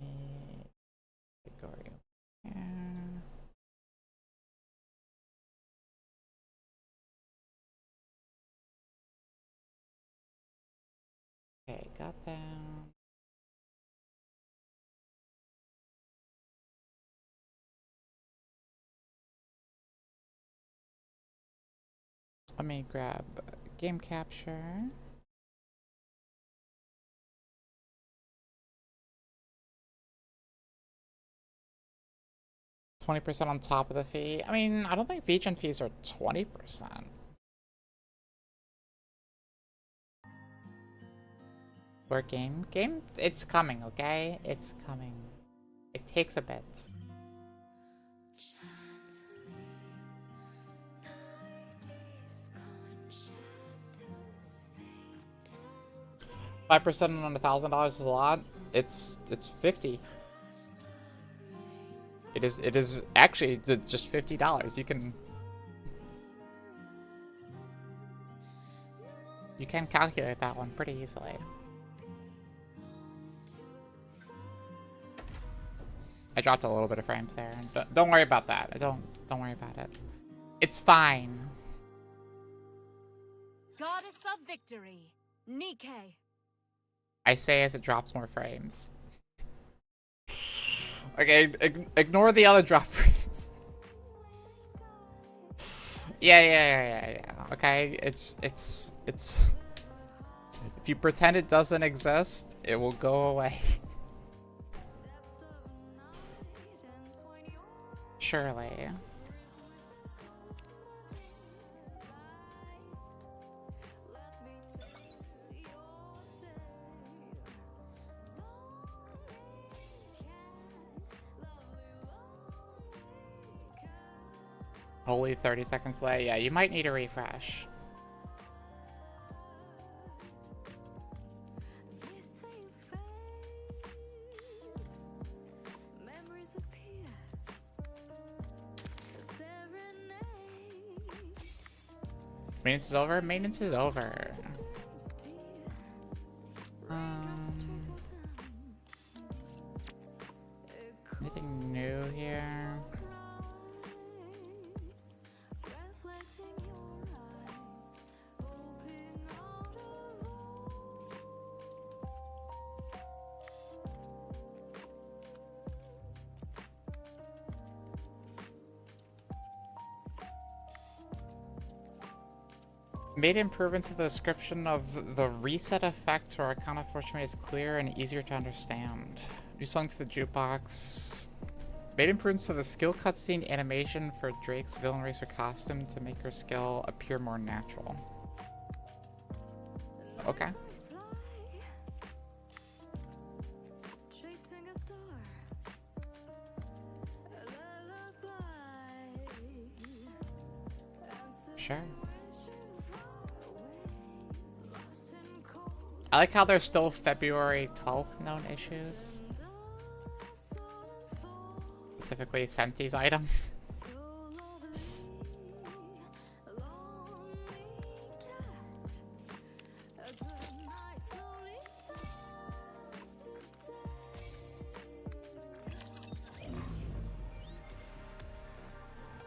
me go here. Okay, got them. Let me grab game capture. $20% on top of the fee. I mean, I don't think feature fees are 20%. Where game? Game? It's coming, okay? It's coming. It takes a bit. 5% on $1,000 is a lot. It's 50. It is actually just $50. You can calculate that one pretty easily. I dropped a little bit of frames there. Don't worry about that. Don't worry about it. It's fine. Goddess of victory, Nikke. I say as it drops more frames. Okay, ignore the other drop frames. Yeah. Okay, it's. If you pretend it doesn't exist, it will go away. Surely. Holy 30 seconds late. Yeah, you might need a refresh. Maintenance is over? Maintenance is over. Anything new here? Made improvements to the description of the reset effect for Arcana Fortune is clear and easier to understand. New song to the jukebox. Made improvements to the skill cutscene animation for Drake's villain racer costume to make her skill appear more natural. Okay. Sure. I like how there's still February 12th known issues. Specifically Senti's item.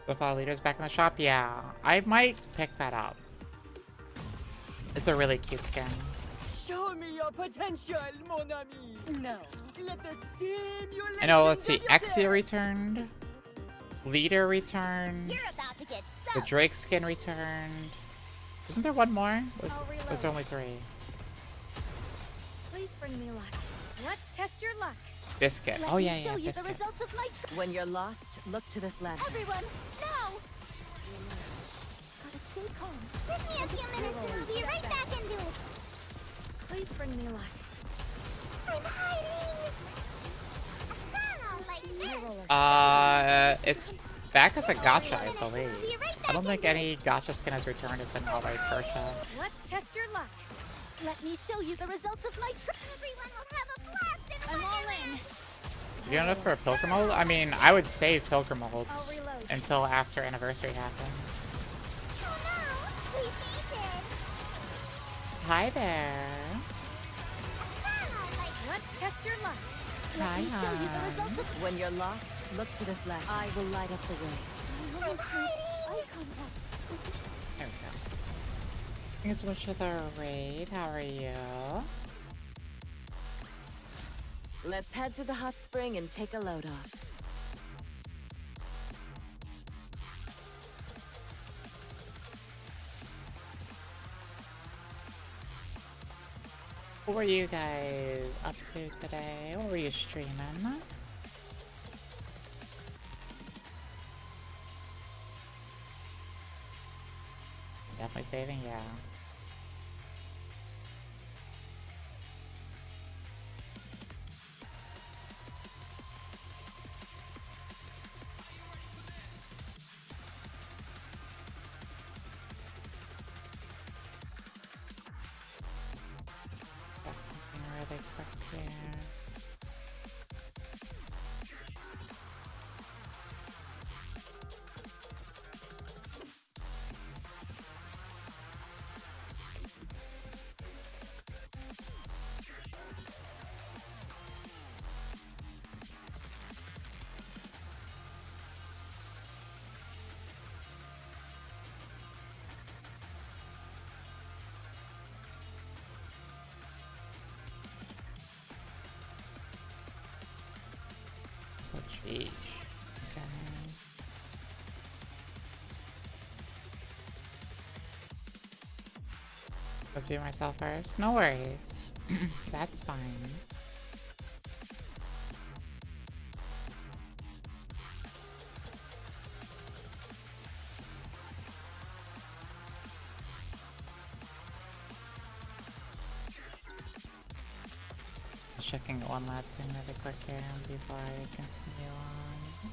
So far leaders back in the shop? Yeah, I might pick that up. It's a really cute skin. Show me your potential, mon ami. Now, let the stimulation. I know, let's see. Exia returned. Leader returned. You're about to get The Drake skin returned. Wasn't there one more? Was there only 3? Please bring me luck. Let's test your luck. Biscuit. Let Oh me yeah, show yeah, you the biscuit. results of my When you're lost, look to this lantern. Everyone, now! Gotta stay calm. Give me a few minutes and I'll be right back and do. Please bring me luck. I'm hiding! Like this. It's back as a gacha, I believe. I don't think any gacha skin has returned as an outright purchase. Let's test your luck. Let me show you the results of my trip. Everyone will have a blast in I'm all in. You don't know for a pilgrim mode? I mean, I would save pilgrim modes until after anniversary happens. Oh no! We fainted! Hi there. Like Let's test your luck. Let me show you the results of When you're lost, look to this left. I will light up the way. I'm hiding. Eye contact. There we go. Thank you so much for the raid. How are you? Let's head to the hot spring and take a load off. What were you guys up to today? What were you streaming? Definitely saving, yeah. Got something really quick here. So geez. Okay. I'll do myself first. No worries. That's fine. Just checking one last thing really quick here before I continue on.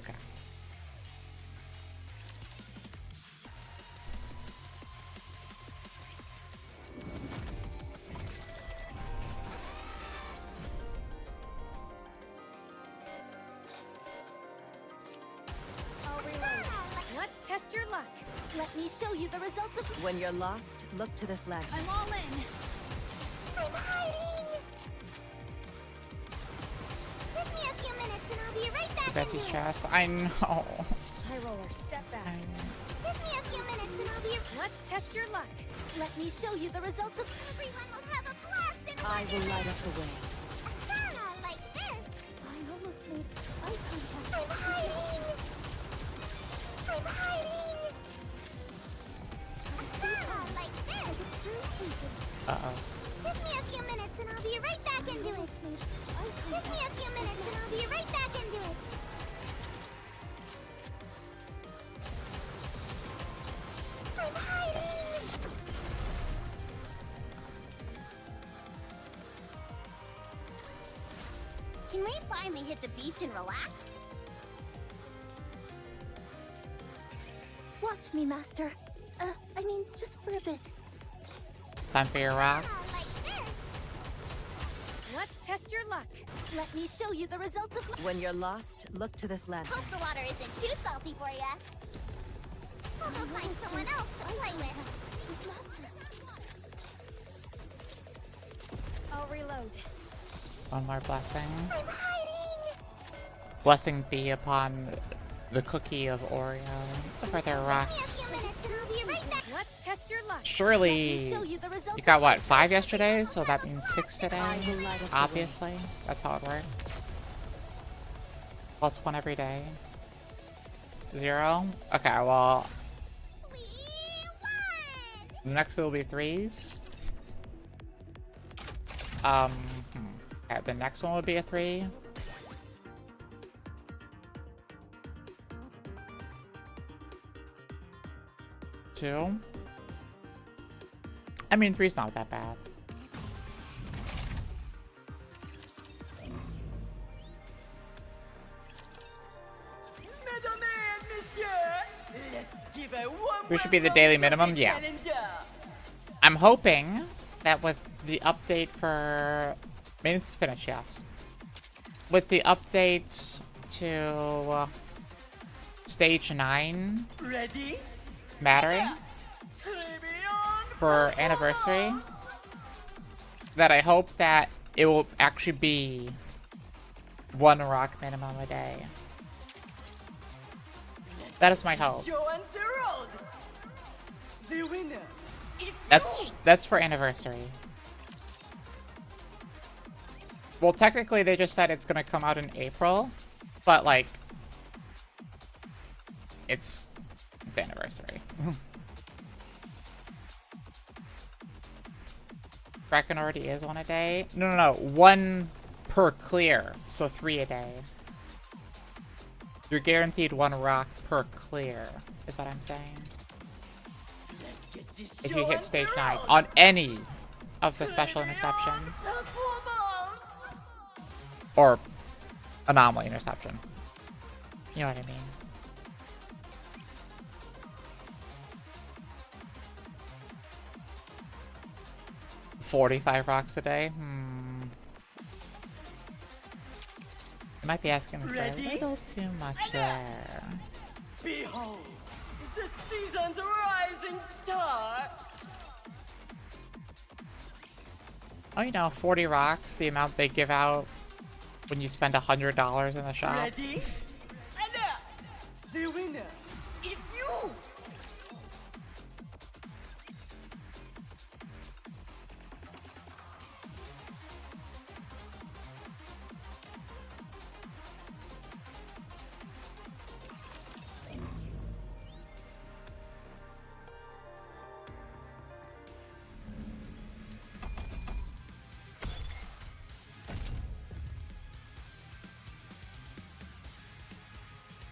Okay. I'll reload. Let's test your luck. Let me show you the results of. When you're lost, look to this left. I'm all in. I'm hiding. Give me a few minutes and I'll be right back. Betty's chest. I know. High roller, step back. I know. Give me a few minutes and I'll be. Let's test your luck. Let me show you the results of. Everyone will have a blast in I will light up the way. like this. I almost made eye contact. I'm hiding. I'm hiding. Like this. Uh-oh. Give me a few minutes and I'll be right back into it. Give me a few minutes and I'll be right back into it. I'm hiding. Can we finally hit the beach and relax? Watch me, Master. I mean, just for a bit. Time for your rocks. Let's test your luck. Let me show you the results of my. When you're lost, look to this left. Hope the water isn't too salty for ya. I'll go find someone else to play with. I'll reload. One more blessing. I'm hiding. Blessing be upon the cookie of Oreo for their rocks. Let's test your luck. Surely you got what, 5 yesterday, so that means 6 today. Obviously, that's how it works. Plus 1 every day. 0. Okay, well, next will be 3s. Okay, the next one would be a 3. Two. I mean, 3's not that bad. We should be the daily minimum, yeah. I'm hoping that with the update for maintenance is finished, yes. With the update to stage 9 Ready? mattering, for anniversary that I hope that it will actually be 1 rock minimum a day. That is my hope. Show on the road. The winner is That's for anniversary. Well, technically they just said it's gonna come out in April, but like it's anniversary. Kraken already is 1 a day. No, 1 per clear, so 3 a day. You're guaranteed 1 rock per clear, is what I'm saying. Let's get this If show you hit on stage the 9 road. on any of the special interception or anomaly interception. You know what I mean? $45 rocks a day? I might be asking for a Ready? little too much there. Behold, the season's rising star. Oh, you know, 40 rocks, the amount they give out when you spend $100 in the shop. Ready? And the winner is you.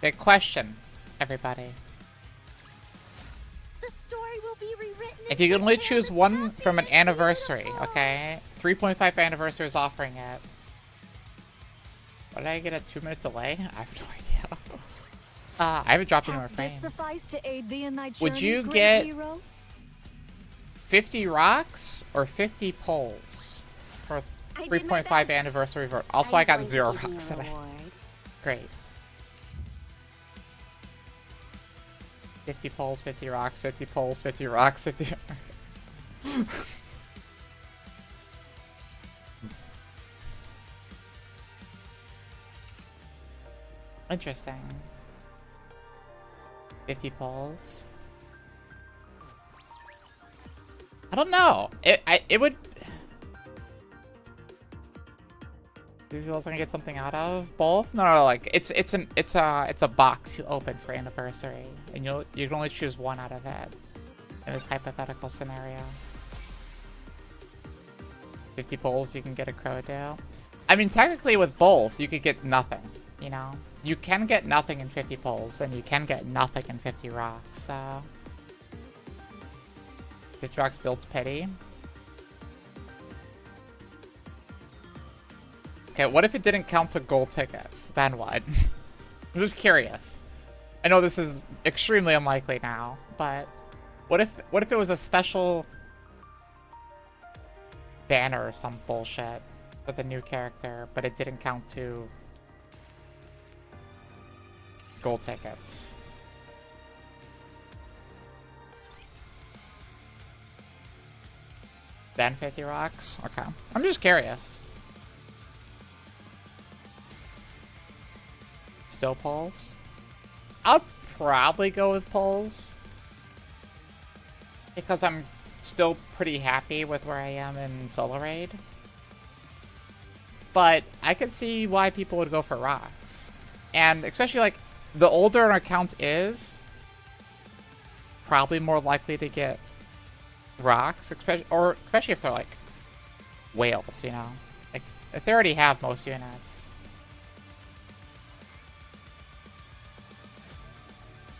Big question, everybody. The story will be rewritten. If you can only choose 1 from an anniversary, okay? 3.5 anniversary is offering it. What did I get a 2-minute delay? I have no idea. I haven't dropped any more frames. Would you get 50 rocks or 50 poles for 3.5 anniversary vote? Also, I got 0 rocks today. Great. 50 poles, 50 rocks, 50 poles, 50 rocks, 50... Interesting. 50 poles. I don't know. It would... Do you feel like gonna get something out of both? No, like it's a box you open for anniversary, and you can only choose 1 out of it in this hypothetical scenario. 50 poles, you can get a Crowdale. I mean, technically with both, you could get nothing. You know, you can get nothing in 50 poles, and you can get nothing in 50 rocks. So, 50 rocks builds pity. Okay, what if it didn't count to gold tickets? Then what? I'm just curious. I know this is extremely unlikely now, but what if it was a special banner or some bullshit with a new character, but it didn't count to gold tickets? Then 50 rocks? Okay. I'm just curious. Still poles? I'll probably go with poles. Because I'm still pretty happy with where I am in Solo Raid. But I could see why people would go for rocks. And especially like, the older an account is, probably more likely to get rocks, especially if they're like whales, you know? Like, if they already have most units.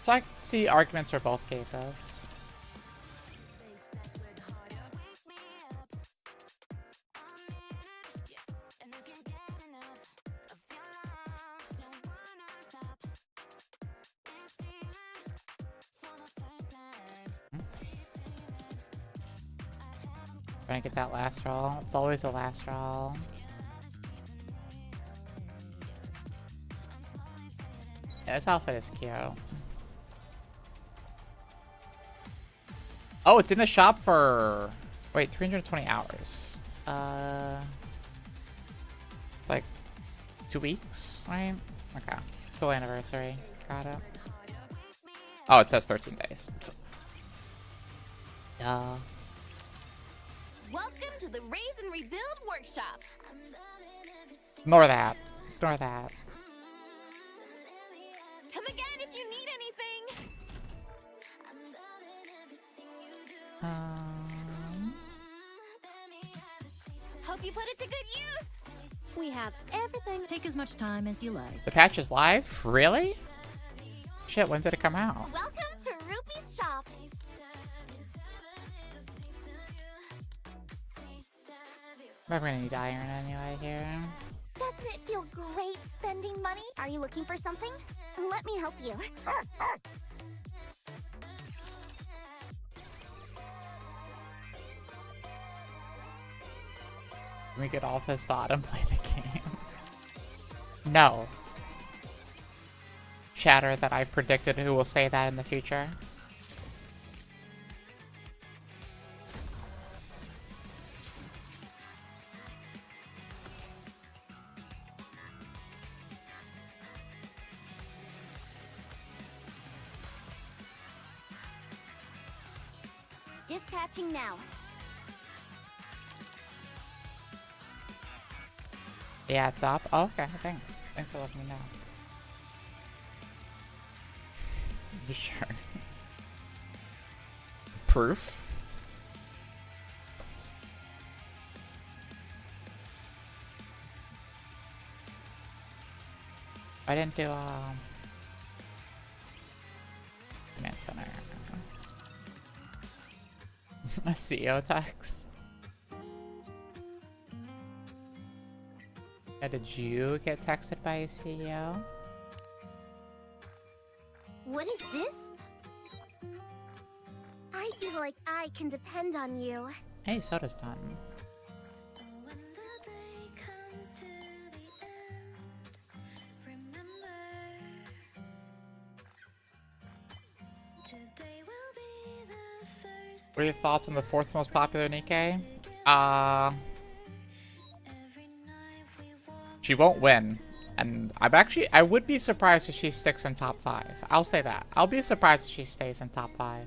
So I can see arguments for both cases. Trying to get that last roll. It's always the last roll. Yeah, this outfit is cute. Oh, it's in the shop for... Wait, 320 hours. It's like 2 weeks, right? Okay. Till anniversary. Got it. Oh, it says 13 days. Yeah. Welcome to the Raise and Rebuild Workshop. Ignore that. Ignore that. Come again if you need anything. Hope you put it to good use. We have everything. Take as much time as you like. The patch is live? Really? Shit, when did it come out? Welcome to Rupee's shop. We're gonna need iron anyway here. Doesn't it feel great spending money? Are you looking for something? Let me help you. Can we get off this VOD and play the game? No. Chatter that I predicted who will say that in the future. Dispatching now. Yeah, it's up. Oh, okay, thanks. Thanks for letting me know. You sure? Proof? I didn't do, Command Center. A CEO text. Yeah, did you get texted by a CEO? What is this? I feel like I can depend on you. Hey, soda's done. What are your thoughts on the 4th most popular Nikke? She won't win. And I would be surprised if she sticks in top 5. I'll say that. I'll be surprised if she stays in top 5.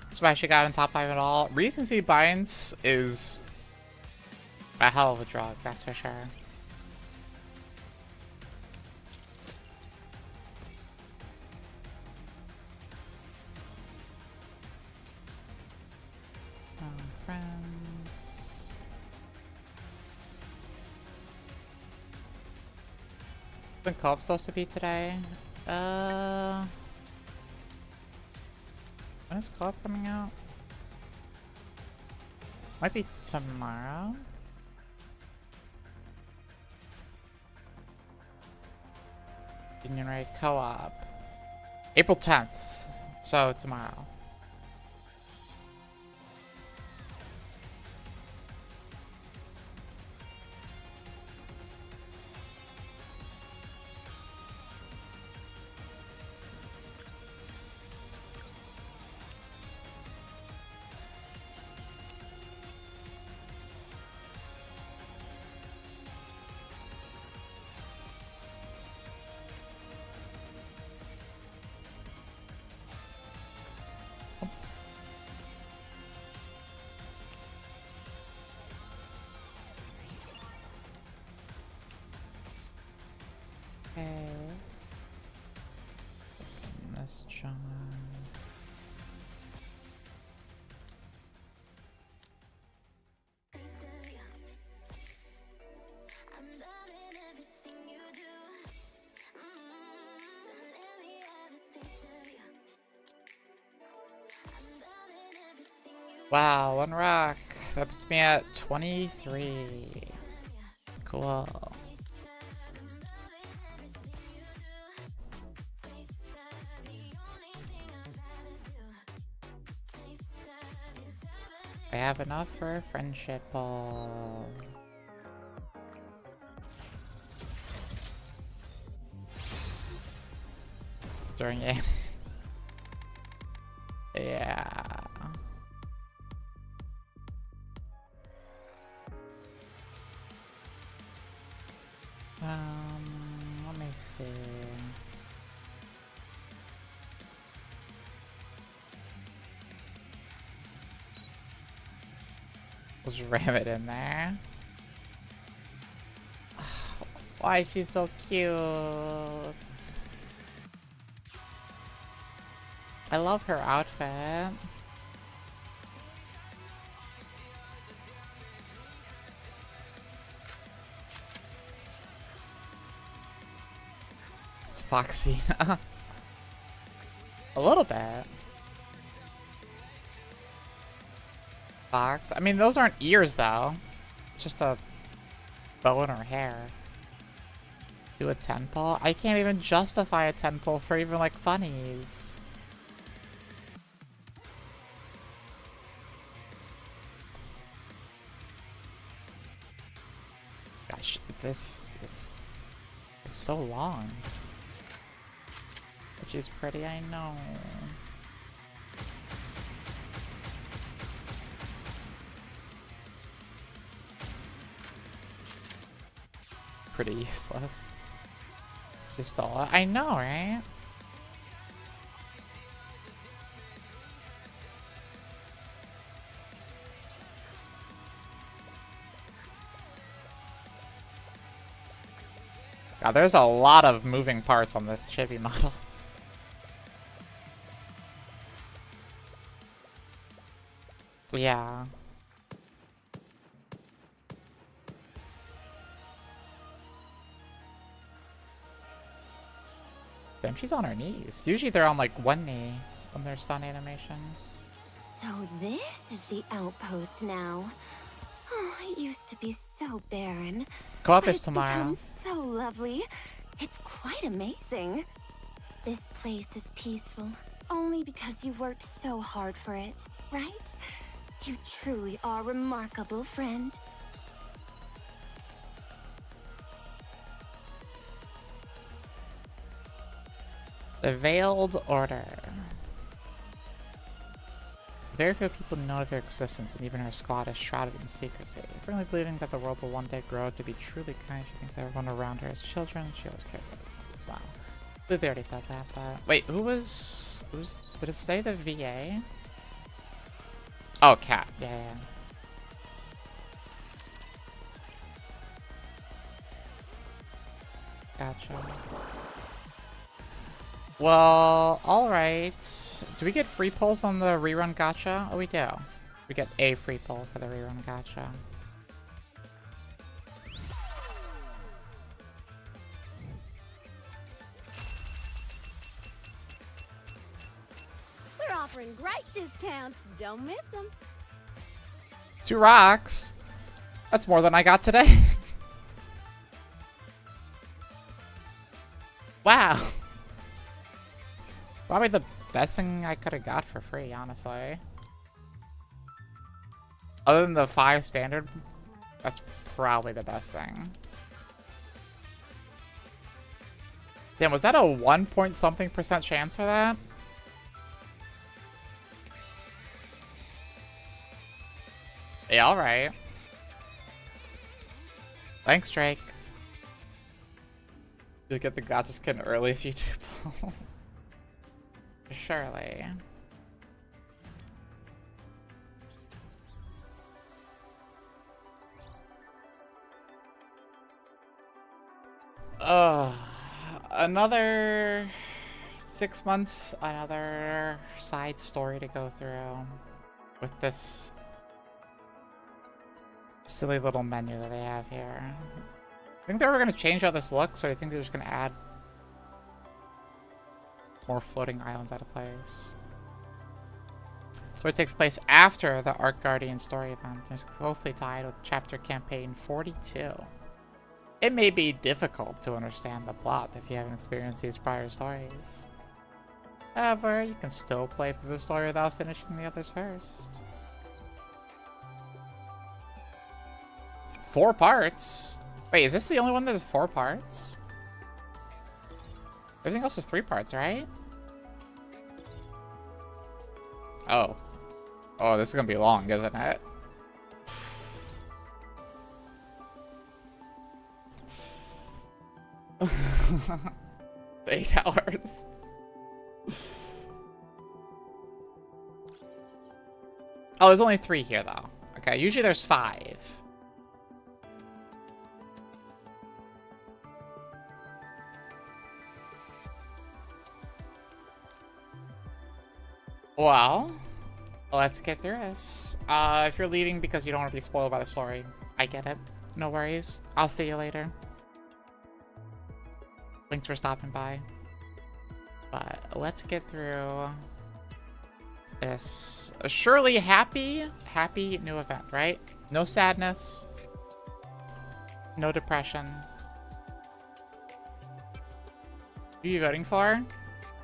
That's why she got in top 5 at all. Recency bias is a hell of a drug, that's for sure. Friends. When co-op supposed to be today? When is co-op coming out? Might be tomorrow. Union Raid co-op. April 10th. So tomorrow. This John. Wow, 1 rock. That puts me at 23. Cool. I have enough for a friendship ball. During it. Yeah. Let me see. We'll just ram it in there. Why is she so cute? I love her outfit. It's Foxy. A little bit. Fox. I mean, those aren't ears, though. It's just a bow in her hair. Do a 10 pull? I can't even justify a 10 pull for even, like, funnies. Gosh, this it's so long. Which is pretty, I know. Pretty useless. Just all I know, right? God, there's a lot of moving parts on this chibi model. Yeah. Damn, she's on her knees. Usually they're on like one knee when they're stun animations. So this is the outpost now. Oh, it used to be so barren. Co-op but is it's tomorrow. become so lovely. It's quite amazing. This place is peaceful only because you worked so hard for it, right? You truly are remarkable, friend. The Veiled Order. Very few people know of her existence, and even her squad is shrouded in secrecy. Firmly believing that the world will one day grow to be truly kind, she thinks everyone around her is children. She always cares about them. Smile. I believe they already said that. But wait, who's? Did it say the VA? Oh, Cat. Yeah. Gotcha. Well, alright. Do we get free pulls on the rerun gacha? Oh, we do. We get a free pull for the rerun gacha. We're offering great discounts. Don't miss them. 2 rocks? That's more than I got today. Wow. Probably the best thing I could have got for free, honestly. Other than the 5 standard, that's probably the best thing. Damn, was that a 1 point something % chance for that? Yeah, alright. Thanks, Drake. You'll get the gacha skin early if you do pull. Surely. Another 6 months, another side story to go through with this silly little menu that they have here. I think they were going to change how this looks, or I think they're just going to add more floating islands out of place. So it takes place after the Arc Guardian story event and is closely tied with chapter campaign 42. It may be difficult to understand the plot if you haven't experienced these prior stories. However, you can still play through the story without finishing the others first. 4 parts? Wait, is this the only one that has 4 parts? Everything else is 3 parts, right? Oh. Oh, this is gonna be long, isn't it? Eight hours. Oh, there's only 3 here, though. Okay, usually there's 5. Well, let's get through this. If you're leaving because you don't want to be spoiled by the story, I get it. No worries. I'll see you later. Thanks for stopping by. But let's get through this surely happy new event, right? No sadness. No depression. Who are you voting for?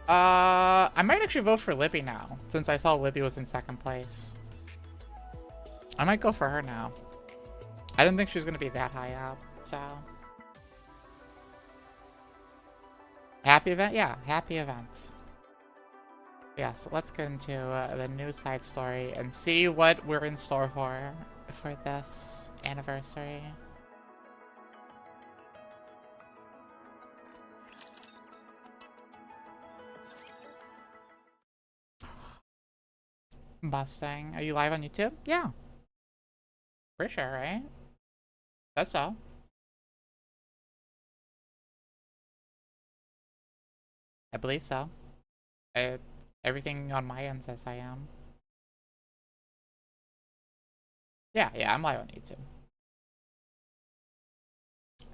I might actually vote for Libby now, since I saw Libby was in 2nd place. I might go for her now. I didn't think she was gonna be that high up, so. Happy event? Yeah, happy event. Yeah, so let's get into the new side story and see what we're in store for this anniversary. Mustang, are you live on YouTube? Yeah. For sure, right? That's so. I believe so. Everything on my end says I am. Yeah, I'm live on YouTube.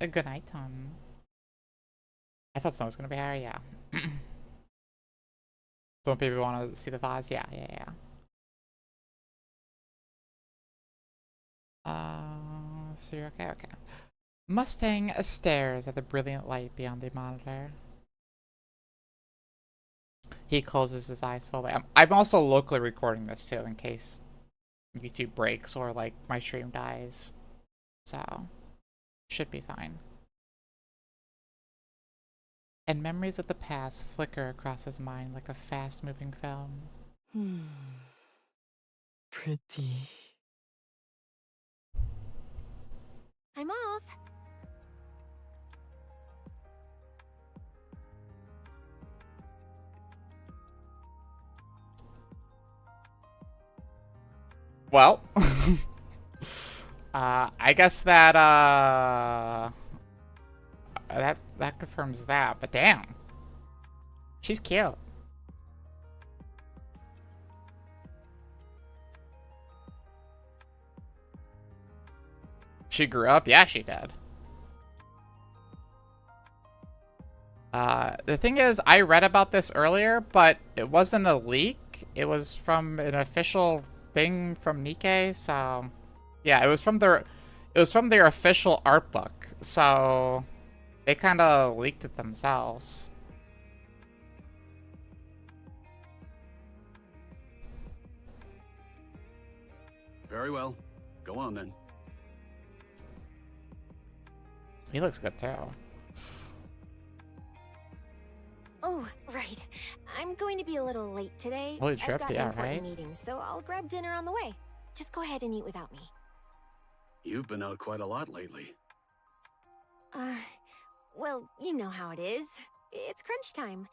A good night, Tom. I thought someone was gonna be here, yeah. Some people want to see the vase, yeah. So you're okay? Okay. Mustang stares at the brilliant light beyond the monitor. He closes his eyes slowly. I'm also locally recording this too, in case YouTube breaks or like my stream dies. So, should be fine. And memories of the past flicker across his mind like a fast-moving film. Pretty. I'm off. Well, I guess that that confirms that. But damn, she's cute. She grew up? Yeah, she did. The thing is, I read about this earlier, but it wasn't a leak. It was from an official thing from Nikke, so yeah, it was from their official art book. So they kind of leaked it themselves. Very well. Go on then. He looks good too. Oh, right. I'm going to be a little late today. Holy trip, I've got yeah, an important right? meeting, so I'll grab dinner on the way. Just go ahead and eat without me. You've been out quite a lot lately. Well, you know how it is. It's crunch time.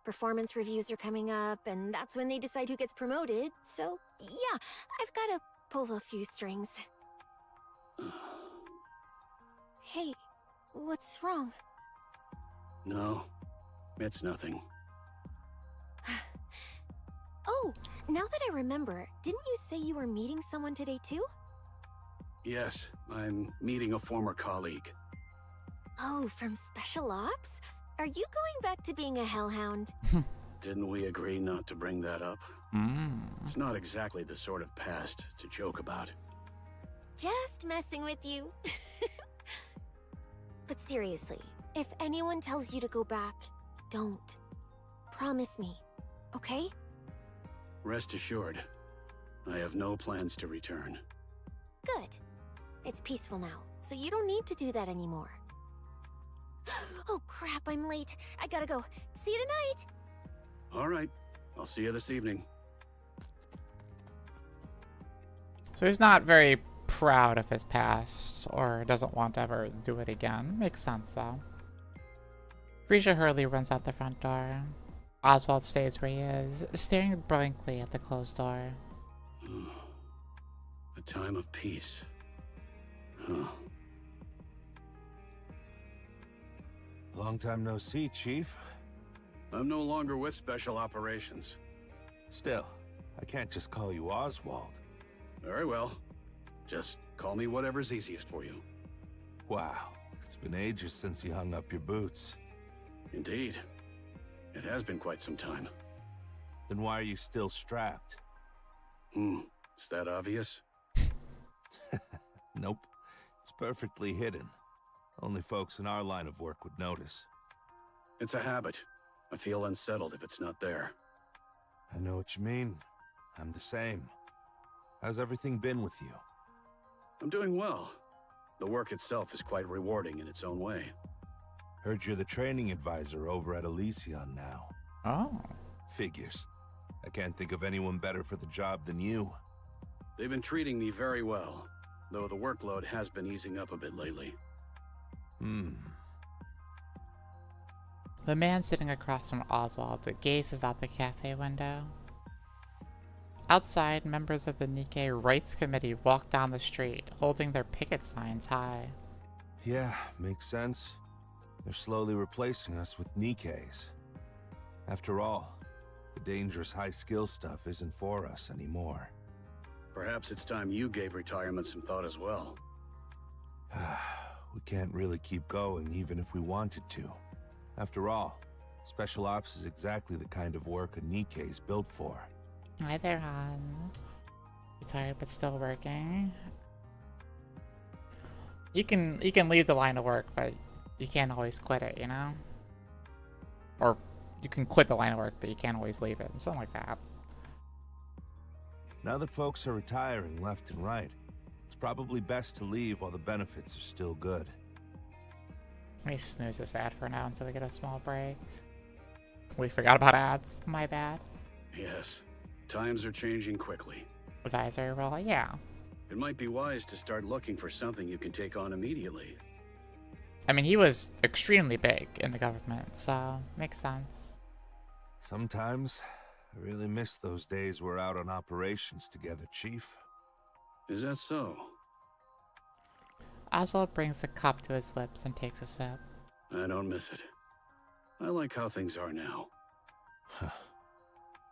Performance reviews are coming up, and that's when they decide who gets promoted. So, yeah, I've got to pull a few strings. Hey, what's wrong? No, it's nothing. Oh, now that I remember, didn't you say you were meeting someone today too? Yes, I'm meeting a former colleague. Oh, from Special Ops? Are you going back to being a hellhound? Didn't we agree not to bring that up? It's not exactly the sort of past to joke about. Just messing with you. But seriously, if anyone tells you to go back, don't. Promise me, okay? Rest assured, I have no plans to return. Good. It's peaceful now, so you don't need to do that anymore. Oh crap, I'm late. I gotta go. See you tonight! All right. I'll see you this evening. So he's not very proud of his past, or doesn't want to ever do it again. Makes sense, though. Frisia hurriedly runs out the front door. Oswald stays where he is, staring blankly at the closed door. A time of peace. Huh. Long time no see, Chief. I'm no longer with Special Operations. Still, I can't just call you Oswald. Very well. Just call me whatever's easiest for you. Wow, it's been ages since you hung up your boots. Indeed. It has been quite some time. Then why are you still strapped? Is that obvious? Nope. It's perfectly hidden. Only folks in our line of work would notice. It's a habit. I feel unsettled if it's not there. I know what you mean. I'm the same. How's everything been with you? I'm doing well. The work itself is quite rewarding in its own way. Heard you're the training advisor over at Elysion now. Oh. Figures. I can't think of anyone better for the job than you. They've been treating me very well, though the workload has been easing up a bit lately. The man sitting across from Oswald gazes out the cafe window. Outside, members of the Nikke Rights Committee walk down the street, holding their picket signs high. Yeah, makes sense. They're slowly replacing us with Nikkes. After all, the dangerous high-skill stuff isn't for us anymore. Perhaps it's time you gave retirement some thought as well. We can't really keep going even if we wanted to. After all, Special Ops is exactly the kind of work a Nikke is built for. Hi there, hon. Retired but still working. You can leave the line of work, but you can't always quit it, you know? Or you can quit the line of work, but you can't always leave it. Something like that. Now that folks are retiring left and right, it's probably best to leave while the benefits are still good. Let me snooze this ad for now until we get a small break. We forgot about ads. My bad. Yes. Times are changing quickly. Advisory role, yeah. It might be wise to start looking for something you can take on immediately. I mean, he was extremely big in the government, so makes sense. Sometimes, I really miss those days we're out on operations together, Chief. Is that so? Oswald brings the cup to his lips and takes a sip. I don't miss it. I like how things are now.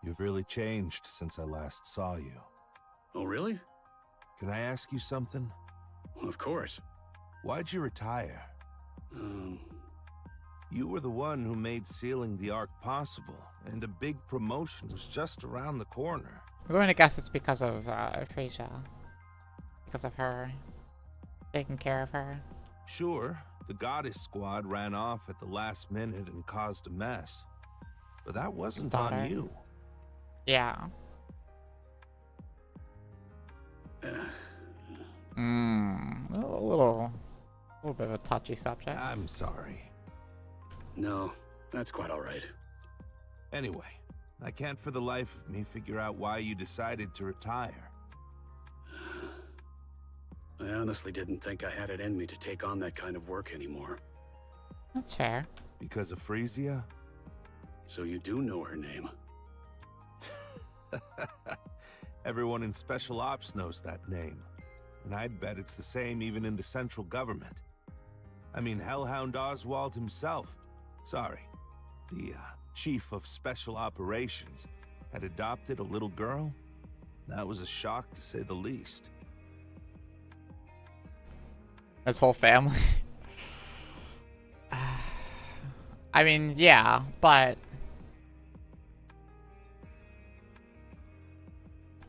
You've really changed since I last saw you. Oh, really? Can I ask you something? Of course. Why'd you retire? You were the one who made sealing the Ark possible, and a big promotion was just around the corner. We're going to guess it's because of Frisia. Because of her. Taking care of her. Sure, the Goddess Squad ran off at the last minute and caused a mess. But that wasn't on you. Yeah. A little bit of a touchy subject. I'm sorry. No, that's quite all right. Anyway, I can't for the life of me figure out why you decided to retire. I honestly didn't think I had it in me to take on that kind of work anymore. That's fair. Because of Frisia? So you do know her name? Everyone in Special Ops knows that name. And I'd bet it's the same even in the central government. I mean, Hellhound Oswald himself, the Chief of Special Operations, had adopted a little girl. That was a shock to say the least. His whole family. I mean, yeah, but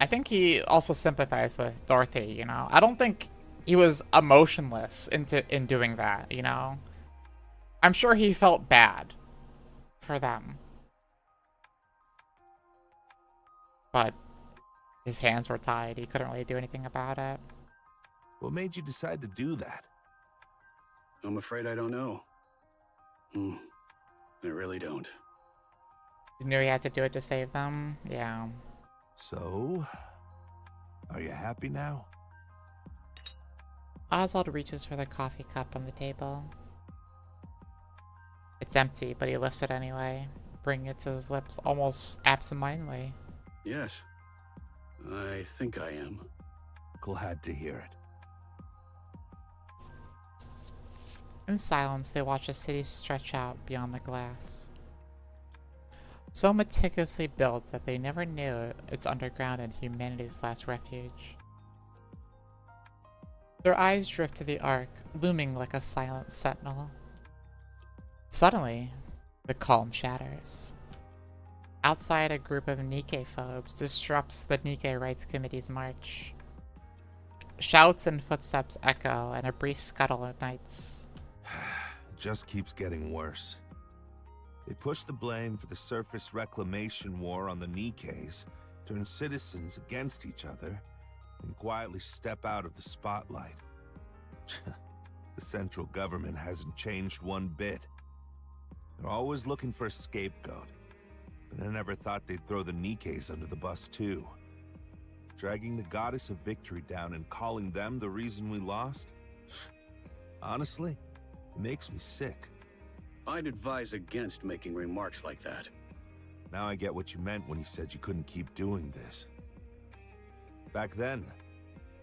I think he also sympathized with Dorothy, you know? I don't think he was emotionless in doing that, you know? I'm sure he felt bad for them. But his hands were tied. He couldn't really do anything about it. What made you decide to do that? I'm afraid I don't know. I really don't. You knew he had to do it to save them? Yeah. So, are you happy now? Oswald reaches for the coffee cup on the table. It's empty, but he lifts it anyway, bringing it to his lips almost absentmindedly. Yes. I think I am. Glad to hear it. In silence, they watch the city stretch out beyond the glass. So meticulously built that they never knew it's underground in humanity's last refuge. Their eyes drift to the Ark, looming like a silent sentinel. Suddenly, the calm shatters. Outside, a group of Nikke phobes disrupts the Nikke Rights Committee's march. Shouts and footsteps echo, and a brief scuttle ignites. It just keeps getting worse. They push the blame for the surface reclamation war on the Nikkes, turn citizens against each other, and quietly step out of the spotlight. The central government hasn't changed one bit. They're always looking for a scapegoat, but I never thought they'd throw the Nikkes under the bus too. Dragging the goddess of victory down and calling them the reason we lost? Honestly, it makes me sick. I'd advise against making remarks like that. Now I get what you meant when you said you couldn't keep doing this. Back then,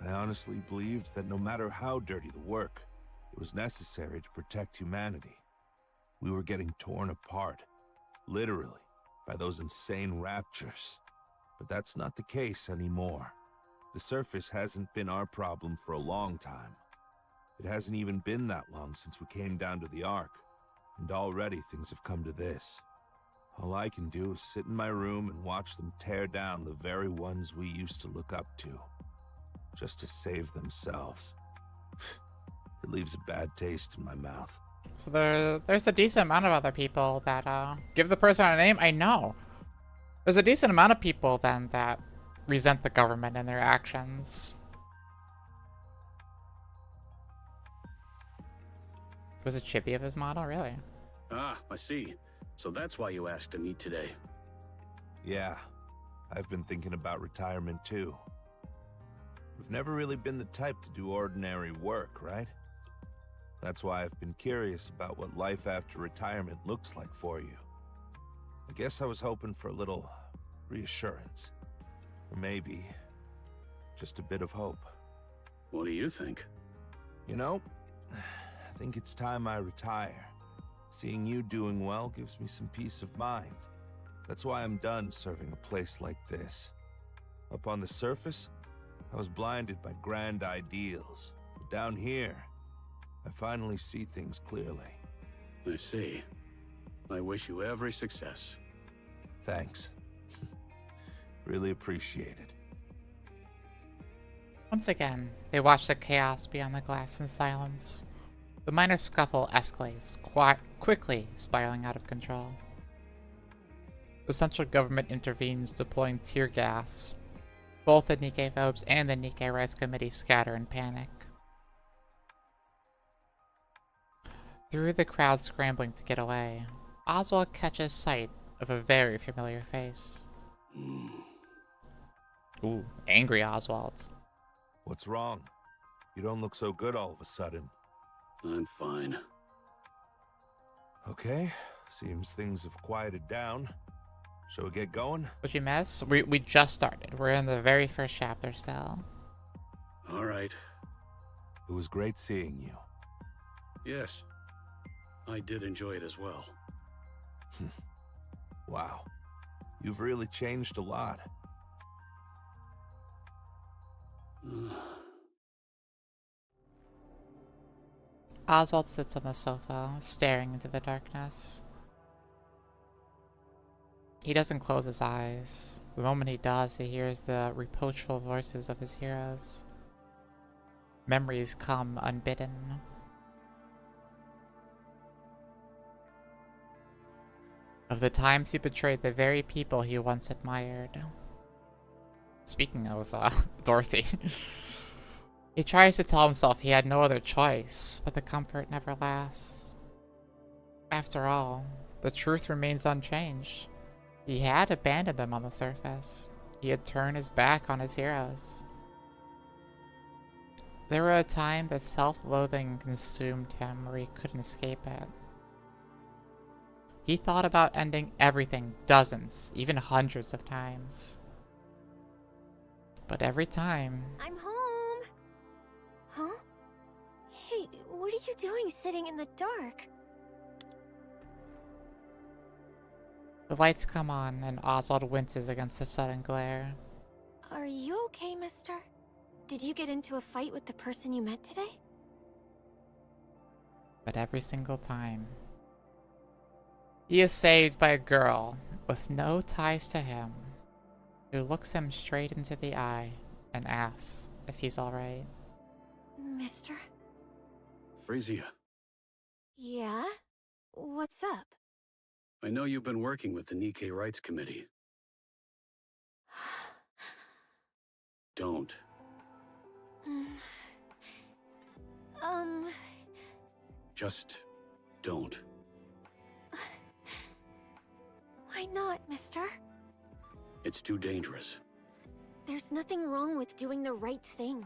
I honestly believed that no matter how dirty the work, it was necessary to protect humanity. We were getting torn apart, literally, by those insane raptures. But that's not the case anymore. The surface hasn't been our problem for a long time. It hasn't even been that long since we came down to the Ark, and already things have come to this. All I can do is sit in my room and watch them tear down the very ones we used to look up to, just to save themselves. It leaves a bad taste in my mouth. So there's a decent amount of other people that give the person a name. I know. There's a decent amount of people then that resent the government and their actions. Was it Chippy of his model, really? Ah, I see. So that's why you asked to meet today. Yeah, I've been thinking about retirement too. We've never really been the type to do ordinary work, right? That's why I've been curious about what life after retirement looks like for you. I guess I was hoping for a little reassurance. Or maybe just a bit of hope. What do you think? You know, I think it's time I retire. Seeing you doing well gives me some peace of mind. That's why I'm done serving a place like this. Up on the surface, I was blinded by grand ideals. But down here, I finally see things clearly. I see. I wish you every success. Thanks. Really appreciate it. Once again, they watch the chaos beyond the glass in silence. The minor scuffle escalates, quickly spiraling out of control. The central government intervenes, deploying tear gas. Both the Nikke phobes and the Nikke Rights Committee scatter in panic. Through the crowd scrambling to get away, Oswald catches sight of a very familiar face. Ooh, angry Oswald. What's wrong? You don't look so good all of a sudden. I'm fine. Okay, seems things have quieted down. Shall we get going? Would you miss? We just started. We're in the very first chapter still. All right. It was great seeing you. Yes. I did enjoy it as well. Wow. You've really changed a lot. Oswald sits on the sofa, staring into the darkness. He doesn't close his eyes. The moment he does, he hears the reproachful voices of his heroes. Memories come unbidden. Of the times he betrayed the very people he once admired. Speaking of Dorothy. He tries to tell himself he had no other choice, but the comfort never lasts. After all, the truth remains unchanged. He had abandoned them on the surface. He had turned his back on his heroes. There were a time that self-loathing consumed him where he couldn't escape it. He thought about ending everything dozens, even hundreds of times. But every time... I'm home. Huh? Hey, what are you doing sitting in the dark? The lights come on and Oswald winces against the sudden glare. Are you okay, mister? Did you get into a fight with the person you met today? But every single time, he is saved by a girl with no ties to him, who looks him straight into the eye and asks if he's alright. Mister? Frisia, Yeah? What's up? I know you've been working with the Nikke Rights Committee. Don't. Just don't. Why not, mister? It's too dangerous. There's nothing wrong with doing the right thing.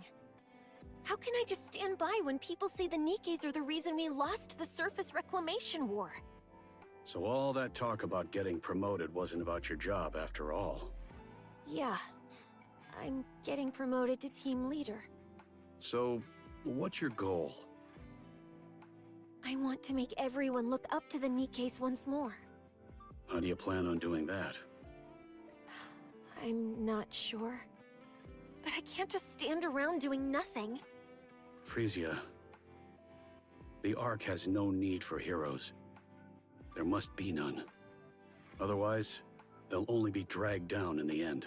How can I just stand by when people say the Nikkes are the reason we lost the surface reclamation war? So all that talk about getting promoted wasn't about your job after all. Yeah. I'm getting promoted to team leader. So, what's your goal? I want to make everyone look up to the Nikkes once more. How do you plan on doing that? I'm not sure. But I can't just stand around doing nothing. Frisia, the Ark has no need for heroes. There must be none. Otherwise, they'll only be dragged down in the end.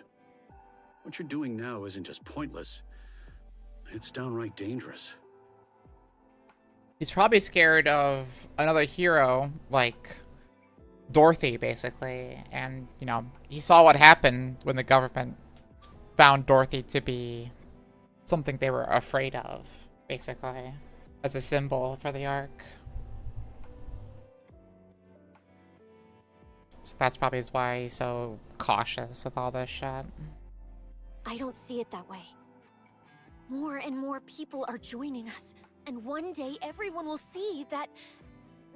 What you're doing now isn't just pointless. It's downright dangerous. He's probably scared of another hero, like Dorothy, basically. And, you know, he saw what happened when the government found Dorothy to be something they were afraid of, basically, as a symbol for the Ark. So that's probably why he's so cautious with all this shit. I don't see it that way. More and more people are joining us, and one day everyone will see that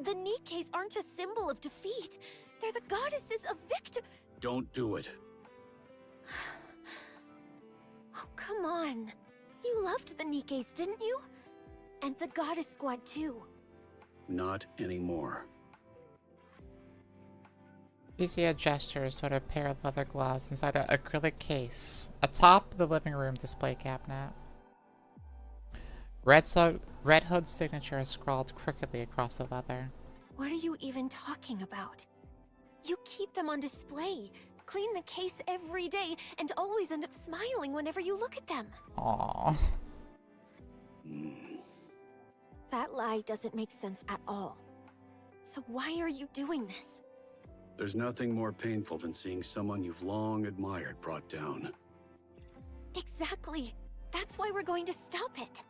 the Nikkes aren't a symbol of defeat. They're the goddesses of victory. Don't do it. Oh, come on. You loved the Nikkes, didn't you? And the goddess squad too. Not anymore. Frisia gestures toward a pair of leather gloves inside an acrylic case atop the living room display cabinet. Red Hood's signature is scrawled crookedly across the leather. What are you even talking about? You keep them on display, clean the case every day, and always end up smiling whenever you look at them. Aww. That lie doesn't make sense at all. So why are you doing this? There's nothing more painful than seeing someone you've long admired brought down. Exactly. That's why we're going to stop it.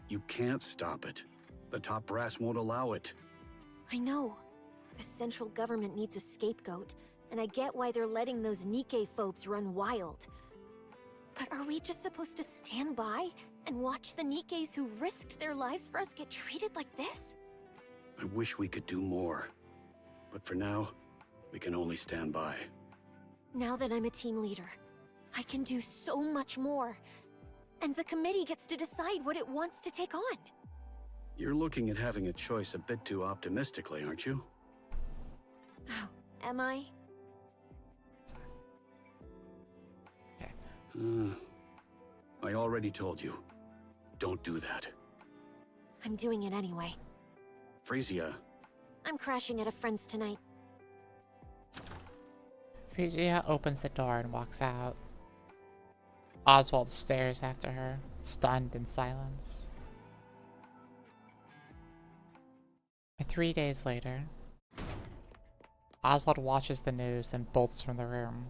You can't stop it. The top brass won't allow it. I know. The central government needs a scapegoat, and I get why they're letting those Nikke phobes run wild. But are we just supposed to stand by and watch the Nikkes who risked their lives for us get treated like this? I wish we could do more. But for now, we can only stand by. Now that I'm a team leader, I can do so much more. And the committee gets to decide what it wants to take on. You're looking at having a choice a bit too optimistically, aren't you? Oh, am I? I already told you. Don't do that. I'm doing it anyway. Frisia. I'm crashing at a friend's tonight. Frisia opens the door and walks out. Oswald stares after her, stunned in silence. 3 days later, Oswald watches the news and bolts from the room.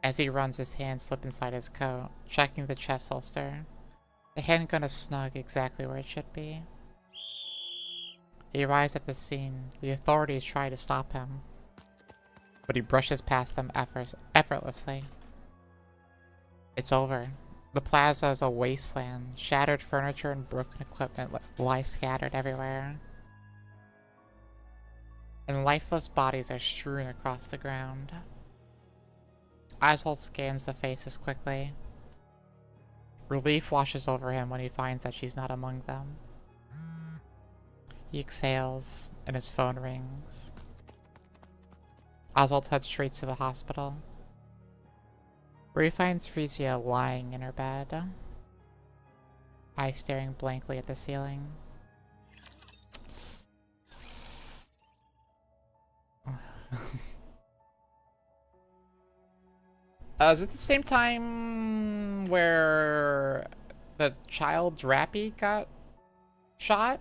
As he runs, his hands slip inside his coat, checking the chest holster. The handgun is snug exactly where it should be. He arrives at the scene. The authorities try to stop him, but he brushes past them effortlessly. It's over. The plaza is a wasteland. Shattered furniture and broken equipment lie scattered everywhere. And lifeless bodies are strewn across the ground. Oswald scans the faces quickly. Relief washes over him when he finds that she's not among them. He exhales, and his phone rings. Oswald heads straight to the hospital, where he finds Frisia lying in her bed, eyes staring blankly at the ceiling. Is it the same time where the child Drappy got shot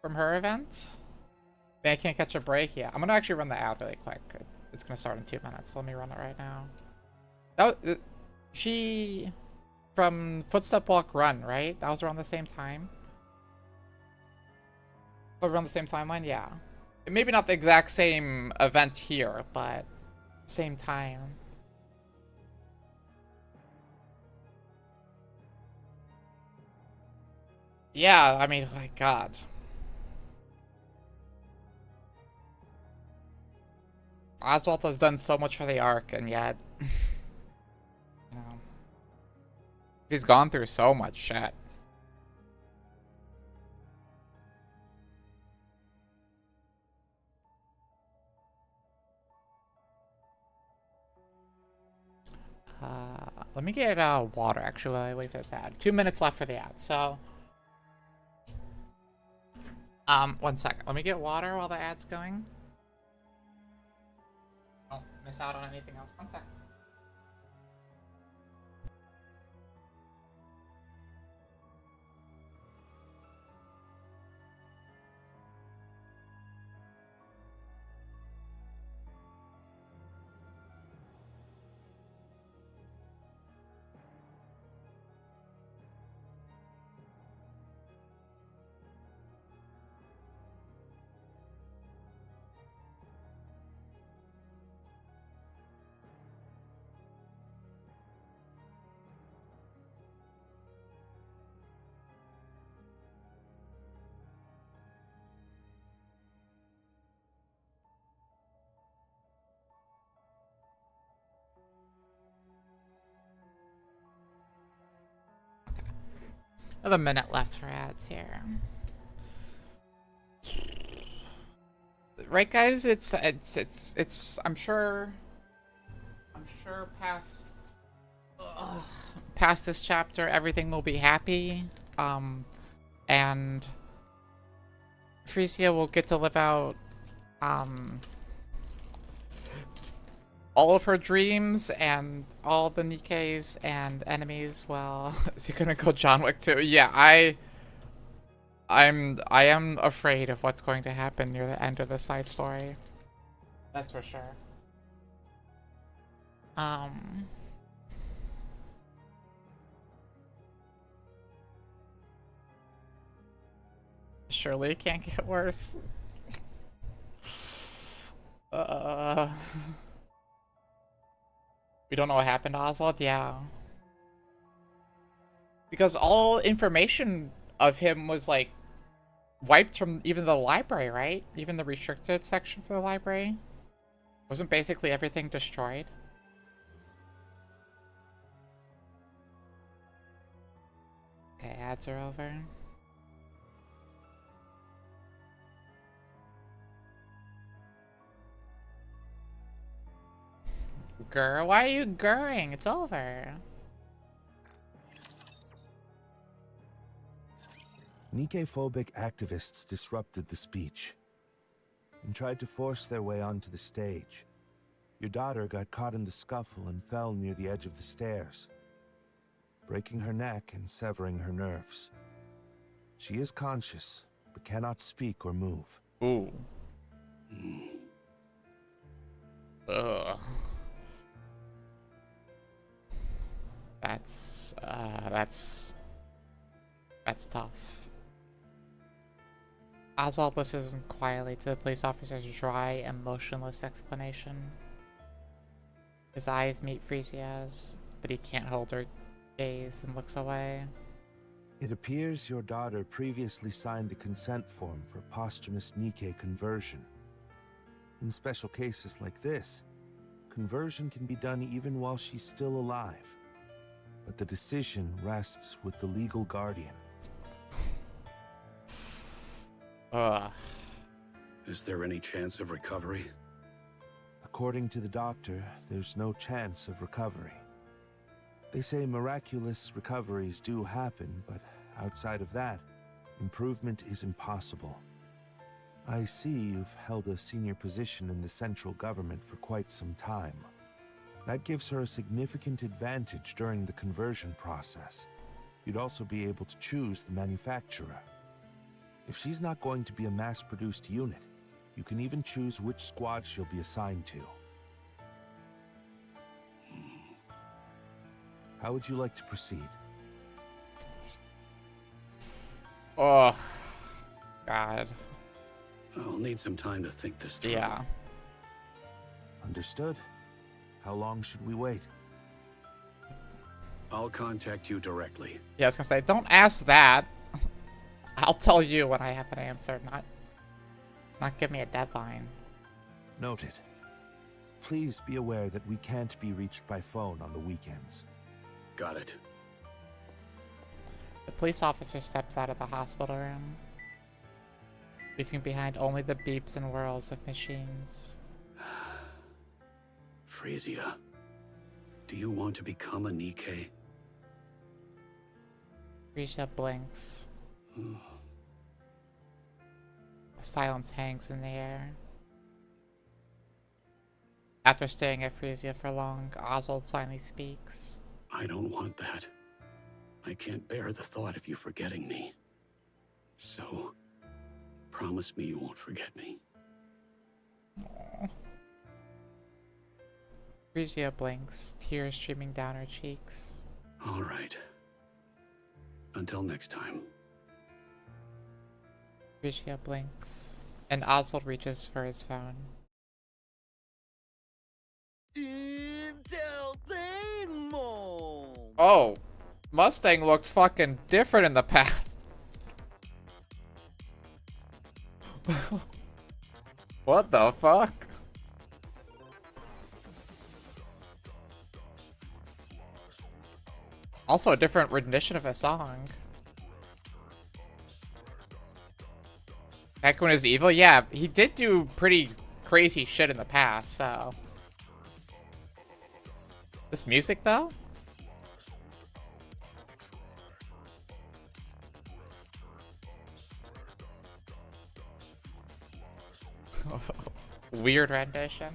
from her event? Man, I can't catch a break. Yeah, I'm gonna actually run the ad really quick. It's gonna start in 2 minutes. Let me run it right now. That was, she from Footstep Walk Run, right? That was around the same time. Around the same timeline, yeah. Maybe not the exact same event here, but same time. Yeah, I mean, like, God. Oswald has done so much for the arc, and yet, you know, he's gone through so much shit. Let me get water, actually, while I wait for this ad. 2 minutes left for the ad, so... 1 second. Let me get water while the ad's going. Don't miss out on anything else. 1 second. Another minute left for ads here. Right, guys? It's I'm sure past this chapter, everything will be happy. And Frisia will get to live out, all of her dreams and all the Nikkes and enemies. Well, is he gonna go John Wick too? Yeah, I am afraid of what's going to happen near the end of the side story. That's for sure. Surely it can't get worse. We don't know what happened to Oswald? Yeah. Because all information of him was, like, wiped from even the library, right? Even the restricted section for the library? Wasn't basically everything destroyed? Okay, ads are over. Girl, why are you gurring? It's over. Nikke-phobic activists disrupted the speech and tried to force their way onto the stage. Your daughter got caught in the scuffle and fell near the edge of the stairs, breaking her neck and severing her nerves. She is conscious, but cannot speak or move. Ooh. Ugh. That's tough. Oswald listens quietly to the police officer's dry and motionless explanation. His eyes meet Frisia's, but he can't hold her gaze and looks away. It appears your daughter previously signed a consent form for posthumous Nikke conversion. In special cases like this, conversion can be done even while she's still alive. But the decision rests with the legal guardian. Is there any chance of recovery? According to the doctor, there's no chance of recovery. They say miraculous recoveries do happen, but outside of that, improvement is impossible. I see you've held a senior position in the central government for quite some time. That gives her a significant advantage during the conversion process. You'd also be able to choose the manufacturer. If she's not going to be a mass-produced unit, you can even choose which squad she'll be assigned to. How would you like to proceed? Oh, God. I'll need some time to think this through. Yeah. Understood. How long should we wait? I'll contact you directly. Yeah, I was gonna say, don't ask that. I'll tell you when I have an answer, not give me a deadline. Noted. Please be aware that we can't be reached by phone on the weekends. Got it. The police officer steps out of the hospital room, leaving behind only the beeps and whirls of machines. Frisia, do you want to become a Nikke? Frisia blinks. The silence hangs in the air. After staring at Frisia for long, Oswald finally speaks. I don't want that. I can't bear the thought of you forgetting me. So, promise me you won't forget me. Aww. Frisia blinks, tears streaming down her cheeks. All right. Until next time. Frisia blinks, and Oswald reaches for his phone. Entertainment! Oh, Mustang looks fucking different in the past. What the fuck? Also a different rendition of a song. Back when he was evil? Yeah, he did do pretty crazy shit in the past, so. This music, though? Weird rendition.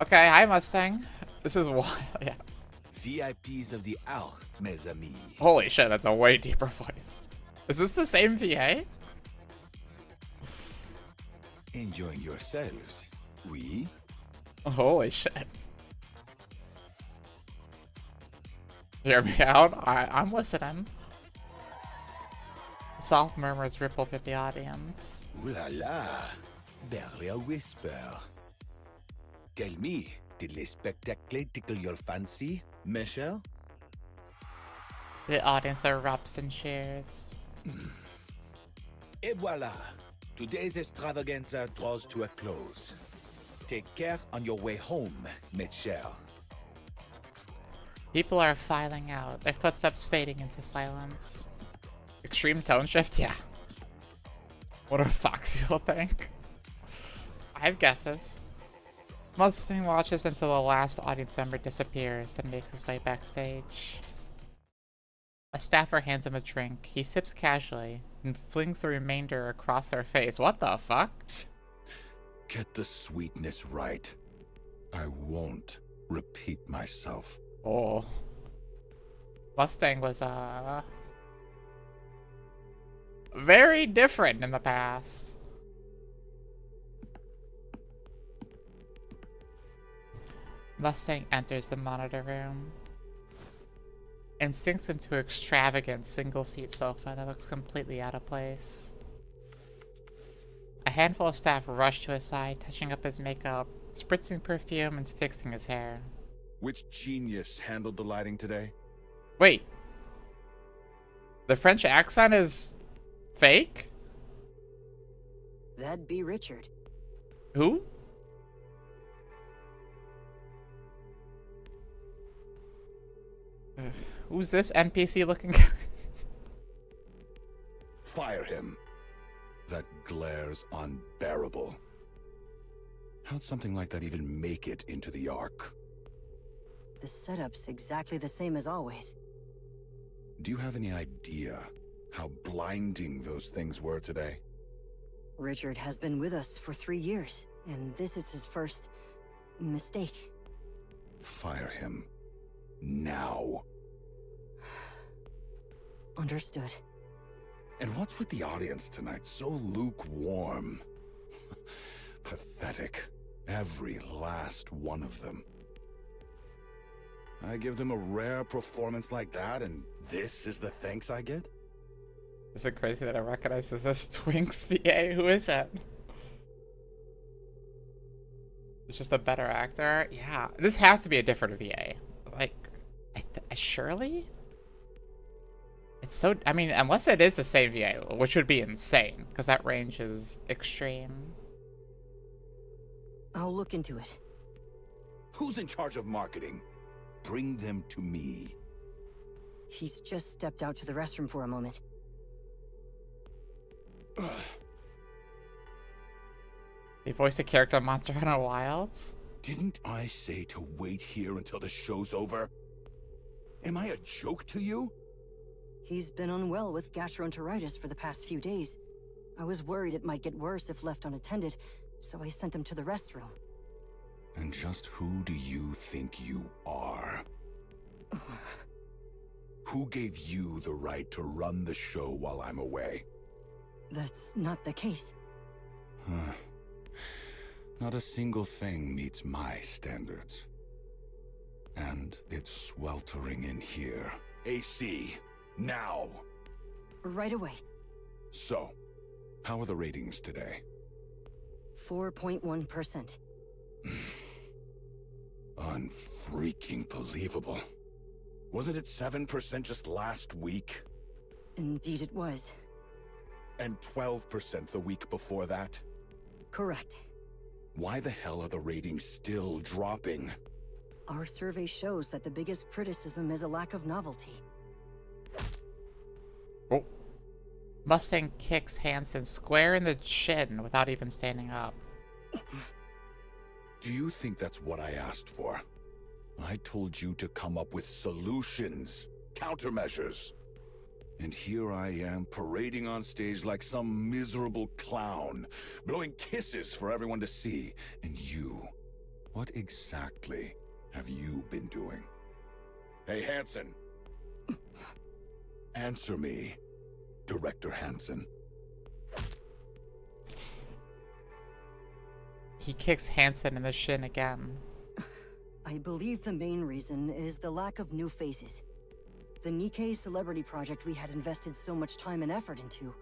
Okay, hi Mustang. This is wild, yeah. VIPs of the hour, mes amis. Holy shit, that's a way deeper voice. Is this the same VA? Enjoying yourselves, oui? Holy shit. Hear me out? I'm listening. Soft murmurs ripple through the audience. Ooh la la, barely a whisper. Tell me, did les spectacles tickle your fancy, mes chers? The audience erupts in cheers. Et voila, today's extravaganza draws to a close. Take care on your way home, mes chers. People are filing out, their footsteps fading into silence. Extreme tone shift? Yeah. What do Foxy will think? I have guesses. Mustang watches until the last audience member disappears and makes his way backstage. A staffer hands him a drink. He sips casually and flings the remainder across their face. What the fuck? Get the sweetness right. I won't repeat myself. Oh. Mustang was, very different in the past. Mustang enters the monitor room and sinks into extravagant single-seat sofa that looks completely out of place. A handful of staff rush to his side, touching up his makeup, spritzing perfume, and fixing his hair. Which genius handled the lighting today? Wait. The French accent is fake? That'd be Richard. Who? Who's this NPC looking guy? Fire him. That glare's unbearable. How'd something like that even make it into the Ark? The setup's exactly the same as always. Do you have any idea how blinding those things were today? Richard has been with us for 3 years, and this is his first mistake. Fire him. Now. Understood. And what's with the audience tonight? So lukewarm. Pathetic. Every last one of them. I give them a rare performance like that, and this is the thanks I get? Is it crazy that I recognize this Twinks VA? Who is it? It's just a better actor? Yeah. This has to be a different VA. Like, surely? It's so... I mean, unless it is the same VA, which would be insane, because that range is extreme. I'll look into it. Who's in charge of marketing? Bring them to me. He's just stepped out to the restroom for a moment. He voiced a character on Monster Hunter Wilds? Didn't I say to wait here until the show's over? Am I a joke to you? He's been unwell with gastroenteritis for the past few days. I was worried it might get worse if left unattended, so I sent him to the restroom. And just who do you think you are? Who gave you the right to run the show while I'm away? That's not the case. Not a single thing meets my standards. And it's sweltering in here. AC, now! Right away. So, how are the ratings today? 4.1%. Unfreaking believable. Wasn't it 7% just last week? Indeed it was. And 12% the week before that? Correct. Why the hell are the ratings still dropping? Our survey shows that the biggest criticism is a lack of novelty. Oh. Mustang kicks Hansen square in the chin without even standing up. Do you think that's what I asked for? I told you to come up with solutions, countermeasures. And here I am parading on stage like some miserable clown, blowing kisses for everyone to see. And you, what exactly have you been doing? Hey, Hansen. Answer me, Director Hansen. He kicks Hansen in the shin again. I believe the main reason is the lack of new faces. The Nikke celebrity project we had invested so much time and effort into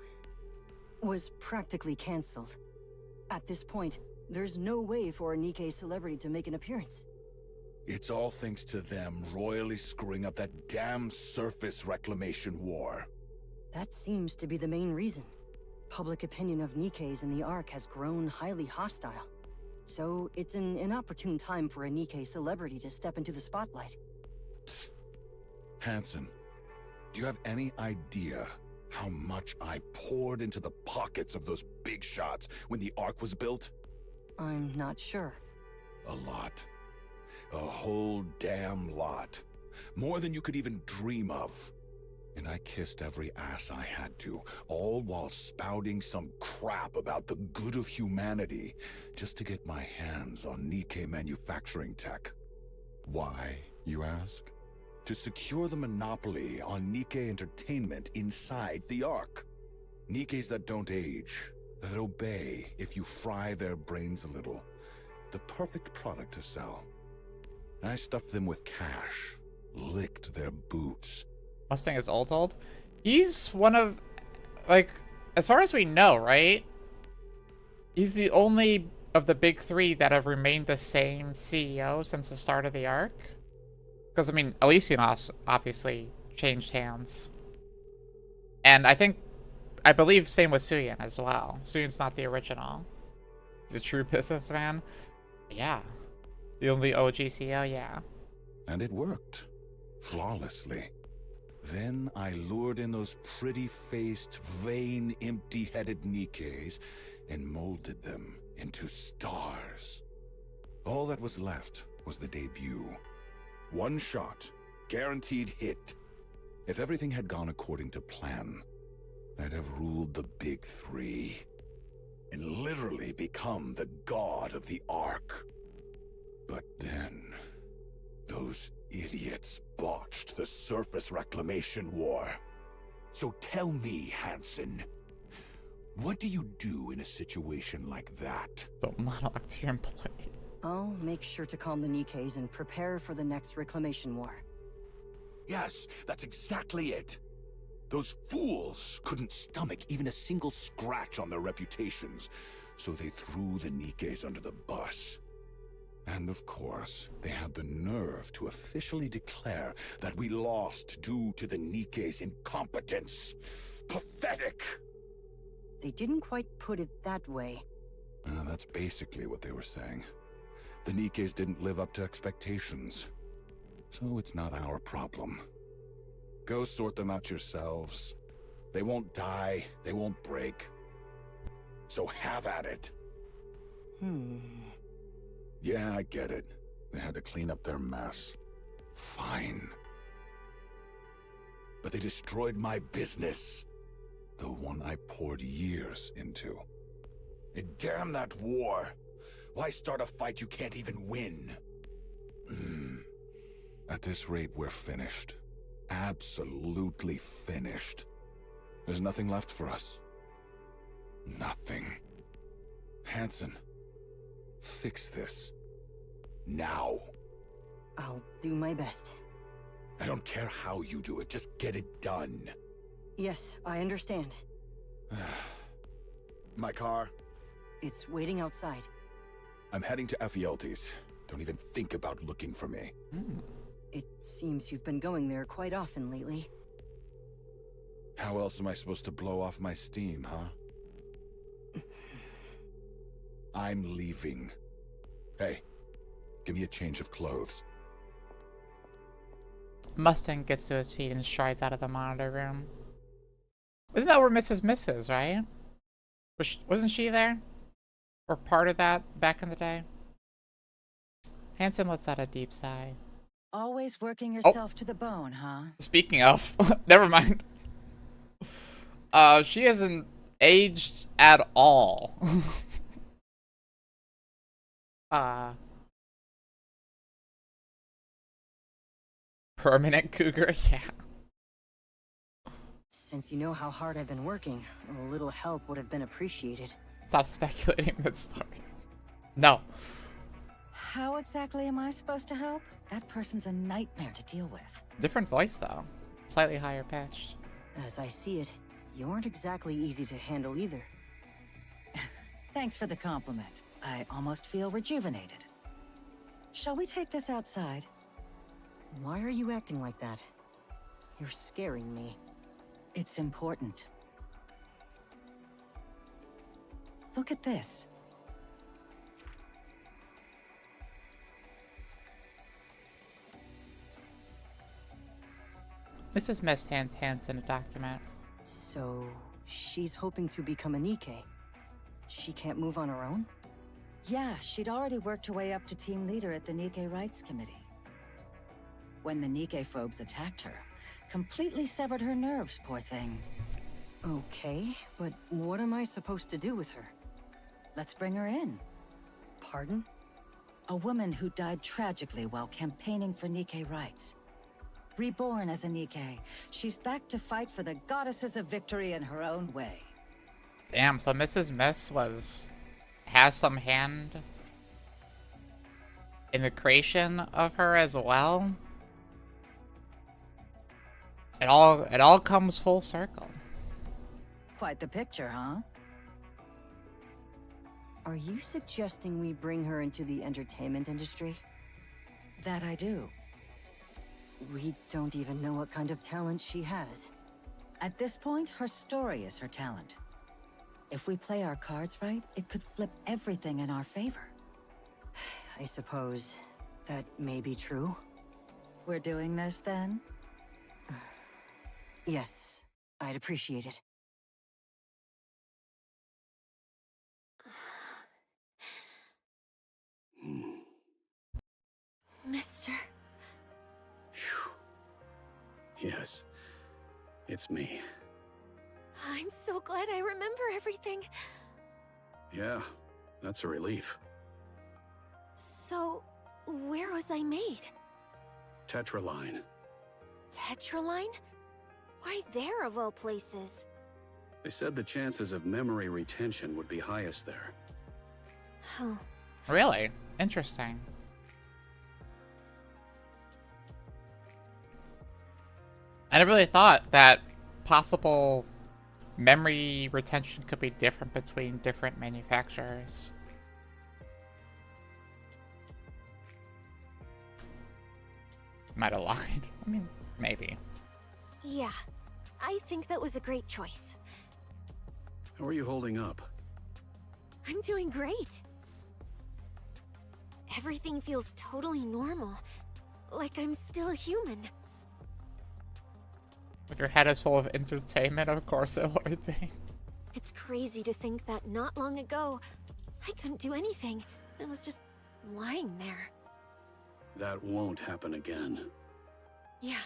was practically cancelled. At this point, there's no way for a Nikke celebrity to make an appearance. It's all thanks to them royally screwing up that damn surface reclamation war. That seems to be the main reason. Public opinion of Nikkes in the Ark has grown highly hostile. So it's an inopportune time for a Nikke celebrity to step into the spotlight. Hansen, do you have any idea how much I poured into the pockets of those big shots when the Ark was built? I'm not sure. A lot. A whole damn lot. More than you could even dream of. And I kissed every ass I had to, all while spouting some crap about the good of humanity, just to get my hands on Nikke manufacturing tech. Why, you ask? To secure the monopoly on Nikke entertainment inside the Ark. Nikkes that don't age, that obey if you fry their brains a little. The perfect product to sell. I stuffed them with cash, licked their boots. Mustang is old. He's one of, like, as far as we know, right? He's the only of the big three that have remained the same CEO since the start of the arc. Because, I mean, Elysionos obviously changed hands. And I believe same with Suyin as well. Suyin's not the original. He's a true businessman. Yeah. The only OG CEO, yeah. And it worked. Flawlessly. Then I lured in those pretty-faced, vain, empty-headed Nikkes and molded them into stars. All that was left was the debut. One shot, guaranteed hit. If everything had gone according to plan, I'd have ruled the big three and literally become the god of the Ark. But then, those idiots botched the surface reclamation war. So tell me, Hansen, what do you do in a situation like that? Don't monologue to your employee. I'll make sure to calm the Nikkes and prepare for the next reclamation war. Yes, that's exactly it. Those fools couldn't stomach even a single scratch on their reputations, so they threw the Nikkes under the bus. And of course, they had the nerve to officially declare that we lost due to the Nikke's incompetence. Pathetic! They didn't quite put it that way. That's basically what they were saying. The Nikkes didn't live up to expectations. So it's not our problem. Go sort them out yourselves. They won't die, they won't break. So have at it. Yeah, I get it. They had to clean up their mess. Fine. But they destroyed my business. The one I poured years into. And damn that war! Why start a fight you can't even win? At this rate, we're finished. Absolutely finished. There's nothing left for us. Nothing. Hansen, fix this. Now. I'll do my best. I don't care how you do it, just get it done. Yes, I understand. My car? It's waiting outside. I'm heading to Ephialtes. Don't even think about looking for me. It seems you've been going there quite often lately. How else am I supposed to blow off my steam, huh? I'm leaving. Hey, give me a change of clothes. Mustang gets to his feet and strides out of the monitor room. Isn't that where Mrs. Miss is, right? Wasn't she there? Or part of that back in the day? Hansen lets out a deep sigh. Always working yourself to the bone, huh? Speaking of, never mind. She hasn't aged at all. Permanent cougar, yeah. Since you know how hard I've been working, a little help would have been appreciated. Stop speculating that story. No. How exactly am I supposed to help? That person's a nightmare to deal with. Different voice, though. Slightly higher pitched. As I see it, you aren't exactly easy to handle either. Thanks for the compliment. I almost feel rejuvenated. Shall we take this outside? Why are you acting like that? You're scaring me. It's important. Look at this. Mrs. Miss hands Hansen a document. So, she's hoping to become a Nikke. She can't move on her own? Yeah, she'd already worked her way up to team leader at the Nikke Rights Committee. When the Nikke phobes attacked her, completely severed her nerves, poor thing. Okay, but what am I supposed to do with her? Let's bring her in. Pardon? A woman who died tragically while campaigning for Nikke rights. Reborn as a Nikke, she's back to fight for the goddesses of victory in her own way. Damn, so Mrs. Miss has some hand in the creation of her as well. It all comes full circle. Quite the picture, huh? Are you suggesting we bring her into the entertainment industry? That I do. We don't even know what kind of talent she has. At this point, her story is her talent. If we play our cards right, it could flip everything in our favor. I suppose that may be true. We're doing this then? Yes, I'd appreciate it. Mister. Yes, it's me. I'm so glad I remember everything. Yeah, that's a relief. So, where was I made? Tetraline. Tetraline? Why there of all places? They said the chances of memory retention would be highest there. Oh. Really? Interesting. I never really thought that possible memory retention could be different between different manufacturers. Might have lied. I mean, maybe. Yeah, I think that was a great choice. How are you holding up? I'm doing great. Everything feels totally normal. Like I'm still a human. If your head is full of entertainment, of course it'll retain. It's crazy to think that not long ago, I couldn't do anything. I was just lying there. That won't happen again. Yeah,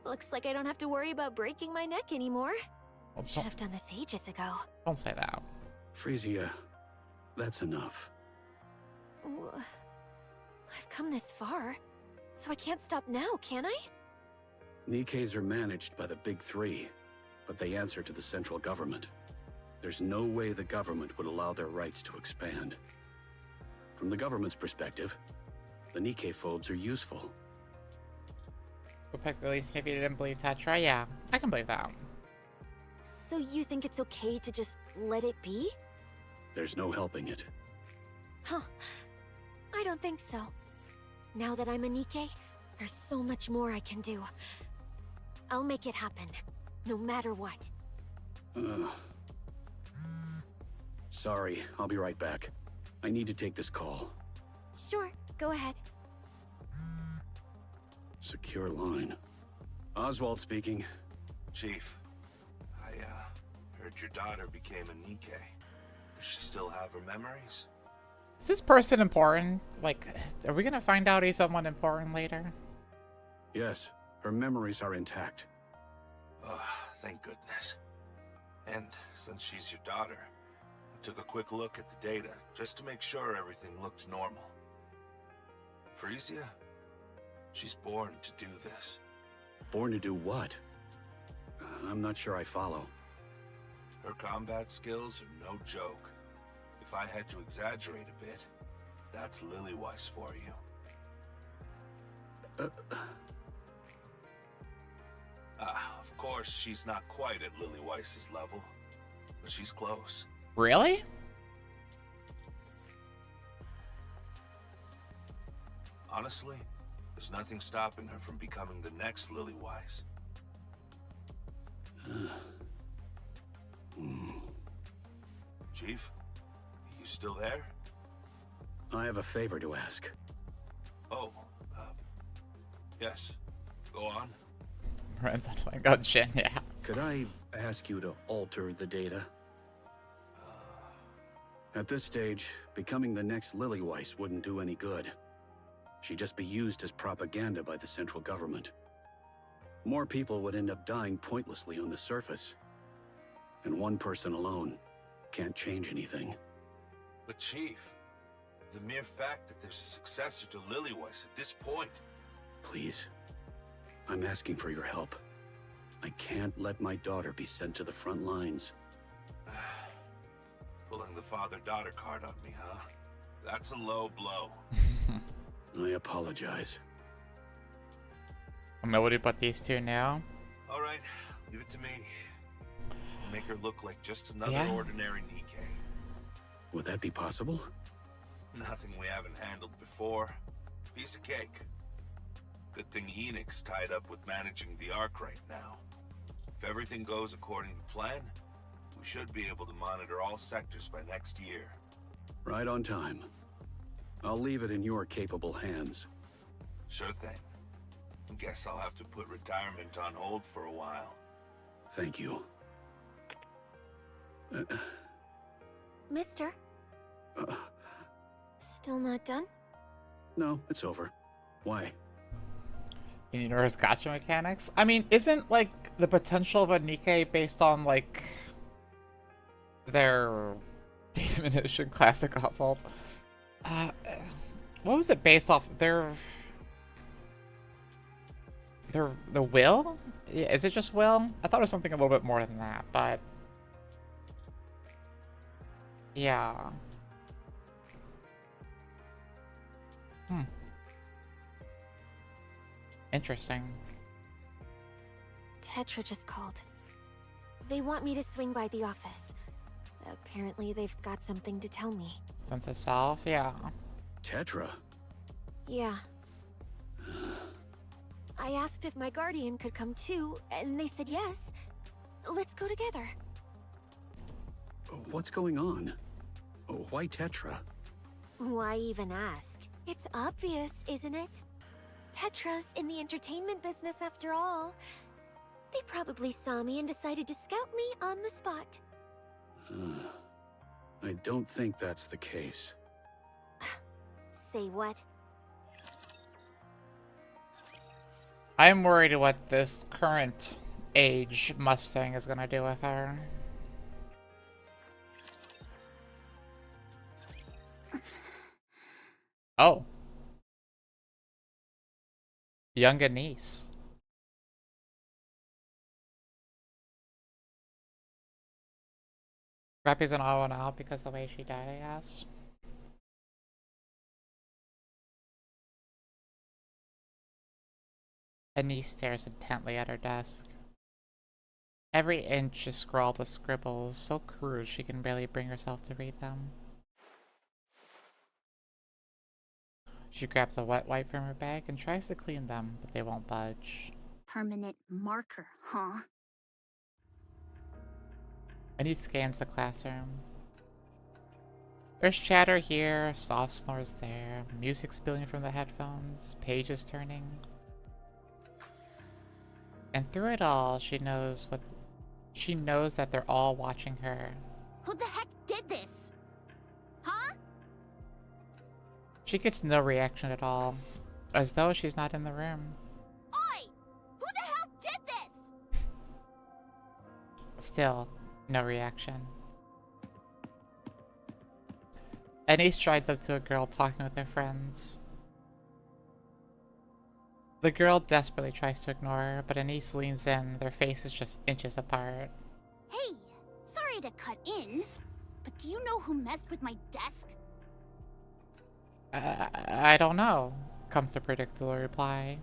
looks like I don't have to worry about breaking my neck anymore. Well, Should have done this ages ago. don't say that. Frisia, that's enough. I've come this far, so I can't stop now, can I? Nikke's are managed by the Big Three, but they answer to the central government. There's no way the government would allow their rights to expand. From the government's perspective, the Nikke phobes are useful. At least if you didn't believe Tetra, yeah, I can believe that. So you think it's okay to just let it be? There's no helping it. Huh. I don't think so. Now that I'm a Nikke, there's so much more I can do. I'll make it happen, no matter what. Sorry, I'll be right back. I need to take this call. Sure, go ahead. Secure line. Oswald speaking. Chief, I heard your daughter became a Nikke. Does she still have her memories? Is this person important? Like, are we gonna find out he's someone important later? Yes, her memories are intact. Oh, thank goodness. And since she's your daughter, I took a quick look at the data just to make sure everything looked normal. Frisia? She's born to do this. Born to do what? I'm not sure I follow. Her combat skills are no joke. If I had to exaggerate a bit, that's Lillyweiss for you. Of course, she's not quite at Lillyweiss's level, but she's close. Really? Honestly, there's nothing stopping her from becoming the next Lillyweiss. Chief, you still there? I have a favor to ask. Oh, yes. Go on. Runs out of my gut, Shin, yeah. Could I ask you to alter the data? At this stage, becoming the next Lillyweiss wouldn't do any good. She'd just be used as propaganda by the central government. More people would end up dying pointlessly on the surface. And one person alone can't change anything. But Chief, the mere fact that there's a successor to Lillyweiss at this point... Please, I'm asking for your help. I can't let my daughter be sent to the front lines. Pulling the father-daughter card on me, huh? That's a low blow. I apologize. Nobody but these two now. All right, leave it to me. Make her look like just another Yeah. ordinary Nikke. Would that be possible? Nothing we haven't handled before. Piece of cake. Good thing Enix's tied up with managing the Ark right now. If everything goes according to plan, we should be able to monitor all sectors by next year. Right on time. I'll leave it in your capable hands. Sure thing. Guess I'll have to put retirement on hold for a while. Thank you. Mister? Uh, Still not done? no, it's over. Why? You know his gotcha mechanics? I mean, isn't, like, the potential of a Nikke based on, like, their data manipulation classic assault? What was it based off? The will? Yeah, is it just will? I thought it was something a little bit more than that, but... yeah. Interesting. Tetra just called. They want me to swing by the office. Apparently they've got something to tell me. Sense of self? Yeah. Tetra? Yeah. I asked if my guardian could come too, and they said yes. Let's go together. What's going on? Why Tetra? Why even ask? It's obvious, isn't it? Tetra's in the entertainment business after all. They probably saw me and decided to scout me on the spot. I don't think that's the case. Say what? I'm worried what this current age Mustang is gonna do with her. Oh. Younger niece. Rappy's an all and out because the way she died, I guess. Anise stares intently at her desk. Every inch is scrawled with scribbles, so crude she can barely bring herself to read them. She grabs a wet wipe from her bag and tries to clean them, but they won't budge. Permanent marker, huh? Anise scans the classroom. There's chatter here, soft snores there, music spilling from the headphones, pages turning. And through it all, she knows that they're all watching her. Who the heck did this? Huh? She gets no reaction at all, as though she's not in the room. Oi! Who the hell did this? Still, no reaction. Anise strides up to a girl talking with her friends. The girl desperately tries to ignore her, but Anise leans in, their faces just inches apart. Hey, sorry to cut in, but do you know who messed with my desk? I don't know, comes the predictable reply.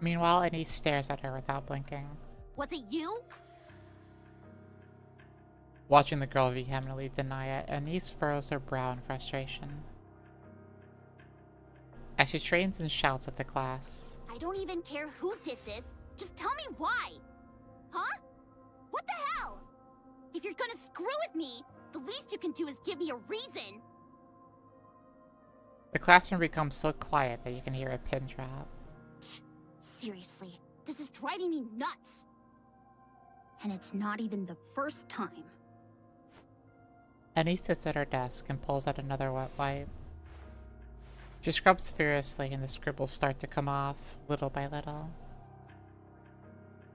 Meanwhile, Anise stares at her without blinking. Was it you? Watching the girl vehemently deny it, Anise furrows her brow in frustration. As she strains and shouts at the class. I don't even care who did this. Just tell me why. Huh? What the hell? If you're gonna screw with me, the least you can do is give me a reason. The classroom becomes so quiet that you can hear a pin drop. Seriously, this is driving me nuts. And it's not even the first time. Anise sits at her desk and pulls out another wet wipe. She scrubs furiously and the scribbles start to come off, little by little.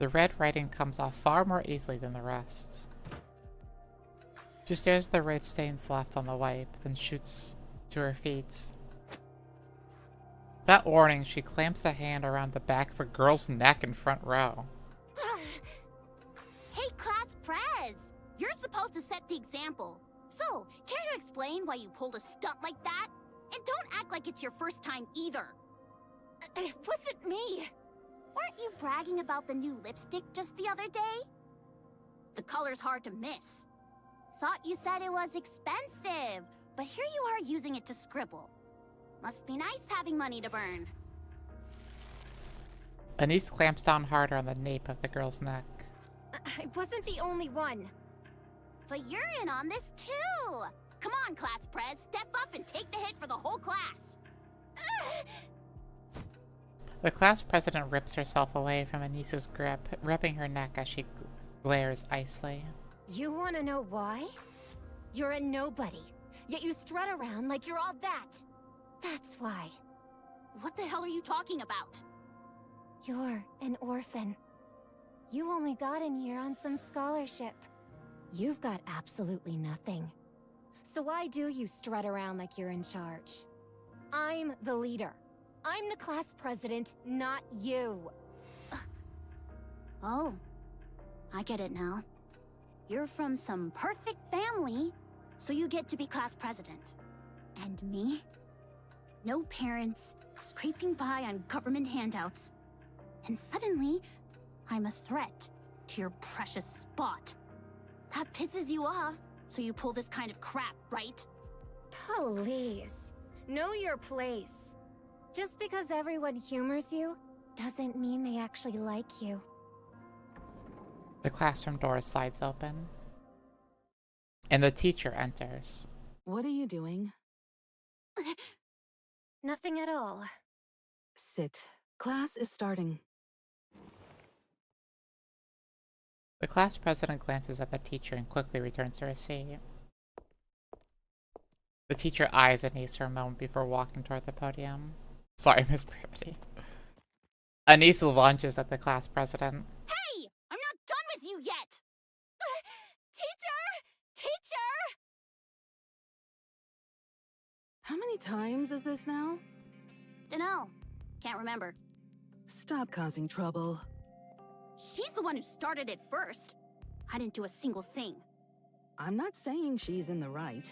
The red writing comes off far more easily than the rest. She stares at the red stains left on the wipe, then shoots to her feet. Without warning, she clamps a hand around the back of a girl's neck in front row. Hey, Class Prez! You're supposed to set the example. So, care to explain why you pulled a stunt like that? And don't act like it's your first time either. It wasn't me. Weren't you bragging about the new lipstick just the other day? The color's hard to miss. Thought you said it was expensive, but here you are using it to scribble. Must be nice having money to burn. Anise clamps down harder on the nape of the girl's neck. I wasn't the only one. But you're in on this too! Come on, class prez, step up and take the hit for the whole class! The class president rips herself away from Anise's grip, rubbing her neck as she glares icily. You wanna know why? You're a nobody, yet you strut around like you're all that. That's why. What the hell are you talking about? You're an orphan. You only got in here on some scholarship. You've got absolutely nothing. So why do you strut around like you're in charge? I'm the leader. I'm the class president, not you. Oh, I get it now. You're from some perfect family, so you get to be class president. And me? No parents, scraping by on government handouts. And suddenly, I'm a threat to your precious spot. That pisses you off, so you pull this kind of crap, right? Please, know your place. Just because everyone humors you, doesn't mean they actually like you. The classroom door slides open, and the teacher enters. What are you doing? Nothing at all. Sit. Class is starting. The class president glances at the teacher and quickly returns to her seat. The teacher eyes Anise for a moment before walking toward the podium. Sorry, Miss Brevity. Anise lunges at the class president. Hey! I'm not done with you yet! Teacher! Teacher! How many times is this now? Dunno. Can't remember. Stop causing trouble. She's the one who started it first. I didn't do a single thing. I'm not saying she's in the right.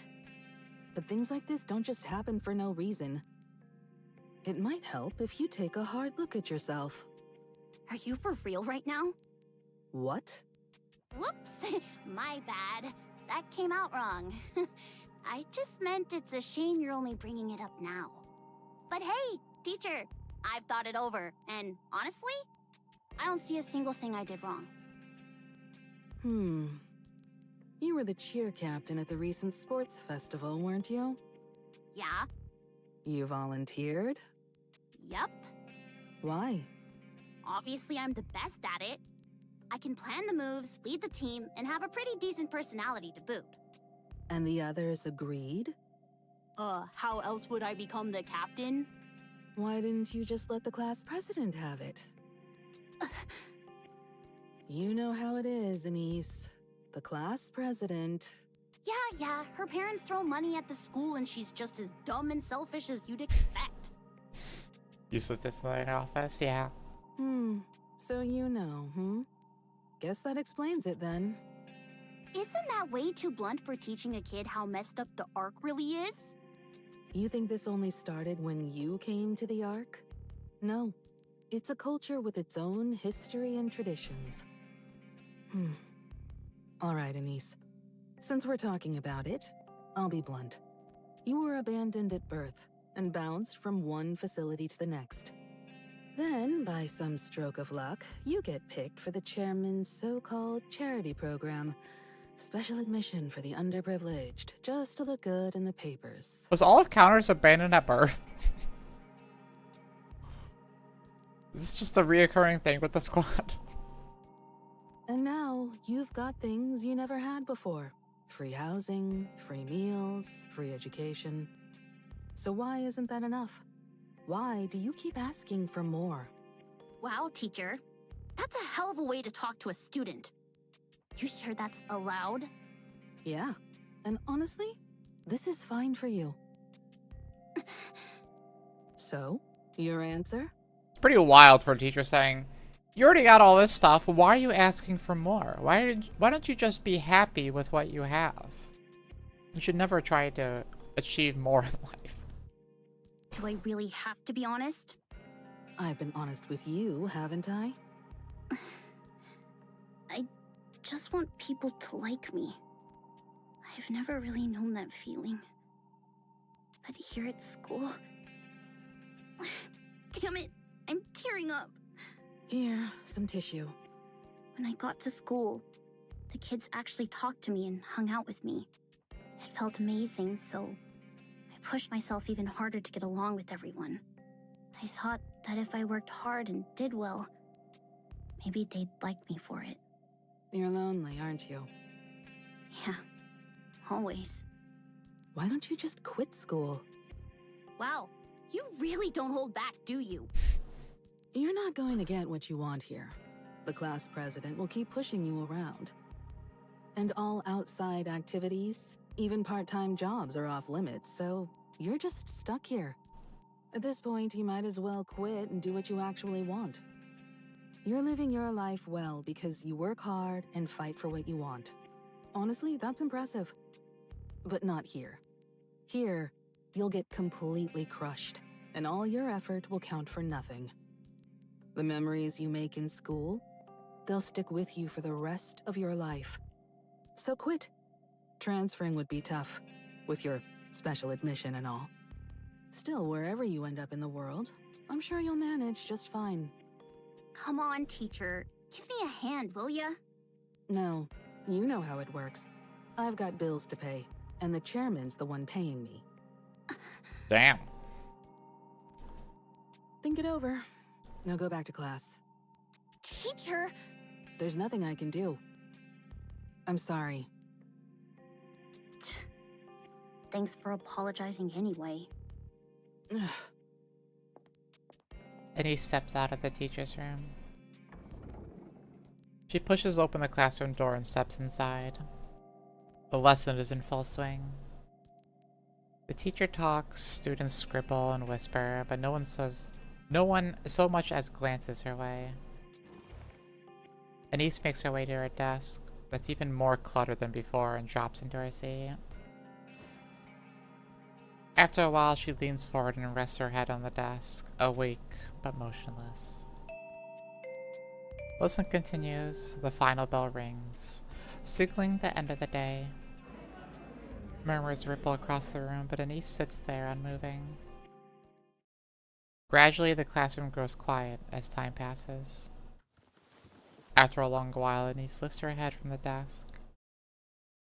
But things like this don't just happen for no reason. It might help if you take a hard look at yourself. Are you for real right now? What? Whoops! My bad. That came out wrong. I just meant it's a shame you're only bringing it up now. But hey, teacher, I've thought it over, and honestly, I don't see a single thing I did wrong. You were the cheer captain at the recent sports festival, weren't you? Yeah? You volunteered? Yup. Why? Obviously, I'm the best at it. I can plan the moves, lead the team, and have a pretty decent personality to boot. And the others agreed? How else would I become the captain? Why didn't you just let the class president have it? You know how it is, Anise. The class president... Yeah, her parents throw money at the school and she's just as dumb and selfish as you'd expect. Useless disciplinary office, yeah. So you know, Guess that explains it then. Isn't that way too blunt for teaching a kid how messed up the Ark really is? You think this only started when you came to the Ark? No. It's a culture with its own history and traditions. Alright, Anise. Since we're talking about it, I'll be blunt. You were abandoned at birth and bounced from one facility to the next. Then, by some stroke of luck, you get picked for the chairman's so-called charity program. Special admission for the underprivileged, just to look good in the papers. Was all of Counters abandoned at birth? Is this just a reoccurring thing with the squad? And now, you've got things you never had before. Free housing, free meals, free education. So why isn't that enough? Why do you keep asking for more? Wow, teacher. That's a hell of a way to talk to a student. You sure that's allowed? Yeah. And honestly, this is fine for you. So, your answer? It's pretty wild for a teacher saying, you already got all this stuff, why are you asking for more? Why don't you just be happy with what you have? You should never try to achieve more in life. Do I really have to be honest? I've been honest with you, haven't I? I just want people to like me. I've never really known that feeling. But here at school... Damn it, I'm tearing up. Here, some tissue. When I got to school, the kids actually talked to me and hung out with me. It felt amazing, so I pushed myself even harder to get along with everyone. I thought that if I worked hard and did well, maybe they'd like me for it. You're lonely, aren't you? Yeah, always. Why don't you just quit school? Wow, you really don't hold back, do you? You're not going to get what you want here. The class president will keep pushing you around. And all outside activities, even part-time jobs are off limits, so you're just stuck here. At this point, you might as well quit and do what you actually want. You're living your life well because you work hard and fight for what you want. Honestly, that's impressive. But not here. Here, you'll get completely crushed, and all your effort will count for nothing. The memories you make in school, they'll stick with you for the rest of your life. So quit. Transferring would be tough, with your special admission and all. Still, wherever you end up in the world, I'm sure you'll manage just fine. Come on, teacher. Give me a hand, will ya? No, you know how it works. I've got bills to pay, and the chairman's the one paying me. Damn. Think it over. Now go back to class. Teacher! There's nothing I can do. I'm sorry. Thanks for apologizing anyway. And he steps out of the teacher's room. She pushes open the classroom door and steps inside. The lesson is in full swing. The teacher talks, students scribble and whisper, but no one so much as glances her way. Anise makes her way to her desk, that's even more cluttered than before, and drops into her seat. After a while, she leans forward and rests her head on the desk, awake but motionless. Lesson continues. The final bell rings, signaling the end of the day. Murmurs ripple across the room, but Anise sits there unmoving. Gradually, the classroom grows quiet as time passes. After a long while, Anise lifts her head from the desk.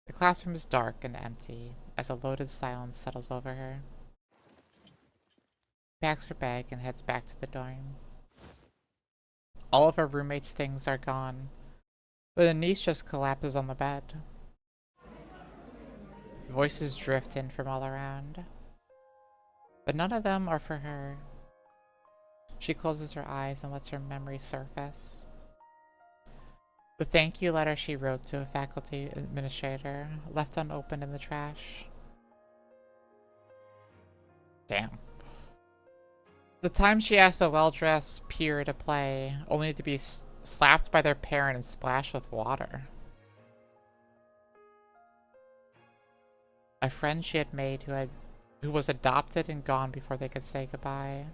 The classroom is dark and empty as a loaded silence settles over her. She packs her bag and heads back to the dorm. All of her roommate's things are gone, but Anise just collapses on the bed. Voices drift in from all around, but none of them are for her. She closes her eyes and lets her memory surface. The thank you letter she wrote to a faculty administrator, left unopened in the trash. Damn. The time she asked a well-dressed peer to play, only to be slapped by their parent and splashed with water. A friend she had made who was adopted and gone before they could say goodbye.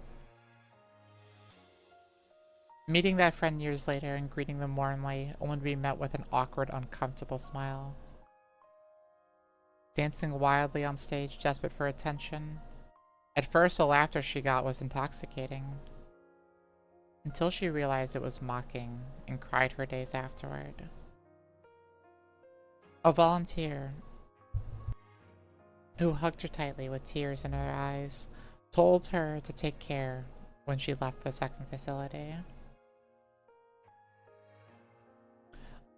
Meeting that friend years later and greeting them warmly, only to be met with an awkward, uncomfortable smile. Dancing wildly on stage, desperate for attention. At first, the laughter she got was intoxicating, until she realized it was mocking and cried for days afterward. A volunteer, who hugged her tightly with tears in her eyes, told her to take care when she left the second facility.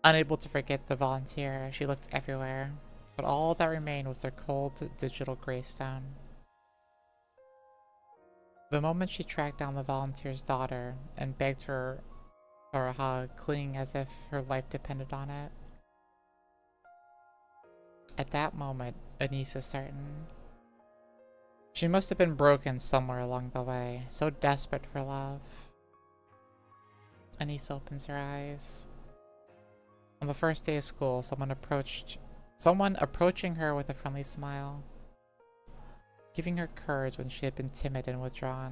Unable to forget the volunteer, she looked everywhere, but all that remained was their cold digital gravestone. The moment she tracked down the volunteer's daughter and begged her for a hug, clinging as if her life depended on it. At that moment, Anise is certain. She must have been broken somewhere along the way, so desperate for love. Anise opens her eyes. On the first day of school, someone approaching her with a friendly smile. giving her courage when she had been timid and withdrawn.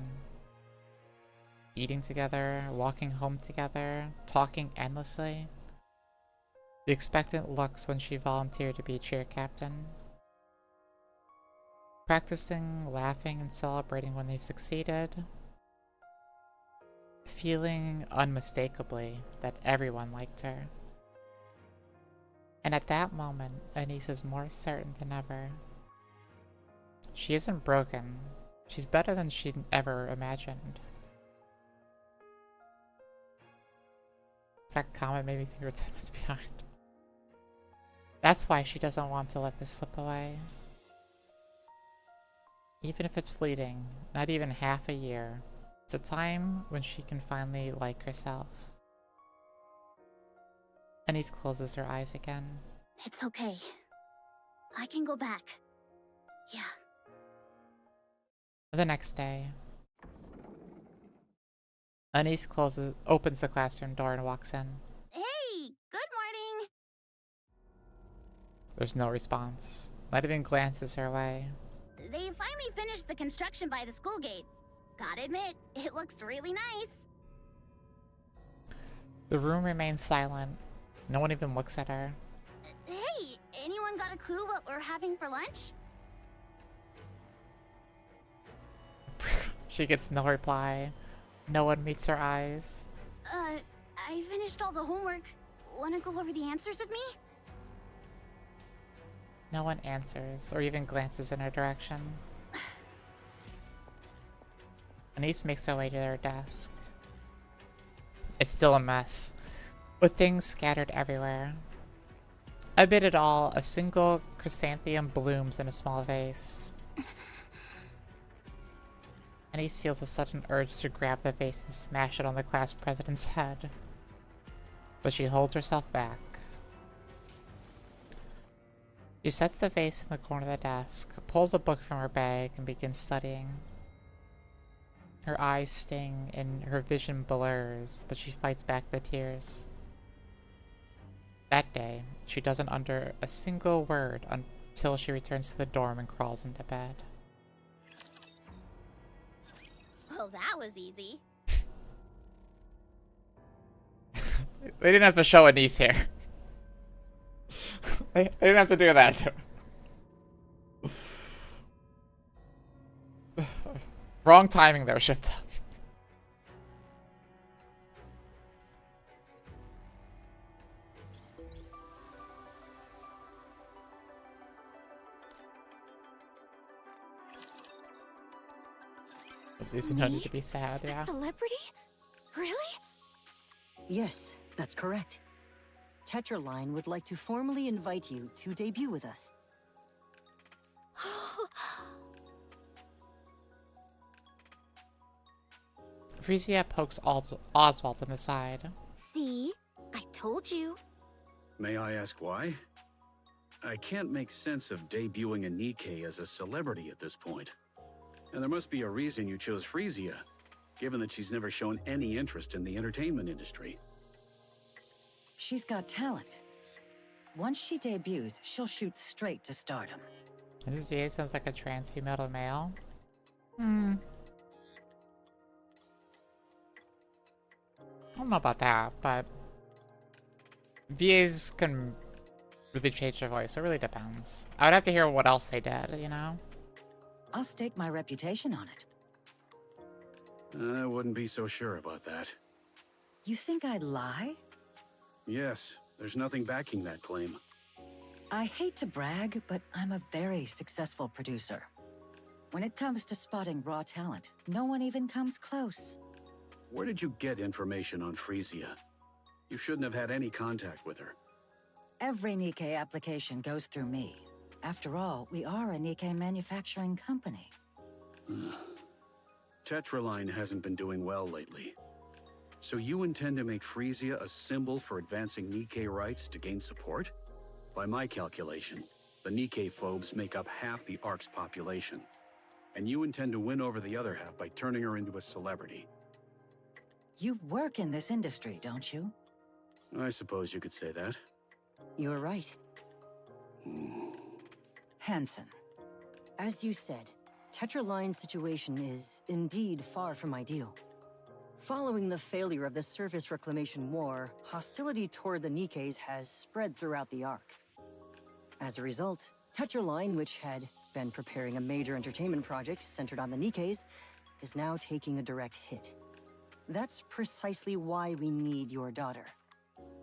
Eating together, walking home together, talking endlessly. The expectant looks when she volunteered to be cheer captain. Practicing, laughing, and celebrating when they succeeded. Feeling unmistakably that everyone liked her. And at that moment, Anise is more certain than ever. She isn't broken. She's better than she'd ever imagined. That comment made me think we were 10 minutes behind. That's why she doesn't want to let this slip away. Even if it's fleeting, not even half a year, it's a time when she can finally like herself. Anise closes her eyes again. It's okay. I can go back. Yeah. The next day, Anise opens the classroom door and walks in. Hey, good morning. There's no response. Not even glances her way. They finally finished the construction by the school gate. Gotta admit, it looks really nice. The room remains silent. No one even looks at her. Hey, anyone got a clue what we're having for lunch? She gets no reply. No one meets her eyes. I finished all the homework. Wanna go over the answers with me? No one answers or even glances in her direction. Anise makes her way to her desk. It's still a mess, with things scattered everywhere. Amid it all, a single chrysanthemum blooms in a small vase. Anise feels a sudden urge to grab the vase and smash it on the class president's head. But she holds herself back. She sets the vase in the corner of the desk, pulls a book from her bag, and begins studying. Her eyes sting and her vision blurs, but she fights back the tears. That day, she doesn't utter a single word until she returns to the dorm and crawls into bed. Well, that was easy. They didn't have to show Anise here. They didn't have to do that. Wrong timing there, Shift Up. There's no need to be sad, yeah. A celebrity? Really? Yes, that's correct. Tetraline would like to formally invite you to debut with us. Frisia pokes Oswald in the side. See? I told you. May I ask why? I can't make sense of debuting a Nikke as a celebrity at this point. And there must be a reason you chose Frisia, given that she's never shown any interest in the entertainment industry. She's got talent. Once she debuts, she'll shoot straight to stardom. This VA sounds like a trans female male. I don't know about that, but VAs can really change their voice. It really depends. I would have to hear what else they did, you know? I'll stake my reputation on it. I wouldn't be so sure about that. You think I'd lie? Yes, there's nothing backing that claim. I hate to brag, but I'm a very successful producer. When it comes to spotting raw talent, no one even comes close. Where did you get information on Frisia? You shouldn't have had any contact with her. Every Nikke application goes through me. After all, we are a Nikke manufacturing company. Tetraline hasn't been doing well lately. So you intend to make Frisia a symbol for advancing Nikke rights to gain support? By my calculation, the Nikke phobes make up half the Ark's population. And you intend to win over the other half by turning her into a celebrity. You work in this industry, don't you? I suppose you could say that. You're right. Hansen. As you said, Tetraline's situation is indeed far from ideal. Following the failure of the Surface Reclamation War, hostility toward the Nikkes has spread throughout the Ark. As a result, Tetraline, which had been preparing a major entertainment project centered on the Nikkes, is now taking a direct hit. That's precisely why we need your daughter.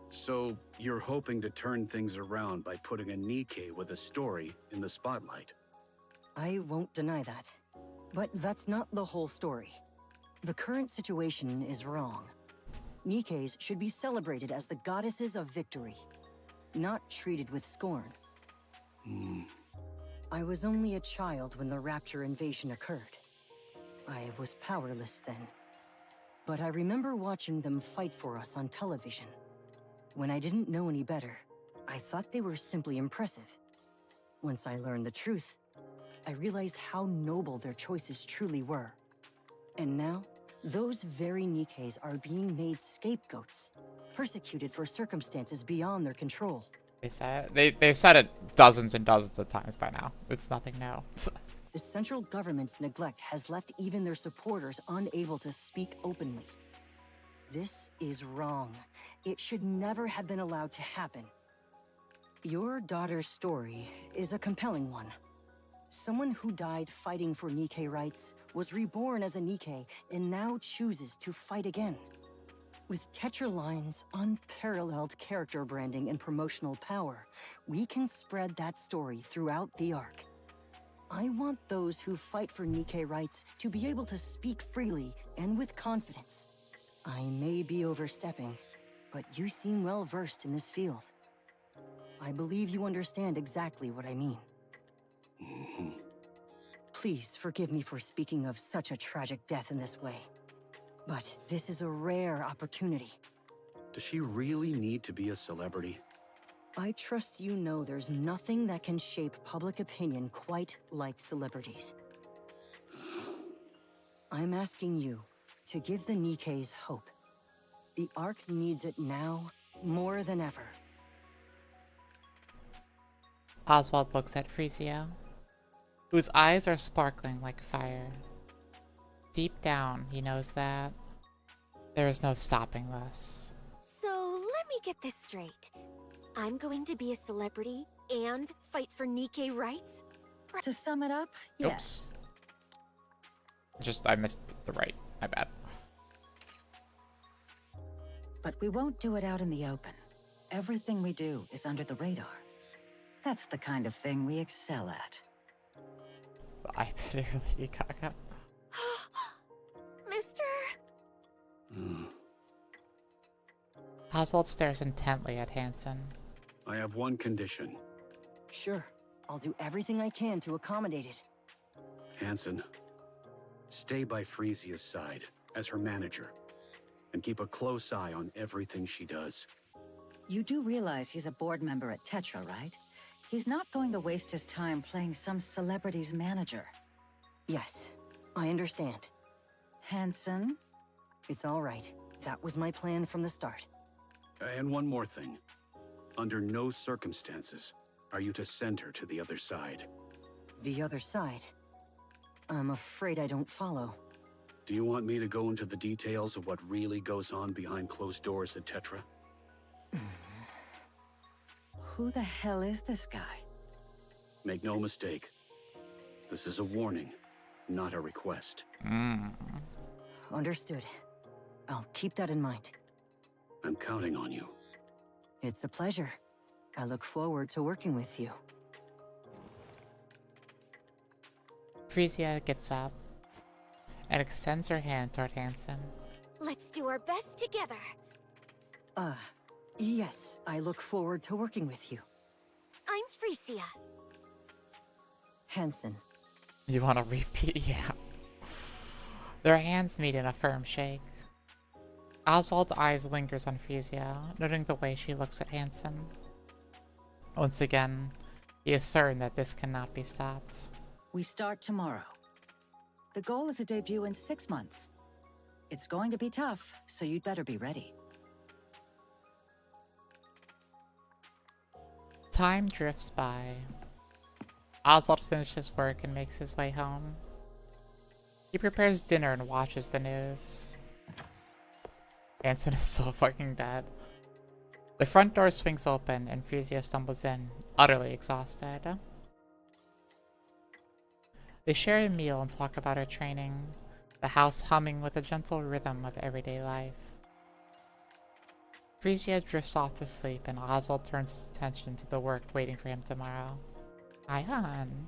So, you're hoping to turn things around by putting a Nikke with a story in the spotlight? I won't deny that. But that's not the whole story. The current situation is wrong. Nikkes should be celebrated as the goddesses of victory, not treated with scorn. I was only a child when the Rapture invasion occurred. I was powerless then. But I remember watching them fight for us on television. When I didn't know any better, I thought they were simply impressive. Once I learned the truth, I realized how noble their choices truly were. And now, those very Nikkes are being made scapegoats, persecuted for circumstances beyond their control. They've said it dozens and dozens of times by now. It's nothing new. The central government's neglect has left even their supporters unable to speak openly. This is wrong. It should never have been allowed to happen. Your daughter's story is a compelling one. Someone who died fighting for Nikke rights was reborn as a Nikke and now chooses to fight again. With Tetraline's unparalleled character branding and promotional power, we can spread that story throughout the Ark. I want those who fight for Nikke rights to be able to speak freely and with confidence. I may be overstepping, but you seem well versed in this field. I believe you understand exactly what I mean. Please forgive me for speaking of such a tragic death in this way. But this is a rare opportunity. Does she really need to be a celebrity? I trust you know there's nothing that can shape public opinion quite like celebrities. I'm asking you to give the Nikkes hope. The Ark needs it now more than ever. Oswald looks at Frisia, whose eyes are sparkling like fire. Deep down, he knows that there is no stopping this. So let me get this straight. I'm going to be a celebrity and fight for Nikke rights? To sum it up, yes. Oops. I missed the right. My bad. But we won't do it out in the open. Everything we do is under the radar. That's the kind of thing we excel at. I pity Lady Gaga. Mister? Oswald stares intently at Hansen. I have one condition. Sure, I'll do everything I can to accommodate it. Hansen, stay by Frisia's side as her manager, and keep a close eye on everything she does. You do realize he's a board member at Tetra, right? He's not going to waste his time playing some celebrity's manager. Yes, I understand. Hansen? It's all right. That was my plan from the start. And one more thing. Under no circumstances are you to send her to the other side. The other side? I'm afraid I don't follow. Do you want me to go into the details of what really goes on behind closed doors at Tetra? Who the hell is this guy? Make no mistake. This is a warning, not a request. Understood. I'll keep that in mind. I'm counting on you. It's a pleasure. I look forward to working with you. Frisia gets up and extends her hand toward Hansen. Let's do our best together. Yes, I look forward to working with you. I'm Frisia. Hansen. You want to repeat? Yeah. Their hands meet in a firm shake. Oswald's eyes lingers on Frisia, noting the way she looks at Hansen. Once again, he is certain that this cannot be stopped. We start tomorrow. The goal is a debut in 6 months. It's going to be tough, so you'd better be ready. Time drifts by. Oswald finishes work and makes his way home. He prepares dinner and watches the news. Hanson is so fucking dead. The front door swings open and Frisia stumbles in, utterly exhausted. They share a meal and talk about her training, the house humming with the gentle rhythm of everyday life. Frisia drifts off to sleep and Oswald turns his attention to the work waiting for him tomorrow. Ion.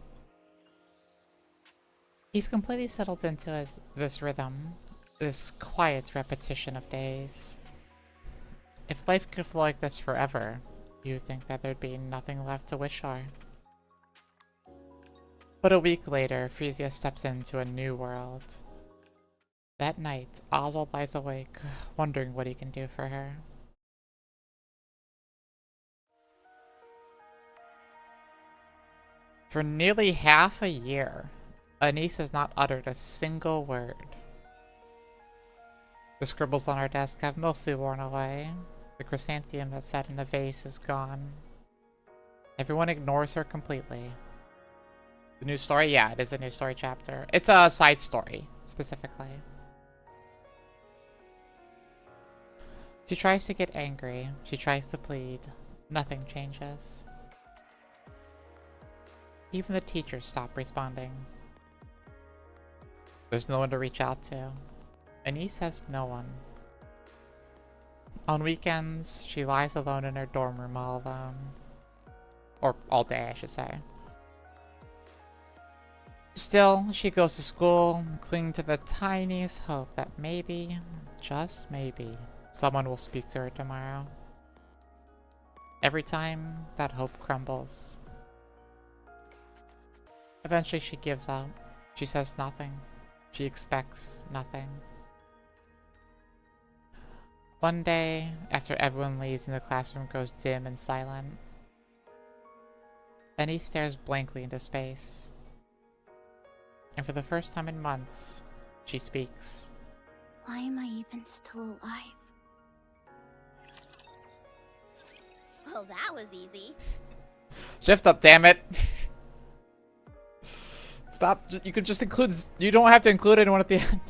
He's completely settled into this rhythm, this quiet repetition of days. If life could flow like this forever, you'd think that there'd be nothing left to wish for. But a week later, Frisia steps into a new world. That night, Oswald lies awake, wondering what he can do for her. For nearly half a year, Anise has not uttered a single word. The scribbles on our desk have mostly worn away. The chrysanthemum that sat in the vase is gone. Everyone ignores her completely. The new story? Yeah, it is a new story chapter. It's a side story, specifically. She tries to get angry. She tries to plead. Nothing changes. Even the teachers stop responding. There's no one to reach out to. Anise has no one. On weekends, she lies alone in her dorm room all alone. Or all day, I should say. Still, she goes to school, clinging to the tiniest hope that maybe, just maybe, someone will speak to her tomorrow. Every time, that hope crumbles. Eventually, she gives up. She says nothing. She expects nothing. One day, after everyone leaves and the classroom goes dim and silent, Anise stares blankly into space. And for the first time in months, she speaks. Why am I even still alive? Well, that was easy. Shift up, damn it! Stop. You could just include. You don't have to include anyone at the end.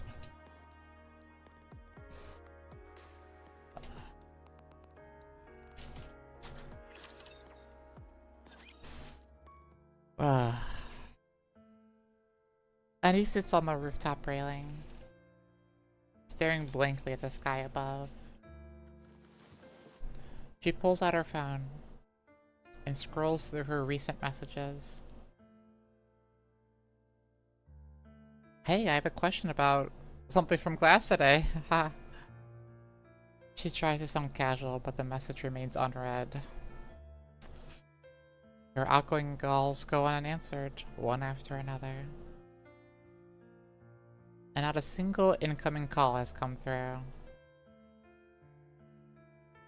Annie sits on the rooftop railing, staring blankly at the sky above. She pulls out her phone and scrolls through her recent messages. Hey, I have a question about something from class today. She tries to sound casual, but the message remains unread. Her outgoing calls go unanswered, one after another. And not a single incoming call has come through.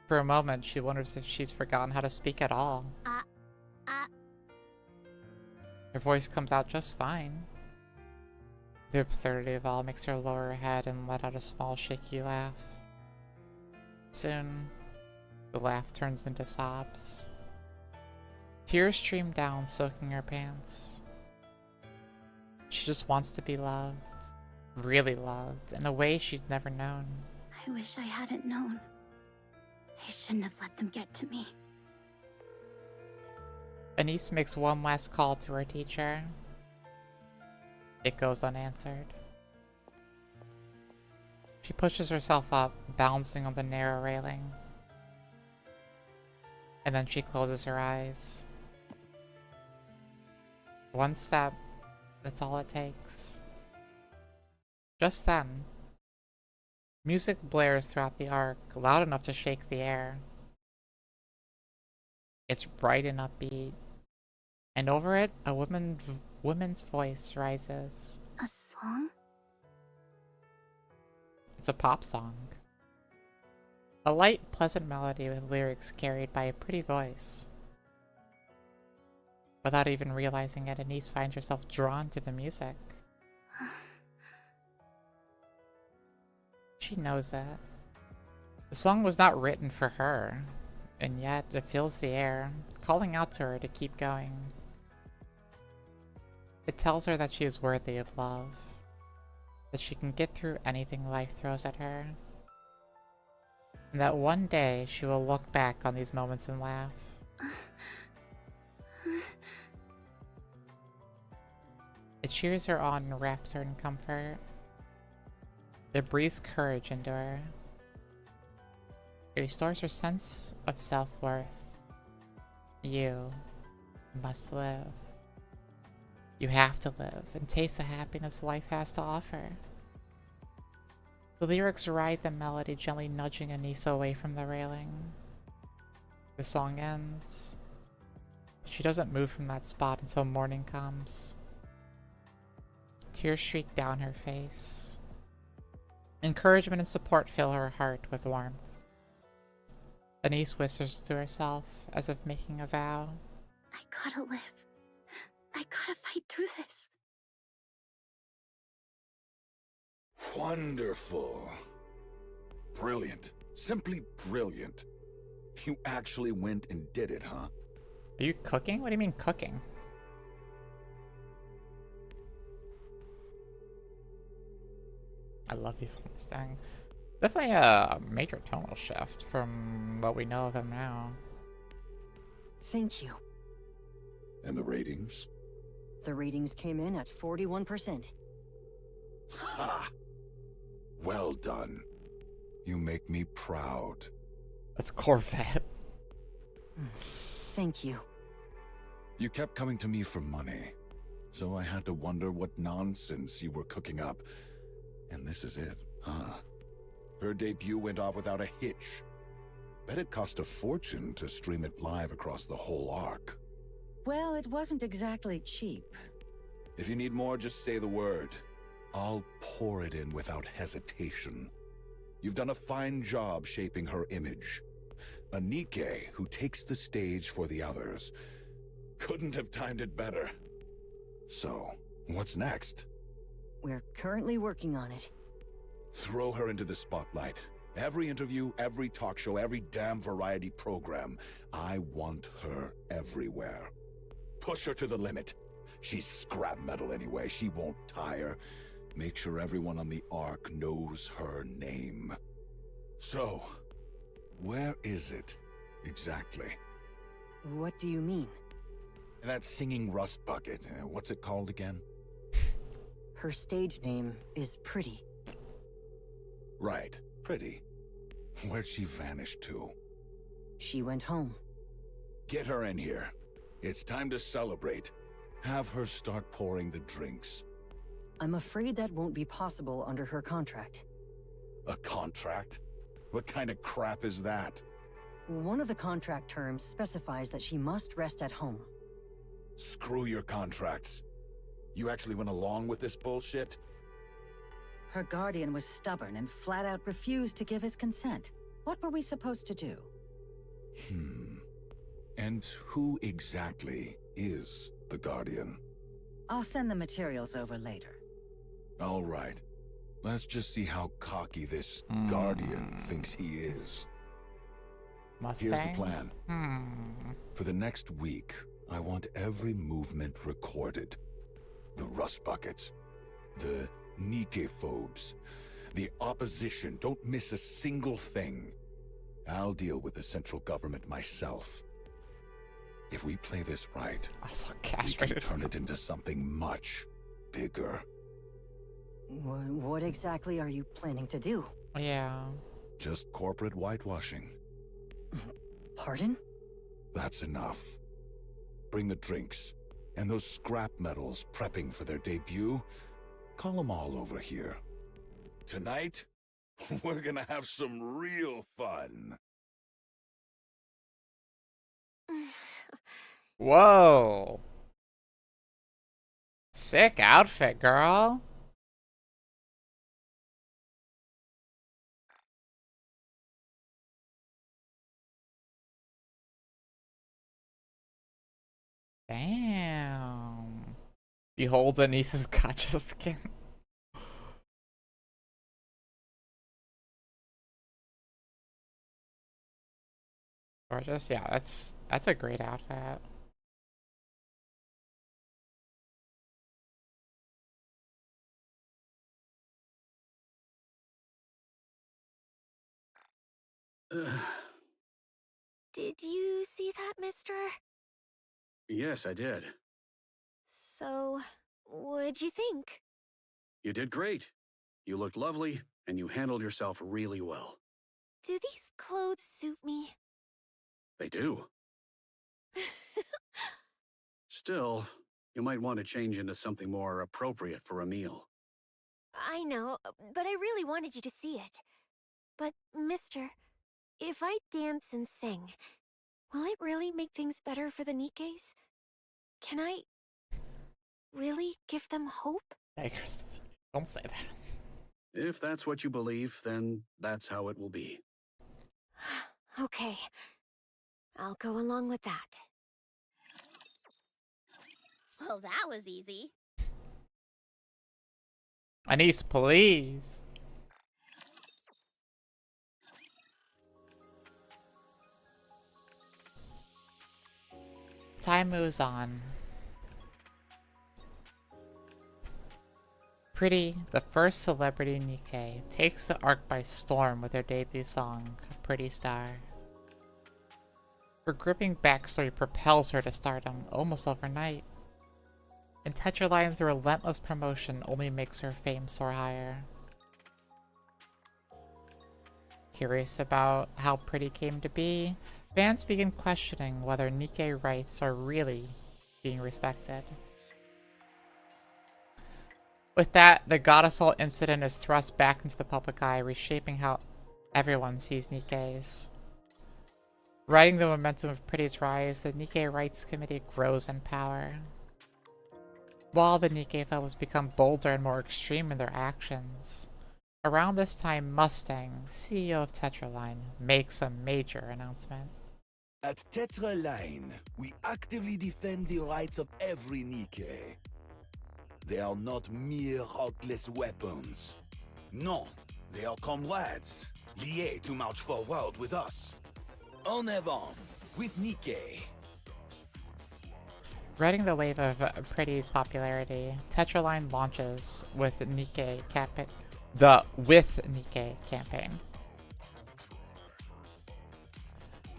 For a moment, she wonders if she's forgotten how to speak at all. Her voice comes out just fine. The absurdity of all makes her lower her head and let out a small, shaky laugh. Soon, the laugh turns into sobs. Tears stream down, soaking her pants. She just wants to be loved. Really loved, in a way she'd never known. I wish I hadn't known. I shouldn't have let them get to me. Anise makes one last call to her teacher. It goes unanswered. She pushes herself up, balancing on the narrow railing. And then she closes her eyes. One step, that's all it takes. Just then, music blares throughout the arc, loud enough to shake the air. It's bright and upbeat, and over it, a woman's voice rises. A song? It's a pop song. A light, pleasant melody with lyrics carried by a pretty voice. Without even realizing it, Anise finds herself drawn to the music. She knows it. The song was not written for her, and yet it fills the air, calling out to her to keep going. It tells her that she is worthy of love. that she can get through anything life throws at her. And that one day she will look back on these moments and laugh. It cheers her on and wraps her in comfort. It breathes courage into her. It restores her sense of self-worth. You must live. You have to live and taste the happiness life has to offer. The lyrics ride the melody, gently nudging Anissa away from the railing. The song ends. She doesn't move from that spot until morning comes. Tears streak down her face. Encouragement and support fill her heart with warmth. Anisse whispers to herself, as if making a vow. I gotta live. I gotta fight through this. Wonderful. Brilliant. Simply brilliant. You actually went and did it, huh? Are you cooking? What do you mean cooking? I love you for this thing. Definitely a major tonal shift from what we know of him now. Thank you. And the ratings? The ratings came in at 41%. Ha! Well done. You make me proud. That's Corvette. Thank you. You kept coming to me for money, so I had to wonder what nonsense you were cooking up. And this is it, huh? Her debut went off without a hitch. Bet it cost a fortune to stream it live across the whole arc. Well, it wasn't exactly cheap. If you need more, just say the word. I'll pour it in without hesitation. You've done a fine job shaping her image. A Nikke who takes the stage for the others. Couldn't have timed it better. So, what's next? We're currently working on it. Throw her into the spotlight. Every interview, every talk show, every damn variety program. I want her everywhere. Push her to the limit. She's scrap metal anyway. She won't tire. Make sure everyone on the Ark knows her name. So, where is it exactly? What do you mean? That singing rust bucket. What's it called again? Her stage name is Pretty. Right, Pretty. Where'd she vanish to? She went home. Get her in here. It's time to celebrate. Have her start pouring the drinks. I'm afraid that won't be possible under her contract. A contract? What kind of crap is that? One of the contract terms specifies that she must rest at home. Screw your contracts. You actually went along with this bullshit? Her guardian was stubborn and flat out refused to give his consent. What were we supposed to do? And who exactly is the guardian? I'll send the materials over later. All right. Let's just see how cocky this guardian thinks he is. Mustang? Here's the plan. For the next week, I want every movement recorded. The rust buckets, the Nikke phobes, the opposition. Don't miss a single thing. I'll deal with the central government myself. If we play this right, Also we can castrated. turn it into something much bigger. What exactly are you planning to do? Yeah. Just corporate whitewashing. Pardon? That's enough. Bring the drinks. And those scrap metals prepping for their debut, call them all over here. Tonight, we're gonna have some real fun. Whoa. Sick outfit, girl. Damn. Behold Anissa's gotcha skin. Gorgeous. Yeah, that's a great outfit. Did you see that, mister? Yes, I did. So, what'd you think? You did great. You looked lovely, and you handled yourself really well. Do these clothes suit me? They do. Still, you might want to change into something more appropriate for a meal. I know, but I really wanted you to see it. But, mister, if I dance and sing, will it really make things better for the Nikkes? Can I really give them hope? Beggars. Don't say that. If that's what you believe, then that's how it will be. Okay, I'll go along with that. Well, that was easy. Anise, please. Time moves on. Pretty, the first celebrity Nikke, takes the arc by storm with her debut song, Pretty Star. Her gripping backstory propels her to stardom almost overnight. And Tetraline's relentless promotion only makes her fame soar higher. Curious about how Pretty came to be, fans begin questioning whether Nikke rights are really being respected. With that, the Goddessfall incident is thrust back into the public eye, reshaping how everyone sees Nikkes. Riding the momentum of Pretty's rise, the Nikke Rights Committee grows in power. While the Nikke phobes become bolder and more extreme in their actions. Around this time, Mustang, CEO of Tetraline, makes a major announcement. At Tetraline, we actively defend the rights of every Nikke. They are not mere heartless weapons. No, they are comrades, liés to march forward with us. En avant, with Nikke. Riding the wave of Pretty's popularity, Tetraline launches with Nikke campaign.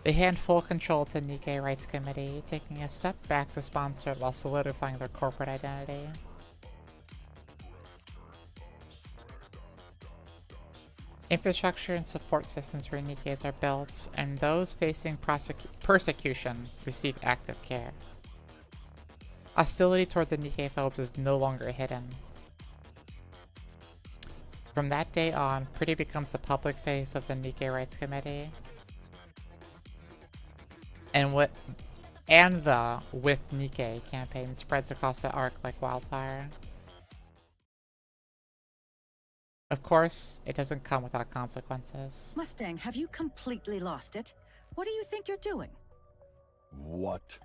They hand full control to Nikke Rights Committee, taking a step back to sponsor it while solidifying their corporate identity. Infrastructure and support systems for Nikkes are built, and those facing persecution receive active care. Hostility toward the Nikke phobes is no longer hidden. From that day on, Pretty becomes the public face of the Nikke Rights Committee. And the With Nikke campaign spreads across the arc like wildfire. Of course, it doesn't come without consequences. Mustang, have you completely lost it? What do you think you're doing? What?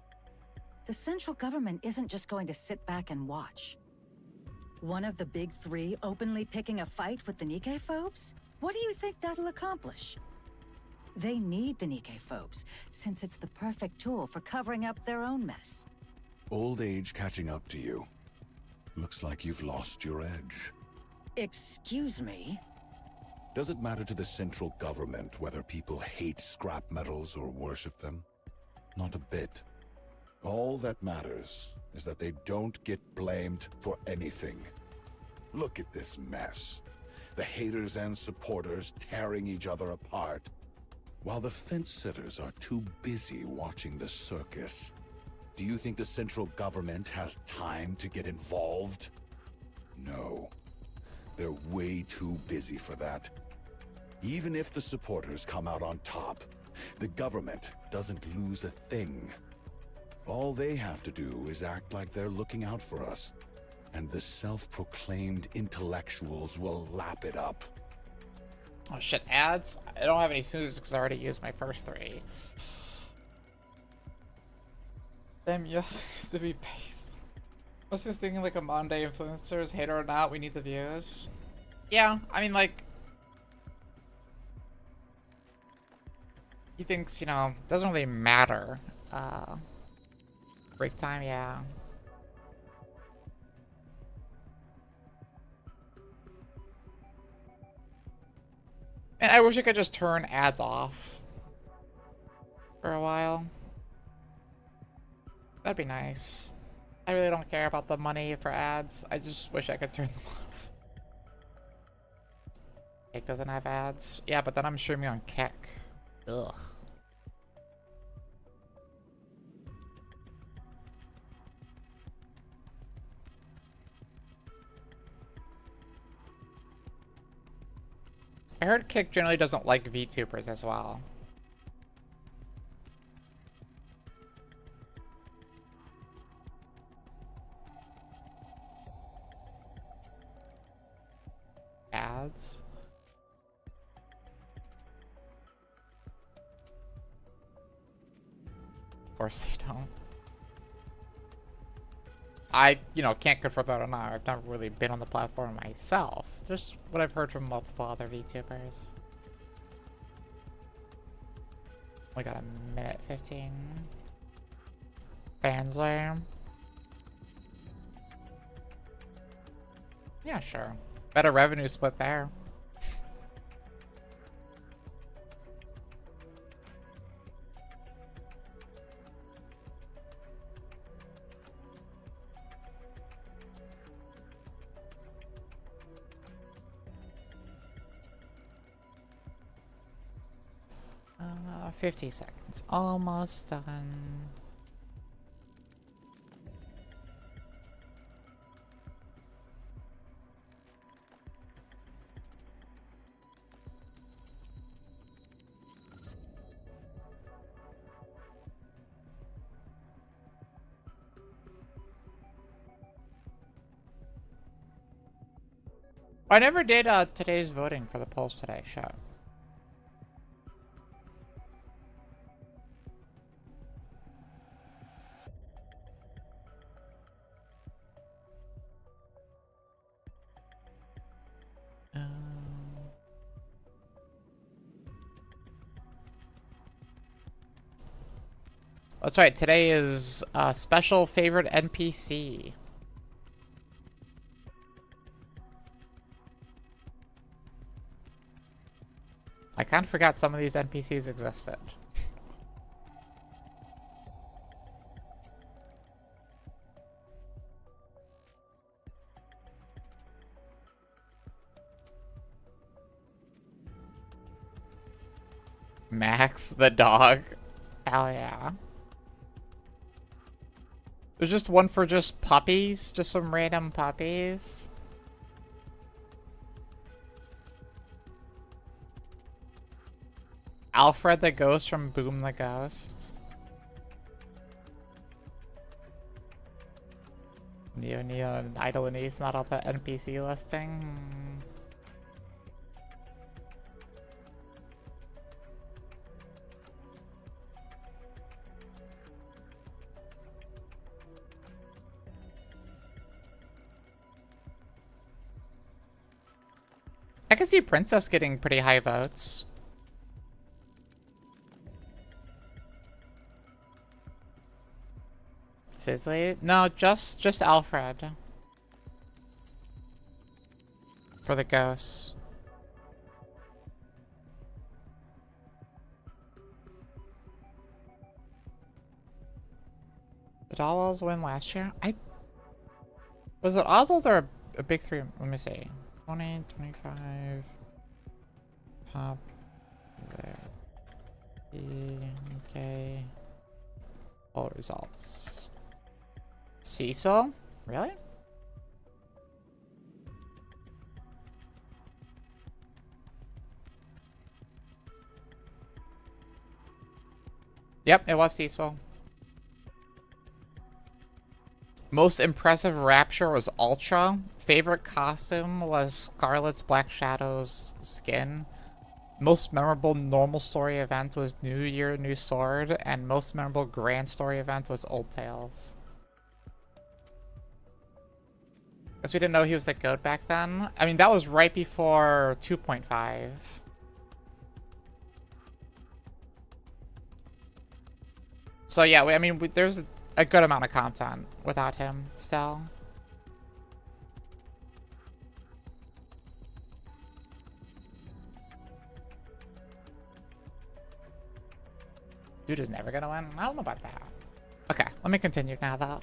The central government isn't just going to sit back and watch. One of the big three openly picking a fight with the Nikke phobes? What do you think that'll accomplish? They need the Nikke phobes, since it's the perfect tool for covering up their own mess. Old age catching up to you. Looks like you've lost your edge. Excuse me? Does it matter to the central government whether people hate scrap metals or worship them? Not a bit. All that matters is that they don't get blamed for anything. Look at this mess. The haters and supporters tearing each other apart, while the fence-sitters are too busy watching the circus. Do you think the central government has time to get involved? No. They're way too busy for that. Even if the supporters come out on top, the government doesn't lose a thing. All they have to do is act like they're looking out for us, and the self-proclaimed intellectuals will lap it up. Oh shit, ads? I don't have any snooze because I already used my first three. Them used to be based. I was just thinking like a Monday influencers, hater or not, we need the views. Yeah, I mean like... He thinks, you know, doesn't really matter. Break time, yeah. And I wish I could just turn ads off for a while. That'd be nice. I really don't care about the money for ads. I just wish I could turn them off. It doesn't have ads. Yeah, but then I'm streaming on Kek. Ugh. I heard Kik generally doesn't like VTubers as well. Ads? Of course they don't. I, can't confirm that or not. I've never really been on the platform myself. Just what I've heard from multiple other VTubers. We got a minute 15. Fanzone. Yeah, sure. Better revenue split there. Uh, 50 seconds. Almost done. I never did today's voting for the polls today, show. That's right, today is a special favorite NPC. I kind of forgot some of these NPCs existed. Max the dog. Hell yeah. There's just one for just puppies, just some random puppies. Alfred the Ghost from Boom the Ghost. Neo and Idle and Ace not on the NPC listing. I can see Princess getting pretty high votes. Sizzly? No, just Alfred. For the ghosts. Did Oswald win last year? Was it Oswald or a big three? Let me see. 20, 25. Pop. There. Okay. All results. Cecil? Really? Yep, it was Cecil. Most impressive rapture was Ultra. Favorite costume was Scarlet's Black Shadow's skin. Most memorable normal story event was New Year, New Sword. And most memorable grand story event was Old Tales. Guess we didn't know he was the GOAT back then. I mean, that was right before 2.5. So yeah, I mean, there's a good amount of content without him still. Dude is never gonna win? I don't know about that. Okay, let me continue now, though.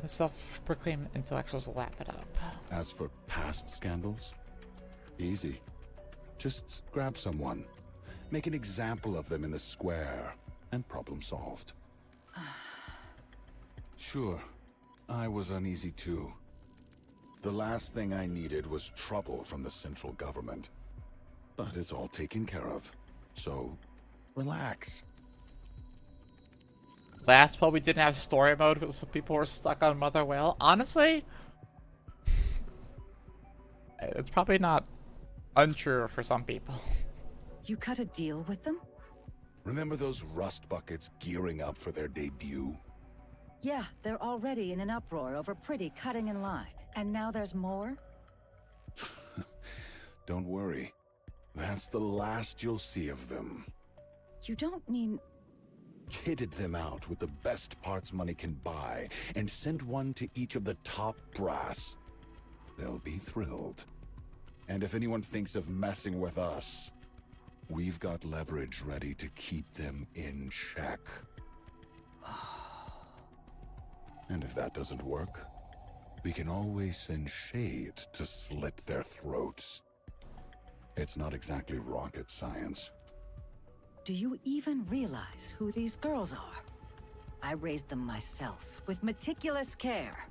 The self-proclaimed intellectuals lap it up. As for past scandals, easy. Just grab someone, make an example of them in the square, and problem solved. Sure, I was uneasy too. The last thing I needed was trouble from the central government. But it's all taken care of, so relax. Last while we didn't have story mode, so people were stuck on Mother Whale. Honestly, it's probably not untrue for some people. You cut a deal with them? Remember those rust buckets gearing up for their debut? Yeah, they're already in an uproar over Pretty cutting in line. And now there's more? Don't worry. That's the last you'll see of them. You don't mean... Kitted them out with the best parts money can buy, and sent one to each of the top brass. They'll be thrilled. And if anyone thinks of messing with us, we've got leverage ready to keep them in check. And if that doesn't work, we can always send Shade to slit their throats. It's not exactly rocket science. Do you even realize who these girls are? I raised them myself, with meticulous care.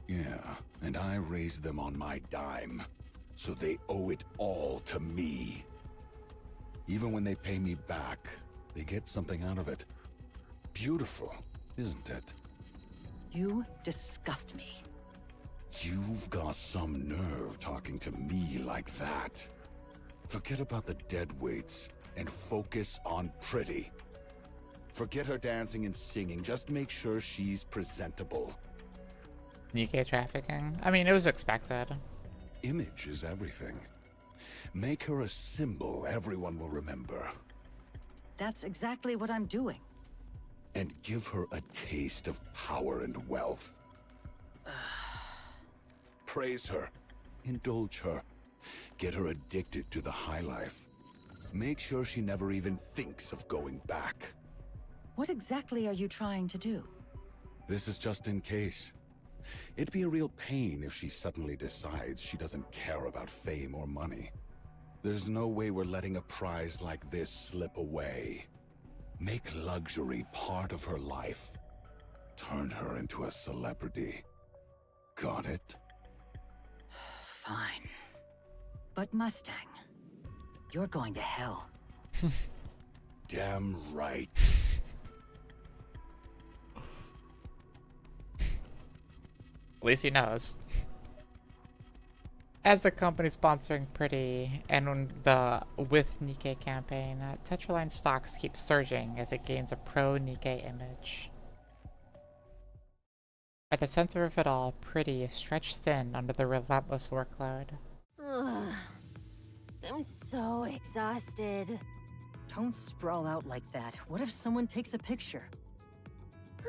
Yeah, and I raised them on my dime, so they owe it all to me. Even when they pay me back, they get something out of it. Beautiful, isn't it? You disgust me. You've got some nerve talking to me like that. Forget about the deadweights and focus on Pretty. Forget her dancing and singing, just make sure she's presentable. Nikke trafficking? I mean, it was expected. Image is everything. Make her a symbol everyone will remember. That's exactly what I'm doing. And give her a taste of power and wealth. Praise her. Indulge her. Get her addicted to the high life. Make sure she never even thinks of going back. What exactly are you trying to do? This is just in case. It'd be a real pain if she suddenly decides she doesn't care about fame or money. There's no way we're letting a prize like this slip away. Make luxury part of her life. Turn her into a celebrity. Got it? Fine. But Mustang, you're going to hell. Damn right. At least he knows. As the company sponsoring Pretty and the With Nikke campaign, Tetraline stocks keep surging as it gains a pro-Nikke image. At the center of it all, Pretty is stretched thin under the relentless workload. Ugh. I'm so exhausted. Don't sprawl out like that. What if someone takes a picture?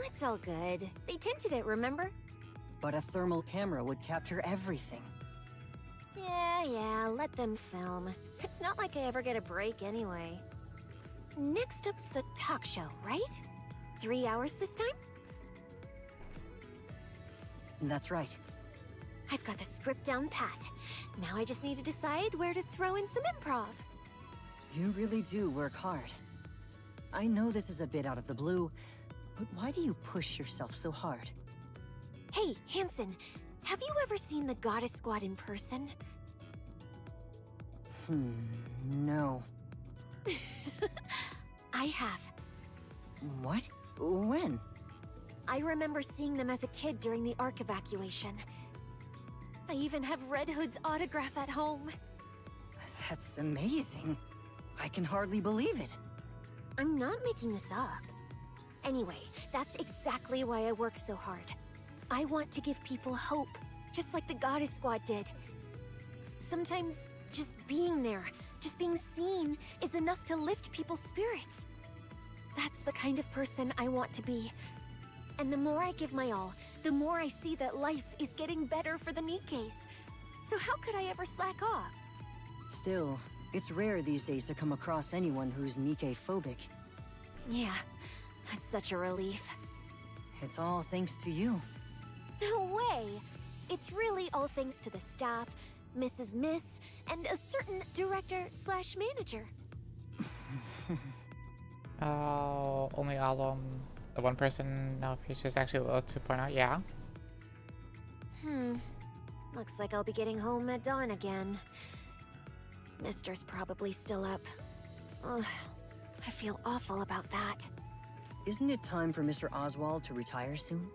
It's all good. They tinted it, remember? But a thermal camera would capture everything. Yeah, let them film. It's not like I ever get a break anyway. Next up's the talk show, right? 3 hours this time? That's right. I've got the script down pat. Now I just need to decide where to throw in some improv. You really do work hard. I know this is a bit out of the blue, but why do you push yourself so hard? Hey, Hanson, have you ever seen the Goddess Squad in person? No. I have. What? When? I remember seeing them as a kid during the Ark evacuation. I even have Red Hood's autograph at home. That's amazing. I can hardly believe it. I'm not making this up. Anyway, that's exactly why I work so hard. I want to give people hope, just like the Goddess Squad did. Sometimes, just being there, just being seen, is enough to lift people's spirits. That's the kind of person I want to be. And the more I give my all, the more I see that life is getting better for the Nikkes. So how could I ever slack off? Still, It's rare these days to come across anyone who's Nikke-phobic. Yeah, that's such a relief. It's all thanks to you. No way! It's really all thanks to the staff, Mrs. Miss, and a certain director/manager. Oh, only the one person no fish is actually Lilith 2.0, yeah. Looks like I'll be getting home at dawn again. Mister's probably still up. Ugh, I feel awful about that. Isn't it time for Mr. Oswald to retire soon?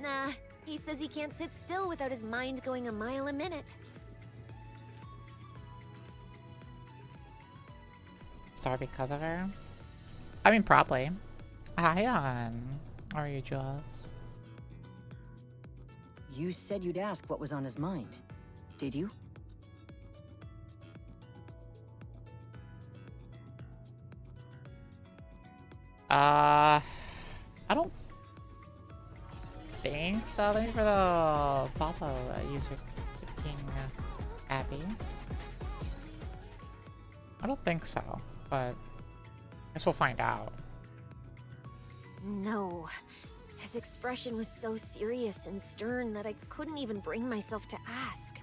Nah, he says he can't sit still without his mind going a mile a minute. Sorry because of her? I mean, probably. Hi, how are you, Jules? You said you'd ask what was on his mind. Did you? I don't think so. Thank you for the follow, user King Abby. I don't think so, but I guess we'll find out. No. His expression was so serious and stern that I couldn't even bring myself to ask.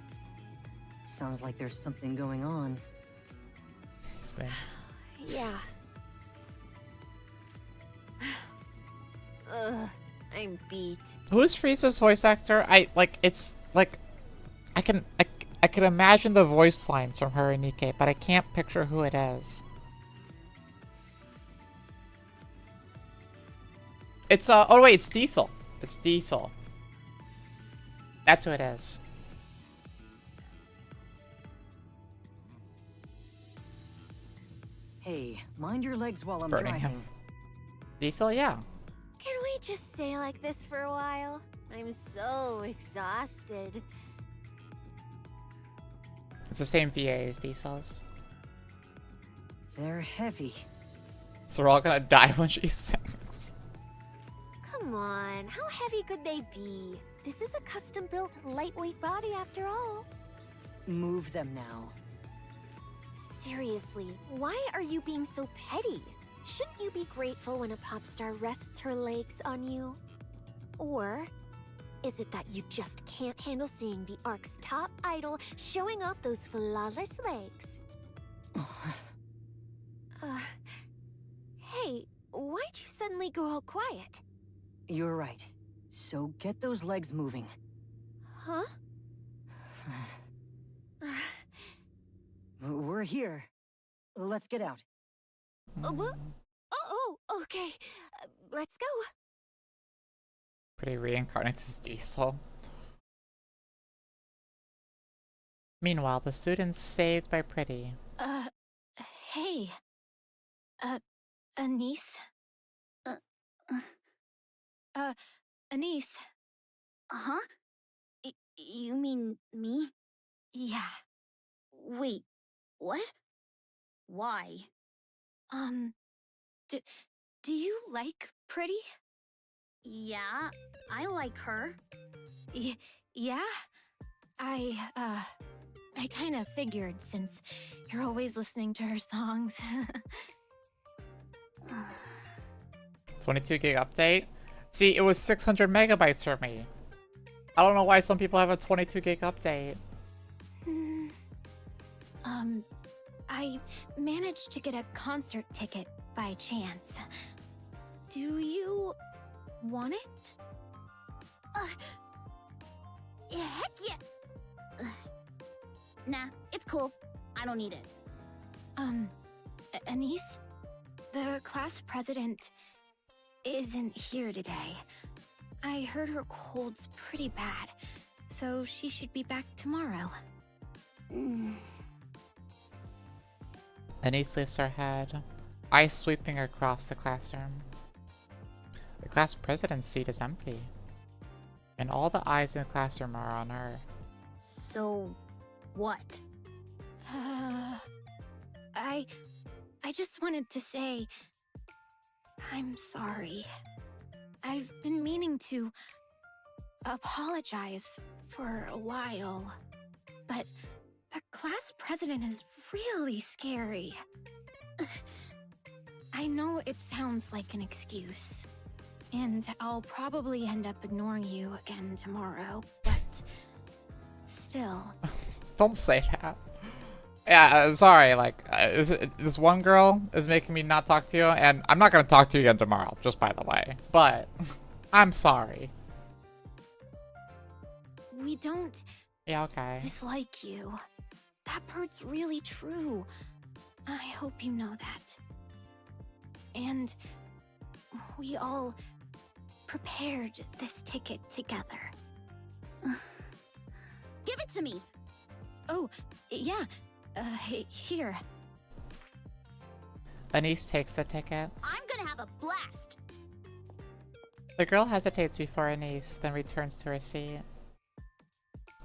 Sounds like there's something going on. Yeah. Ugh, I'm beat. Who is Frieza's voice actor? It's like I can imagine the voice lines from her and Nikke, but I can't picture who it is. It's oh wait, it's Diesel. It's Diesel. That's who it is. Hey, mind your legs while I'm burning driving. him. Diesel, yeah. Can we just stay like this for a while? I'm so exhausted. It's the same VA as Diesel's. They're heavy. So we're all gonna die when she sings. Come on, how heavy could they be? This is a custom-built, lightweight body after all. Move them now. Seriously, why are you being so petty? Shouldn't you be grateful when a pop star rests her legs on you? Or is it that you just can't handle seeing the ARC's top idol showing off those flawless legs? Hey, why'd you suddenly go all quiet? You're right. So get those legs moving. Huh? We're here. Let's get out. What? Oh, okay. Let's go. Pretty reincarnated as Diesel. Meanwhile, the students saved by Pretty. Hey. Anise? Anise. Huh? You mean me? Yeah. Wait, what? Why? Do you like Pretty? Yeah, I like her. Yeah? I kind of figured since you're always listening to her songs. 22 gig update? See, it was 600 megabytes for me. I don't know why some people have a 22 gig update. I managed to get a concert ticket by chance. Do you want it? Heck yeah! Nah, it's cool. I don't need it. Anise? The class president isn't here today. I heard her cold's pretty bad, so she should be back tomorrow. Anise lifts her head, eyes sweeping across the classroom. The class president's seat is empty, and all the eyes in the classroom are on her. So, what? I just wanted to say, I'm sorry. I've been meaning to apologize for a while, but The class president is really scary. I know it sounds like an excuse, and I'll probably end up ignoring you again tomorrow, but still. Don't say that. Yeah, sorry, like, this one girl is making me not talk to you, and I'm not gonna talk to you again tomorrow, just by the way. But, I'm sorry. We don't Yeah, okay. dislike you. That part's really true. I hope you know that. And we all prepared this ticket together. Give it to me! Oh, yeah. Here. Anise takes the ticket. I'm gonna have a blast! The girl hesitates before Anise, then returns to her seat.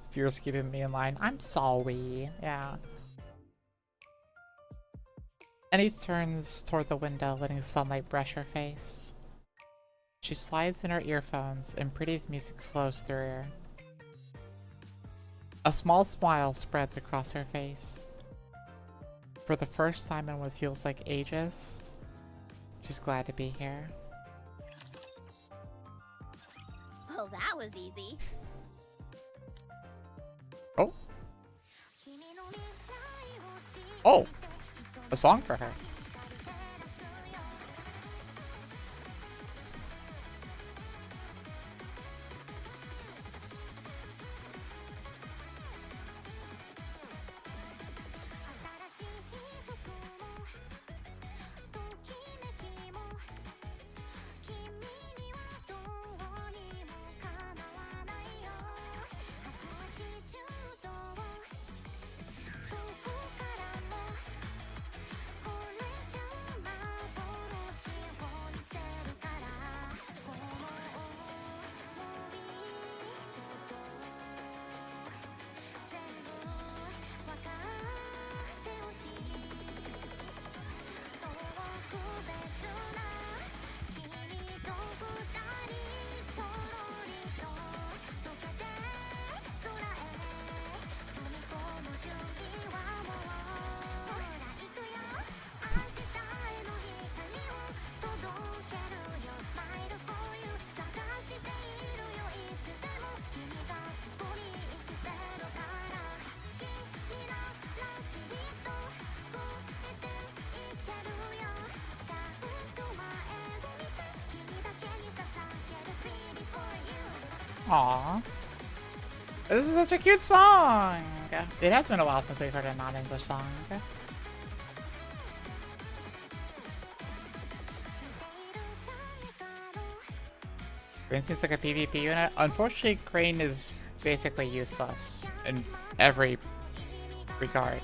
Fear's keeping me in line. I'm sorry. Yeah. Anise turns toward the window, letting sunlight brush her face. She slides in her earphones, and Pretty's music flows through her. A small smile spreads across her face. For the first time in what feels like ages, she's glad to be here. Well, that was easy. Oh. Oh! A song for her. Aww. This is such a cute song! It has been a while since we've heard a non-English song. Crane seems like a PvP unit. Unfortunately, Crane is basically useless in every regard.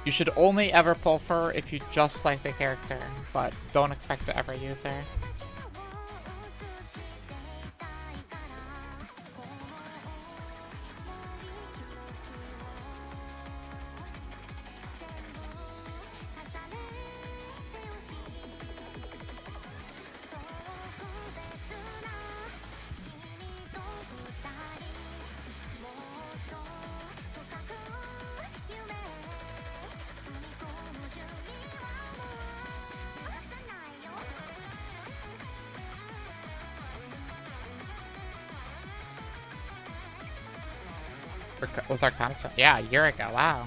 You should only ever pull for her if you just like the character, but don't expect to ever use her. Was Arcana stuff? Yeah, a year ago. Wow.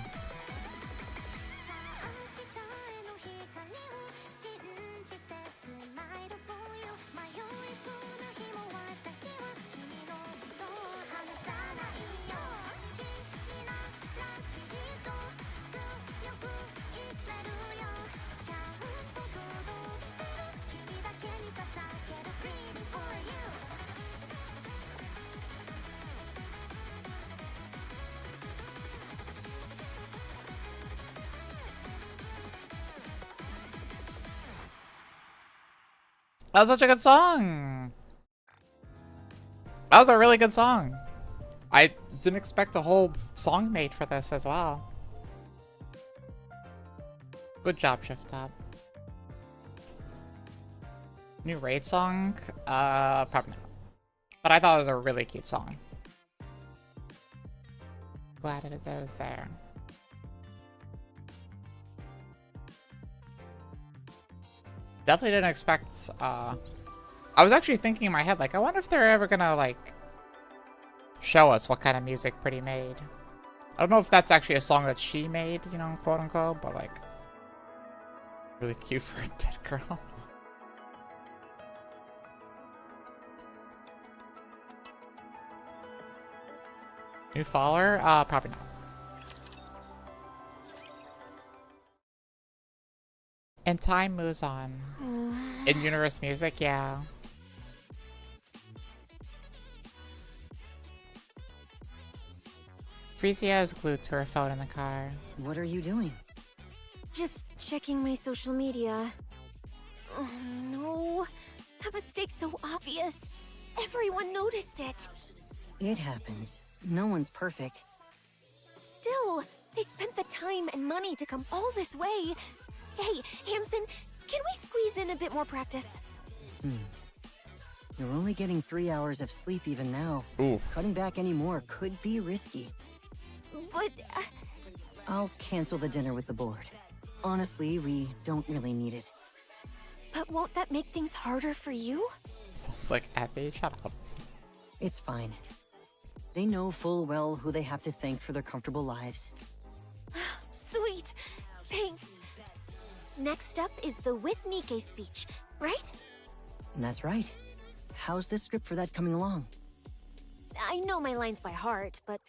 That was such a good song. That was a really good song. I didn't expect a whole song made for this as well. Good job, Shift Top. New raid song? Probably not. But I thought it was a really cute song. Glad it was there. Definitely didn't expect, I was actually thinking in my head, like, I wonder if they're ever gonna, like, show us what kind of music Pretty made. I don't know if that's actually a song that she made, you know, quote unquote, but, like, really cute for a dead girl. New follower? Probably not. And time moves on. In universe music, yeah. Frisia is glued to her phone in the car. What are you doing? Just checking my social media. Oh no. That mistake's so obvious. Everyone noticed it. It happens. No one's perfect. Still, they spent the time and money to come all this way. Hey, Hansen, can we squeeze in a bit more practice? You're only getting 3 hours of sleep even now. Ooh. Cutting back any more could be risky. But, I'll cancel the dinner with the board. Honestly, we don't really need it. But won't that make things harder for you? Sounds like Effie, shut up. It's fine. They know full well who they have to thank for their comfortable lives. Sweet. Thanks. Next up is the With Nikke speech, right? That's right. How's the script for that coming along? I know my lines by heart, but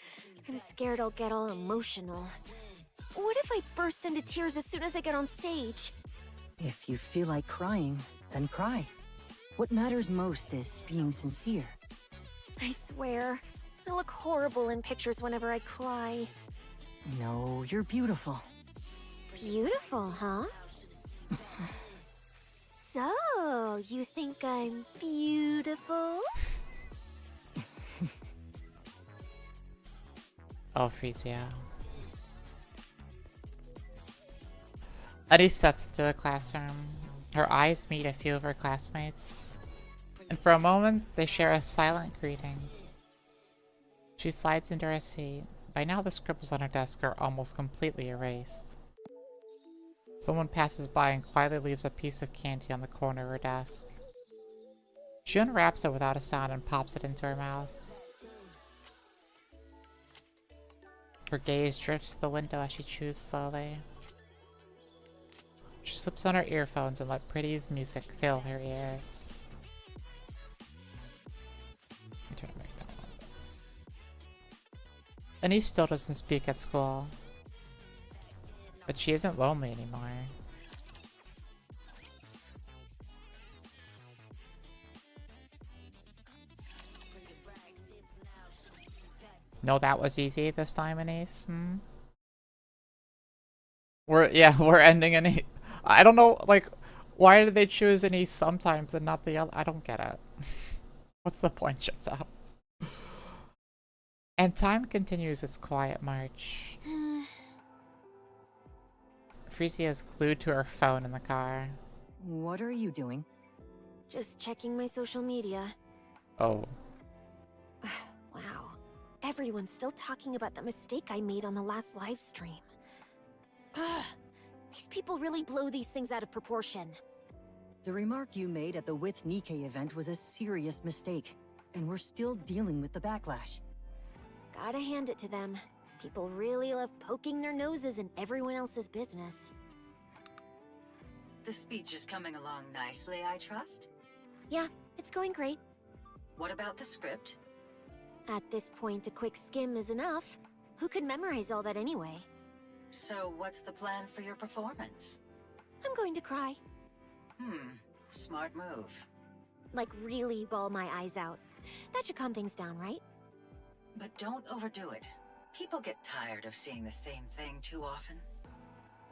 I'm scared I'll get all emotional. What if I burst into tears as soon as I get on stage? If you feel like crying, then cry. What matters most is being sincere. I swear, I look horrible in pictures whenever I cry. No, you're beautiful. Beautiful, huh? So, you think I'm beautiful? Oh, Frisia. Eddie steps into the classroom. Her eyes meet a few of her classmates. And for a moment, they share a silent greeting. She slides into her seat. By now, the scribbles on her desk are almost completely erased. Someone passes by and quietly leaves a piece of candy on the corner of her desk. She unwraps it without a sound and pops it into her mouth. Her gaze drifts to the window as she chews slowly. She slips on her earphones and lets Pretty's music fill her ears. Let me try to make that one. Anise still doesn't speak at school. But she isn't lonely anymore. No, that was easy this time, Anise. We're ending Anise. I don't know, like, why did they choose Anise sometimes and not the other? I don't get it. What's the point, shift up? And time continues its quiet march. Frisia is glued to her phone in the car. What are you doing? Just checking my social media. Oh. Wow. Everyone's still talking about the mistake I made on the last live stream. These people really blow these things out of proportion. The remark you made at the With Nikke event was a serious mistake, and we're still dealing with the backlash. Gotta hand it to them. People really love poking their noses in everyone else's business. The speech is coming along nicely, I trust? Yeah, it's going great. What about the script? At this point, a quick skim is enough. Who could memorize all that anyway? So what's the plan for your performance? I'm going to cry. Smart move. Like really bawl my eyes out. That should calm things down, right? But don't overdo it. People get tired of seeing the same thing too often.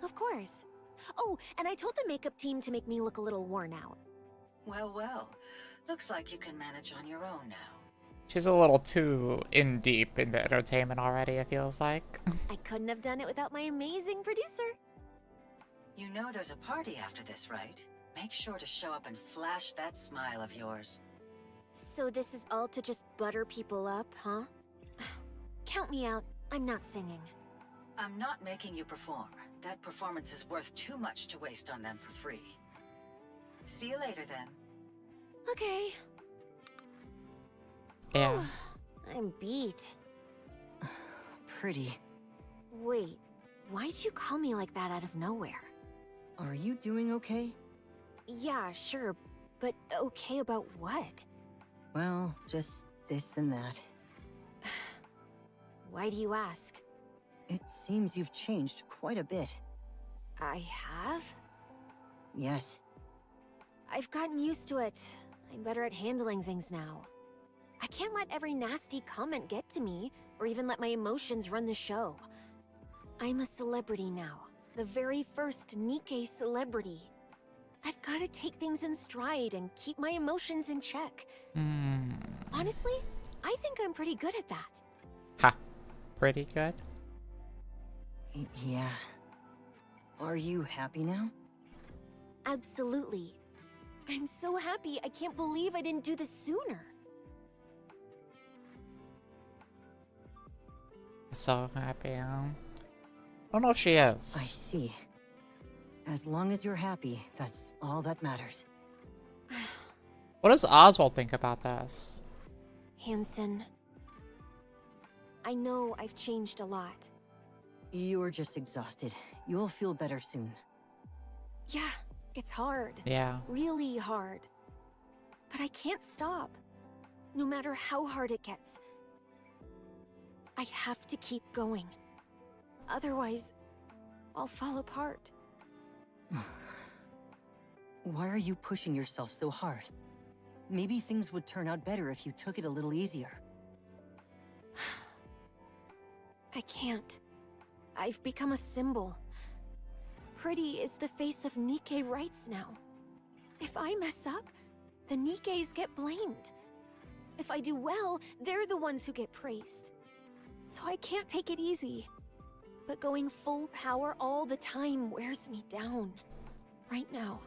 Of course. Oh, and I told the makeup team to make me look a little worn out. Well. Looks like you can manage on your own now. She's a little too in deep in the entertainment already, it feels like. I couldn't have done it without my amazing producer. You know there's a party after this, right? Make sure to show up and flash that smile of yours. So this is all to just butter people up, huh? Count me out. I'm not singing. I'm not making you perform. That performance is worth too much to waste on them for free. See you later, then. Okay. Yeah. I'm beat. Pretty. Wait, why'd you call me like that out of nowhere? Are you doing okay? Yeah, sure, but okay about what? Well, just this and that. Why do you ask? It seems you've changed quite a bit. I have? Yes. I've gotten used to it. I'm better at handling things now. I can't let every nasty comment get to me, or even let my emotions run the show. I'm a celebrity now. The very first Nikke celebrity. I've gotta take things in stride and keep my emotions in check. Honestly, I think I'm pretty good at that. Ha. Pretty good. Yeah. Are you happy now? Absolutely. I'm so happy, I can't believe I didn't do this sooner. So happy, I don't know if she is. I see. As long as you're happy, that's all that matters. What does Oswald think about this? Hansen, I know I've changed a lot. You're just exhausted. You'll feel better soon. Yeah, it's hard. Yeah. Really hard. But I can't stop. No matter how hard it gets. I have to keep going. Otherwise, I'll fall apart. Why are you pushing yourself so hard? Maybe things would turn out better if you took it a little easier. I can't. I've become a symbol. Pretty is the face of Nikke rights now. If I mess up, the Nikkes get blamed. If I do well, they're the ones who get praised. So I can't take it easy. But going full power all the time wears me down. Right now,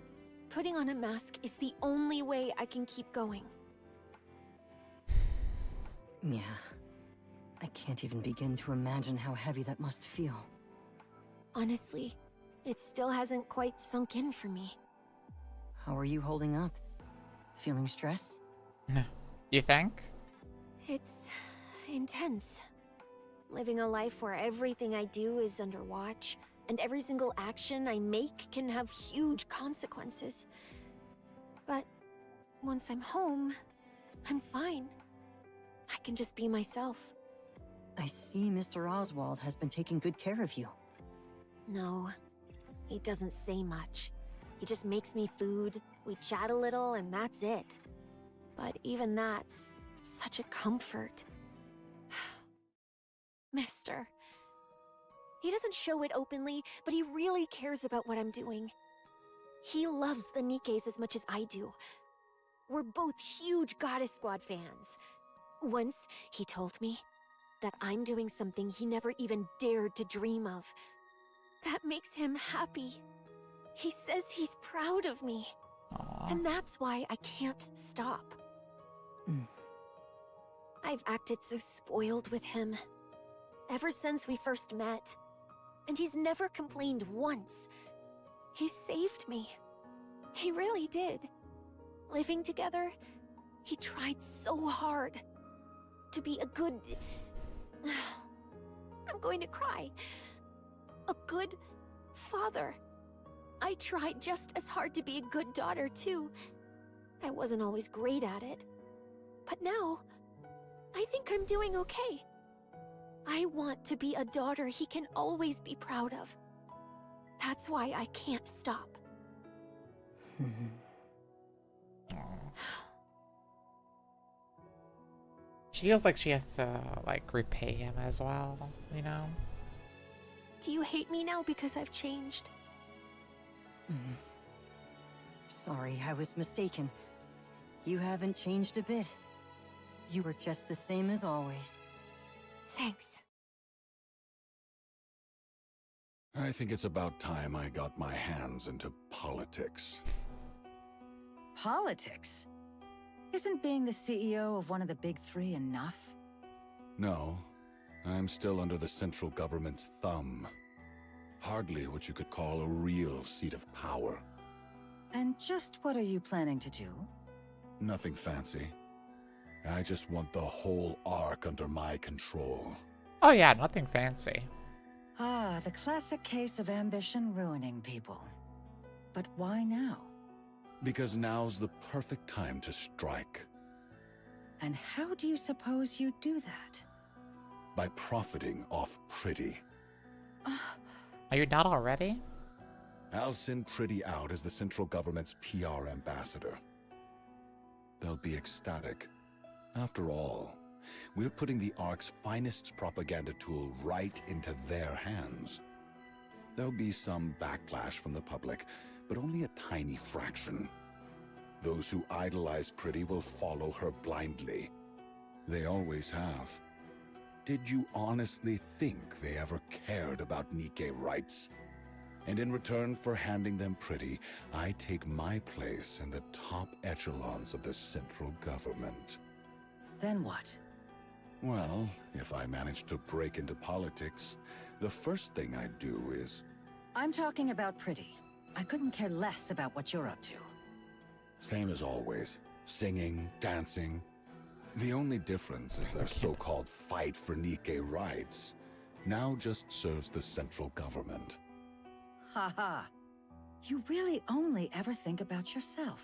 putting on a mask is the only way I can keep going. Yeah. I can't even begin to imagine how heavy that must feel. Honestly, it still hasn't quite sunk in for me. How are you holding up? Feeling stress? You think? It's intense. Living a life where everything I do is under watch, and every single action I make can have huge consequences. But once I'm home, I'm fine. I can just be myself. I see Mr. Oswald has been taking good care of you. No, he doesn't say much. He just makes me food, we chat a little, and that's it. But even that's such a comfort. Mister. He doesn't show it openly, but he really cares about what I'm doing. He loves the Nikkes as much as I do. We're both huge Goddess Squad fans. Once, he told me that I'm doing something he never even dared to dream of. That makes him happy. He says he's proud of me. Aww. And that's why I can't stop. I've acted so spoiled with him. Ever since we first met. And he's never complained once. He saved me. He really did. Living together, he tried so hard to be a good... I'm going to cry. A good father. I tried just as hard to be a good daughter, too. I wasn't always great at it. But now, I think I'm doing okay. I want to be a daughter he can always be proud of. That's why I can't stop. She feels like she has to, like, repay him as well, you know? Do you hate me now because I've changed? Sorry, I was mistaken. You haven't changed a bit. You were just the same as always. Thanks. I think it's about time I got my hands into politics. Politics? Isn't being the CEO of one of the big three enough? No, I'm still under the central government's thumb. Hardly what you could call a real seat of power. And just what are you planning to do? Nothing fancy. I just want the whole Ark under my control. Oh yeah, nothing fancy. Ah, the classic case of ambition ruining people. But why now? Because now's the perfect time to strike. And how do you suppose you do that? By profiting off Pretty. Are you not already? I'll send Pretty out as the central government's PR ambassador. They'll be ecstatic. After all, we're putting the Ark's finest propaganda tool right into their hands. There'll be some backlash from the public, but only a tiny fraction. Those who idolize Pretty will follow her blindly. They always have. Did you honestly think they ever cared about Nikke rights? And in return for handing them Pretty, I take my place in the top echelons of the central government. Then what? Well, if I manage to break into politics, the first thing I'd do is... I'm talking about Pretty. I couldn't care less about what you're up to. Same as always. Singing, dancing. The only difference is their so-called fight for Nikke rights now just serves the central government. Haha. You really only ever think about yourself.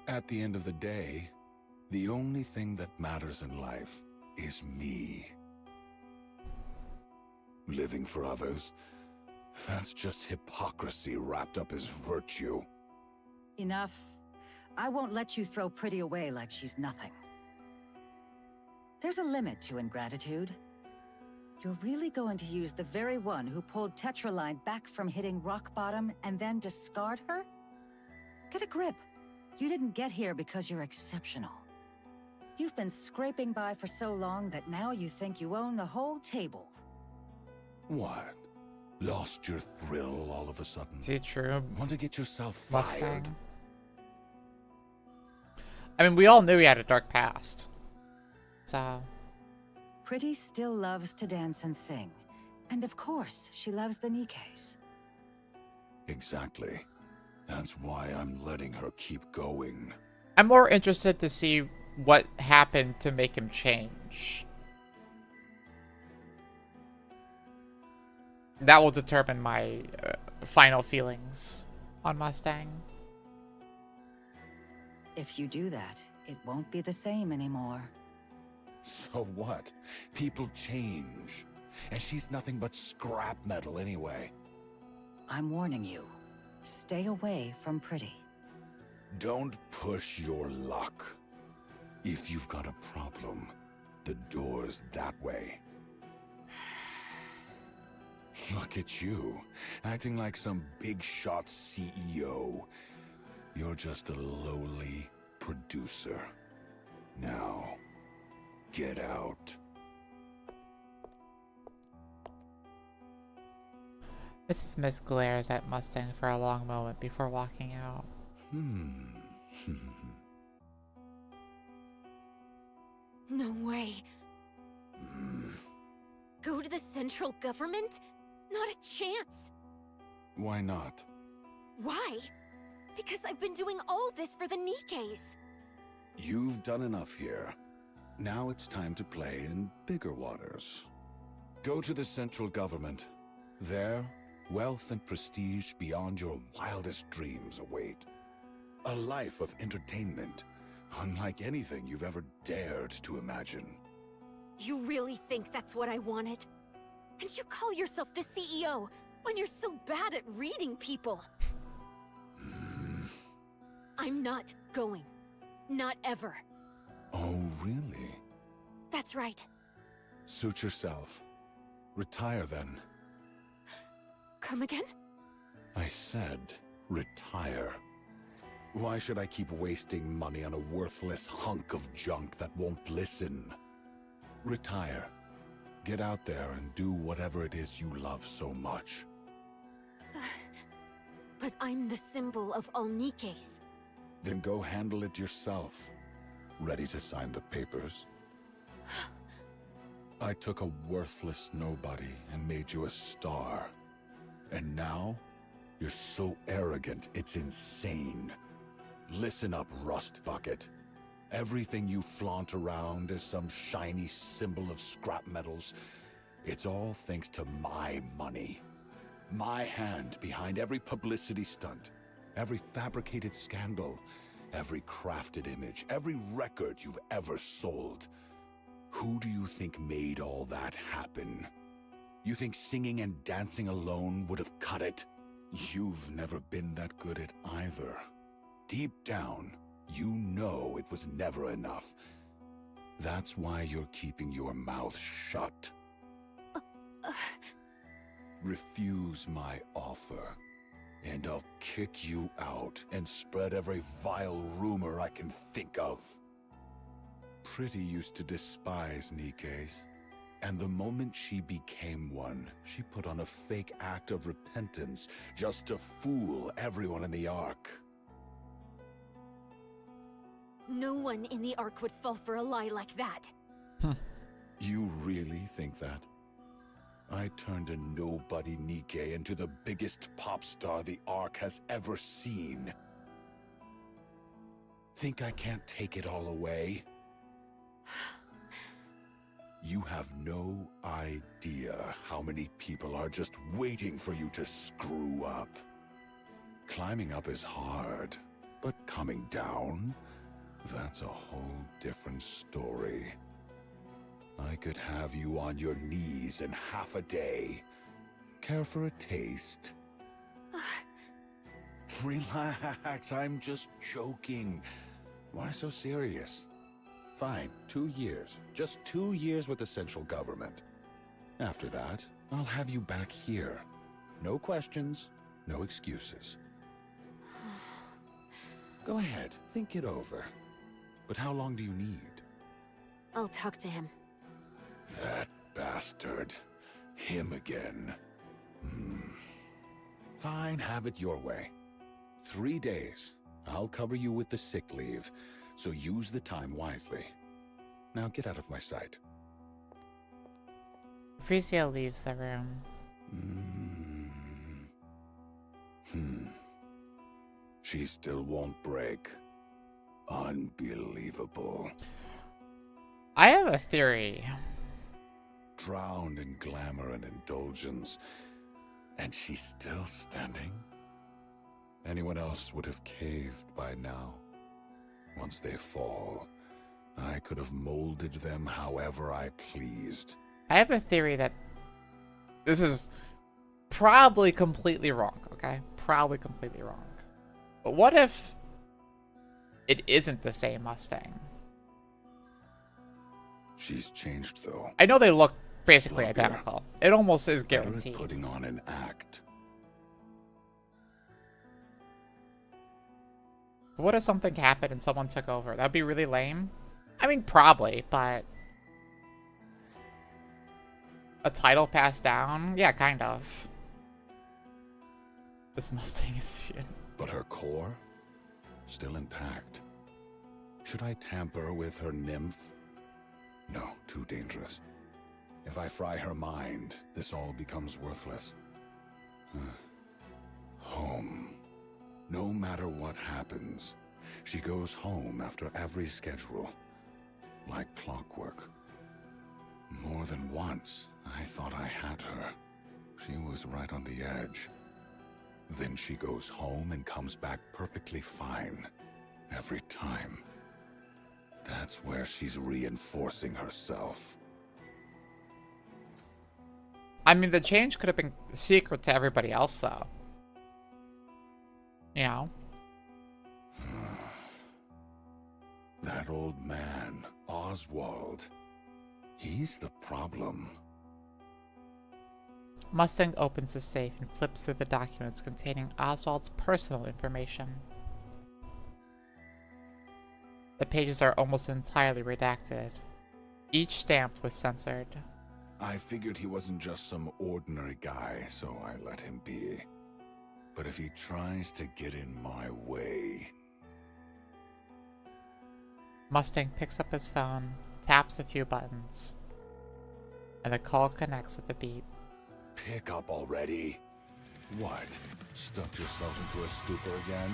At the end of the day, the only thing that matters in life is me. Living for others, that's just hypocrisy wrapped up as virtue. Enough. I won't let you throw Pretty away like she's nothing. There's a limit to ingratitude. You're really going to use the very one who pulled Tetraline back from hitting rock bottom and then discard her? Get a grip. You didn't get here because you're exceptional. You've been scraping by for so long that now you think you own the whole table. What? Lost your thrill all of a sudden? Is it true? Want to get yourself Mustang? fired? I mean, we all knew he had a dark past. So... Pretty still loves to dance and sing. And of course, she loves the Nikkes. Exactly. That's why I'm letting her keep going. I'm more interested to see what happened to make him change. That will determine my final feelings on Mustang. If you do that, it won't be the same anymore. So what? People change. And she's nothing but scrap metal anyway. I'm warning you. Stay away from Pretty. Don't push your luck. If you've got a problem, the door's that way. Look at you, acting like some big shot CEO. You're just a lowly producer. Now, get out. Mrs. Miss glares at Mustang for a long moment before walking out. No way. Go to the central government? Not a chance. Why not? Why? Because I've been doing all this for the Nikkes. You've done enough here. Now it's time to play in bigger waters. Go to the central government. There, wealth and prestige beyond your wildest dreams await. A life of entertainment, unlike anything you've ever dared to imagine. You really think that's what I wanted? And you call yourself the CEO when you're so bad at reading people? I'm not going. Not ever. Oh, really? That's right. Suit yourself. Retire then. Come again? I said, retire. Why should I keep wasting money on a worthless hunk of junk that won't listen? Retire. Get out there and do whatever it is you love so much. But I'm the symbol of all Nikkes. Then go handle it yourself. Ready to sign the papers? I took a worthless nobody and made you a star. And now, you're so arrogant, it's insane. Listen up, Rust Bucket. Everything you flaunt around is some shiny symbol of scrap metals. It's all thanks to my money. My hand behind every publicity stunt, every fabricated scandal, every crafted image, every record you've ever sold. Who do you think made all that happen? You think singing and dancing alone would have cut it? You've never been that good at either. Deep down, you know it was never enough. That's why you're keeping your mouth shut. Refuse my offer, and I'll kick you out and spread every vile rumor I can think of. Pretty used to despise Nikke's, and the moment she became one, she put on a fake act of repentance just to fool everyone in the Ark. No one in the Ark would fall for a lie like that. You really think that? I turned a nobody Nikke into the biggest pop star the Ark has ever seen. Think I can't take it all away? You have no idea how many people are just waiting for you to screw up. Climbing up is hard, but coming down, that's a whole different story. I could have you on your knees in half a day. Care for a taste? Relax, I'm just joking. Why so serious? Fine, 2 years. Just 2 years with the central government. After that, I'll have you back here. No questions, no excuses. Go ahead, think it over. But how long do you need? I'll talk to him. That bastard. Him again. Fine, have it your way. 3 days. I'll cover you with the sick leave, so use the time wisely. Now get out of my sight. Frisia leaves the room. She still won't break. Unbelievable. I have a theory. Drowned in glamour and indulgence, and she's still standing? Anyone else would have caved by now. Once they fall, I could have molded them however I pleased. I have a theory that this is probably completely wrong, okay? Probably completely wrong. But what if it isn't the same Mustang? She's changed, though. I know they look basically Sloppier. identical. It almost is Better at guaranteed. putting on an act. But what if something happened and someone took over? That'd be really lame. I mean, probably, but a title passed down? Yeah, kind of. This Mustang is But her core? Still intact. Should I tamper with her nymph? No, too dangerous. If I fry her mind, this all becomes worthless. Home. No matter what happens, she goes home after every schedule. Like clockwork. More than once, I thought I had her. She was right on the edge. Then she goes home and comes back perfectly fine. Every time. That's where she's reinforcing herself. I mean, the change could have been secret to everybody else, though. You know? That old man, Oswald. He's the problem. Mustang opens the safe and flips through the documents containing Oswald's personal information. The pages are almost entirely redacted, each stamped with censored. I figured he wasn't just some ordinary guy, so I let him be. But if he tries to get in my way... Mustang picks up his phone, taps a few buttons. And the call connects with the beep. Pick up already. What? Stuffed yourselves into a stupor again?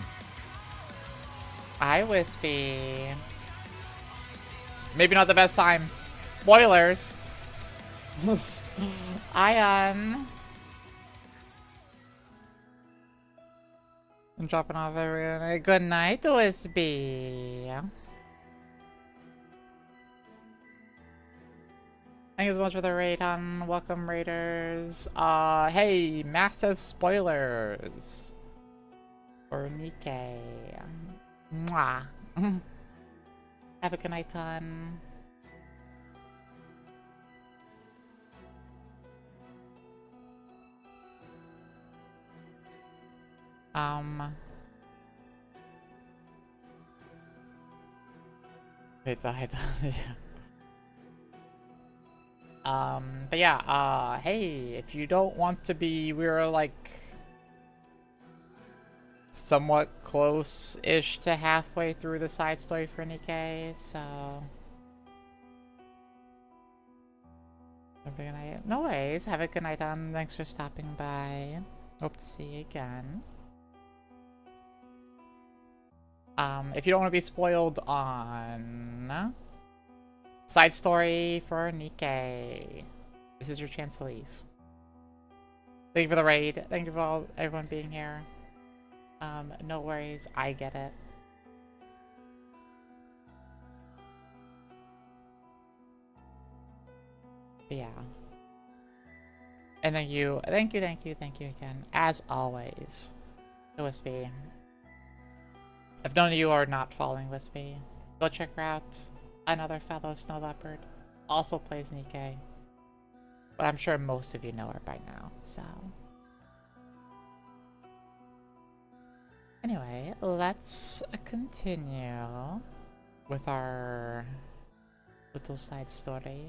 Hi, Wispy. Maybe not the best time. Spoilers. Ion. I'm dropping off everyone. Good night, Wispy. Thank you so much for the raid, hon. Welcome, raiders. Hey, massive spoilers for Nikke. Mwah. Have a good night, hon. They died. Yeah. But yeah, hey, if you don't want to be, we're like somewhat close-ish to halfway through the side story for Nikke, so have a good night. No worries, have a good night, thanks for stopping by. Hope to see you again. If you don't want to be spoiled on side story for Nikke, this is your chance to leave. Thank you for the raid. Thank you for everyone being here. No worries, I get it. But yeah. And then thank you again, as always, to Wispy. If none of you are not following Wispy, go check her out. Another fellow snow leopard, also plays Nikke. But I'm sure most of you know her by now, so. Anyway, let's continue with our little side story.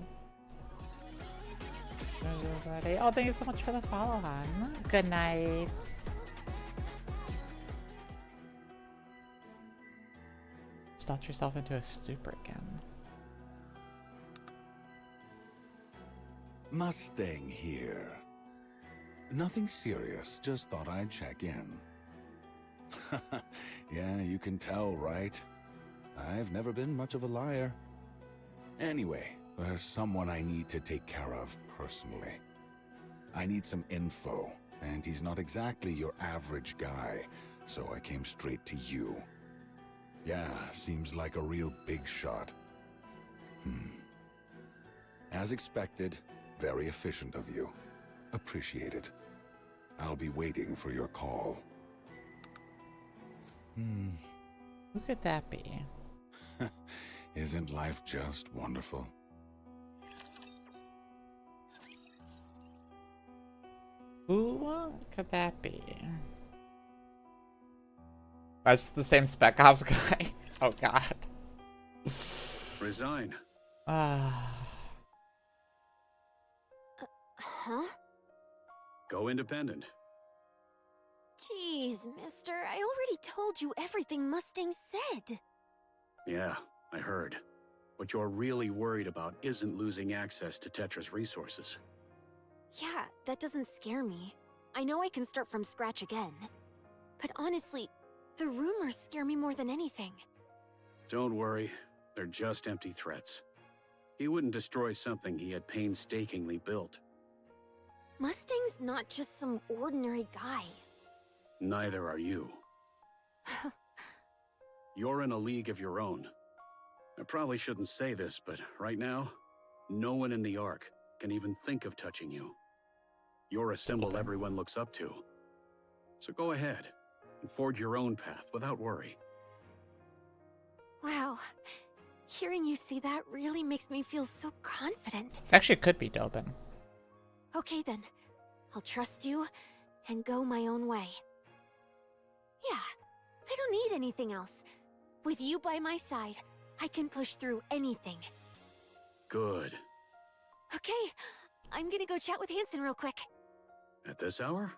Oh, thank you so much for the follow, hon. Good night. Stuffed yourself into a stupor again. Mustang here. Nothing serious, just thought I'd check in. Yeah, you can tell, right? I've never been much of a liar. Anyway, there's someone I need to take care of personally. I need some info, and he's not exactly your average guy, so I came straight to you. Yeah, seems like a real big shot. As expected, very efficient of you. Appreciate it. I'll be waiting for your call. Who could that be? Isn't life just wonderful? Who could that be? That's the same Spec Ops guy. Oh god. Resign. Huh? Go independent. Jeez, mister, I already told you everything Mustang said. Yeah, I heard. What you're really worried about isn't losing access to Tetra's resources. Yeah, that doesn't scare me. I know I can start from scratch again. But honestly, the rumors scare me more than anything. Don't worry, they're just empty threats. He wouldn't destroy something he had painstakingly built. Mustang's not just some ordinary guy. Neither are you. You're in a league of your own. I probably shouldn't say this, but right now, no one in the Ark can even think of touching you. You're a symbol everyone looks up to. So go ahead and forge your own path without worry. Wow. Hearing you say that really makes me feel so confident. Actually, it could be Dobin. Okay then. I'll trust you and go my own way. Yeah, I don't need anything else. With you by my side, I can push through anything. Good. Okay, I'm gonna go chat with Hanson real quick. At this hour?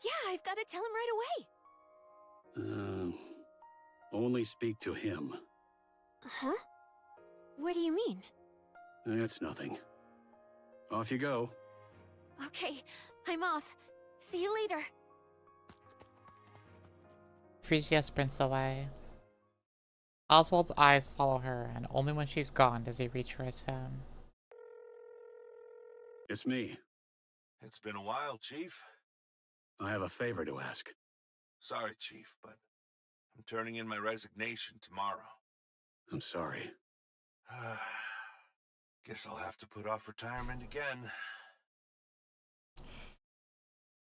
Yeah, I've gotta tell him right away. Only speak to him. Huh? What do you mean? It's nothing. Off you go. Okay, I'm off. See you later. Frisia sprints away. Oswald's eyes follow her, and only when she's gone does he reach for his phone. It's me. It's been a while, Chief. I have a favor to ask. Sorry, Chief, but I'm turning in my resignation tomorrow. I'm sorry. Guess I'll have to put off retirement again.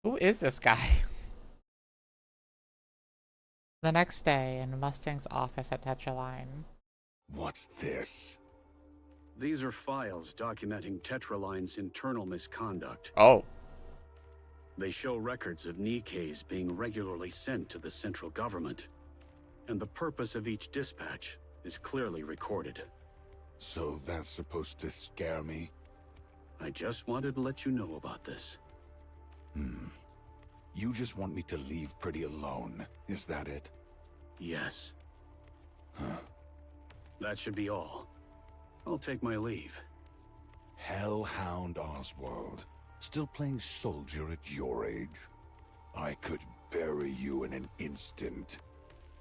Who is this guy? The next day, in Mustang's office at Tetraline. What's this? These are files documenting Tetraline's internal misconduct. Oh. They show records of Nikke's being regularly sent to the central government. And the purpose of each dispatch is clearly recorded. So that's supposed to scare me? I just wanted to let you know about this. You just want me to leave Pretty alone, is that it? Yes. Huh. That should be all. I'll take my leave. Hellhound Oswald. Still playing soldier at your age? I could bury you in an instant.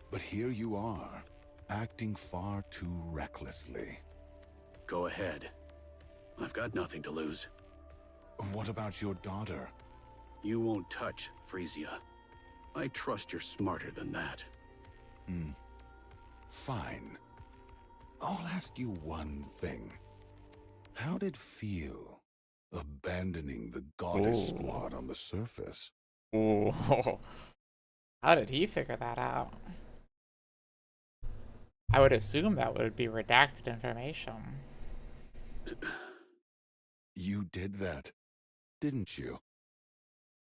But here you are, acting far too recklessly. Go ahead. I've got nothing to lose. What about your daughter? You won't touch Frisia. I trust you're smarter than that. Fine. I'll ask you one thing. How did it feel abandoning the Goddess Squad on the surface? Ooh. How did he figure that out? I would assume that would be redacted information. You did that, didn't you?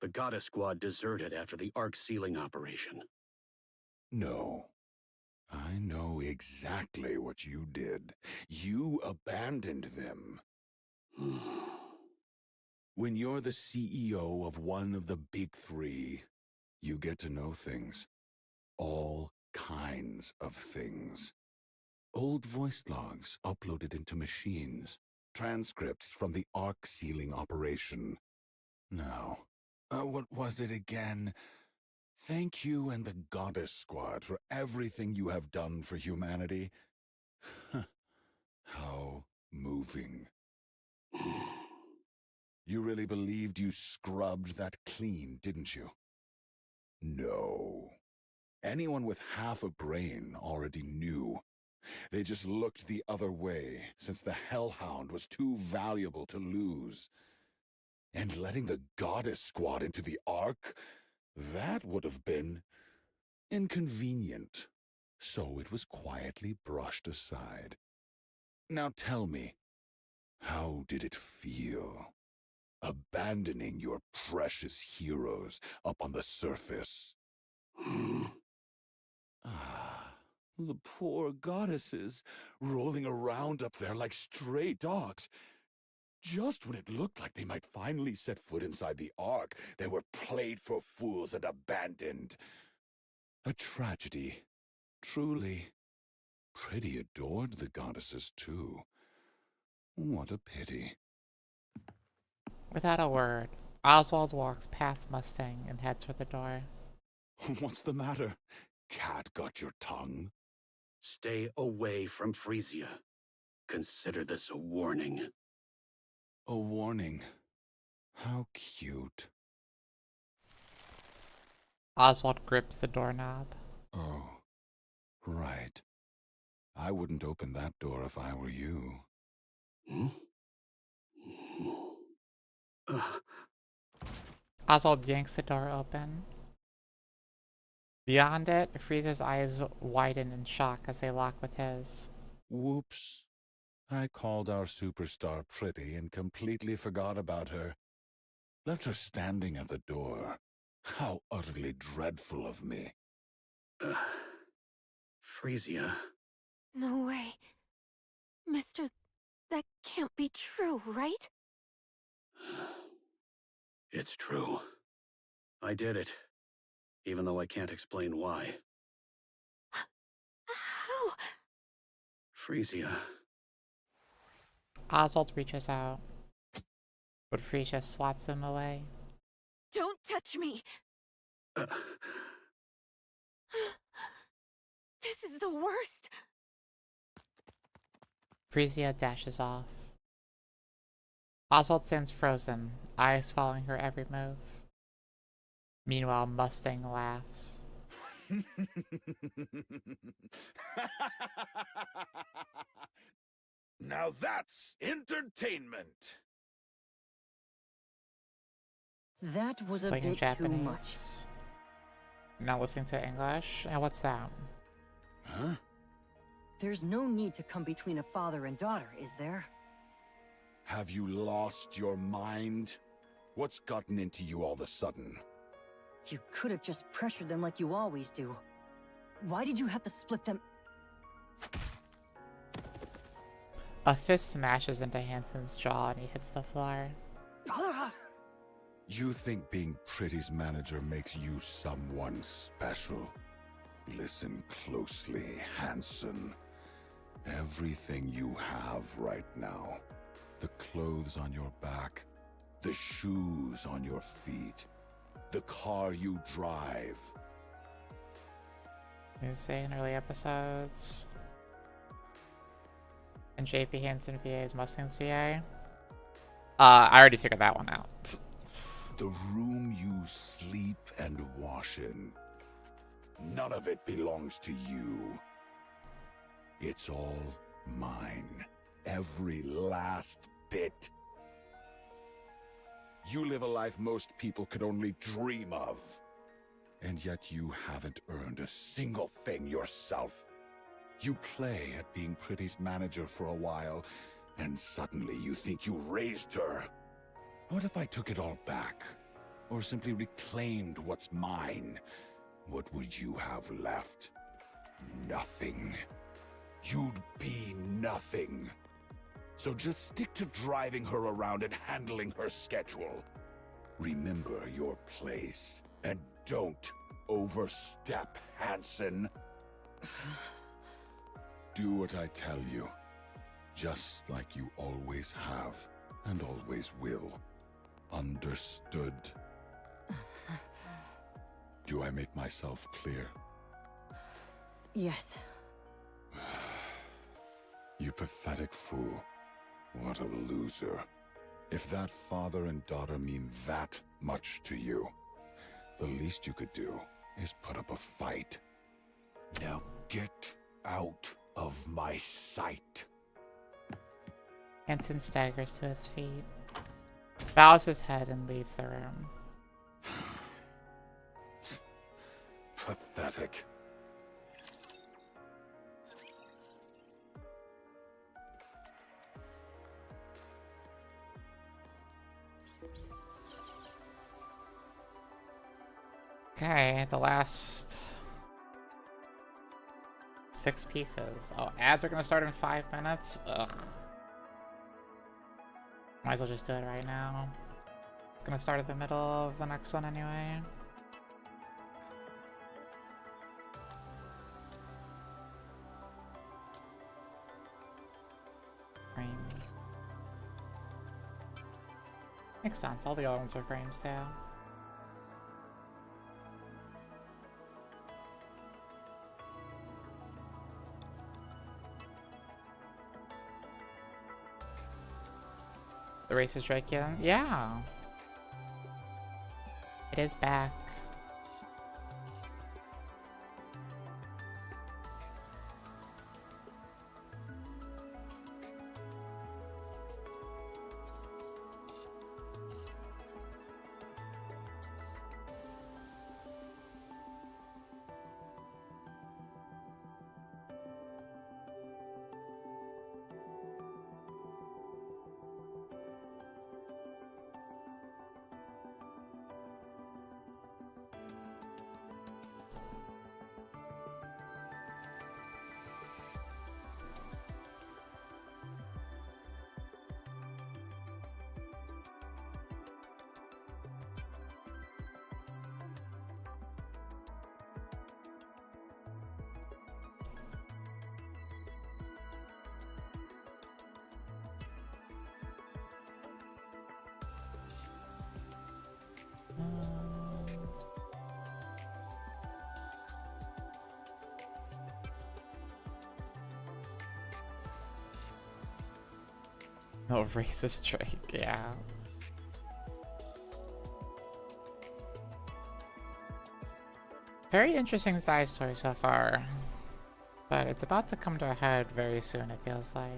The Goddess Squad deserted after the Arc sealing operation. No. I know exactly what you did. You abandoned them. When you're the CEO of one of the big three, you get to know things. All kinds of things. Old voice logs uploaded into machines. Transcripts from the Arc sealing operation. Now, what was it again? Thank you and the Goddess Squad for everything you have done for humanity. How moving. You really believed you scrubbed that clean, didn't you? No. Anyone with half a brain already knew. They just looked the other way, since the Hellhound was too valuable to lose. And letting the Goddess Squad into the Ark? That would have been inconvenient. So it was quietly brushed aside. Now tell me, how did it feel? Abandoning your precious heroes up on the surface. The poor goddesses, rolling around up there like stray dogs. Just when it looked like they might finally set foot inside the Ark, they were played for fools and abandoned. A tragedy. Truly. Pretty adored the goddesses, too. What a pity. Without a word, Oswald walks past Mustang and heads for the door. What's the matter? Cat got your tongue? Stay away from Frisia. Consider this a warning. A warning. How cute. Oswald grips the doorknob. Oh, right. I wouldn't open that door if I were you. Oswald yanks the door open. Beyond it, Frieza's eyes widen in shock as they lock with his. Whoops. I called our superstar pretty and completely forgot about her. Left her standing at the door. How utterly dreadful of me. Frisia. No way. Mister, that can't be true, right? It's true. I did it. Even though I can't explain why. How? Frisia. Oswald reaches out. But Frisia swats him away. Don't touch me! This is the worst! Frisia dashes off. Oswald stands frozen, eyes following her every move. Meanwhile, Mustang laughs. Now that's entertainment! That was a Playing in bit too much. Japanese. Now listening to English. And what's that? Huh? There's no need to come between a father and daughter, is there? Have you lost your mind? What's gotten into you all of a sudden? You could have just pressured them like you always do. Why did you have to split them? A fist smashes into Hansen's jaw and he hits the floor. You think being Pretty's manager makes you someone special? Listen closely, Hansen. Everything you have right now, the clothes on your back, the shoes on your feet, the car you drive. You say in early episodes. And JP Hansen VA's Mustang's VA. I already figured that one out. The room you sleep and wash in, none of it belongs to you. It's all mine. Every last bit. You live a life most people could only dream of. And yet you haven't earned a single thing yourself. You play at being Pretty's manager for a while, and suddenly you think you raised her. What if I took it all back? Or simply reclaimed what's mine? What would you have left? Nothing. You'd be nothing. So just stick to driving her around and handling her schedule. Remember your place, and don't overstep, Hansen. Do what I tell you, just like you always have and always will. Understood? Do I make myself clear? Yes. You pathetic fool. What a loser. If that father and daughter mean that much to you, the least you could do is put up a fight. Now get out of my sight. Hansen staggers to his feet, bows his head, and leaves the room. Pathetic. Okay, the last 6 pieces. Oh, ads are gonna start in 5 minutes? Ugh. Might as well just do it right now. It's gonna start at the middle of the next one anyway. Frame. Makes sense, all the other ones are frames too. The race is Draken? Yeah. It is back. No racist trick, yeah. Very interesting side story so far. But it's about to come to a head very soon, it feels like.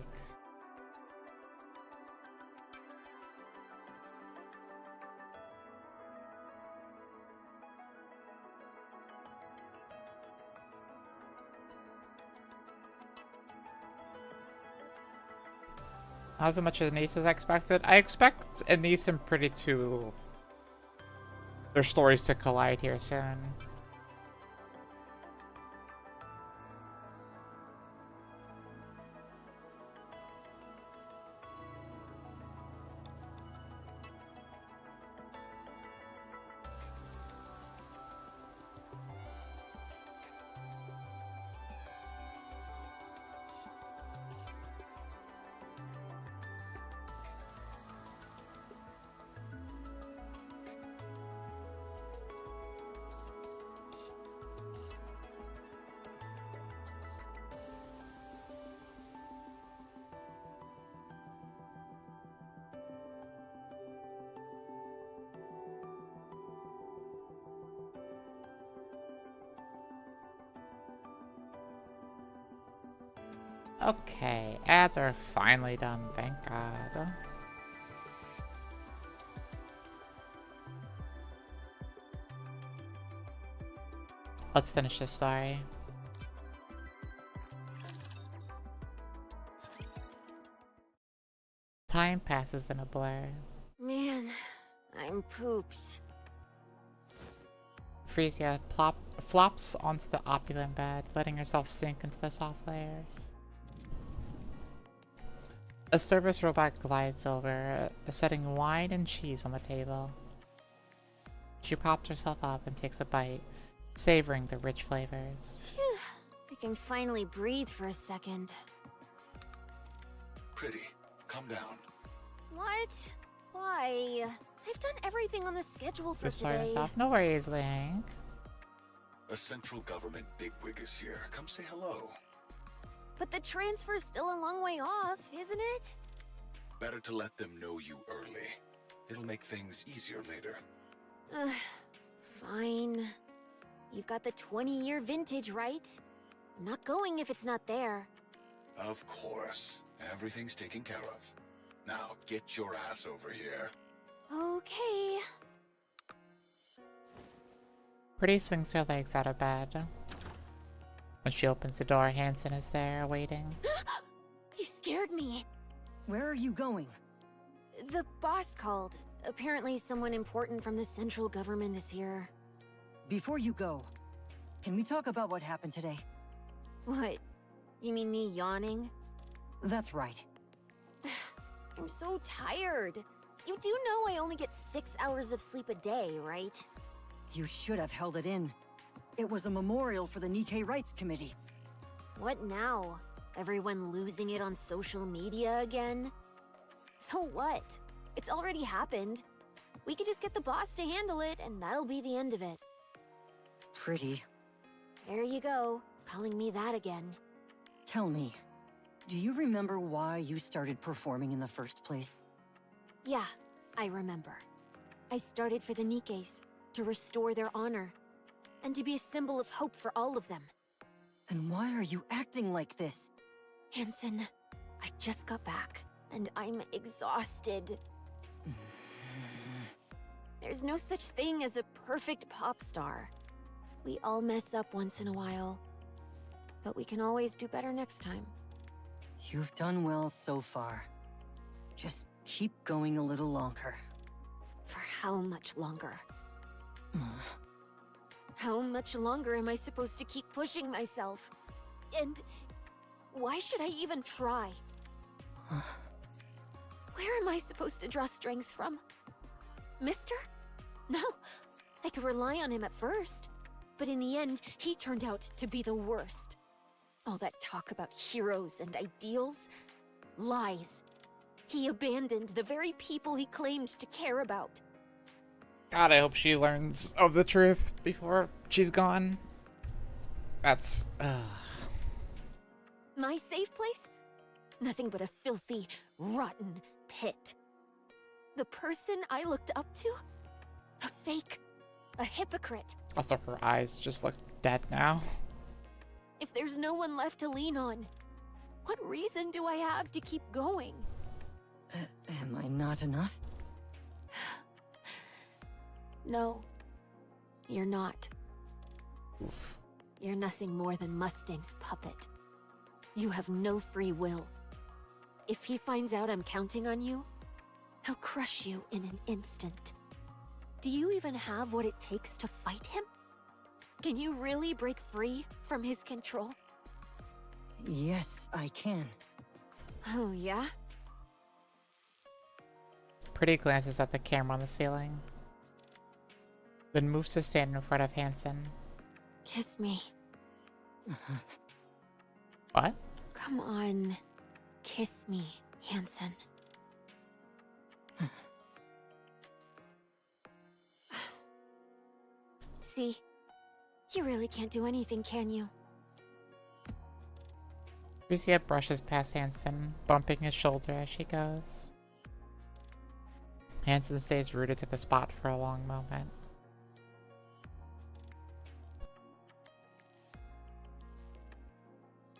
Not as much as Anise as I expected. I expect Anise and Pretty to... their stories to collide here soon. Okay, ads are finally done, thank God. Let's finish this story. Time passes in a blur. Man, I'm pooped. Frisia flops onto the opulent bed, letting herself sink into the soft layers. A service robot glides over, setting wine and cheese on the table. She props herself up and takes a bite, savoring the rich flavors. Phew, I can finally breathe for a second. Pretty, calm down. What? Why? I've done everything on the schedule for Just sorry today. yourself. No worries, Link. A central government bigwig is here. Come say hello. But the transfer's still a long way off, isn't it? Better to let them know you early. It'll make things easier later. Fine. You've got the 20-year vintage, right? I'm not going if it's not there. Of course. Everything's taken care of. Now, get your ass over here. Okay. Pretty swings her legs out of bed. When she opens the door, Hanson is there, waiting. You scared me. Where are you going? The boss called. Apparently someone important from the central government is here. Before you go, can we talk about what happened today? What? You mean me yawning? That's right. I'm so tired. You do know I only get 6 hours of sleep a day, right? You should have held it in. It was a memorial for the Nikke Rights Committee. What now? Everyone losing it on social media again? So what? It's already happened. We could just get the boss to handle it, and that'll be the end of it. Pretty. There you go, calling me that again. Tell me, do you remember why you started performing in the first place? Yeah, I remember. I started for the Nikkes, to restore their honor, and to be a symbol of hope for all of them. Then why are you acting like this? Hanson, I just got back, and I'm exhausted. There's no such thing as a perfect pop star. We all mess up once in a while, but we can always do better next time. You've done well so far. Just keep going a little longer. For how much longer? How much longer am I supposed to keep pushing myself? And why should I even try? Where am I supposed to draw strength from? Mister? No, I could rely on him at first, but in the end, he turned out to be the worst. All that talk about heroes and ideals? Lies. He abandoned the very people he claimed to care about. God, I hope she learns of the truth before she's gone. That's... My safe place? Nothing but a filthy, rotten pit. The person I looked up to? A fake. A hypocrite. Also, her eyes just look dead now. If there's no one left to lean on, what reason do I have to keep going? Am I not enough? No, you're not. Oof. You're nothing more than Mustang's puppet. You have no free will. If he finds out I'm counting on you, he'll crush you in an instant. Do you even have what it takes to fight him? Can you really break free from his control? Yes, I can. Oh, yeah? Pretty glances at the camera on the ceiling. Then moves to stand in front of Hansen. Kiss me. What? Come on. Kiss me, Hansen. See? You really can't do anything, can you? Lucia brushes past Hansen, bumping his shoulder as she goes. Hansen stays rooted to the spot for a long moment.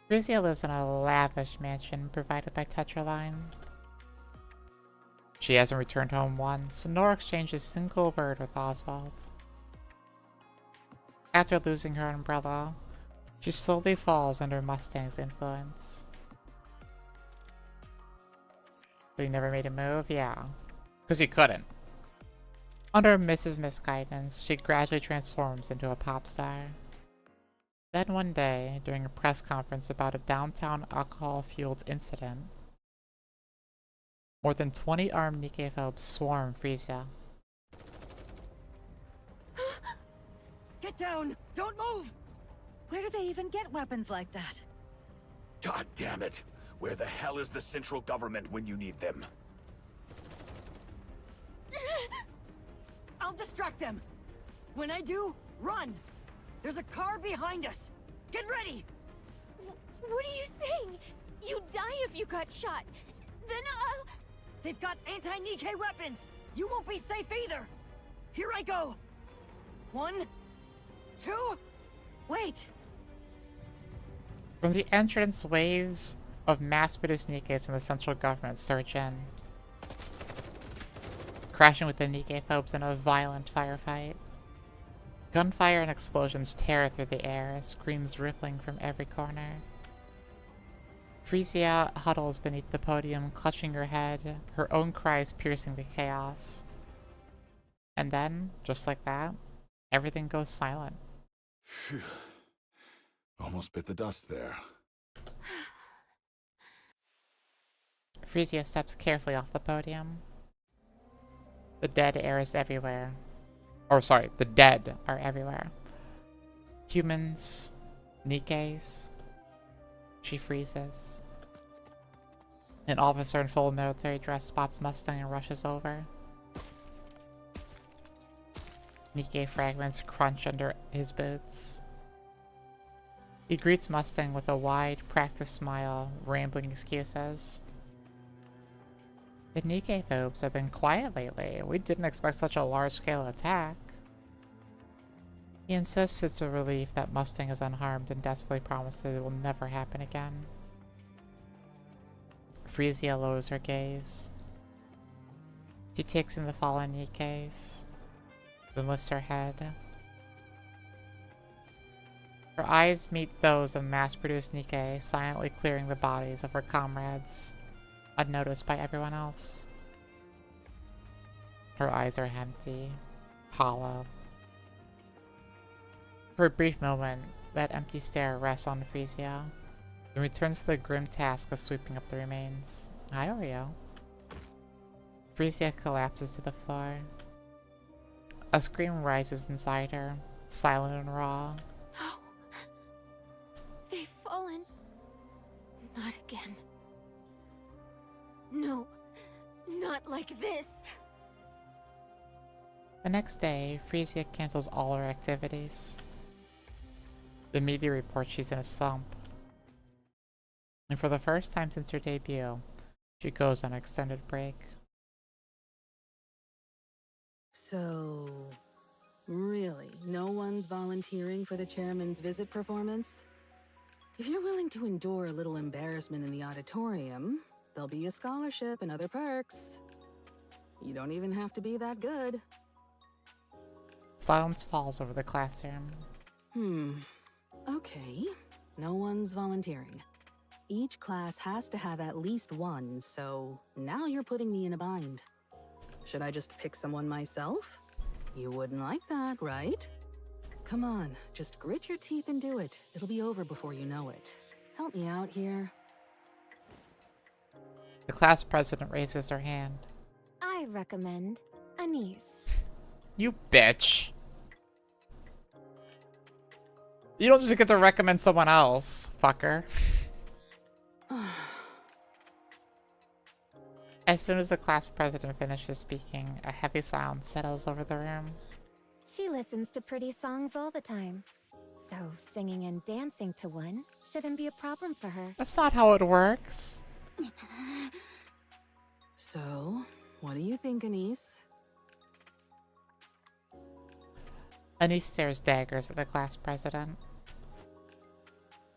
Lucia lives in a lavish mansion provided by Tetraline. She hasn't returned home once, nor exchanged a single word with Oswald. After losing her umbrella, she slowly falls under Mustang's influence. But he never made a move? Yeah. Because he couldn't. Under Mrs. Misguidance, she gradually transforms into a pop star. Then one day, during a press conference about a downtown alcohol-fueled incident, more than 20 armed Nikke phobes swarm Frisia. Get down! Don't move! Where do they even get weapons like that? God damn it! Where the hell is the central government when you need them? I'll distract them! When I do, run! There's a car behind us! Get ready! What are you saying? You'd die if you got shot. Then They've got anti-Nikke weapons! You won't be safe either! Here I go! 1, 2... Wait! From the entrance, waves of mass-produced Nikkes from the central government surge in, crashing with the Nikke phobes in a violent firefight. Gunfire and explosions tear through the air, screams rippling from every corner. Frisia huddles beneath the podium, clutching her head, her own cries piercing the chaos. And then, just like that, everything goes silent. Phew. Almost bit the dust there. Frisia steps carefully off the podium. The dead air is everywhere. Or sorry, the dead are everywhere. Humans, Nikkes. She freezes. An officer in full military dress spots Mustang and rushes over. Nikke fragments crunch under his boots. He greets Mustang with a wide, practiced smile, rambling excuses. The Nikke phobes have been quiet lately. We didn't expect such a large-scale attack. He insists it's a relief that Mustang is unharmed and desperately promises it will never happen again. Frisia lowers her gaze. She takes in the fallen Nikkes, then lifts her head. Her eyes meet those of mass-produced Nikke, silently clearing the bodies of her comrades, unnoticed by everyone else. Her eyes are empty, hollow. For a brief moment, that empty stare rests on Frisia, then returns to the grim task of sweeping up the remains. Hi, Oreo. Frisia collapses to the floor. A scream rises inside her, silent and raw. No. They've fallen. Not again. No. Not like this. The next day, Frisia cancels all her activities. The media reports she's in a slump. And for the first time since her debut, she goes on an extended break. So, really, no one's volunteering for the chairman's visit performance? If you're willing to endure a little embarrassment in the auditorium, there'll be a scholarship and other perks. You don't even have to be that good. Silence falls over the classroom. Okay. No one's volunteering. Each class has to have at least one, so now you're putting me in a bind. Should I just pick someone myself? You wouldn't like that, right? Come on, just grit your teeth and do it. It'll be over before you know it. Help me out here. The class president raises her hand. I recommend Anise. You bitch. You don't just get to recommend someone else, fucker. As soon as the class president finishes speaking, a heavy silence settles over the room. She listens to pretty songs all the time, so singing and dancing to one shouldn't be a problem for her. That's not how it works. So, what do you think, Anise? Anise stares daggers at the class president.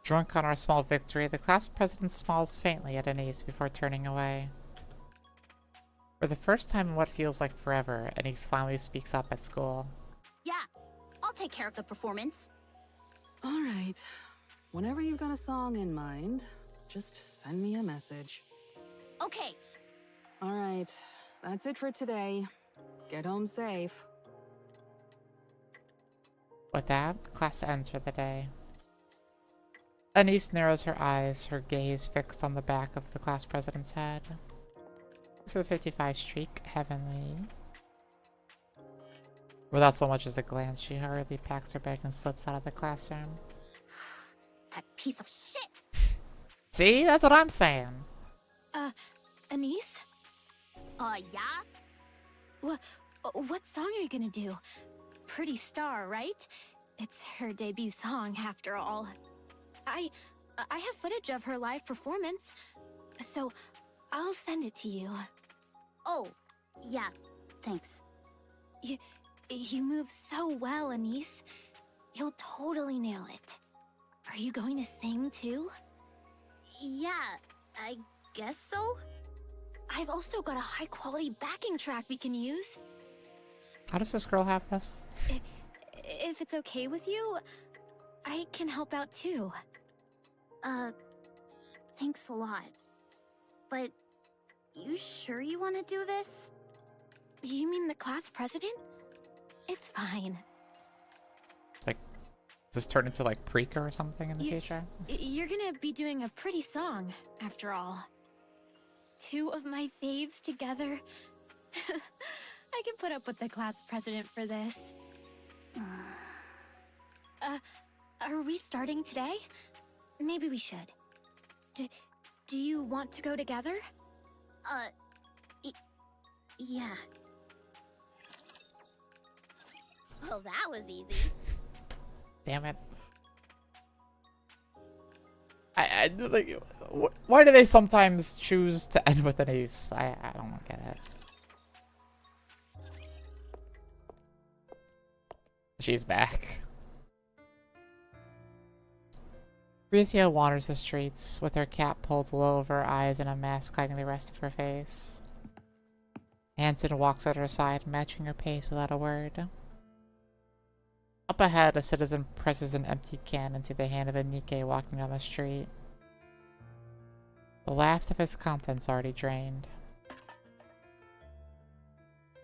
Drunk on our small victory, the class president smiles faintly at Anise before turning away. For the first time in what feels like forever, Anise finally speaks up at school. Yeah, I'll take care of the performance. All right. Whenever you've got a song in mind, just send me a message. Okay. All right. That's it for today. Get home safe. With that, class ends for the day. Anise narrows her eyes, her gaze fixed on the back of the class president's head. Looks at the 55 streak, heavenly. Without so much as a glance, she hurriedly packs her bag and slips out of the classroom. That piece of shit! See? That's what I'm saying. Anise? Yeah? What song are you gonna do? Pretty Star, right? It's her debut song, after all. I have footage of her live performance, so I'll send it to you. Oh, yeah, thanks. You move so well, Anise. You'll totally nail it. Are you going to sing too? Yeah, I guess so. I've also got a high-quality backing track we can use. How does this girl have this? If it's okay with you, I can help out too. Thanks a lot. But you sure you want to do this? You mean the class president? It's fine. Like, does this turn into like Preaker or something in the future? You're gonna be doing a pretty song, after all. Two of my faves together. I can put up with the class president for this. Are we starting today? Maybe we should. Do you want to go together? Yeah. Well, that was easy. Damn it. I like, why do they sometimes choose to end with an ace? I don't get it. She's back. Frisia wanders the streets with her cap pulled low over her eyes and a mask hiding the rest of her face. Hansen walks at her side, matching her pace without a word. Up ahead, a citizen presses an empty can into the hand of a Nikke walking down the street. The last of its contents already drained.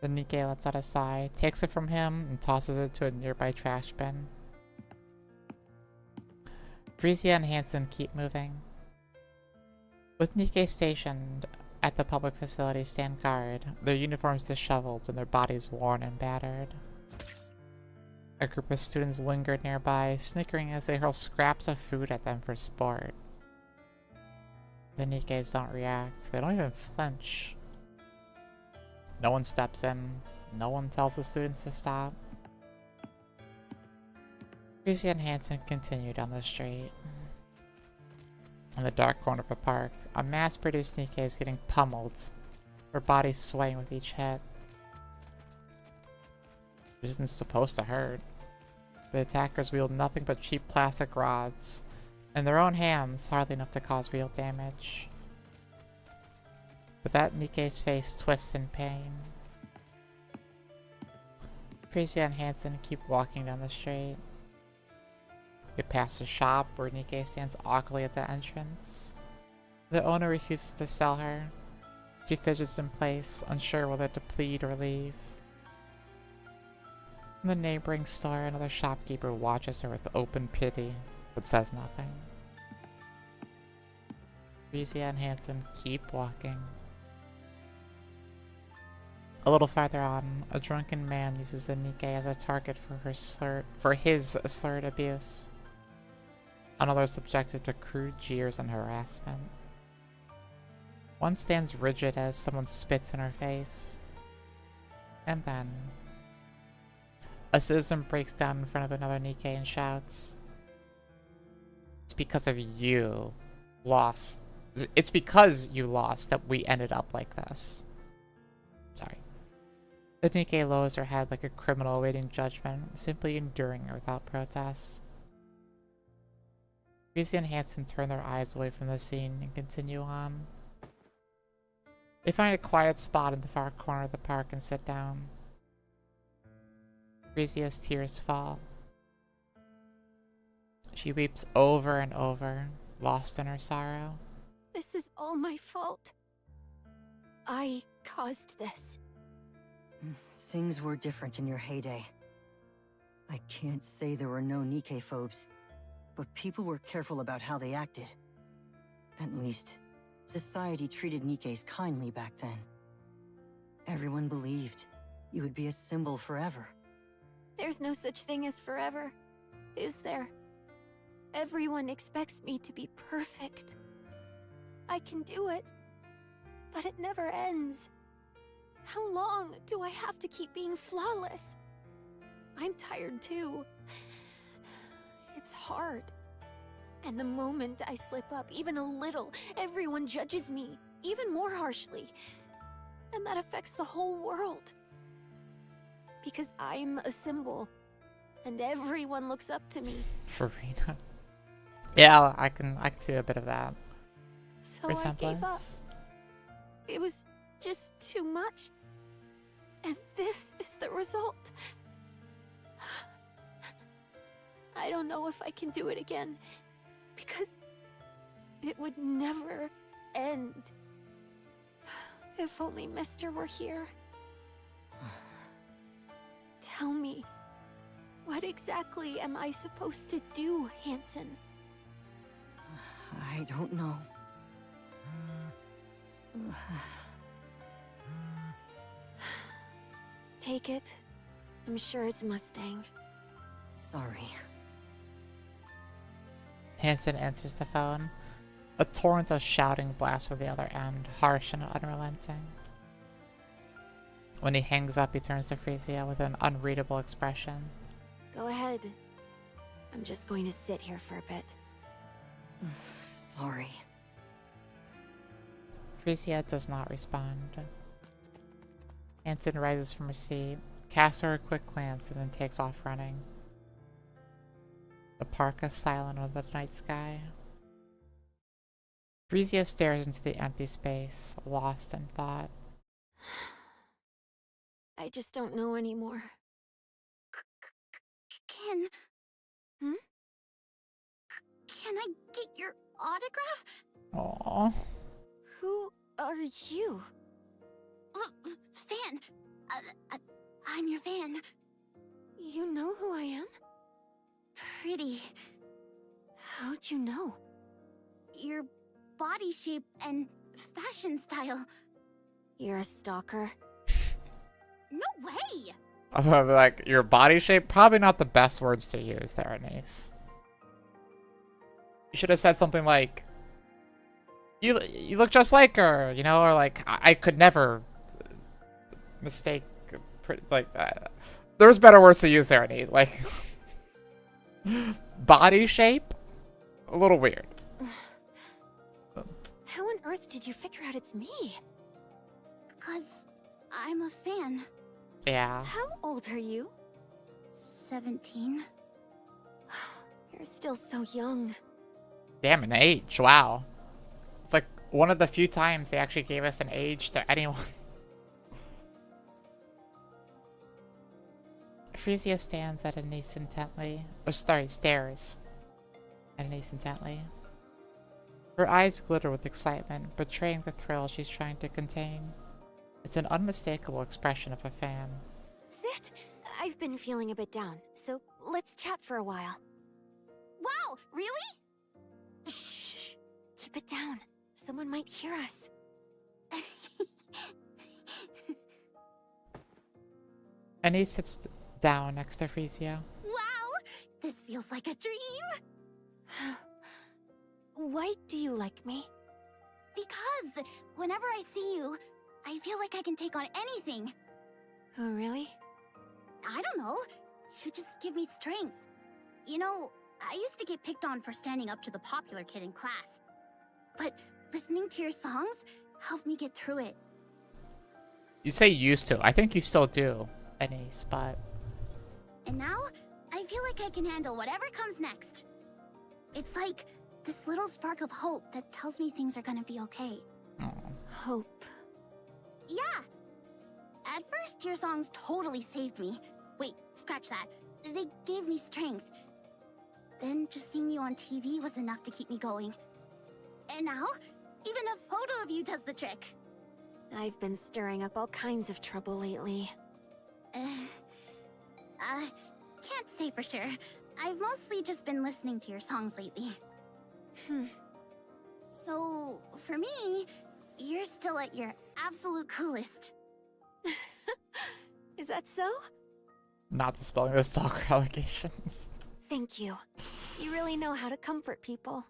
The Nikke lets out a sigh, takes it from him, and tosses it to a nearby trash bin. Frisia and Hansen keep moving. With Nikke stationed at the public facility stand guard, their uniforms disheveled and their bodies worn and battered. A group of students lingered nearby, snickering as they hurl scraps of food at them for sport. The Nikkes don't react. They don't even flinch. No one steps in. No one tells the students to stop. Freezy and Hanson continue down the street. In the dark corner of a park, a mass-produced Nikke is getting pummeled, her body swaying with each hit. It isn't supposed to hurt. The attackers wield nothing but cheap plastic rods, in their own hands, hardly enough to cause real damage. But that Nikke's face twists in pain. Freezy and Hanson keep walking down the street. We pass a shop where Nikke stands awkwardly at the entrance. The owner refuses to sell her. She fidgets in place, unsure whether to plead or leave. In the neighboring store, another shopkeeper watches her with open pity, but says nothing. Freezy and Hanson keep walking. A little farther on, a drunken man uses the Nikke as a target for his slurred abuse. Another is subjected to crude jeers and harassment. One stands rigid as someone spits in her face. And then a citizen breaks down in front of another Nikke and shouts, "It's because of you lost. It's because you lost that we ended up like this." Sorry. The Nikke lowers her head like a criminal awaiting judgment, simply enduring it without protest. Freezy and Hanson turn their eyes away from the scene and continue on. They find a quiet spot in the far corner of the park and sit down. Freezy's tears fall. She weeps over and over, lost in her sorrow. This is all my fault. I caused this. Things were different in your heyday. I can't say there were no Nikke phobes, but people were careful about how they acted. At least, society treated Nikkes kindly back then. Everyone believed you would be a symbol forever. There's no such thing as forever, is there? Everyone expects me to be perfect. I can do it, but it never ends. How long do I have to keep being flawless? I'm tired too. It's hard. And the moment I slip up even a little, everyone judges me, even more harshly. And that affects the whole world. Because I'm a symbol, and everyone looks up to me. Farina. Yeah, I can see a bit of that. So I gave up. It was just too much. And this is the result. I don't know if I can do it again, because it would never end. If only Mister were here. Tell me, what exactly am I supposed to do, Hanson? I don't know. Take it. I'm sure it's Mustang. Sorry. Hanson answers the phone. A torrent of shouting blasts from the other end, harsh and unrelenting. When he hangs up, he turns to Freezy with an unreadable expression. Go ahead. I'm just going to sit here for a bit. Sorry. Freezy does not respond. Hanson rises from her seat, casts her a quick glance, and then takes off running. The park is silent under the night sky. Freezy stares into the empty space, lost in thought. I just don't know anymore. Can... Can I get your autograph? Aww. Who are you? Fan. I'm your fan. You know who I am? Pretty. How'd you know? Your body shape and fashion style. You're a stalker. No way! Like, your body shape? Probably not the best words to use there, Anise. You should have said something like, you look just like her, you know, or like, I could never mistake pretty, like, there's better words to use there, I need. Like, body shape? A little weird. How on earth did you figure out it's me? 'Cause I'm a fan. Yeah. How old are you? 17. You're still so young. Damn, an age. Wow. It's like one of the few times they actually gave us an age to anyone. Frisia stands at Anise intently. Oh, sorry, stares at Anise intently. Her eyes glitter with excitement, betraying the thrill she's trying to contain. It's an unmistakable expression of a fan. Sit. I've been feeling a bit down, so let's chat for a while. Wow, really? Shh. Keep it down. Someone might hear us. Anise sits down next to Frisia. Wow, this feels like a dream. Why do you like me? Because whenever I see you, I feel like I can take on anything. Oh, really? I don't know. You just give me strength. You know, I used to get picked on for standing up to the popular kid in class. But listening to your songs helped me get through it. You say used to. I think you still do, Anise, but... And now, I feel like I can handle whatever comes next. It's like this little spark of hope that tells me things are gonna be okay. Oh. Hope. Yeah. At first, your songs totally saved me. Wait, scratch that. They gave me strength. Then just seeing you on TV was enough to keep me going. And now, even a photo of you does the trick. I've been stirring up all kinds of trouble lately. Can't say for sure. I've mostly just been listening to your songs lately. So, for me, you're still at your absolute coolest. Is that so? Not dispelling the stalker allegations. Thank you. You really know how to comfort people.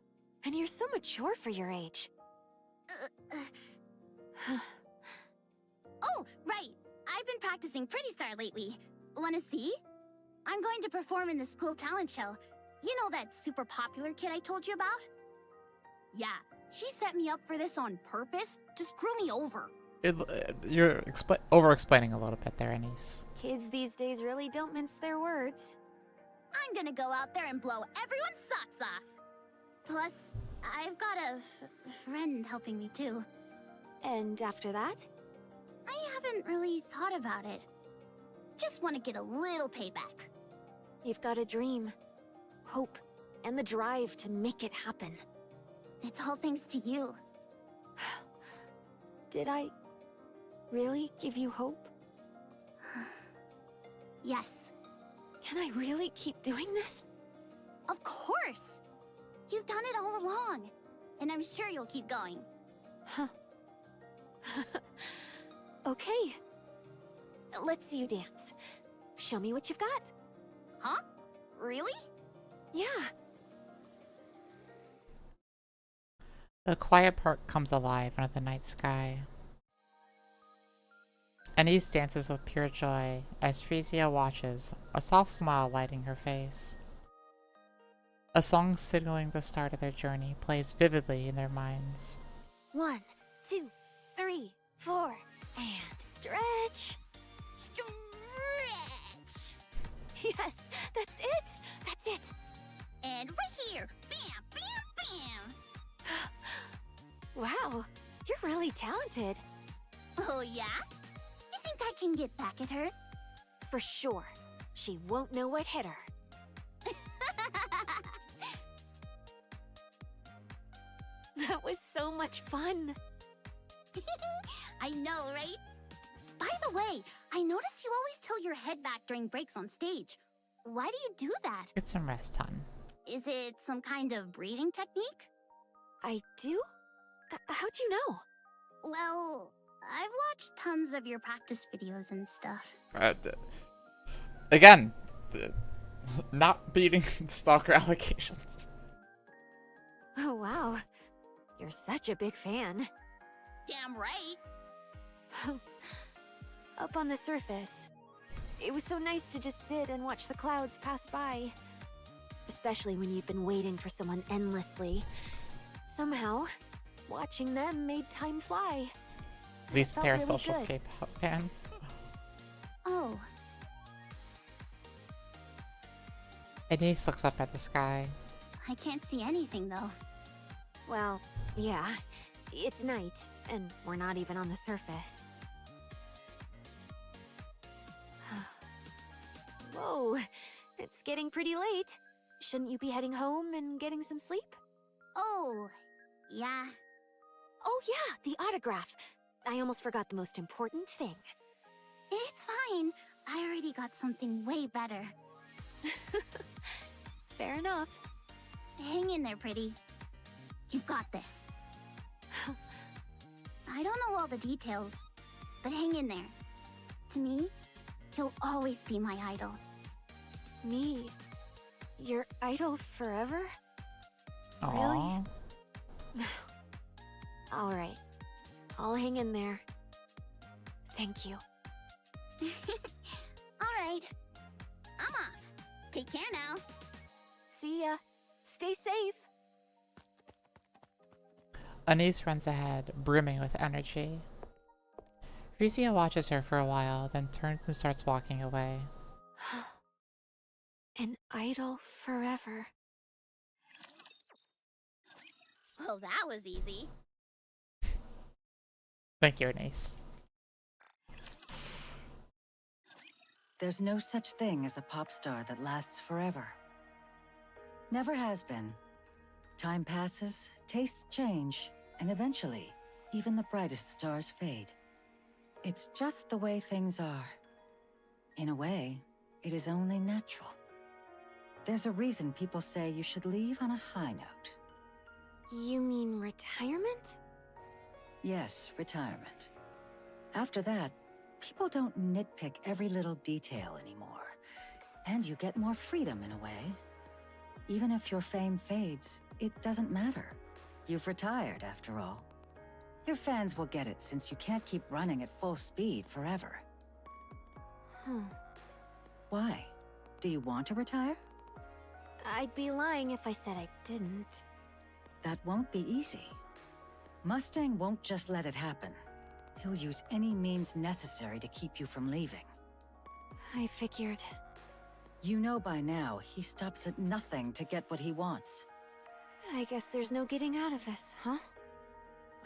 And you're so mature for your age. Oh, right. I've been practicing Pretty Star lately. Wanna see? I'm going to perform in the school talent show. You know that super popular kid I told you about? Yeah, she set me up for this on purpose to screw me over. You're over-explaining a little bit there, Anise. Kids these days really don't mince their words. I'm gonna go out there and blow everyone's socks off. Plus, I've got a friend helping me too. And after that? I haven't really thought about it. Just want to get a little payback. You've got a dream, hope, and the drive to make it happen. It's all thanks to you. Did I really give you hope? Yes. Can I really keep doing this? Of course! You've done it all along, and I'm sure you'll keep going. Huh. Okay. Let's see you dance. Show me what you've got. Huh? Really? Yeah. The quiet part comes alive under the night sky. Anise dances with pure joy as Frisia watches, a soft smile lighting her face. A song signaling the start of their journey plays vividly in their minds. 1, 2, 3, 4, and stretch. Stretch! Yes, that's it! That's it! And right here! Bam! Bam! Bam! Wow, you're really talented. Oh yeah? You think I can get back at her? For sure. She won't know what hit her. That was so much fun. I know, right? By the way, I noticed you always tilt your head back during breaks on stage. Why do you do that? Get some rest, hon. Is it some kind of breathing technique? I do? How'd you know? Well, I've watched tons of your practice videos and stuff. Again, not beating the stalker allegations. Oh, wow. You're such a big fan. Damn right. Up on the surface, It was so nice to just sit and watch the clouds pass by. Especially when you'd been waiting for someone endlessly. Somehow, watching them made time fly. Least Felt really parasocial good. K-pop fan. Oh, Anise looks up at the sky. I can't see anything though. Well, yeah. It's night, and we're not even on the surface. Whoa, it's getting pretty late. Shouldn't you be heading home and getting some sleep? Oh, yeah. Oh yeah, the autograph. I almost forgot the most important thing. It's fine. I already got something way better. Fair enough. Hang in there, pretty. You've got this. I don't know all the details, but hang in there. To me, you'll always be my idol. Me? Your idol forever? Aww. Alright. I'll hang in there. Thank you. Alright. I'm off. Take care now. See ya. Stay safe. Anise runs ahead, brimming with energy. Frisia watches her for a while, then turns and starts walking away. An idol forever. Well, that was easy. Thank you, Anise. There's no such thing as a pop star that lasts forever. Never has been. Time passes, tastes change, and eventually, even the brightest stars fade. It's just the way things are. In a way, it is only natural. There's a reason people say you should leave on a high note. You mean retirement? Yes, retirement. After that, people don't nitpick every little detail anymore. And you get more freedom in a way. Even if your fame fades, it doesn't matter. You've retired, after all. Your fans will get it since you can't keep running at full speed forever. Why? Do you want to retire? I'd be lying if I said I didn't. That won't be easy. Mustang won't just let it happen. He'll use any means necessary to keep you from leaving. I figured. You know by now, he stops at nothing to get what he wants. I guess there's no getting out of this, huh?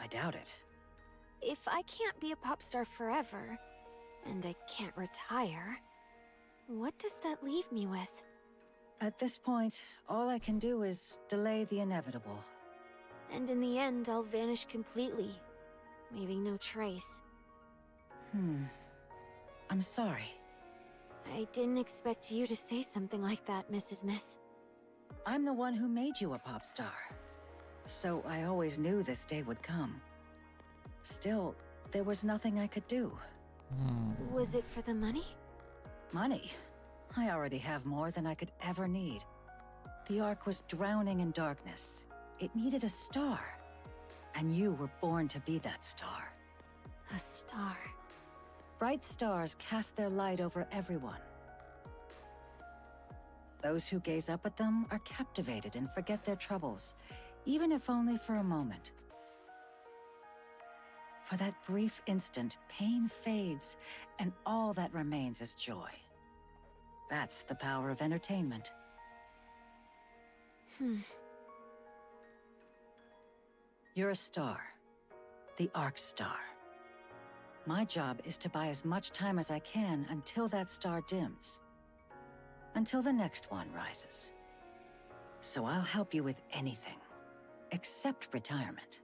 I doubt it. If I can't be a pop star forever, and I can't retire, what does that leave me with? At this point, all I can do is delay the inevitable. And in the end, I'll vanish completely, leaving no trace. I'm sorry. I didn't expect you to say something like that, Mrs. Miss. I'm the one who made you a pop star. So I always knew this day would come. Still, there was nothing I could do. Was it for the money? Money? I already have more than I could ever need. The Ark was drowning in darkness. It needed a star. And you were born to be that star. A star. Bright stars cast their light over everyone. Those who gaze up at them are captivated and forget their troubles, even if only for a moment. For that brief instant, pain fades, and all that remains is joy. That's the power of entertainment. You're a star. The Ark Star. My job is to buy as much time as I can until that star dims. Until the next one rises. So I'll help you with anything. Except retirement.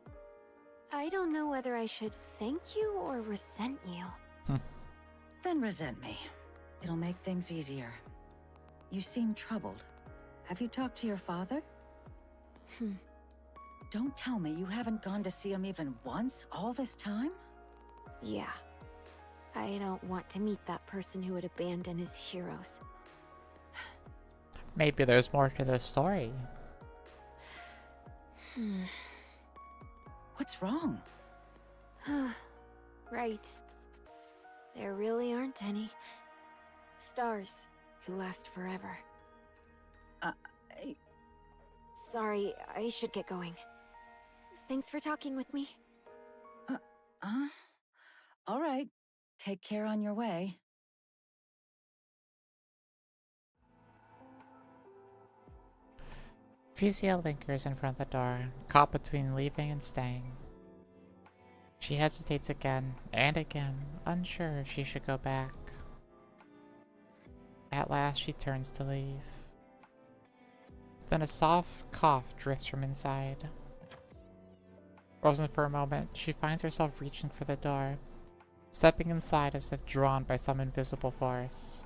I don't know whether I should thank you or resent you. Then resent me. It'll make things easier. You seem troubled. Have you talked to your father? Don't tell me you haven't gone to see him even once all this time? Yeah. I don't want to meet that person who would abandon his heroes. Maybe there's more to this story. What's wrong? Right. There really aren't any. stars, who last forever. I- Sorry, I should get going. Thanks for talking with me. All right. Take care on your way. Frisia lingers in front of the door, caught between leaving and staying. She hesitates again and again, unsure if she should go back. At last, she turns to leave. Then a soft cough drifts from inside. Frozen for a moment, she finds herself reaching for the door, stepping inside as if drawn by some invisible force.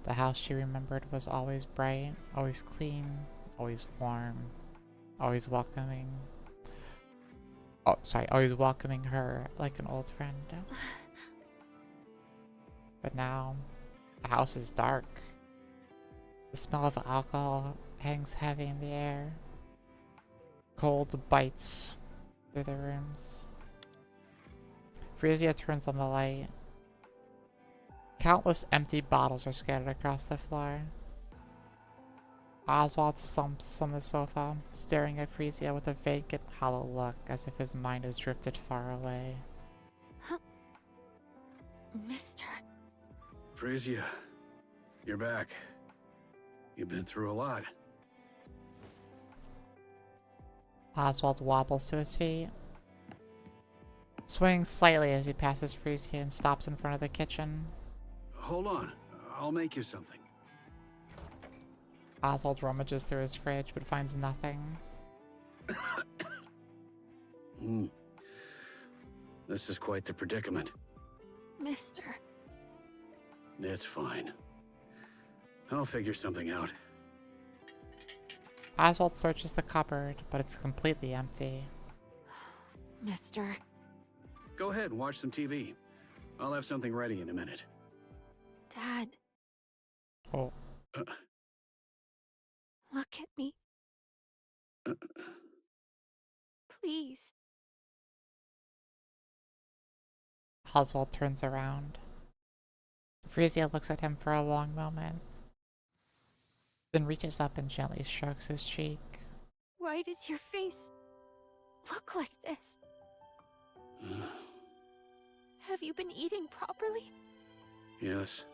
The house she remembered was always bright, always clean, always warm, always welcoming. Oh, sorry, always welcoming her like an old friend. But now, the house is dark. The smell of alcohol hangs heavy in the air. Cold bites through the rooms. Frisia turns on the light. Countless empty bottles are scattered across the floor. Oswald slumps on the sofa, staring at Frisia with a vacant, hollow look, as if his mind has drifted far away. Mister. Frisia, you're back. You've been through a lot. Oswald wobbles to his feet, swaying slightly as he passes Frisia and stops in front of the kitchen. Hold on. I'll make you something. Oswald rummages through his fridge but finds nothing. This is quite the predicament. Mister. It's fine. I'll figure something out. Oswald searches the cupboard, but it's completely empty. Mister. Go ahead and watch some TV. I'll have something ready in a minute. Dad. Oh. Look at me. Please. Oswald turns around. Frisia looks at him for a long moment, then reaches up and gently strokes his cheek. Why does your face look like this? Have you been eating properly? Yes.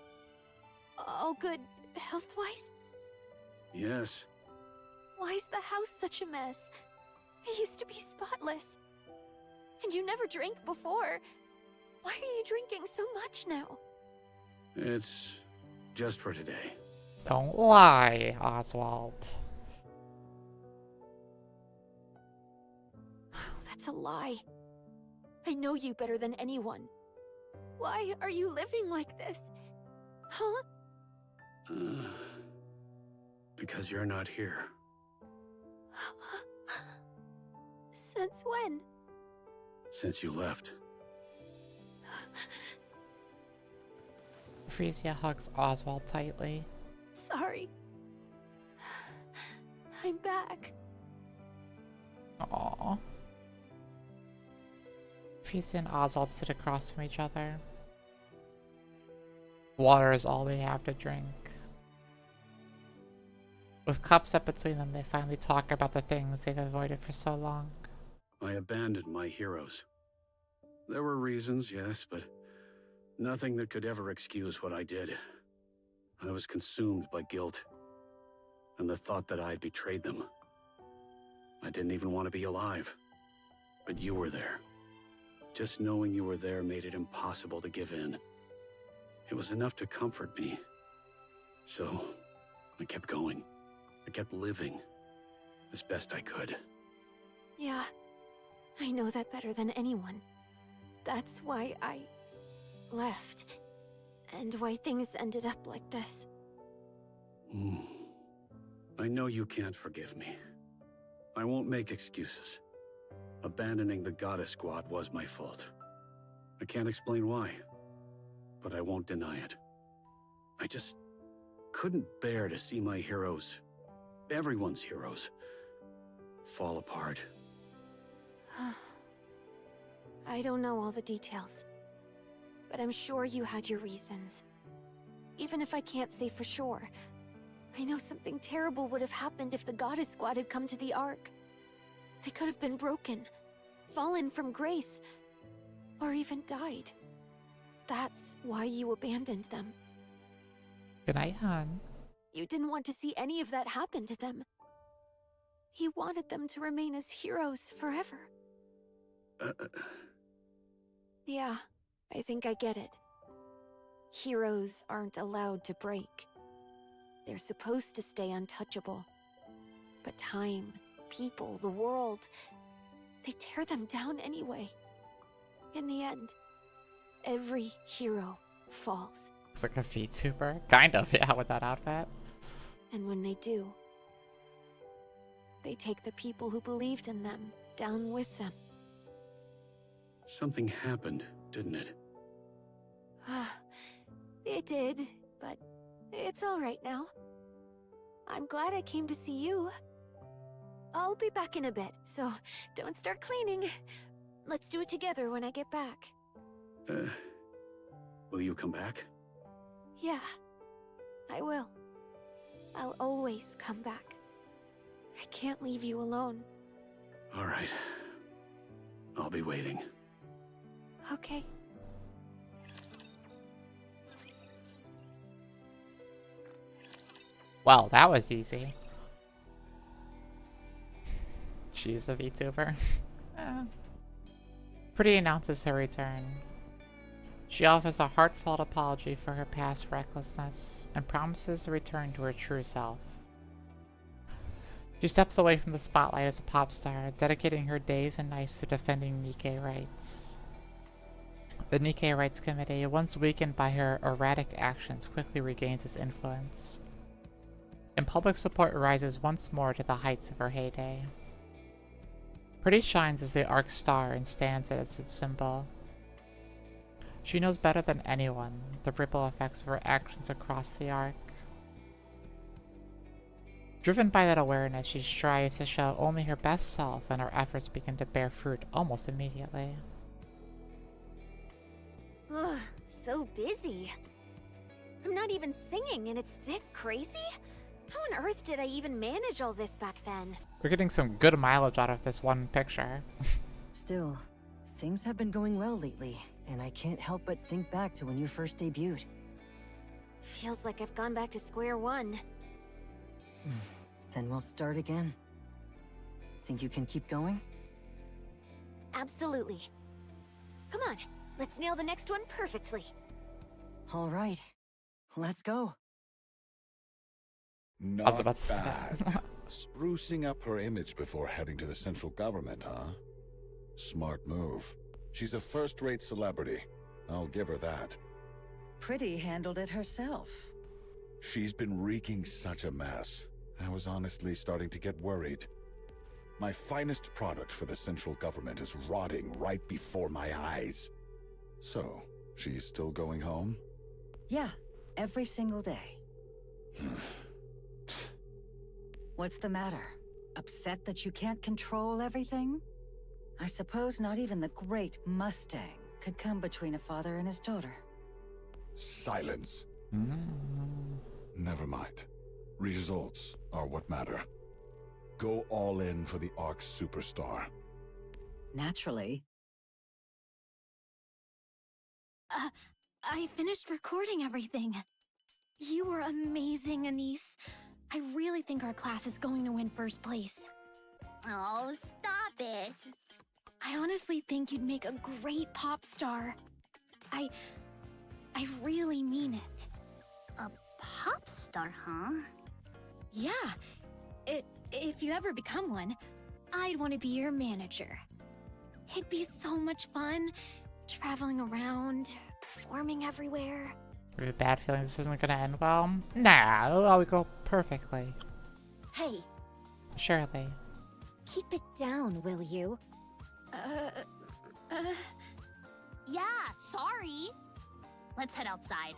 All good health-wise? Yes. Why is the house such a mess? It used to be spotless. And you never drank before. Why are you drinking so much now? It's just for today. Don't lie, Oswald. That's a lie. I know you better than anyone. Why are you living like this? Huh? Because you're not here. Since when? Since you left. Frisia hugs Oswald tightly. Sorry. I'm back. Aww. Frisia and Oswald sit across from each other. Water is all they have to drink. With cups set between them, they finally talk about the things they've avoided for so long. I abandoned my heroes. There were reasons, yes, but nothing that could ever excuse what I did. I was consumed by guilt, and the thought that I had betrayed them. I didn't even want to be alive, but you were there. Just knowing you were there made it impossible to give in. It was enough to comfort me. So, I kept going. I kept living, as best I could. Yeah, I know that better than anyone. That's why I left, and why things ended up like this. I know you can't forgive me. I won't make excuses. Abandoning the Goddess Squad was my fault. I can't explain why, but I won't deny it. I just couldn't bear to see my heroes, everyone's heroes, fall apart. I don't know all the details, but I'm sure you had your reasons. even if I can't say for sure. I know something terrible would have happened if the Goddess Squad had come to the Ark. They could have been broken, fallen from grace, or even died. That's why you abandoned them. Good night, hon. You didn't want to see any of that happen to them. You wanted them to remain as heroes forever. Yeah, I think I get it. Heroes aren't allowed to break. They're supposed to stay untouchable. But time, people, the world, they tear them down anyway. In the end, every hero falls. Looks like a VTuber. Kind of, yeah, with that outfit. And when they do, they take the people who believed in them down with them. Something happened, didn't it? It did, but it's all right now. I'm glad I came to see you. I'll be back in a bit, so don't start cleaning. Let's do it together when I get back. Will you come back? Yeah, I will. I'll always come back. I can't leave you alone. All right. I'll be waiting. Okay. Well, that was easy. She's a VTuber. Pretty announces her return. She offers a heartfelt apology for her past recklessness and promises to return to her true self. She steps away from the spotlight as a pop star, dedicating her days and nights to defending Nikke rights. The Nikke Rights Committee, once weakened by her erratic actions, quickly regains its influence, and public support rises once more to the heights of her heyday. Pretty shines as the Ark star and stands as its symbol. She knows better than anyone the ripple effects of her actions across the Ark. Driven by that awareness, she strives to show only her best self, and her efforts begin to bear fruit almost immediately. Ugh, so busy. I'm not even singing and it's this crazy? How on earth did I even manage all this back then? We're getting some good mileage out of this one picture. Still, things have been going well lately, and I can't help but think back to when you first debuted. Feels like I've gone back to square one. Then we'll start again. Think you can keep going? Absolutely. Come on, let's nail the next one perfectly. All right, let's go. I was about to say bad. that. Sprucing up her image before heading to the central government, huh? Smart move. She's a first-rate celebrity. I'll give her that. Pretty handled it herself. She's been wreaking such a mess. I was honestly starting to get worried. My finest product for the central government is rotting right before my eyes. So, she's still going home? Yeah, every single day. What's the matter? Upset that you can't control everything? I suppose not even the great Mustang could come between a father and his daughter. Silence. Never mind. Results are what matter. Go all in for the Ark superstar. Naturally. I finished recording everything. You were amazing, Anise. I really think our class is going to win first place. Oh, stop it. I honestly think you'd make a great pop star. I really mean it. A pop star, huh? Yeah. If you ever become one, I'd want to be your manager. It'd be so much fun, traveling around, performing everywhere. I have a bad feeling this isn't gonna end well. Nah, it'll all go perfectly. Hey, Surely. keep it down, will you? Yeah, sorry. Let's head outside.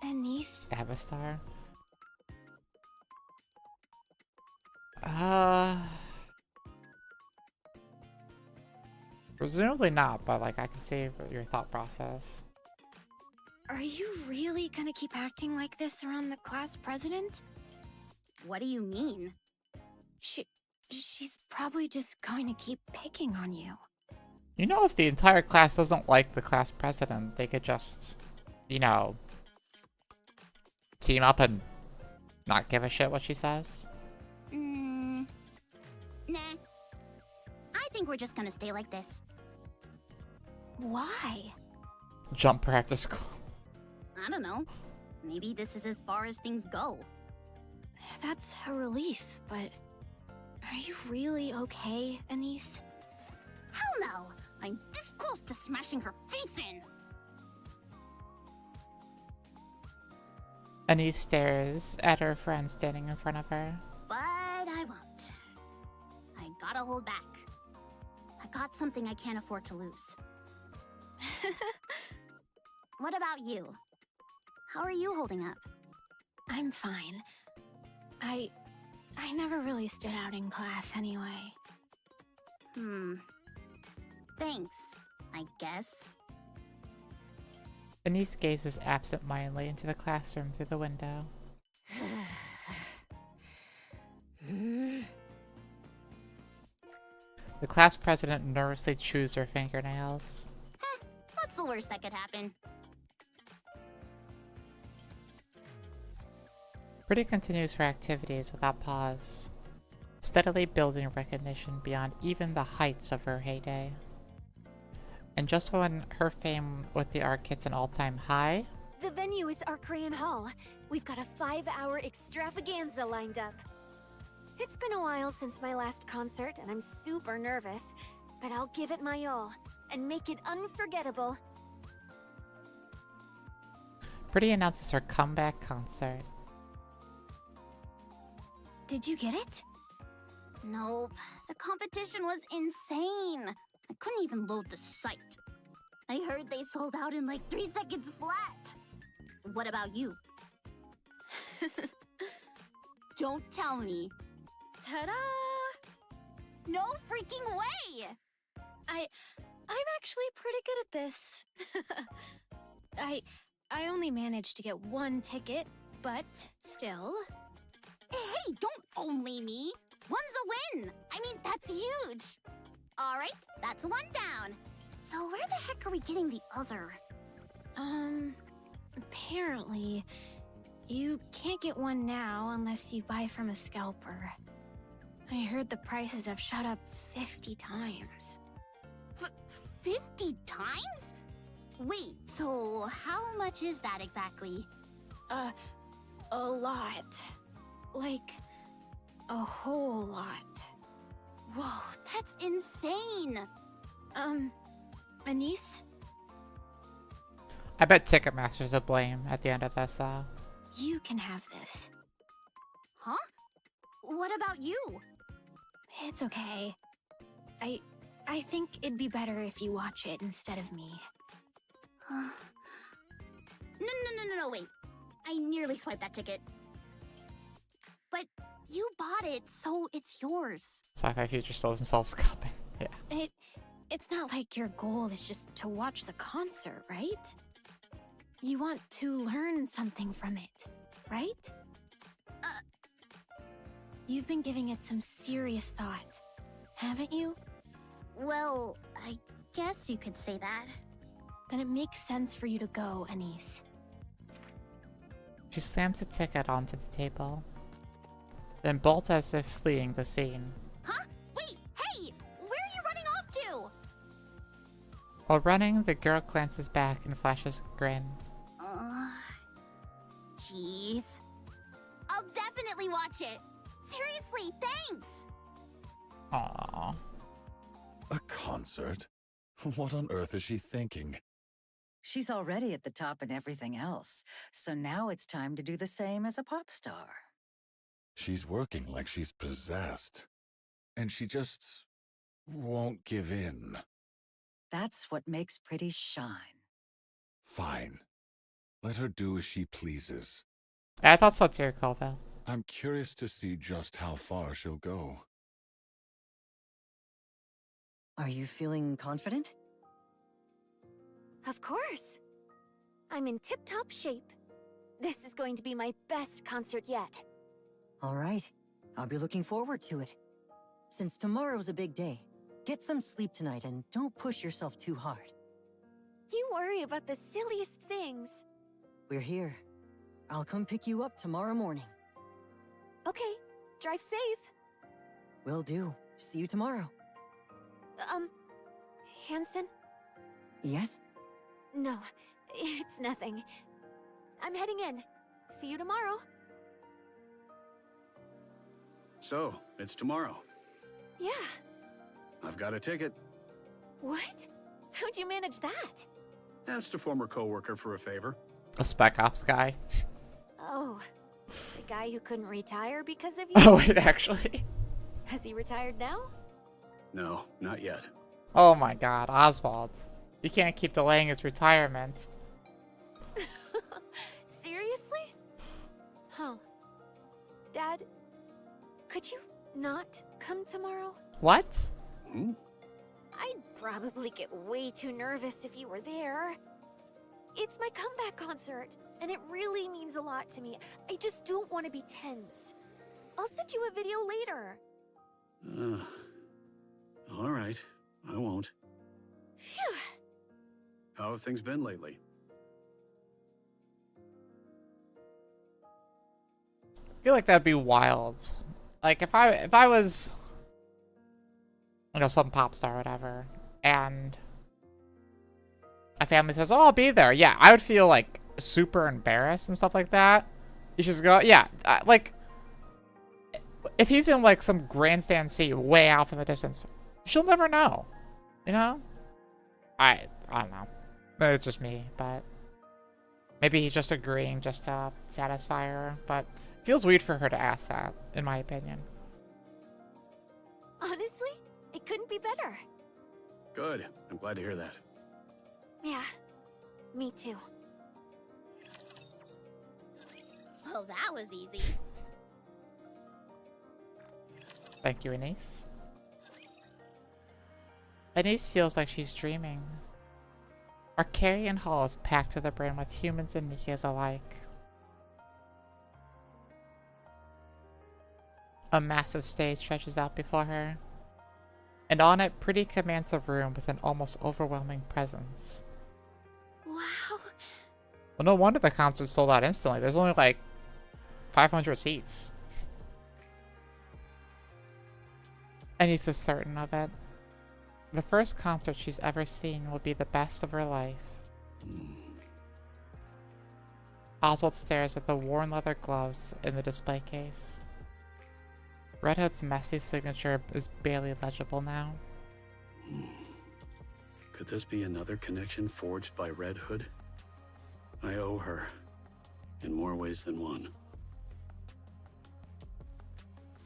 Anise? Avatar. Presumably not, but like I can see your thought process. Are you really gonna keep acting like this around the class president? What do you mean? She's probably just going to keep picking on you. You know, if the entire class doesn't like the class president, they could just, you know, team up and not give a shit what she says. Nah. I think we're just gonna stay like this. Why? Jump her after school. I don't know. Maybe this is as far as things go. That's a relief, but are you really okay, Anise? Hell no! I'm this close to smashing her face in! Anise stares at her friend standing in front of her. But I won't. I gotta hold back. I got something I can't afford to lose. What about you? How are you holding up? I'm fine. I never really stood out in class anyway. Thanks, I guess. Anise gazes absent-mindedly into the classroom through the window. The class president nervously chews her fingernails. What's the worst that could happen? Pretty continues her activities without pause, steadily building recognition beyond even the heights of her heyday. And just when her fame with the art hits an all-time high, the venue is Arcrayon Hall. We've got a 5-hour extravaganza lined up. It's been a while since my last concert, and I'm super nervous, but I'll give it my all and make it unforgettable. Pretty announces her comeback concert. Did you get it? Nope. The competition was insane. I couldn't even load the site. I heard they sold out in like 3 seconds flat. What about you? Don't tell me. Ta-da! No freaking way! I'm actually pretty good at this. I only managed to get 1 ticket, but still. Hey, don't only me. One's a win. I mean, that's huge. All right, that's 1 down. So where the heck are we getting the other? Apparently, you can't get 1 now unless you buy from a scalper. I heard the prices have shot up 50 times. 50 times? Wait, so how much is that exactly? A lot. Like, a whole lot. Whoa, that's insane! Anise? I bet Ticketmaster's to blame at the end of this, though. You can have this. Huh? What about you? It's okay. I think it'd be better if you watch it instead of me. No, wait. I nearly swiped that ticket. But you bought it, so it's yours. Sci-Fi Future still doesn't sell scalping. Yeah. It's not like your goal is just to watch the concert, right? You want to learn something from it, right? You've been giving it some serious thought, haven't you? Well, I guess you could say that. Then it makes sense for you to go, Anise. She slams the ticket onto the table, then bolts as if fleeing the scene. Huh? Wait, hey! Where are you running off to? While running, the girl glances back and flashes a grin. Jeez. I'll definitely watch it. Seriously, thanks! Aww. A concert? What on earth is she thinking? She's already at the top in everything else, so now it's time to do the same as a pop star. She's working like she's possessed. And she just won't give in. That's what makes Pretty shine. Fine. Let her do as she pleases. I thought so too, Colville. I'm curious to see just how far she'll go. Are you feeling confident? Of course. I'm in tip-top shape. This is going to be my best concert yet. All right. I'll be looking forward to it. Since tomorrow's a big day, get some sleep tonight and don't push yourself too hard. You worry about the silliest things. We're here. I'll come pick you up tomorrow morning. Okay, drive safe. Will do. See you tomorrow. Hansen? Yes? No, it's nothing. I'm heading in. See you tomorrow. So, it's tomorrow. Yeah. I've got a ticket. What? How'd you manage that? Asked a former coworker for a favor. A Spec Ops guy. Oh, the guy who couldn't retire because of you? Oh, wait, actually. Has he retired now? No, not yet. Oh my god, Oswald. You can't keep delaying his retirement. Seriously? Huh. Dad, could you not come tomorrow? What? Hmm? I'd probably get way too nervous if you were there. It's my comeback concert, and it really means a lot to me. I just don't want to be tense. I'll send you a video later. All right. I won't. Phew. How have things been lately? I feel like that'd be wild. Like if I was, you know, some pop star or whatever, and a family says, "Oh, I'll be there." Yeah, I would feel like super embarrassed and stuff like that. You just go, yeah, like if he's in like some grandstand seat way out in the distance, she'll never know. You know? I don't know. It's just me, but maybe he's just agreeing just to satisfy her, but it feels weird for her to ask that, in my opinion. Honestly, it couldn't be better. Good. I'm glad to hear that. Yeah, me too. Well, that was easy. Thank you, Anise. Anise feels like she's dreaming. Arcarian Hall is packed to the brim with humans and Nikkes alike. A massive stage stretches out before her, and on it, Pretty commands the room with an almost overwhelming presence. Wow. Well, no wonder the concert sold out instantly. There's only like 500 seats. Anise is certain of it. The first concert she's ever seen will be the best of her life. Oswald stares at the worn leather gloves in the display case. Red Hood's messy signature is barely legible now. Could this be another connection forged by Red Hood? I owe her, in more ways than one.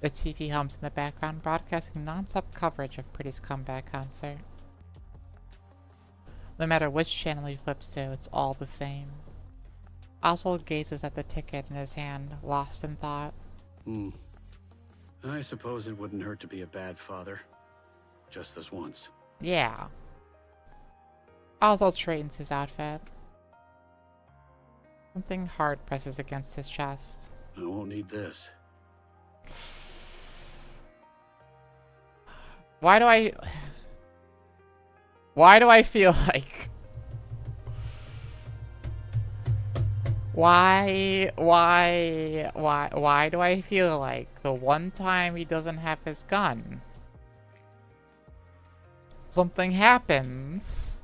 The TV hums in the background, broadcasting non-stop coverage of Pretty's comeback concert. No matter which channel he flips to, it's all the same. Oswald gazes at the ticket in his hand, lost in thought. I suppose it wouldn't hurt to be a bad father. Just this once. Yeah. Oswald straightens his outfit. Something hard presses against his chest. I won't need this. Why do I feel like... Why do I feel like the one time he doesn't have his gun, something happens?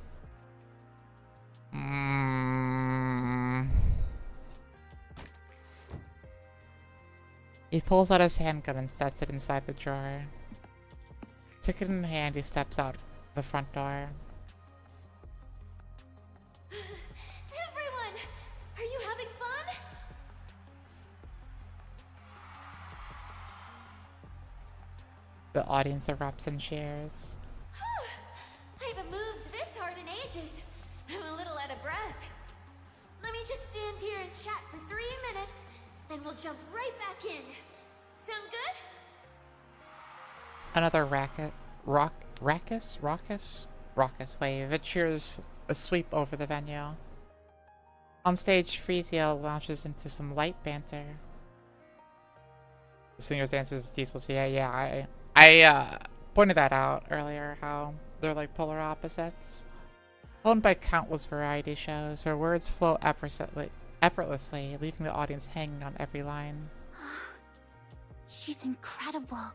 He pulls out his handgun and sets it inside the drawer. Ticket in hand, he steps out the front door. Everyone, are you having fun? The audience erupts in cheers. I haven't moved this hard in ages. I'm a little out of breath. Let me just stand here and chat for 3 minutes, then we'll jump right back in. Sound good? Another raucous wave. It cheers a sweep over the venue. On stage, Frezia launches into some light banter. The singers dances Diesel's. Yeah. I pointed that out earlier, how they're like polar opposites. Honed by countless variety shows, her words flow effortlessly, leaving the audience hanging on every line. She's incredible.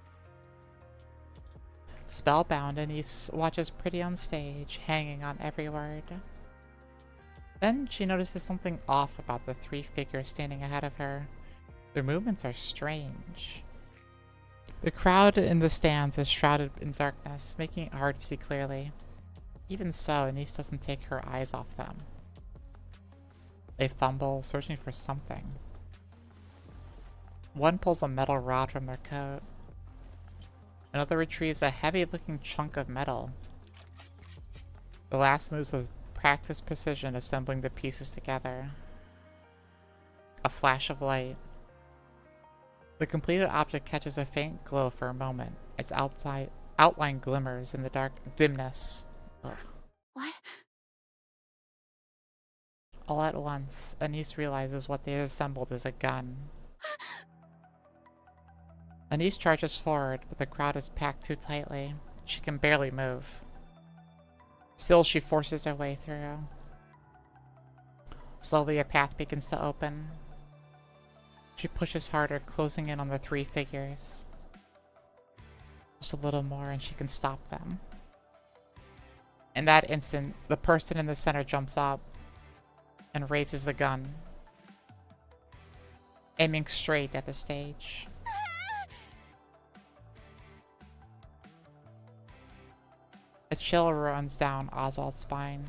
Spellbound, Anise watches Pretty on stage, hanging on every word. Then she notices something off about the three figures standing ahead of her. Their movements are strange. The crowd in the stands is shrouded in darkness, making it hard to see clearly. Even so, Anise doesn't take her eyes off them. They fumble, searching for something. One pulls a metal rod from their coat. Another retrieves a heavy-looking chunk of metal. The last moves with practiced precision, assembling the pieces together. A flash of light. The completed object catches a faint glow for a moment. Its outline glimmers in the dark dimness. Ugh. What? All at once, Anise realizes what they assembled is a gun. Anise charges forward, but the crowd is packed too tightly. She can barely move. Still, she forces her way through. Slowly, a path begins to open. She pushes harder, closing in on the three figures. Just a little more and she can stop them. In that instant, the person in the center jumps up and raises the gun, aiming straight at the stage. A chill runs down Oswald's spine.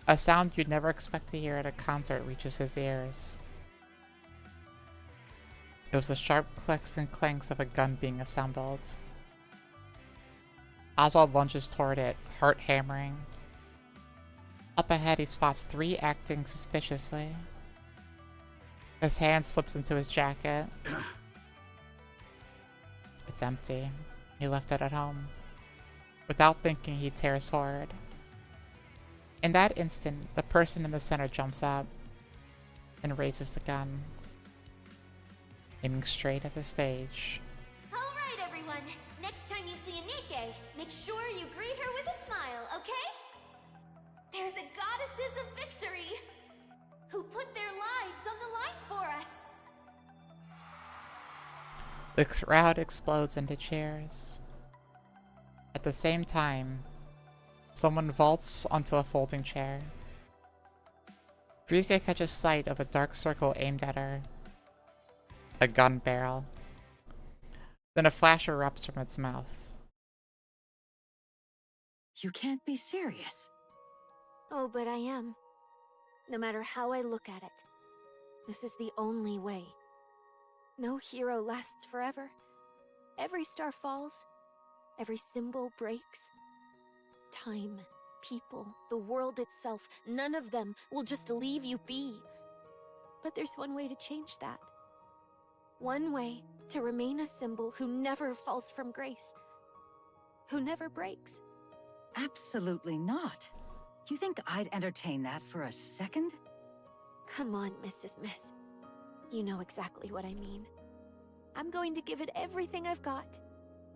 A sound you'd never expect to hear at a concert reaches his ears. It was the sharp clicks and clanks of a gun being assembled. Oswald lunges toward it, heart hammering. Up ahead, he spots three acting suspiciously. His hand slips into his jacket. It's empty. He left it at home. Without thinking, he tears forward. In that instant, the person in the center jumps up and raises the gun, aiming straight at the stage. Alright, everyone. Next time you see a Nikke, make sure you greet her with a smile, okay? They're the goddesses of victory, who put their lives on the line for us. The crowd explodes into cheers. At the same time, someone vaults onto a folding chair. Frezia catches sight of a dark circle aimed at her. A gun barrel. Then a flash erupts from its mouth. You can't be serious. Oh, but I am. No matter how I look at it, this is the only way. No hero lasts forever. Every star falls. Every symbol breaks. Time, people, the world itself, none of them will just leave you be. But there's one way to change that. One way to remain a symbol who never falls from grace. Who never breaks. Absolutely not. You think I'd entertain that for a second? Come on, Mrs. Miss. You know exactly what I mean. I'm going to give it everything I've got.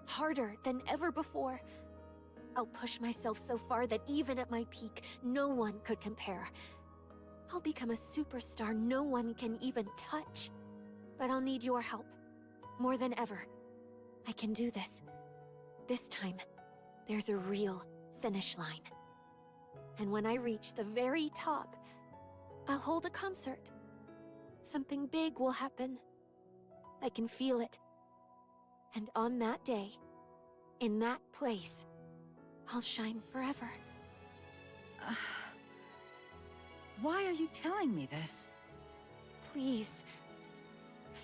Harder than ever before. I'll push myself so far that even at my peak, no one could compare. I'll become a superstar no one can even touch. But I'll need your help. More than ever. I can do this. This time, there's a real finish line. And when I reach the very top, I'll hold a concert. Something big will happen. I can feel it. And on that day, in that place, I'll shine forever. Why are you telling me this? Please,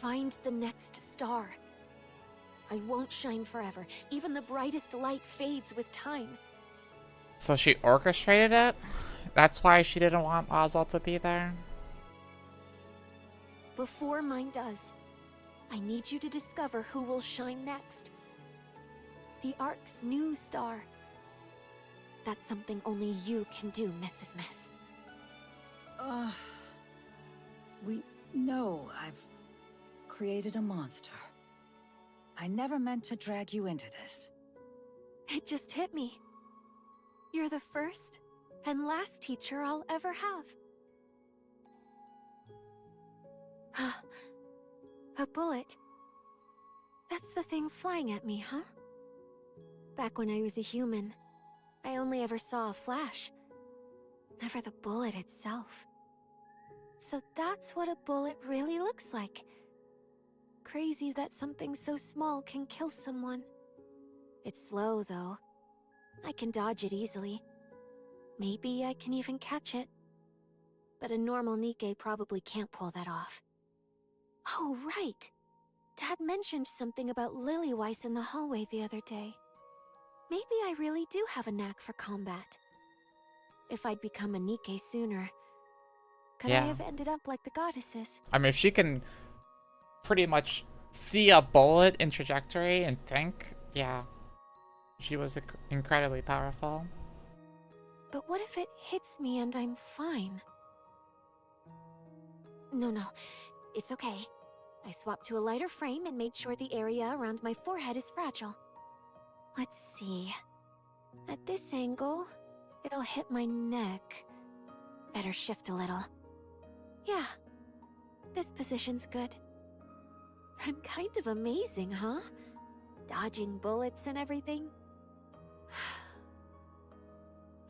find the next star. I won't shine forever. Even the brightest light fades with time. So she orchestrated it? That's why she didn't want Oswald to be there? Before mine does, I need you to discover who will shine next. The Ark's new star. That's something only you can do, Mrs. Miss. We know I've created a monster. I never meant to drag you into this. It just hit me. You're the first and last teacher I'll ever have. A bullet. That's the thing flying at me, huh? Back when I was a human, I only ever saw a flash. Never the bullet itself. So that's what a bullet really looks like. Crazy that something so small can kill someone. It's slow, though. I can dodge it easily. Maybe I can even catch it. But a normal Nikke probably can't pull that off. Oh, right! Dad mentioned something about Lillyweiss in the hallway the other day. Maybe I really do have a knack for combat. If I'd become a Nikke sooner, could I have ended up like the goddesses? I mean, if she can pretty much see a bullet in trajectory and think, yeah, she was incredibly powerful. But what if it hits me and I'm fine? No, it's okay. I swapped to a lighter frame and made sure the area around my forehead is fragile. Let's see. At this angle, it'll hit my neck. Better shift a little. Yeah, this position's good. I'm kind of amazing, huh? Dodging bullets and everything.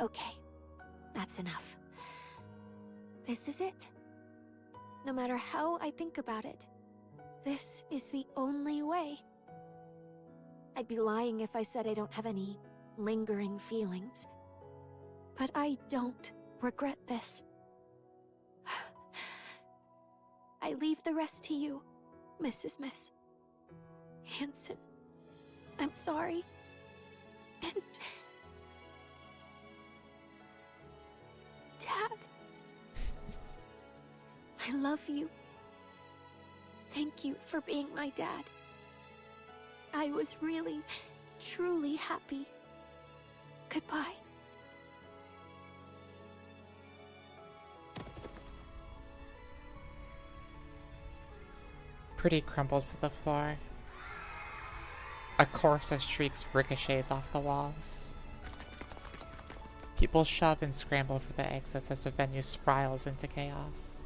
Okay, that's enough. This is it. No matter how I think about it, this is the only way. I'd be lying if I said I don't have any lingering feelings. But I don't regret this. I leave the rest to you, Mrs. Miss. Hanson, I'm sorry. And... Dad. I love you. Thank you for being my dad. I was really, truly happy. Goodbye. Pretty crumbles to the floor. A chorus of shrieks ricochets off the walls. People shove and scramble for the exits as the venue spirals into chaos.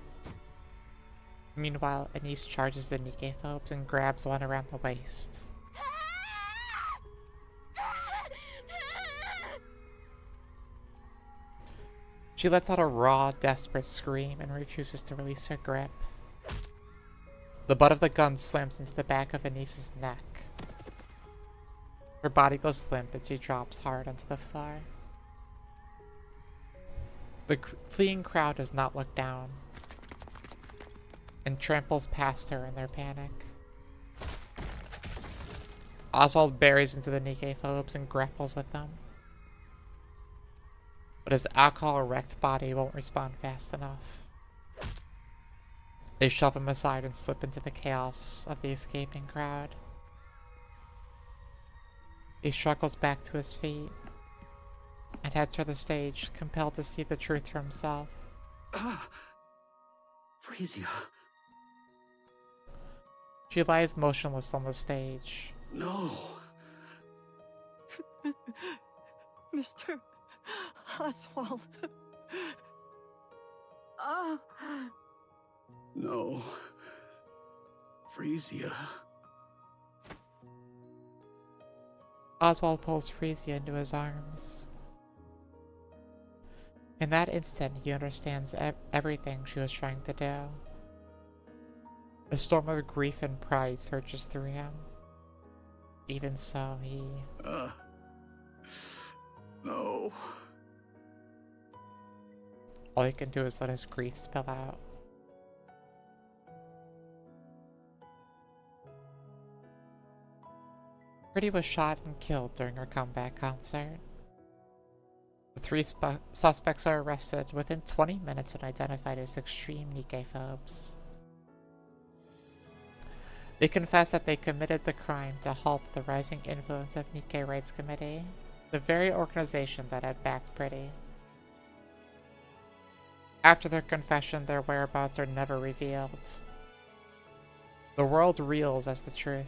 Meanwhile, Anise charges the Nikke phobes and grabs one around the waist. She lets out a raw, desperate scream and refuses to release her grip. The butt of the gun slams into the back of Anise's neck. Her body goes limp and she drops hard onto the floor. The fleeing crowd does not look down and tramples past her in their panic. Oswald buries into the Nikke phobes and grapples with them. But his alcohol-wrecked body won't respond fast enough. They shove him aside and slip into the chaos of the escaping crowd. He struggles back to his feet and heads for the stage, compelled to see the truth for himself. Frisia. She lies motionless on the stage. No. Mr. Oswald. Oh. No. Frisia. Oswald pulls Frisia into his arms. In that instant, he understands everything she was trying to do. A storm of grief and pride surges through him. Even so, he... No. All he can do is let his grief spill out. Pretty was shot and killed during her comeback concert. The three suspects are arrested within 20 minutes and identified as extreme Nikke phobes. They confess that they committed the crime to halt the rising influence of Nikke Rights Committee, the very organization that had backed Pretty. After their confession, their whereabouts are never revealed. The world reels at the truth.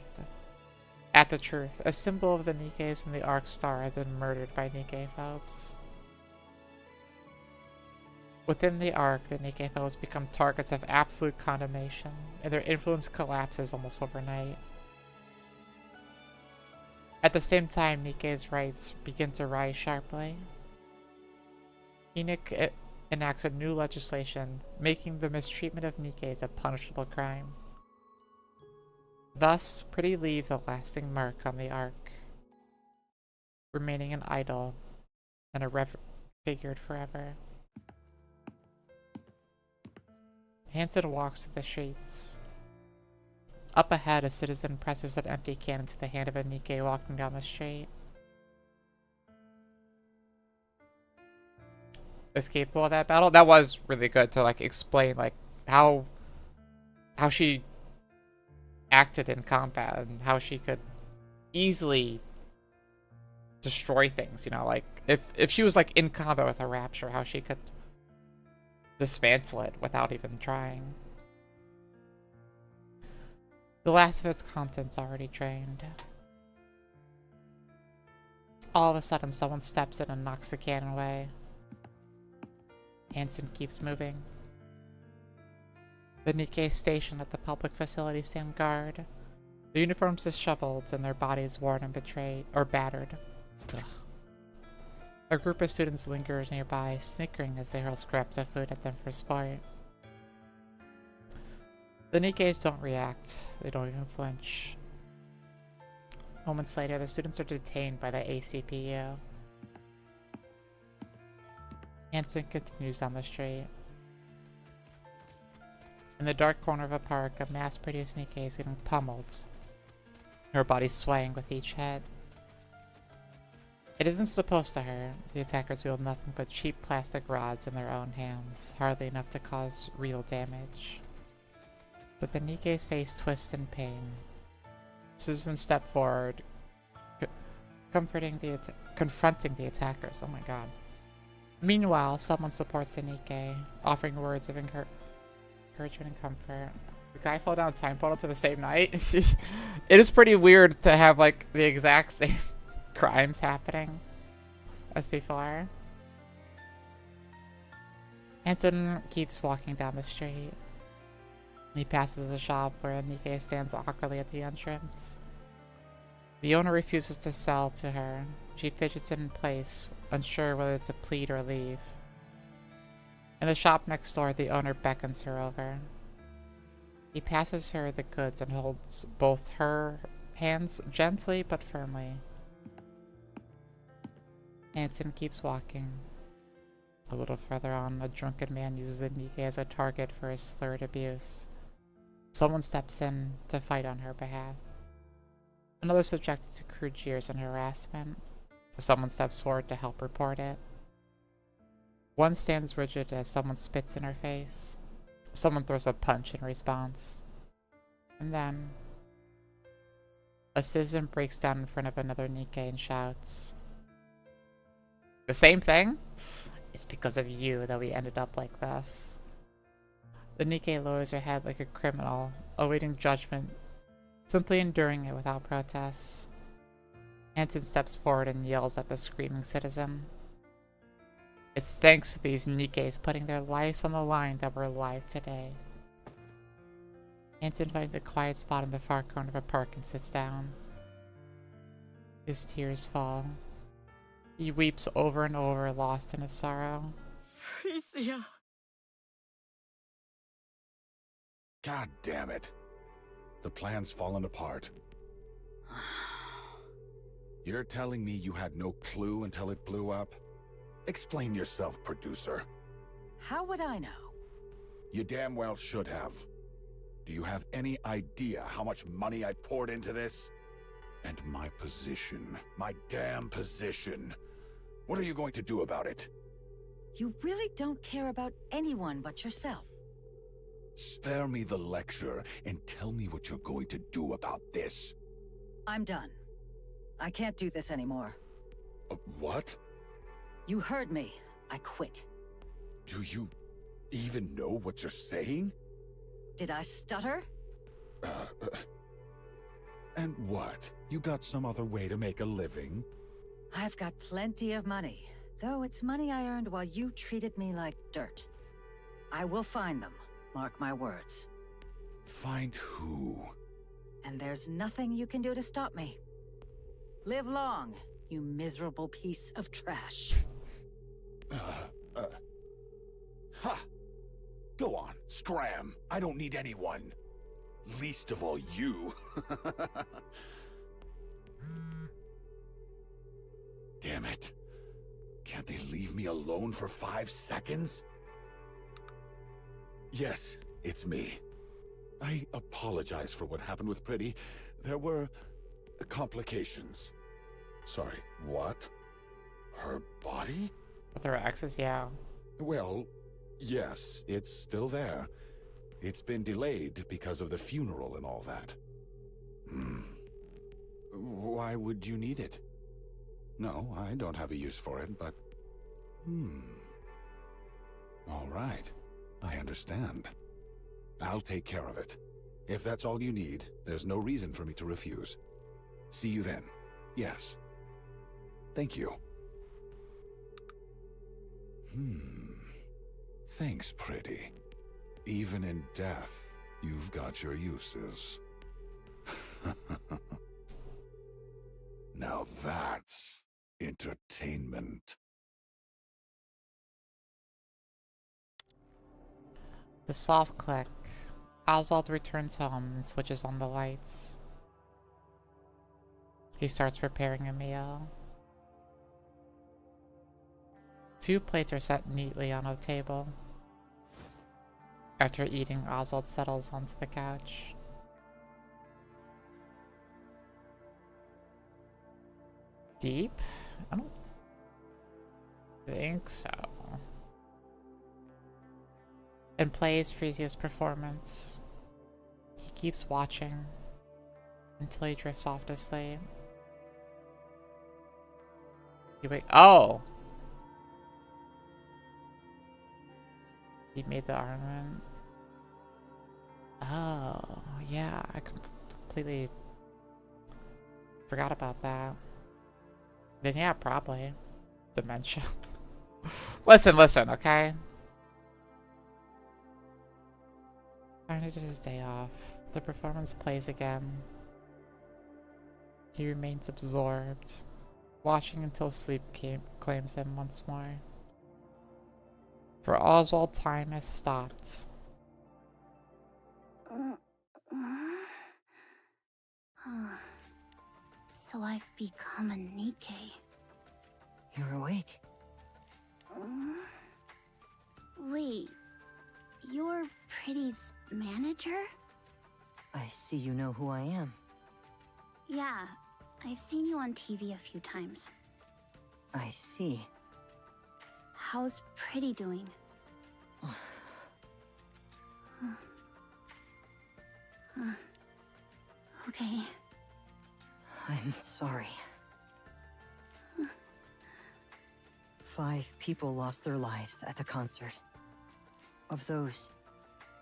A symbol of the Nikkes and the Arc Star had been murdered by Nikke phobes. Within the Arc, the Nikke phobes become targets of absolute condemnation, and their influence collapses almost overnight. At the same time, Nikke's rights begin to rise sharply. Enoch enacts a new legislation, making the mistreatment of Nikkes a punishable crime. Thus, Pretty leaves a lasting mark on the Arc, remaining an idol and a figured forever. Hanson walks to the streets. Up ahead, a citizen presses an empty can into the hand of a Nikke walking down the street. Escapable of that battle? That was really good to like explain like how she acted in combat and how she could easily destroy things, you know, like if she was like in combat with a rapture, how she could dismantle it without even trying. The last of its contents already drained. All of a sudden, someone steps in and knocks the can away. Hanson keeps moving. The Nikke station at the public facility stand guard. The uniforms disheveled and their bodies worn and battered. Ugh. A group of students lingers nearby, snickering as they hurl scraps of food at them for sport. The Nikkes don't react. They don't even flinch. Moments later, the students are detained by the ACPU. Hanson continues down the street. In the dark corner of a park, a mass-produced Nikke is getting pummeled, her body swaying with each hit. It isn't supposed to hurt. The attackers wield nothing but cheap plastic rods in their own hands, hardly enough to cause real damage. But the Nikke's face twists in pain. Susan steps forward, confronting the attackers. Oh my god. Meanwhile, someone supports the Nikke, offering words of encouragement and comfort. The guy fell down a time portal to the same night. It is pretty weird to have like the exact same crimes happening as before. Anton keeps walking down the street. He passes a shop where Nikke stands awkwardly at the entrance. The owner refuses to sell to her. She fidgets in place, unsure whether to plead or leave. In the shop next door, the owner beckons her over. He passes her the goods and holds both her hands gently but firmly. Hanson keeps walking. A little further on, a drunken man uses the Nikke as a target for his slurred abuse. Someone steps in to fight on her behalf. Another subjected to crude jeers and harassment. Someone steps forward to help report it. One stands rigid as someone spits in her face. Someone throws a punch in response. And then a citizen breaks down in front of another Nikke and shouts, "The same thing? It's because of you that we ended up like this." The Nikke lowers her head like a criminal, awaiting judgment, simply enduring it without protest. Hanson steps forward and yells at the screaming citizen. It's thanks to these Nikkes putting their lives on the line that we're alive today. Hanson finds a quiet spot in the far corner of a park and sits down. His tears fall. He weeps over and over, lost in his sorrow. Frisia. God damn it. The plan's fallen apart. You're telling me you had no clue until it blew up? Explain yourself, producer. How would I know? You damn well should have. Do you have any idea how much money I poured into this? And my position. My damn position. What are you going to do about it? You really don't care about anyone but yourself. Spare me the lecture and tell me what you're going to do about this. I'm done. I can't do this anymore. What? You heard me. I quit. Do you even know what you're saying? Did I stutter? And what? You got some other way to make a living? I've got plenty of money, though it's money I earned while you treated me like dirt. I will find them, mark my words. Find who? And there's nothing you can do to stop me. Live long, you miserable piece of trash. Ha! Go on, scram. I don't need anyone. Least of all you. Damn it. Can't they leave me alone for 5 seconds? Yes, it's me. I apologize for what happened with Pretty. There were complications. Sorry, what? Her body? With her exes, yeah. Well, yes, it's still there. It's been delayed because of the funeral and all that. Why would you need it? No, I don't have a use for it, but... All right. I understand. I'll take care of it. If that's all you need, there's no reason for me to refuse. See you then. Yes. Thank you. Thanks, Pretty. Even in death, you've got your uses. Now that's entertainment. The soft click. Oswald returns home and switches on the lights. He starts preparing a meal. 2 plates are set neatly on a table. After eating, Oswald settles onto the couch. Deep? I don't think so. And plays Freezia's performance. He keeps watching until he drifts off to sleep. You wait. Oh! He made the armament. Oh, yeah, I completely forgot about that. Then yeah, probably. Dementia. Listen, okay? Finally did his day off. The performance plays again. He remains absorbed, watching until sleep claims him once more. For Oswald, time has stopped. So I've become a Nikke. You're awake. Wait, you're Pretty's manager? I see you know who I am. Yeah, I've seen you on TV a few times. I see. How's Pretty doing? Okay. I'm sorry. 5 people lost their lives at the concert. Of those,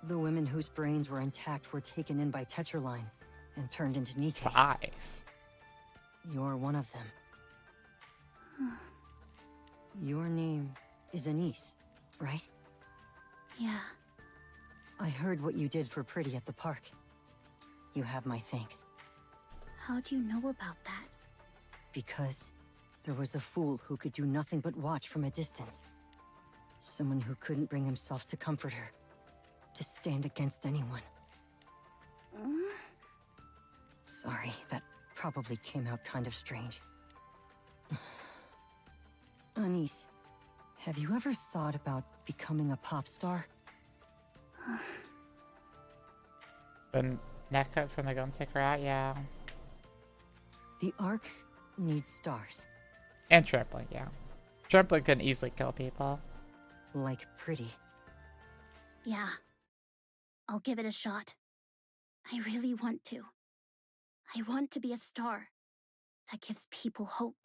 the women whose brains were intact were taken in by Tetraline and turned into Nikkes. 5. You're one of them. Your name is Anise, right? Yeah. I heard what you did for Pretty at the park. You have my thanks. How do you know about that? Because there was a fool who could do nothing but watch from a distance. Someone who couldn't bring himself to comfort her. To stand against anyone. Sorry, that probably came out kind of strange. Anise, have you ever thought about becoming a pop star? The neck cut from the gun taker out, yeah. The Ark needs stars. And Trampling, yeah. Trampling can easily kill people. Like Pretty. Yeah. I'll give it a shot. I really want to. I want to be a star that gives people hope.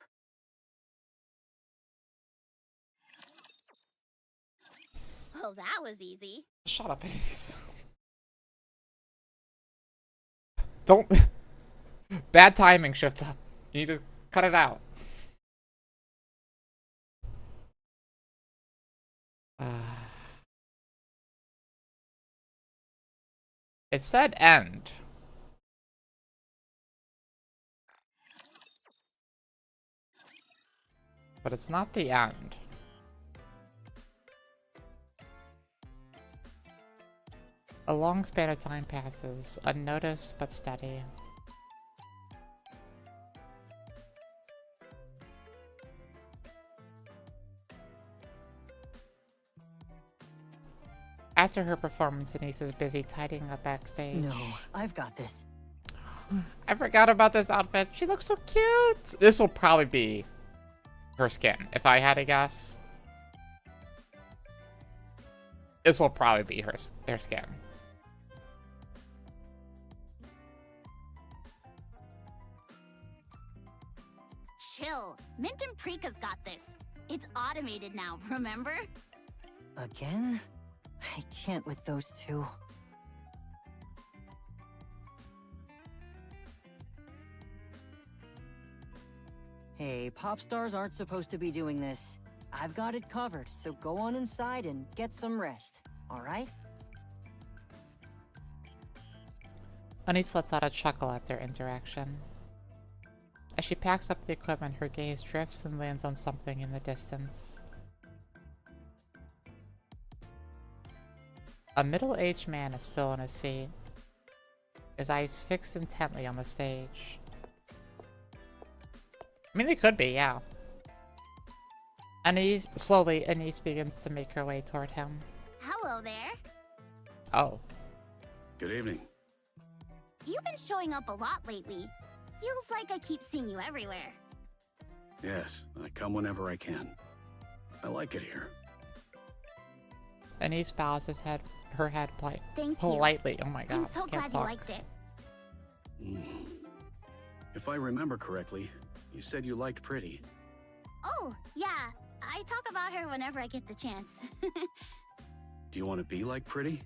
Well, that was easy. Shut up, Anise. Don't. Bad timing, Shift Up. You need to cut it out. It said end. But it's not the end. A long span of time passes, unnoticed but steady. After her performance, Denise is busy tidying up backstage. No, I've got this. I forgot about this outfit. She looks so cute. This will probably be her skin, if I had to guess. This will probably be her skin. Chill. Mint and Prika's got this. It's automated now, remember? Again? I can't with those two. Hey, pop stars aren't supposed to be doing this. I've got it covered, so go on inside and get some rest, alright? Anise lets out a chuckle at their interaction. As she packs up the equipment, her gaze drifts and lands on something in the distance. A middle-aged man is still in his seat, his eyes fixed intently on the stage. I mean, they could be, yeah. Slowly, Anise begins to make her way toward him. Hello there. Oh. Good evening. You've been showing up a lot lately. Feels like I keep seeing you everywhere. Yes, I come whenever I can. I like it here. Anise bows her head Thank you. politely. Oh my god, I'm so glad you liked it. If I remember correctly, you said you liked Pretty. Oh, yeah. I talk about her whenever I get the chance. Do you want to be like Pretty?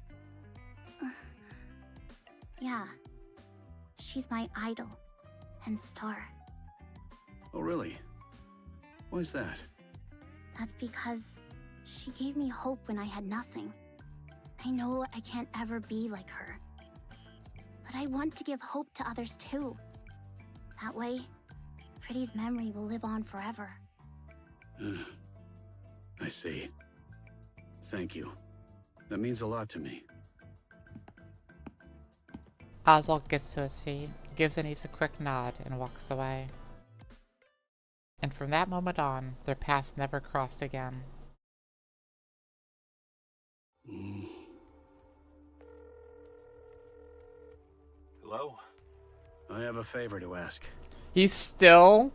Yeah. She's my idol and star. Oh, really? Why's that? That's because she gave me hope when I had nothing. I know I can't ever be like her. But I want to give hope to others too. That way, Pretty's memory will live on forever. I see. Thank you. That means a lot to me. Oswald gets to his feet, gives Anise a quick nod, and walks away. And from that moment on, their paths never crossed again. Hello? I have a favor to ask. He's still...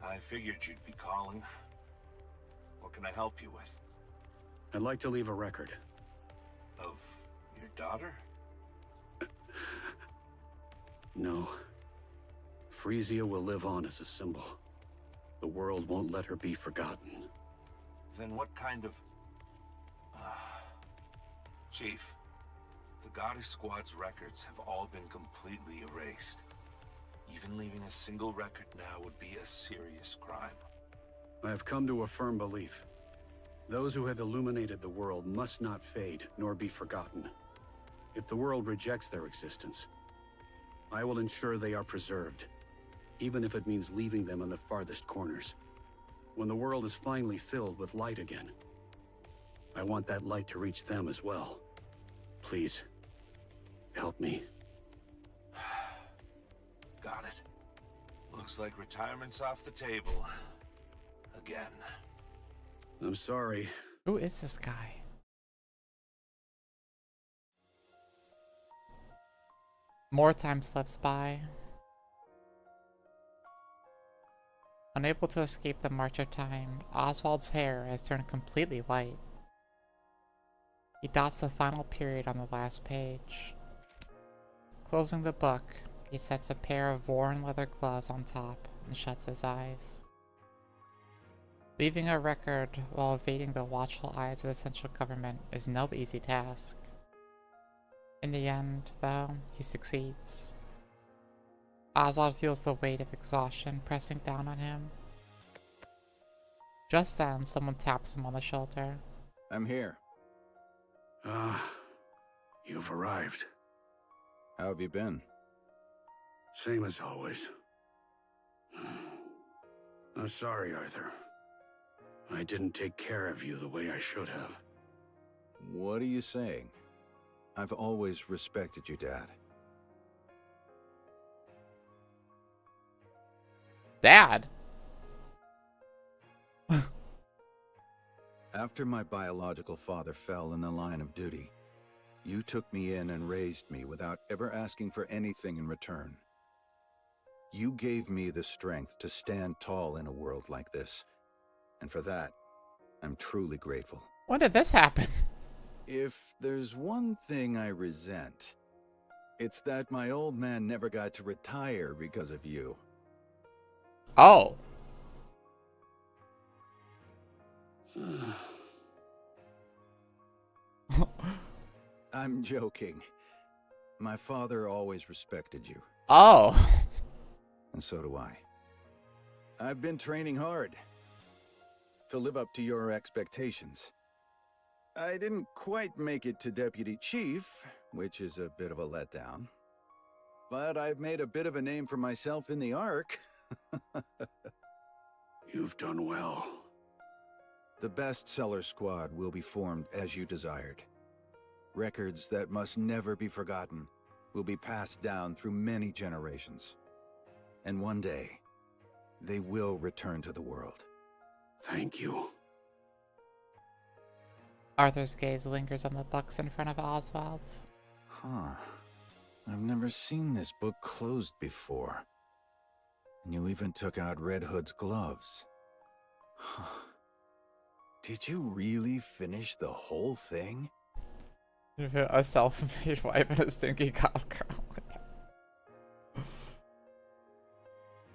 I figured you'd be calling. What can I help you with? I'd like to leave a record. Of your daughter? No. Frisia will live on as a symbol. The world won't let her be forgotten. Then what kind of... Chief, the Goddess Squad's records have all been completely erased. Even leaving a single record now would be a serious crime. I have come to a firm belief. Those who have illuminated the world must not fade nor be forgotten. If the world rejects their existence, I will ensure they are preserved, even if it means leaving them in the farthest corners. When the world is finally filled with light again, I want that light to reach them as well. Please, help me. Got it. Looks like retirement's off the table. Again. I'm sorry. Who is this guy? More time slips by. Unable to escape the march of time, Oswald's hair has turned completely white. He dots the final period on the last page. Closing the book, he sets a pair of worn leather gloves on top and shuts his eyes. Leaving a record while evading the watchful eyes of the central government is no easy task. In the end, though, he succeeds. Oswald feels the weight of exhaustion pressing down on him. Just then, someone taps him on the shoulder. I'm here. You've arrived. How have you been? Same as always. I'm sorry, Arthur. I didn't take care of you the way I should have. What are you saying? I've always respected you, Dad. Dad? After my biological father fell in the line of duty, you took me in and raised me without ever asking for anything in return. You gave me the strength to stand tall in a world like this, and for that, I'm truly grateful. When did this happen? If there's one thing I resent, it's that my old man never got to retire because of you. Oh. I'm joking. My father always respected you. Oh. And so do I. I've been training hard to live up to your expectations. I didn't quite make it to Deputy Chief, which is a bit of a letdown. But I've made a bit of a name for myself in the Ark. You've done well. The bestseller squad will be formed as you desired. Records that must never be forgotten will be passed down through many generations. And one day, they will return to the world. Thank you. Arthur's gaze lingers on the books in front of Oswald. Huh. I've never seen this book closed before. And you even took out Red Hood's gloves. Huh. Did you really finish the whole thing? A self-made wife and a stinky cop girl.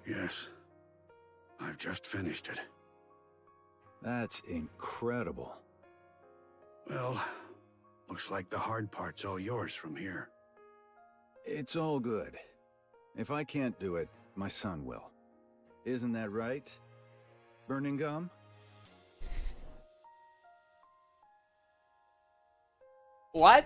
Yes. I've just finished it. That's incredible. Well, looks like the hard part's all yours from here. It's all good. If I can't do it, my son will. Isn't that right, Burning Gum? What?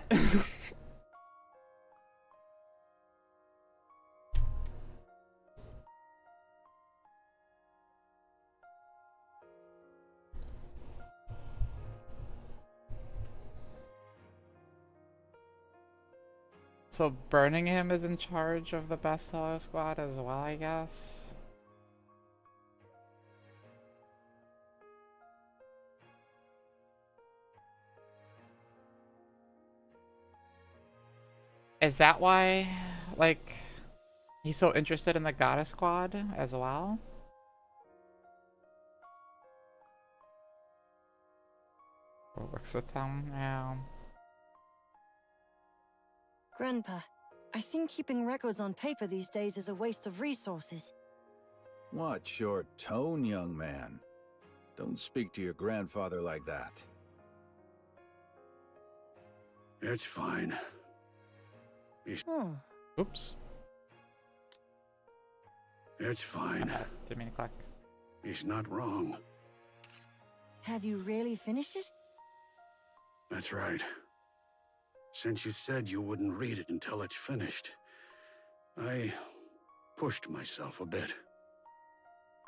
So Birmingham is in charge of the bestseller squad as well, I guess? Is that why, like, he's so interested in the Goddess Squad as well? Or works with them, yeah. Grandpa, I think keeping records on paper these days is a waste of resources. Watch your tone, young man. Don't speak to your grandfather like that. It's fine. Oops. It's fine. Didn't mean to click. He's not wrong. Have you really finished it? That's right. Since you said you wouldn't read it until it's finished, I pushed myself a bit.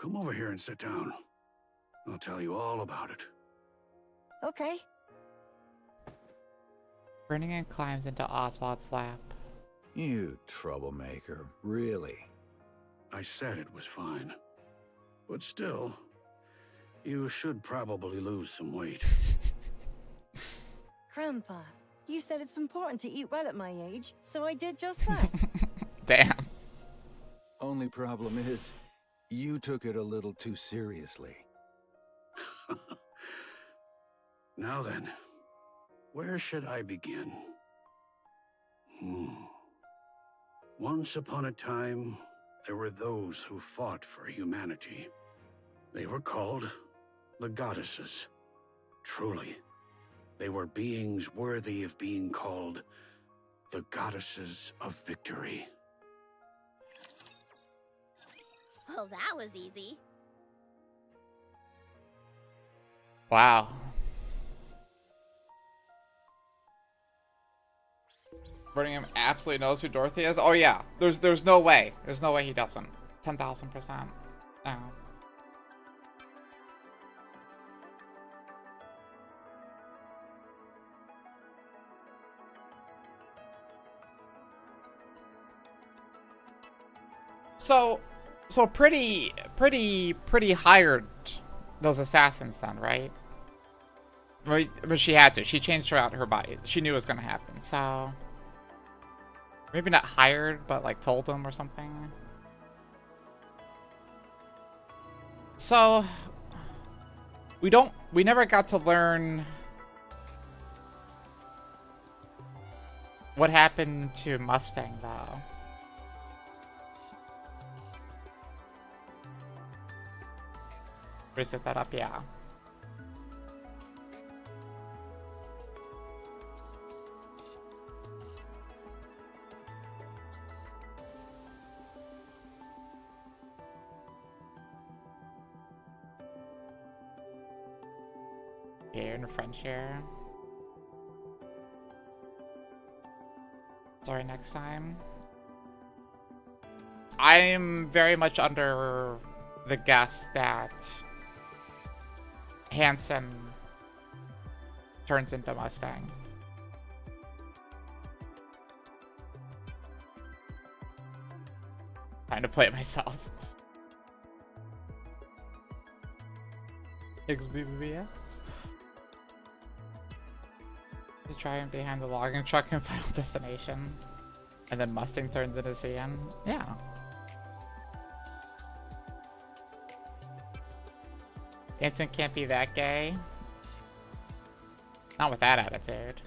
Come over here and sit down. I'll tell you all about it. Okay. Birmingham climbs into Oswald's lap. You troublemaker, really? I said it was fine. But still, you should probably lose some weight. Grandpa, you said it's important to eat well at my age, so I did just that. Damn. Only problem is, You took it a little too seriously. Now then, where should I begin? Once upon a time, there were those who fought for humanity. They were called the goddesses. Truly, they were beings worthy of being called the goddesses of victory. Well, that was easy. Wow. Birmingham absolutely knows who Dorothy is. Oh yeah, there's no way. There's no way he doesn't. 10,000%. No. So pretty hired those assassins then, right? But she had to. She changed her body. She knew it was gonna happen. So maybe not hired, but like told them or something. So we never got to learn what happened to Mustang though. Reset that up, yeah. Here in the French here. Sorry, next time. I'm very much under the guess that Hansen turns into Mustang. Trying to play it myself. XBBS. To try and behind the logging truck in Final Destination. And then Mustang turns into CN. Yeah. Hansen can't be that gay. Not with that attitude.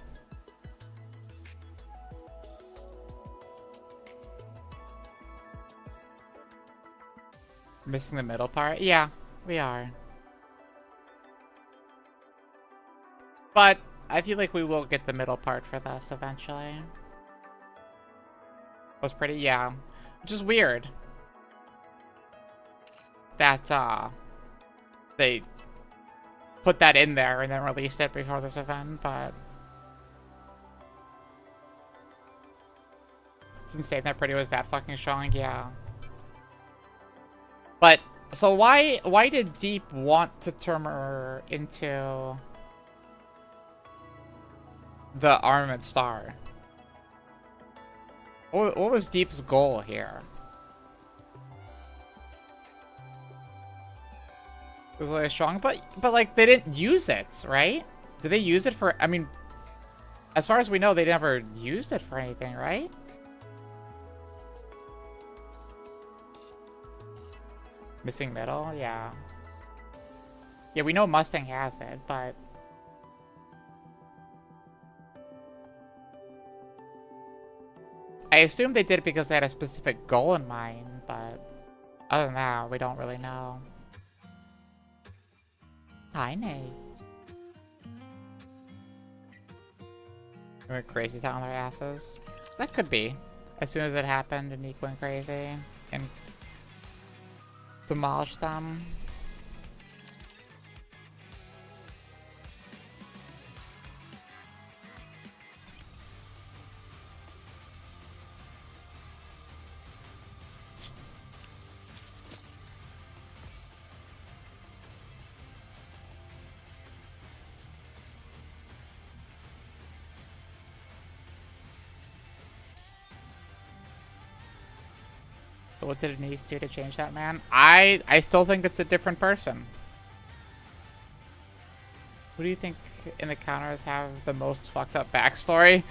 Missing the middle part? Yeah, we are. But I feel like we will get the middle part for this eventually. Was pretty, yeah. Which is weird. That, they put that in there and then released it before this event, but it's insane that Pretty was that fucking strong, yeah. But so why did Deep want to turn her into the Armament Star? What was Deep's goal here? It was like strong, but like they didn't use it, right? Did they use it for? I mean, as far as we know, they never used it for anything, right? Missing middle, yeah. Yeah, we know Mustang has it, but I assume they did it because they had a specific goal in mind, but other than that, we don't really know. Hi, Nate. Went crazy town on their asses. That could be. As soon as it happened, and Nikke went crazy and demolished them. So what did it need to change that, man? I still think it's a different person. Who do you think in the counters have the most fucked up backstory?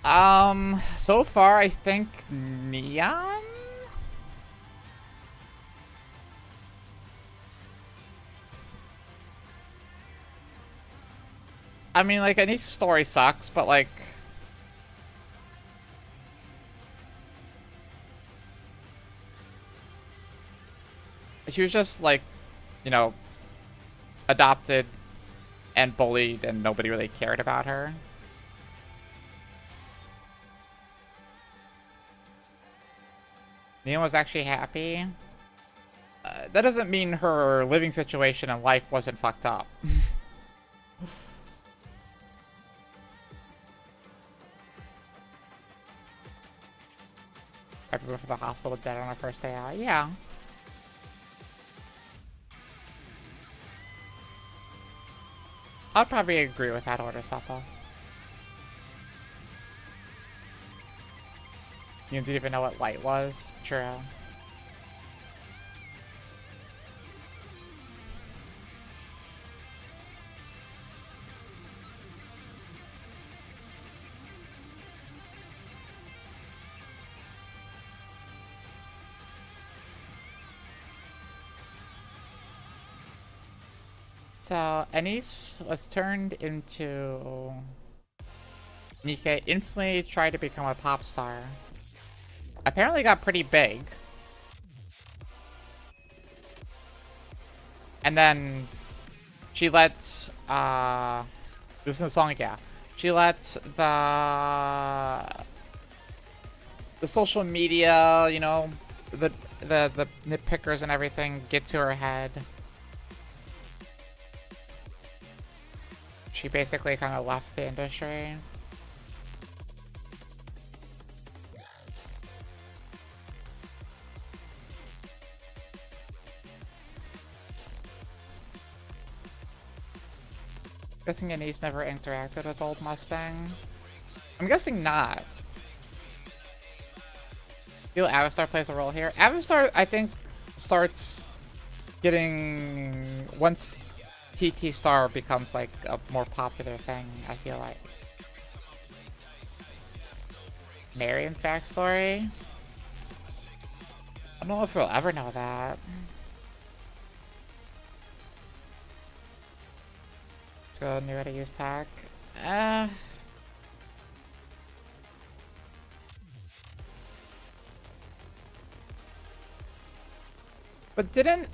So far I think Neon? I mean, like, Ani's story sucks, but like... she was just like, you know, adopted and bullied and nobody really cared about her. Neon was actually happy. That doesn't mean her living situation in life wasn't fucked up. Everyone from the hospital dead on our first day out. Yeah. I'd probably agree with that order, Supple. You didn't even know what light was? True. So, Anis was turned into... Nikke instantly tried to become a pop star. Apparently got pretty big. And then... she let... listen to the song again. She let the social media, you know, the nitpickers and everything get to her head. She basically kind of left the industry. Guessing Anis never interacted with Old Mustang. I'm guessing not. Feel Avistar plays a role here. Avistar, I think, starts getting... once TT Star becomes like a more popular thing, I feel like. Marion's backstory? I don't know if we'll ever know that. So knew how to use tech. But didn't...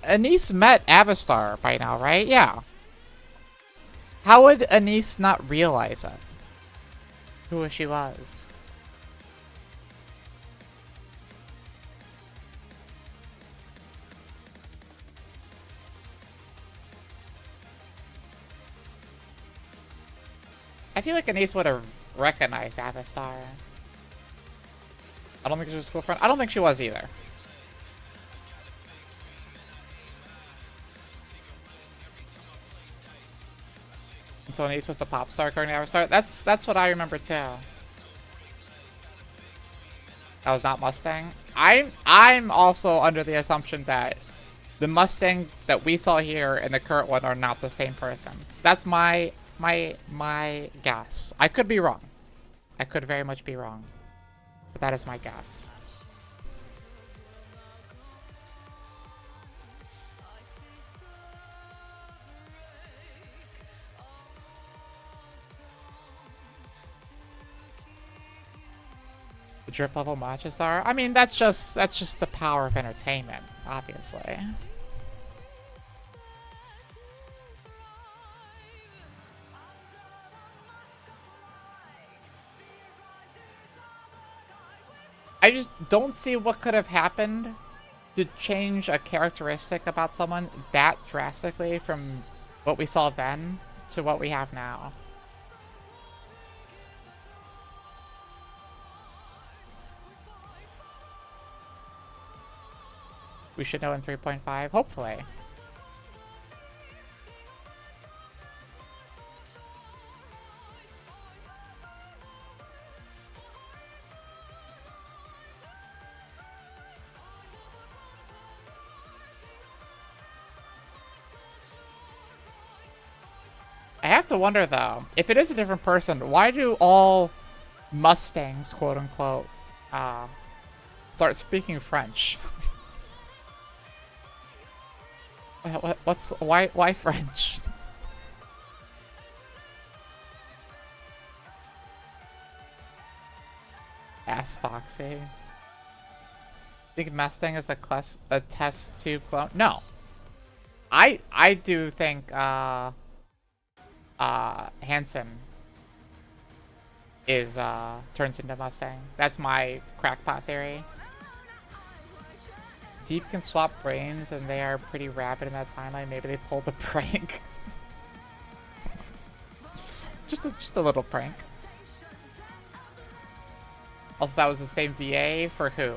Anis met Avistar by now, right? Yeah. How would Anis not realize it? Who she was? I feel like Anis would have recognized Avistar. I don't think she was a school friend. I don't think she was either. Until Anis was the pop star according to Avistar. That's what I remember too. That was not Mustang. I'm also under the assumption that the Mustang that we saw here and the current one are not the same person. That's my guess. I could be wrong. I could very much be wrong. But that is my guess. The drip level matches are. I mean, that's just the power of entertainment, obviously. I just don't see what could have happened to change a characteristic about someone that drastically from what we saw then to what we have now. We should know in 3.5, hopefully. I have to wonder, though, if it is a different person, why do all Mustangs, quote-unquote, start speaking French? Why French? Ass Foxy. Think Mustang is a test tube clone? No. I do think Hanson is turns into Mustang. That's my crackpot theory. Deep can swap brains and they are pretty rapid in that timeline. Maybe they pulled a prank. just a little prank. Also, that was the same VA for who?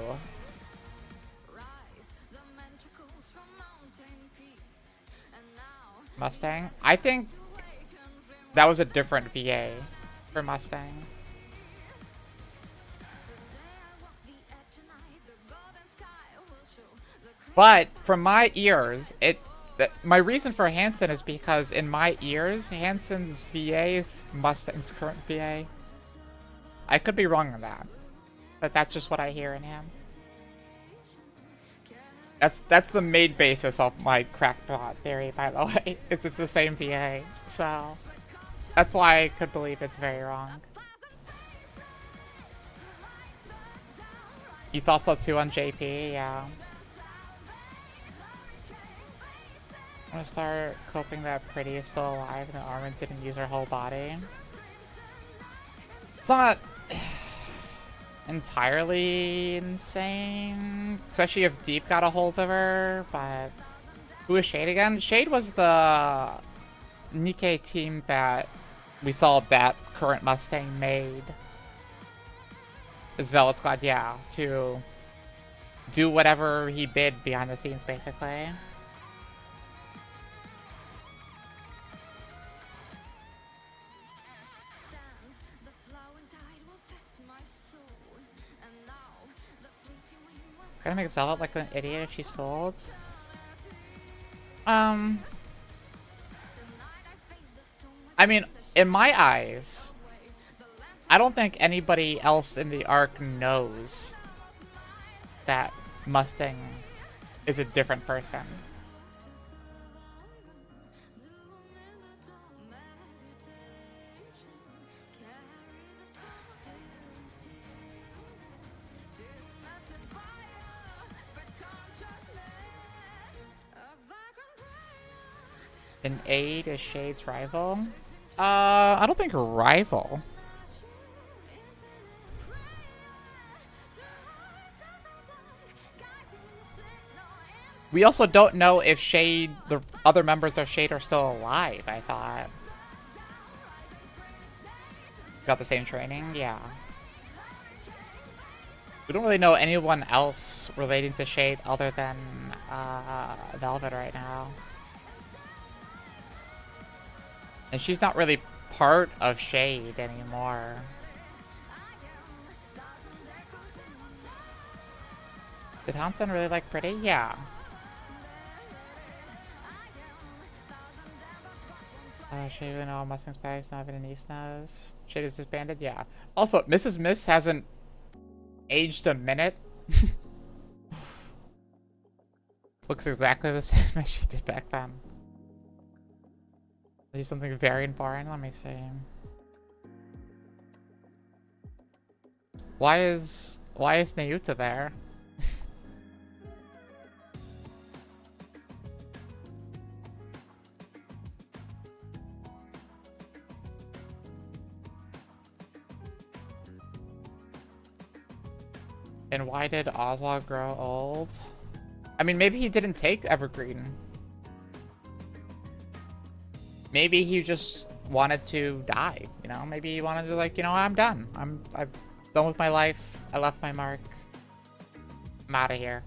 Mustang? I think that was a different VA for Mustang. But from my ears, my reason for Hanson is because in my ears, Hanson's VA is Mustang's current VA. I could be wrong on that, but that's just what I hear in him. That's the main basis of my crackpot theory, by the way, is it's the same VA. So that's why I could believe it's very wrong. You thought so too on JP? Yeah. I'm gonna start hoping that Pretty is still alive and that Armin didn't use her whole body. It's not entirely insane, especially if Deep got a hold of her, but who is Shade again? Shade was the Nikke team that we saw that current Mustang made. His Velvet Squad, yeah, to do whatever he bid behind the scenes, basically. Gonna make Zelda look like an idiot if she's told. I mean, in my eyes, I don't think anybody else in the arc knows that Mustang is a different person. An aide is Shade's rival? I don't think rival. We also don't know if Shade, the other members of Shade are still alive, I thought. Got the same training? Yeah. We don't really know anyone else relating to Shade other than Velvet right now. And she's not really part of Shade anymore. Did Hansen really like Pretty? Yeah. Shade and all Mustang's bags, not even an East knows. Shade is disbanded? Yeah. Also, Mrs. Miss hasn't aged a minute. Looks exactly the same as she did back then. Is something very boring? Let me see. Why is Nayuta there? And why did Oswald grow old? I mean, maybe he didn't take Evergreen. Maybe he just wanted to die, you know? Maybe he wanted to, like, you know, I'm done. I'm done with my life. I left my mark. I'm out of here.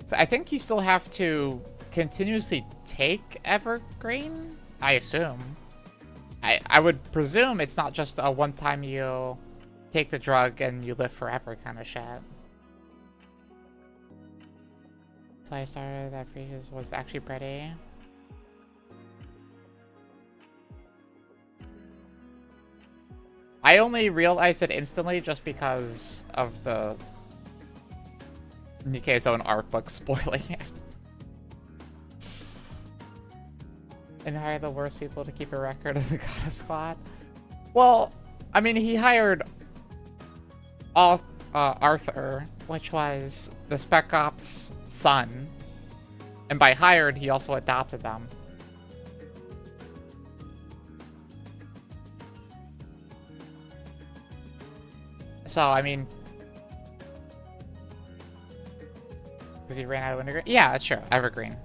So I think you still have to continuously take Evergreen, I assume. I would presume it's not just a one-time you take the drug and you live forever kind of shit. So I started that Freeze was actually pretty. I only realized it instantly just because of the Nikke's own art book spoiling it. And hire the worst people to keep a record of the Goddess Squad. Well, I mean, he hired Arthur, which was the Spec Ops' son. And by hired, he also adopted them. So, I mean... Because he ran out of Wintergreen? Yeah, that's true. Evergreen.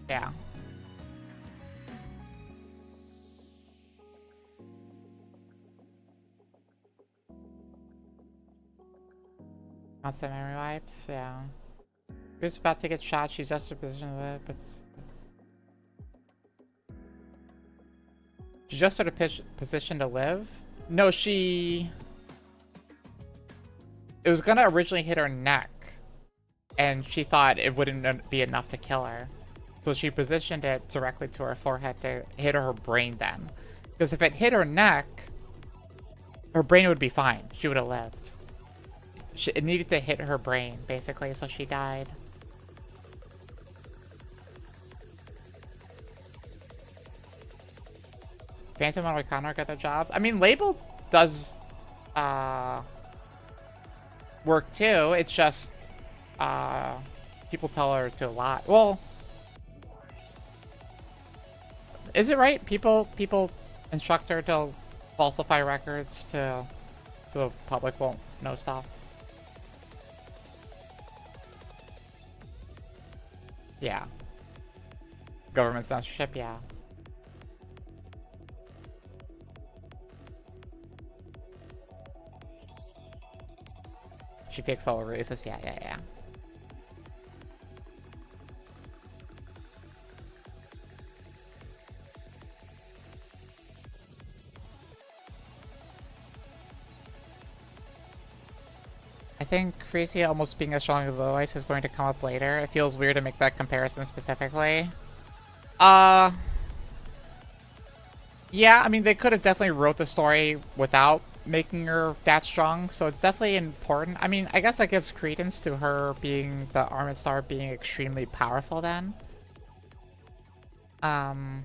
Yeah. Constant memory wipes? Yeah. She's about to get shot. She just her position to live, but... She just started position to live? No, she... It was gonna originally hit her neck, and she thought it wouldn't be enough to kill her. So she positioned it directly to her forehead to hit her brain then. Because if it hit her neck, her brain would be fine. She would have lived. It needed to hit her brain, basically, so she died. Phantom and O'Connor got their jobs. I mean, Label does work too. It's just people tell her to lie. Well, is it right? People instruct her to falsify records so the public won't know stuff. Yeah. Government censorship, yeah. She fakes all releases, yeah. I think Frisia almost being as strong as Lois is going to come up later. It feels weird to make that comparison specifically. Yeah, I mean, they could have definitely wrote the story without making her that strong, so it's definitely important. I mean, I guess that gives credence to her being the Armored Star being extremely powerful then. And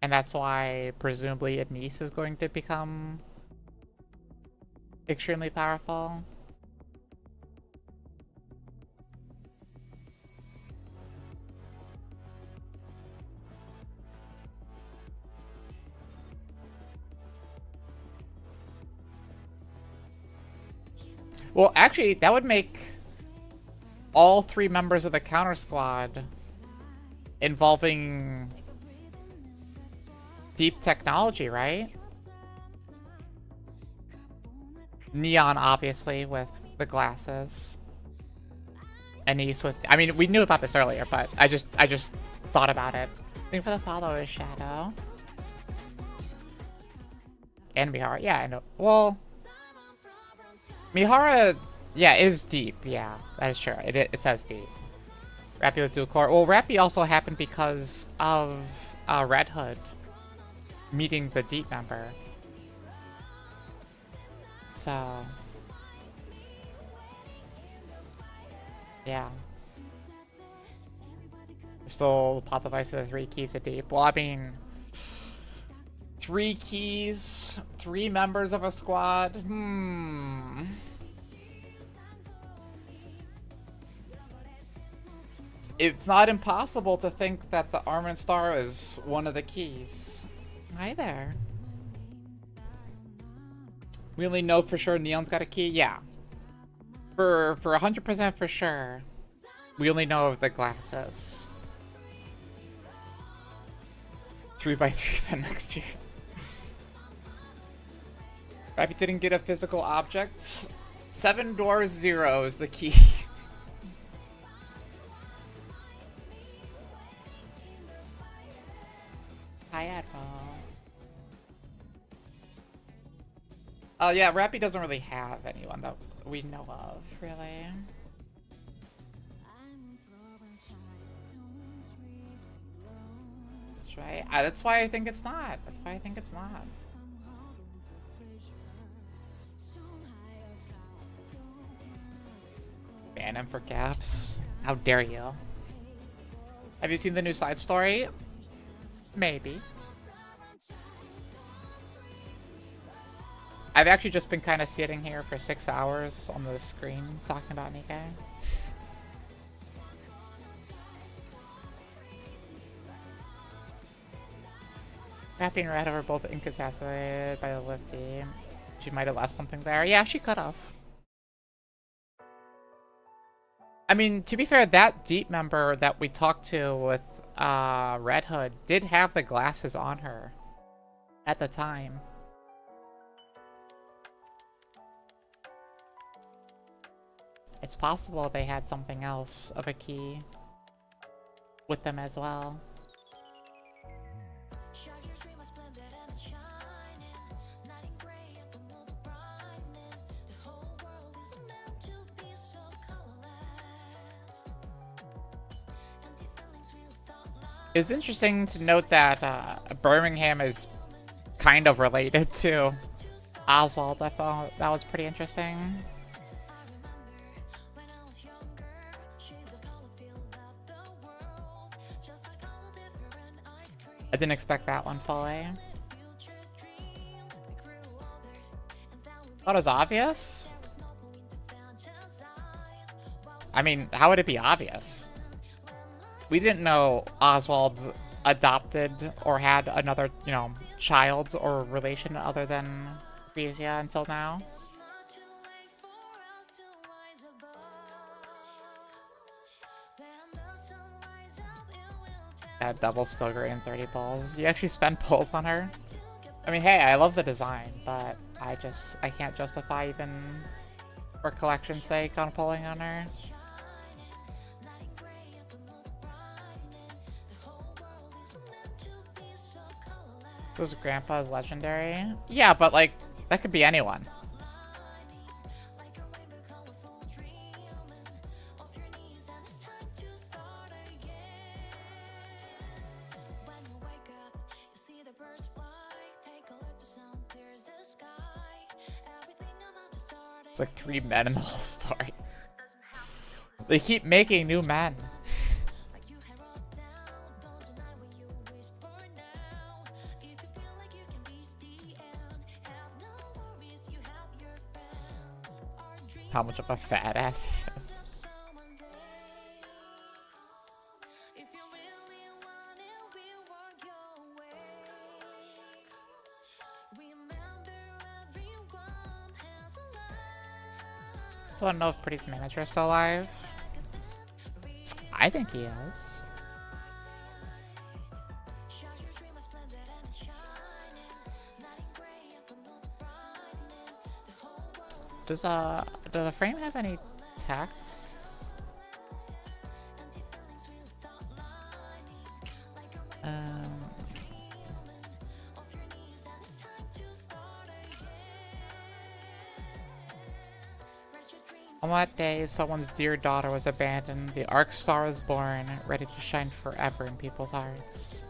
that's why presumably Anise is going to become extremely powerful. Well, actually, that would make all 3 members of the counter squad involving deep technology, right? Neon, obviously, with the glasses. Anise with... I mean, we knew about this earlier, but I just thought about it. Think for the follower, Shadow. And Mihara. Yeah, I know. Well... Mihara, yeah, is deep. Yeah, that is true. It says deep. Rappy with dual core. Well, Rappy also happened because of Red Hood meeting the deep member. So, yeah. Still plot device to the 3 keys of deep. Well, I mean, 3 keys, 3 members of a squad. It's not impossible to think that the Armored Star is one of the keys. Hi there. We only know for sure Neon's got a key? Yeah. For 100% for sure, we only know of the glasses. 3x3 for next year. Rappy didn't get a physical object. 7 doors 0 is the key. Hi, Admiral. Oh, yeah, Rappy doesn't really have anyone that we know of, really. That's right. That's why I think it's not. That's why I think it's not. him for gaps. How dare you? Have you seen the new side story? Maybe. I've actually just been kind of sitting here for 6 hours on the screen talking about Nikke. Wrapping her head over both incapacitated by the lift team. She might have left something there. Yeah, she could have. I mean, to be fair, that Deep member that we talked to with Red Hood did have the glasses on her at the time. It's possible they had something else of a key with them as well. It's interesting to note that Birmingham is kind of related to Oswald. I thought that was pretty interesting. I didn't expect that one fully. Thought it was obvious? I mean, how would it be obvious? We didn't know Oswald adopted or had another, you know, child or relation other than Frisia until now. That double Stilgar and 30 pulls. You actually spend pulls on her? I mean, hey, I love the design, but I can't justify even for collection's sake on pulling on her. This grandpa's legendary? Yeah, but like, that could be anyone. It's like 3 men in the whole story. They keep making new men. How much of a fat ass he is. So I don't know if Pretty's manager is still alive. I think he is. Does the frame have any text? On that day, someone's dear daughter was abandoned. The Arc Star was born, ready to shine forever in people's hearts.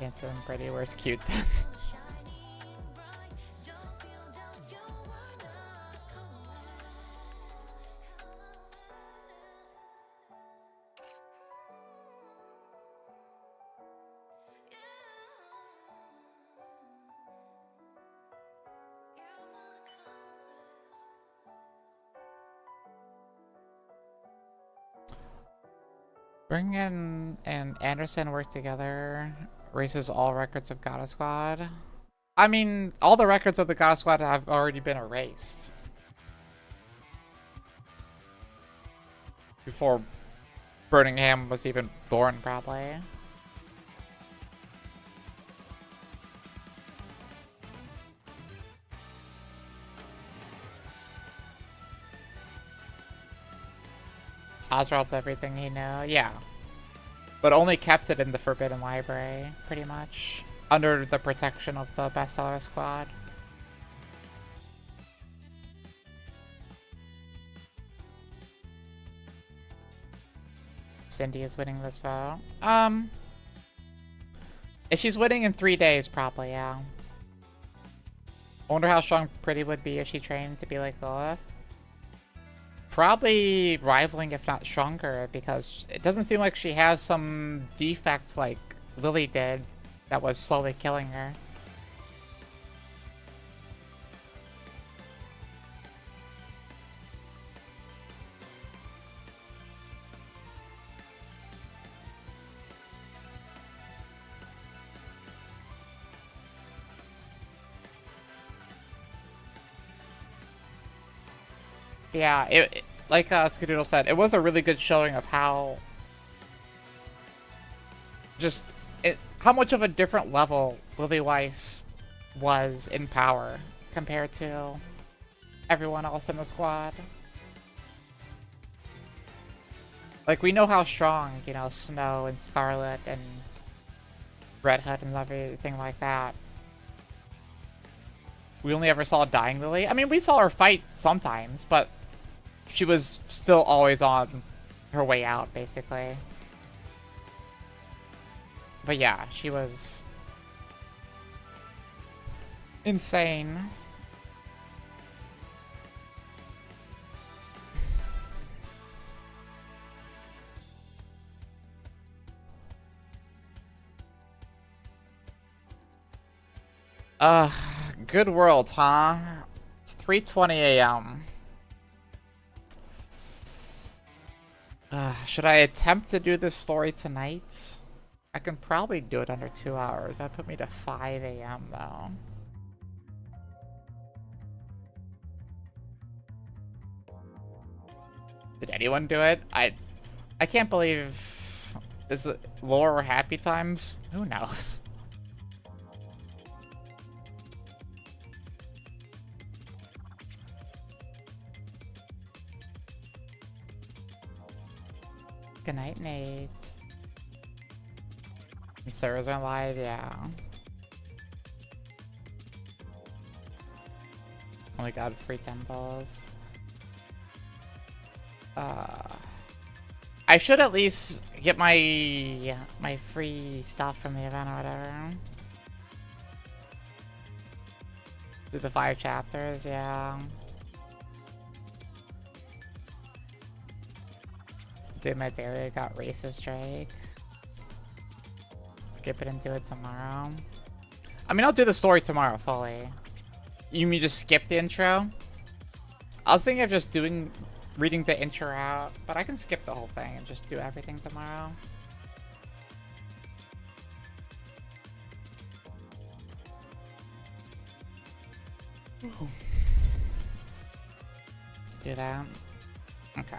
Handsome and pretty, where's cute then? Bringen and Anderson work together, erases all records of Gotta Squad. I mean, all the records of the Gotta Squad have already been erased. Before Birmingham was even born, probably. Oswald's everything he knows, yeah. But only kept it in the Forbidden Library, pretty much. Under the protection of the Bestseller Squad. Cindy is winning this vote. If she's winning in 3 days, probably, yeah. I wonder how strong Pretty would be if she trained to be like Lilith. Probably rivaling, if not stronger, because it doesn't seem like she has some defect like Lily did that was slowly killing her. Yeah, like Skadoodle said, it was a really good showing of how how much of a different level Lily Weiss was in power compared to everyone else in the squad. Like, we know how strong, you know, Snow and Scarlet and Red Hood and everything like that. We only ever saw Dying Lily. I mean, we saw her fight sometimes, but she was still always on her way out, basically. But yeah, she was insane. Good world, huh? It's 3:20 a.m. Should I attempt to do this story tonight? I can probably do it under 2 hours. That put me to 5 a.m. though. Did anyone do it? I can't believe... Is it lore or happy times? Who knows? Good night, Nate. And servers are live, yeah. Oh my god, free temples. I should at least get my free stuff from the event or whatever. Do the 5 chapters, yeah. Did my daily, got racist Drake. Skip it and do it tomorrow. I mean, I'll do the story tomorrow fully. You mean just skip the intro? I was thinking of just reading the intro out, but I can skip the whole thing and just do everything tomorrow. Do that. Okay.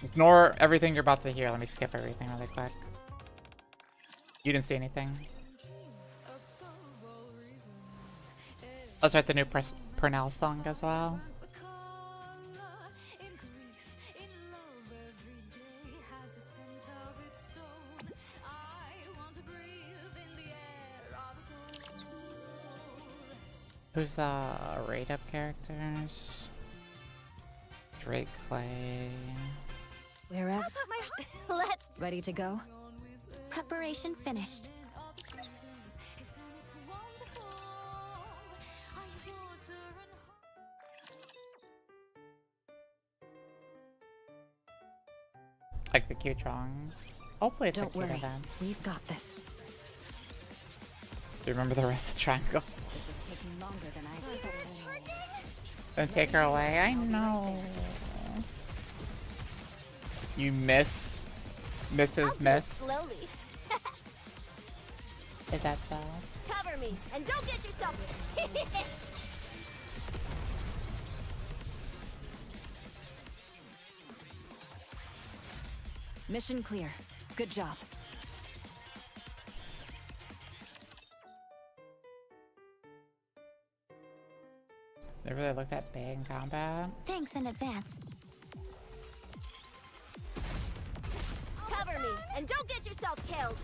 Ignore everything you're about to hear. Let me skip everything really quick. You didn't see anything? Let's write the new Purnell song as well. Who's the rate-up characters? Drake Clay. Wherever. Let's. Ready to go? Preparation finished. Like the cute drawings. Hopefully it's Don't a cute worry. event. We've got this. Do you remember the rest of the triangle? This is taking longer than I expected. Don't take her away. I know. You miss Mrs. Miss. Slowly. Is that so? Cover me and don't get yourself. Mission clear. Good job. Never really looked at Bay in combat. Thanks in advance. Cover me and don't get yourself killed.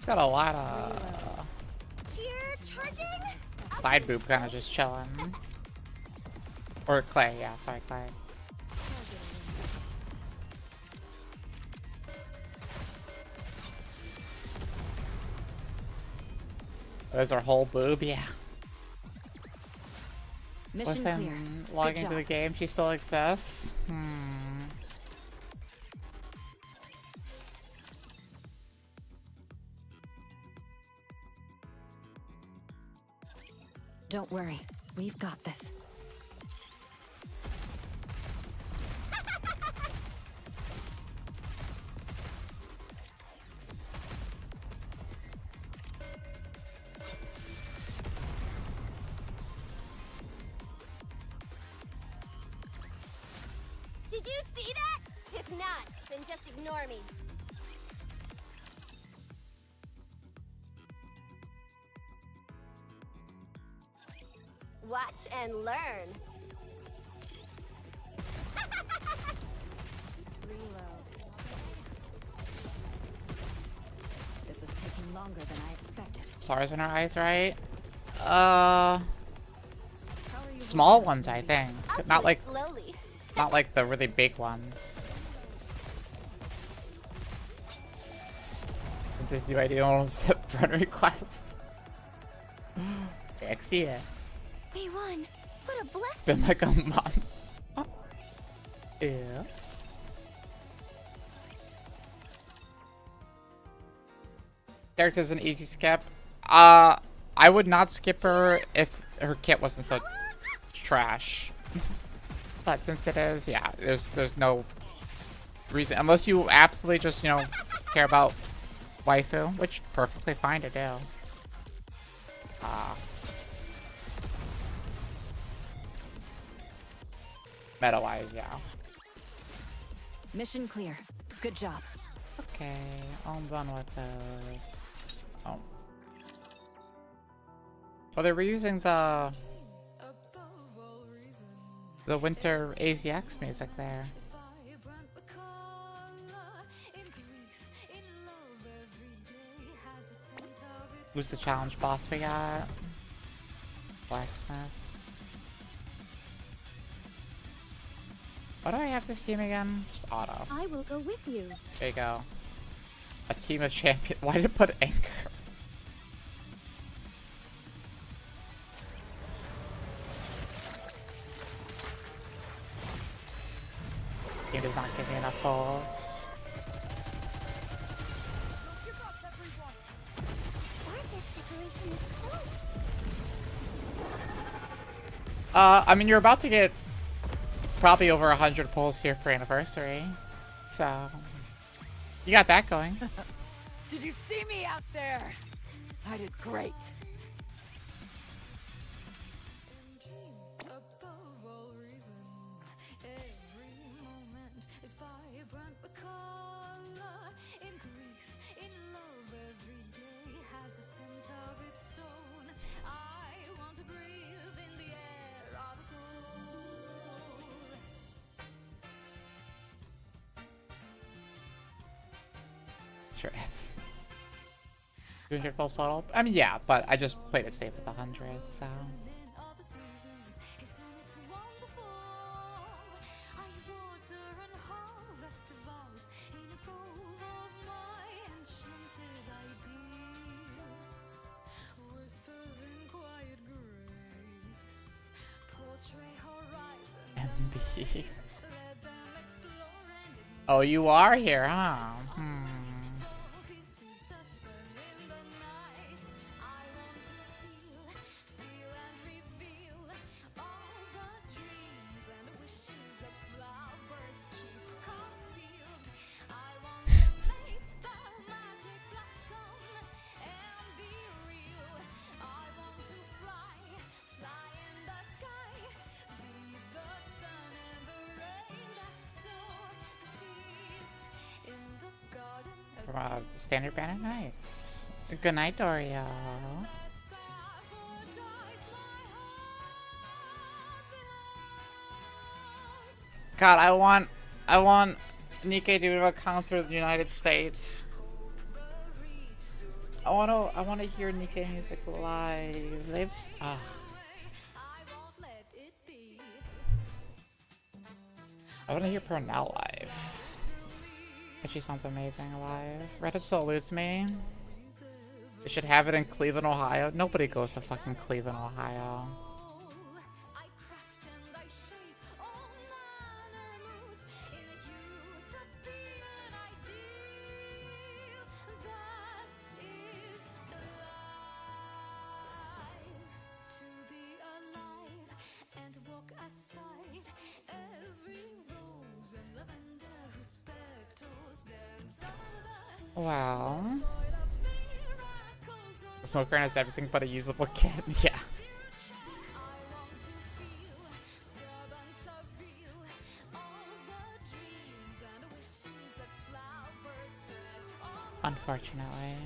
Got a lot of Cheer charging. side boob kind of just chilling. Or Clay, yeah, sorry, Clay. There's our whole boob, yeah. Mission clear. Listen, logging into the game, she still exists. Don't worry, we've got this. Did you see that? If not, then just ignore me. Watch and learn. Reload. This is taking longer than I expected. Stars in her eyes, right? Small ones, I think. Not like, slowly. not like the really big ones. This new idea almost friend request. XDX. We won. What a blessing. Been like a month. Oops. Character's an easy skip. I would not skip her if her kit wasn't so trash. But since it is, yeah, there's no reason unless you absolutely just, you know, care about waifu, which perfectly fine to do. Meta-wise, yeah. Mission clear. Good job. Okay, I'm done with this. Oh. Oh, they're reusing the winter AZX music there. Who's the challenge boss we got? Blacksmith. Why do I have this team again? Just auto. I will go with you. There you go. A team of champions. Why did it put anchor? Game does not give me enough pulls. I mean, you're about to get probably over 100 pulls here for anniversary, so you got that going. Did you see me out there? I did great. Sure. 200 full total? I mean, yeah, but I just played it safe with 100, so. MB. Oh, you are here, huh? Standard banner, nice. Good night, Dorio. God, I want Nikke to do a concert in the United States. I wanna hear Nikke music live. I wanna hear Pernell live. She sounds amazing live. Reddit still eludes me. They should have it in Cleveland, Ohio. Nobody goes to fucking Cleveland, Ohio. Well, Smoker has everything but a usable kit. Yeah. Unfortunately.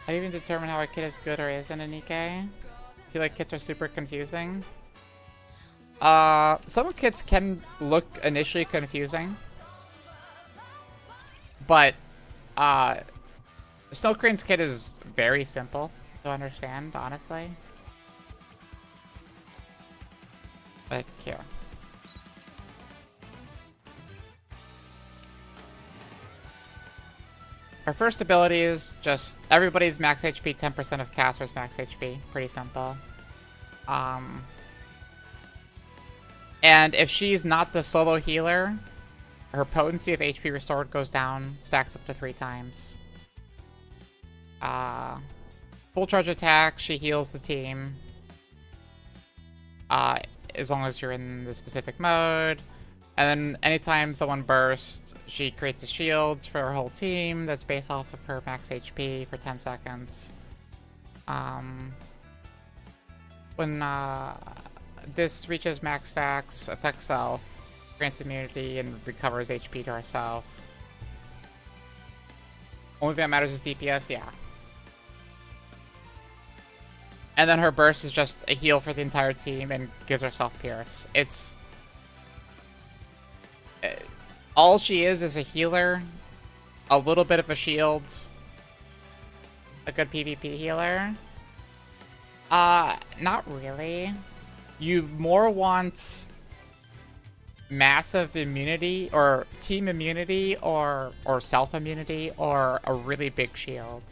How do you even determine how a kit is good or isn't in Nikke? I feel like kits are super confusing. Some kits can look initially confusing. But, Snow Crane's kit is very simple to understand, honestly. Like, here. Her first ability is just everybody's max HP, 10% of caster's max HP. Pretty simple. And if she's not the solo healer, her potency of HP restored goes down, stacks up to 3 times. Full charge attack, she heals the team. As long as you're in the specific mode. And then anytime someone bursts, she creates a shield for her whole team that's based off of her max HP for 10 seconds. When this reaches max stacks, affects self, grants immunity, and recovers HP to herself. Only thing that matters is DPS, yeah. And then her burst is just a heal for the entire team and gives herself Pierce. It's... all she is a healer, a little bit of a shield, a good PvP healer. Not really. You more want massive immunity, or team immunity, or self-immunity, or a really big shield.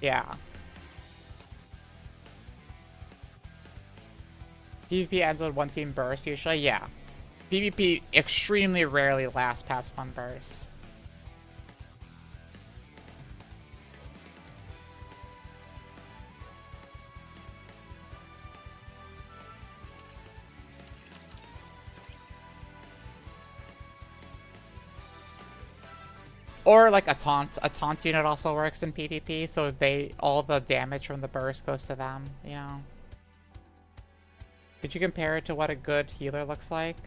Yeah. PvP ends with 1 team burst, usually? Yeah. PvP extremely rarely lasts past 1 burst. Or like a taunt. A taunt unit also works in PvP, so all the damage from the burst goes to them, you know? Could you compare it to what a good healer looks like?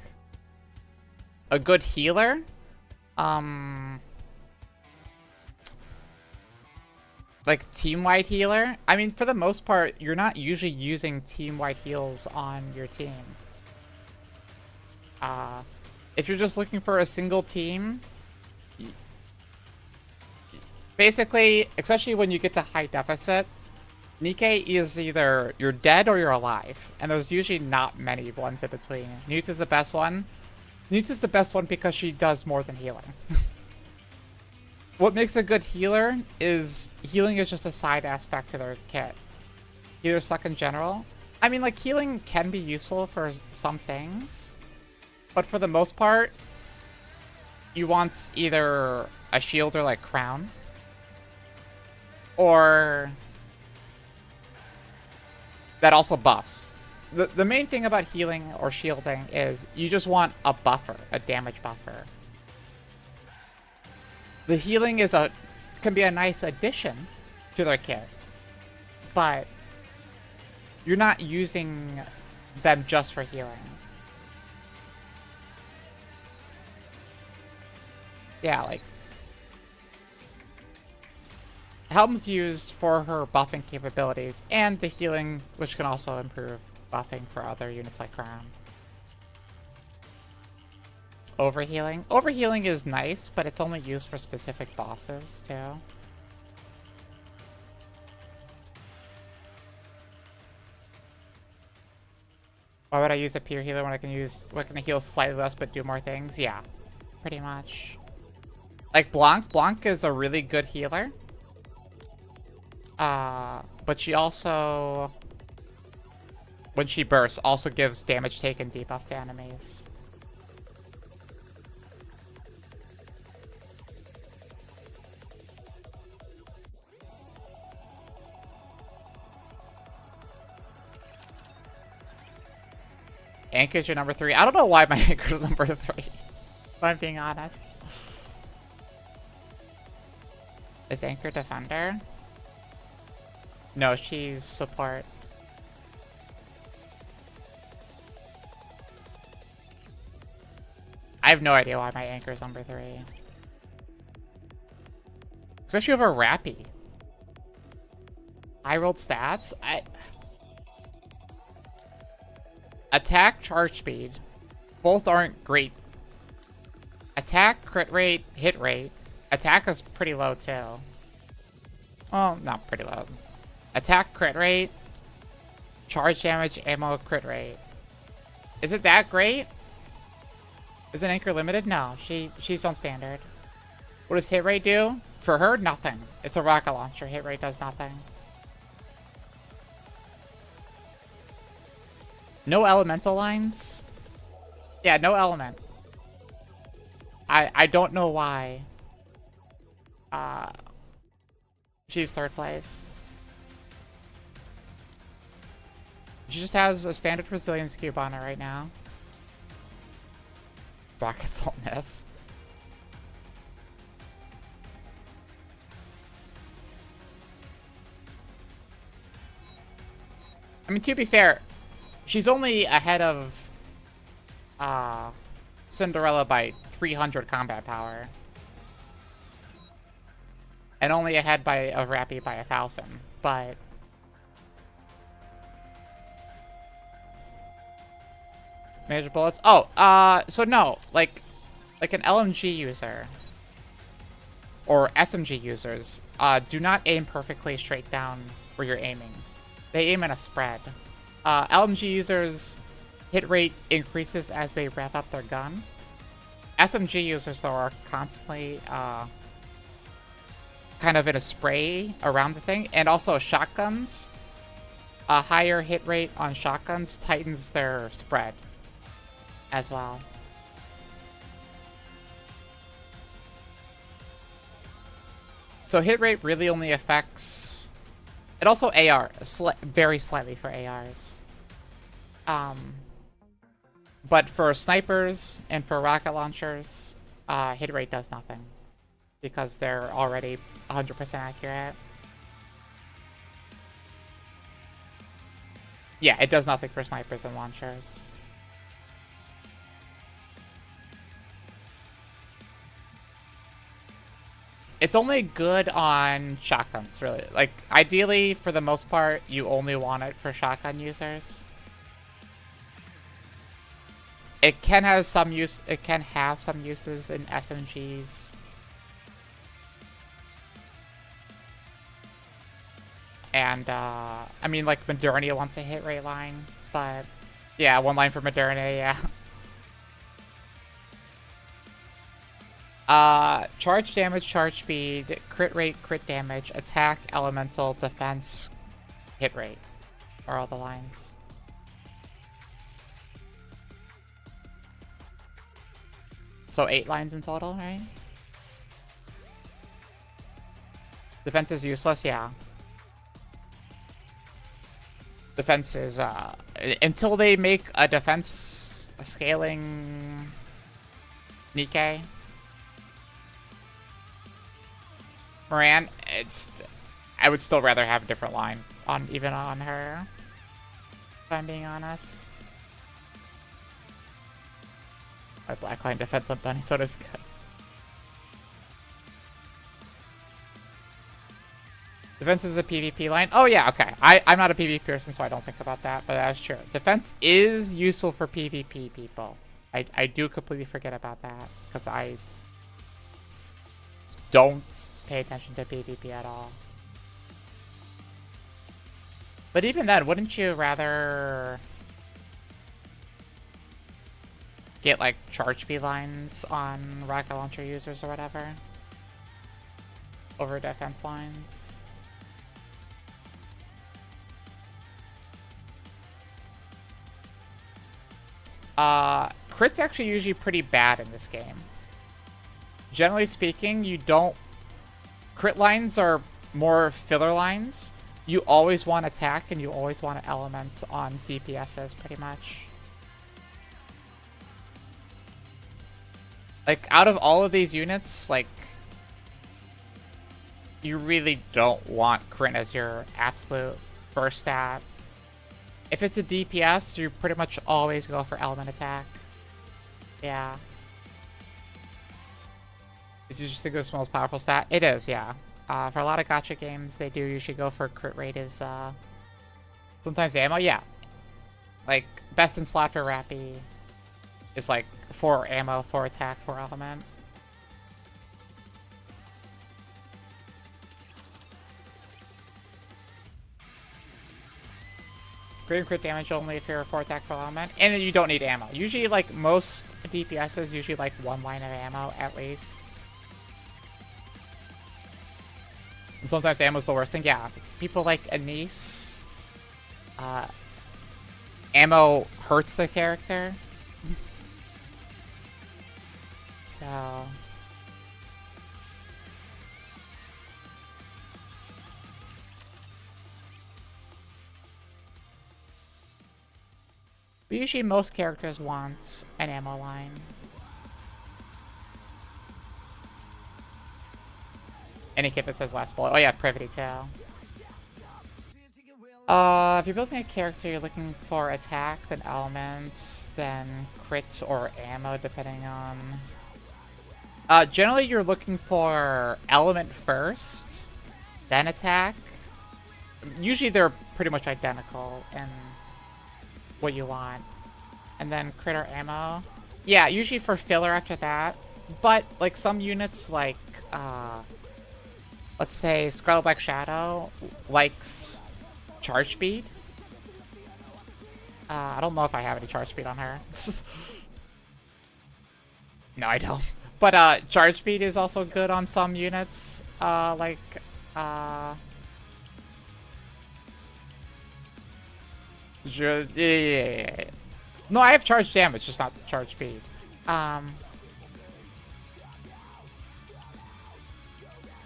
A good healer? Like team-wide healer? I mean, for the most part, you're not usually using team-wide heals on your team. If you're just looking for a single team, basically, especially when you get to high deficit, Nikke is either you're dead or you're alive, and there's usually not many ones in between. Newt is the best one. Newt is the best one because she does more than healing. What makes a good healer is healing is just a side aspect to their kit. Healers suck in general. I mean, like, healing can be useful for some things, but for the most part, you want either a shielder like Crown, or that also buffs. The main thing about healing or shielding is you just want a buffer, a damage buffer. The healing can be a nice addition to their kit, but you're not using them just for healing. Yeah, like, Helm's used for her buffing capabilities, and the healing, which can also improve buffing for other units like Crown. Overhealing? Overhealing is nice, but it's only used for specific bosses, too. Why would I use a peer healer when I can heal slightly less but do more things? Yeah, pretty much. Like Blanc. Blanc is a really good healer. But she also when she bursts, also gives damage taken debuff to enemies. Anchor's your number 3. I don't know why my anchor's number 3, if I'm being honest. Is Anchor Defender? No, she's support. I have no idea why my anchor's number 3. Especially over Rappy. I rolled stats. Attack, charge speed. Both aren't great. Attack, crit rate, hit rate. Attack is pretty low too. Well, not pretty low. Attack, crit rate. Charge damage, ammo, crit rate. Is it that great? Is an anchor limited? No, she's on standard. What does hit rate do? For her, nothing. It's a rocket launcher. Hit rate does nothing. No elemental lines? Yeah, no element. I don't know why. She's 3rd place. She just has a standard resilience cube on her right now. Rockets don't miss. I mean, to be fair, she's only ahead of Cinderella by 300 combat power. And only ahead of Rappy by 1,000. But major bullets. Oh, so no, like an LMG user or SMG users do not aim perfectly straight down where you're aiming. They aim in a spread. LMG users' hit rate increases as they rev up their gun. SMG users, though, are constantly kind of in a spray around the thing. And also shotguns. A higher hit rate on shotguns tightens their spread as well. So hit rate really only affects... It also AR, very slightly for ARs. But for snipers and for rocket launchers, hit rate does nothing. Because they're already 100% accurate. Yeah, it does nothing for snipers and launchers. It's only good on shotguns, really. Like, ideally, for the most part, you only want it for shotgun users. It can have some use. It can have some uses in SMGs. And, I mean, like, Modernia wants a hit rate line, but... Yeah, one line for Modernia, yeah. Charge damage, charge speed, crit rate, crit damage, attack, elemental, defense, hit rate are all the lines. So 8 lines in total, right? Defense is useless, yeah. Defense is, until they make a defense scaling Nikke. Moran, I would still rather have a different line even on her, if I'm being honest. My black line defense on Bunny Soda's good. Defense is a PvP line. Oh yeah, okay. I'm not a PvP person, so I don't think about that, but that's true. Defense is useful for PvP people. I do completely forget about that, because I don't pay attention to PvP at all. But even then, wouldn't you rather get like charge speed lines on rocket launcher users or whatever over defense lines? Crit's actually usually pretty bad in this game. Generally speaking, you don't... Crit lines are more filler lines. You always want attack and you always want elements on DPSs, pretty much. Like, out of all of these units, like... You really don't want crit as your absolute first stat. If it's a DPS, you pretty much always go for element attack. Yeah. Is it just the most powerful stat? It is, yeah. For a lot of gacha games, they do usually go for crit rate as, sometimes ammo, yeah. Like, best in slot for Rappy is like 4 ammo, 4 attack, 4 element. Crit damage only if you're a 4 attack, 4 element. And then you don't need ammo. Usually, like, most DPSs usually like 1 line of ammo, at least. And sometimes ammo's the worst thing. Yeah, people like Anise. Ammo hurts the character. So... But usually most characters want an ammo line. Any kid that says last bullet. Oh yeah, Privity too. If you're building a character, you're looking for attack, then elements, then crit or ammo, depending on... generally you're looking for element first, then attack. Usually they're pretty much identical in what you want. And then crit or ammo. Yeah, usually for filler after that. But, like, some units, like, let's say Scarlet Black Shadow likes charge speed. I don't know if I have any charge speed on her. No, I don't. But, charge speed is also good on some units. Yeah. No, I have charge damage, just not charge speed.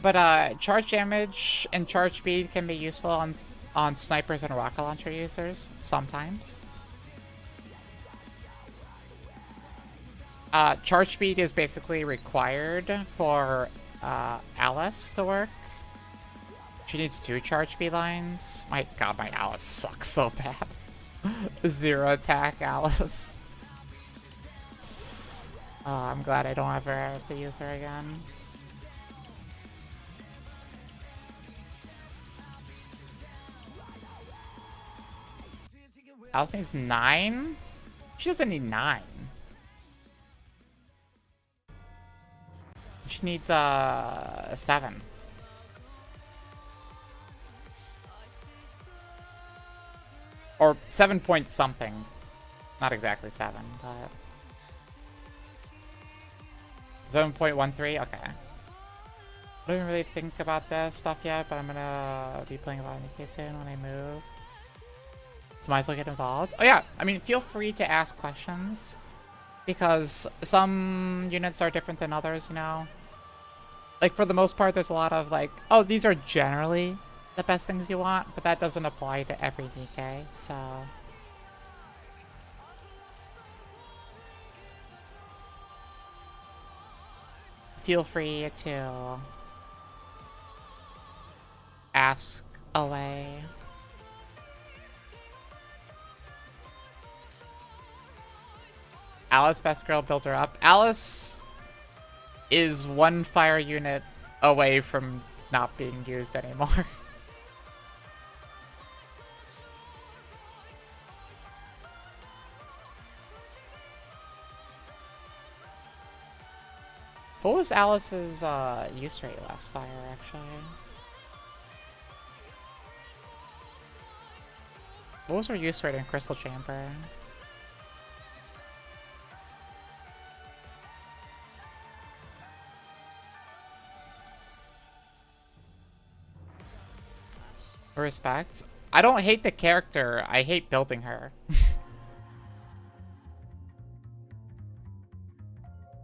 But charge damage and charge speed can be useful on snipers and rocket launcher users sometimes. Charge speed is basically required for Alice to work. She needs 2 charge speed lines. My god, my Alice sucks so bad. 0 attack Alice. I'm glad I don't ever have to use her again. Alice needs 9? She doesn't need 9. She needs 7. Or 7 point something. Not exactly 7, but... 7.13? Okay. I don't really think about that stuff yet, but I'm gonna be playing a lot of Nikke soon when I move. So might as well get involved. Oh yeah, I mean, feel free to ask questions. Because some units are different than others, you know? Like, for the most part, there's a lot of, like, oh, these are generally the best things you want, but that doesn't apply to every Nikke, so... Feel free to ask away. Alice, best girl, build her up. Alice is 1 fire unit away from not being used anymore. What was Alice's use rate last fire, actually? What was her use rate in Crystal Chamber? Respect. I don't hate the character, I hate building her.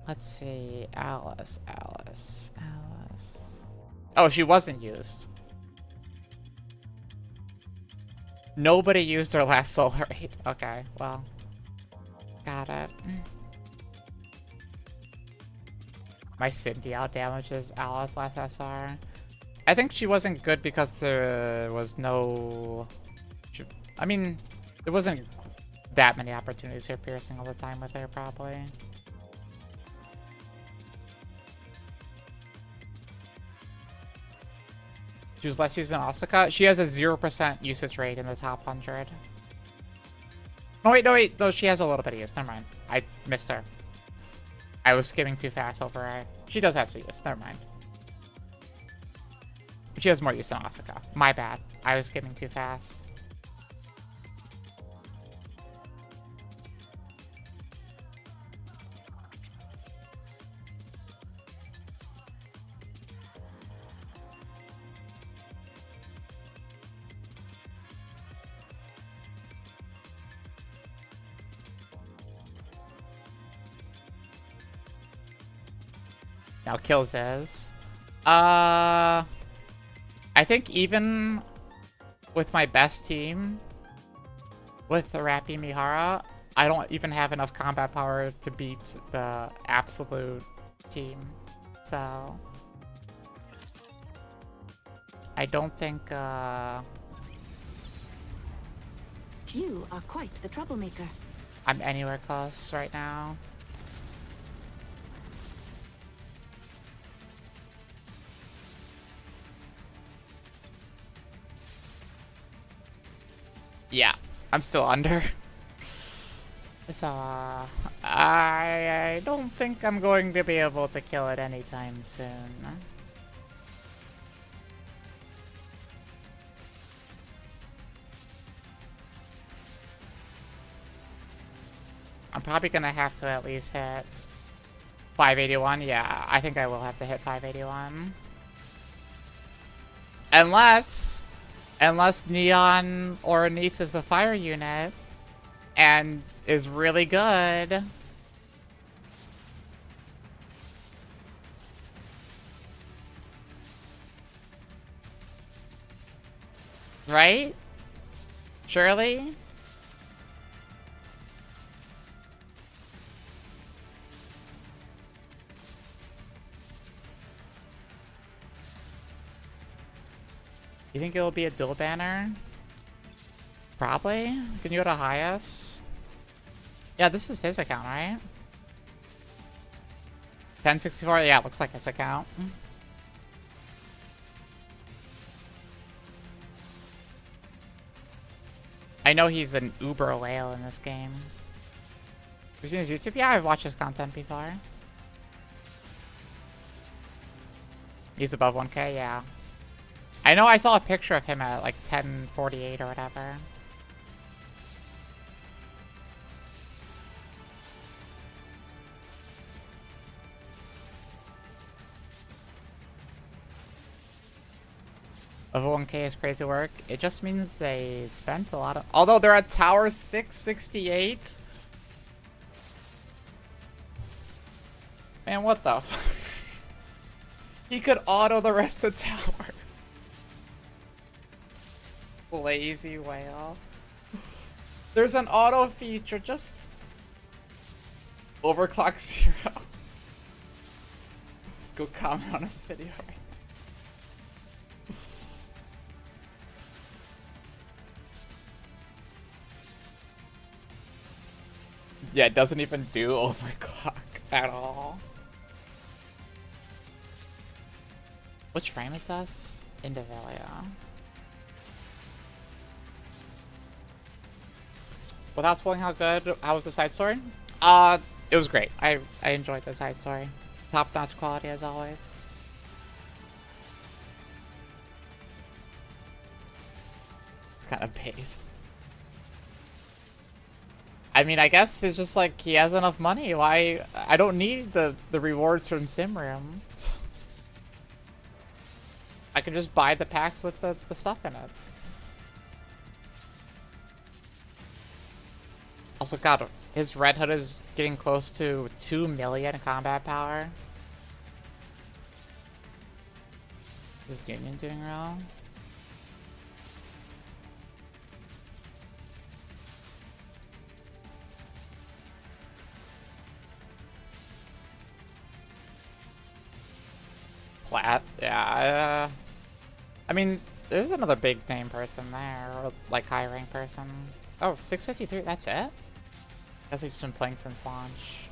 Let's see. Alice. Oh, she wasn't used. Nobody used their last solar raid. Okay, well. Got it. My Cindy out damages Alice last SR. I think she wasn't good because there was no... I mean, there wasn't that many opportunities for piercing all the time with her, probably. She was less used than Asuka. She has a 0% usage rate in the top 100. Oh, wait, no, she has a little bit of use. Never mind. I missed her. I was skimming too fast over her. She does have some use. Never mind. She has more use than Asuka. My bad. I was skimming too fast. Now kills is. I think even with my best team, with Rappi Mihara, I don't even have enough combat power to beat the absolute team. So I don't think You are quite the troublemaker. I'm anywhere close right now. Yeah, I'm still under. So, I don't think I'm going to be able to kill it anytime soon. I'm probably gonna have to at least hit 581. Yeah, I think I will have to hit 581. Unless Neon or Anise is a fire unit and is really good. Right? Surely? You think it'll be a dual banner? Probably. Can you go to highest? Yeah, this is his account, right? 1064? Yeah, it looks like his account. I know he's an uber whale in this game. Have you seen his YouTube? Yeah, I've watched his content before. He's above 1K, yeah. I know I saw a picture of him at like 1048 or whatever. Over 1K is crazy work. It just means they spent a lot of... Although they're at tower 668. Man, what the fuck? He could auto the rest of the tower. Lazy whale. There's an auto feature, just overclock 0. Go comment on this video right now. Yeah, it doesn't even do overclock at all. Which frame is this? Indivilia. Without spoiling how was the side story? It was great. I enjoyed the side story. Top-notch quality as always. Kind of base. I mean, I guess it's just like he has enough money. Why? I don't need the rewards from Simrim. I can just buy the packs with the stuff in it. Also, God, his Red Hood is getting close to 2 million combat power. Is Union doing well? Plat, yeah. I mean, there's another big name person there, or like high rank person. Oh, 653, that's it? Guess they've just been playing since launch.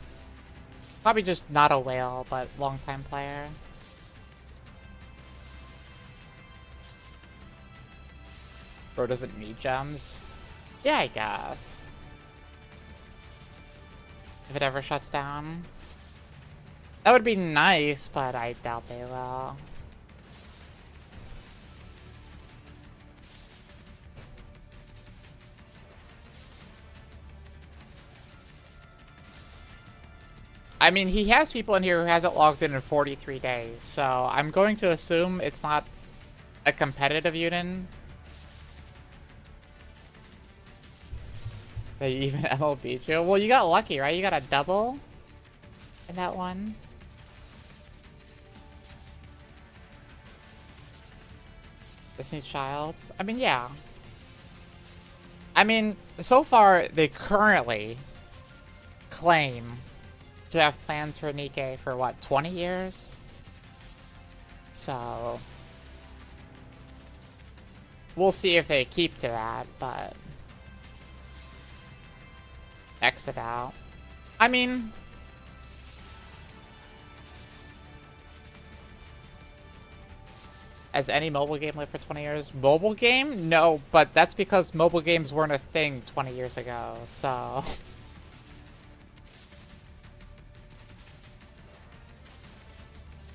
Probably just not a whale, but long time player. Bro doesn't need gems? Yeah, I guess. If it ever shuts down. That would be nice, but I doubt they will. I mean, he has people in here who hasn't logged in 43 days, so I'm going to assume it's not a competitive unit. That you even MLB you. Well, you got lucky, right? You got a double in that one. Disney Child. I mean, yeah. I mean, so far, they currently claim to have plans for Nikke for, what, 20 years? So... we'll see if they keep to that, but... exit out. I mean... has any mobile game lived for 20 years? Mobile game? No, but that's because mobile games weren't a thing 20 years ago, so...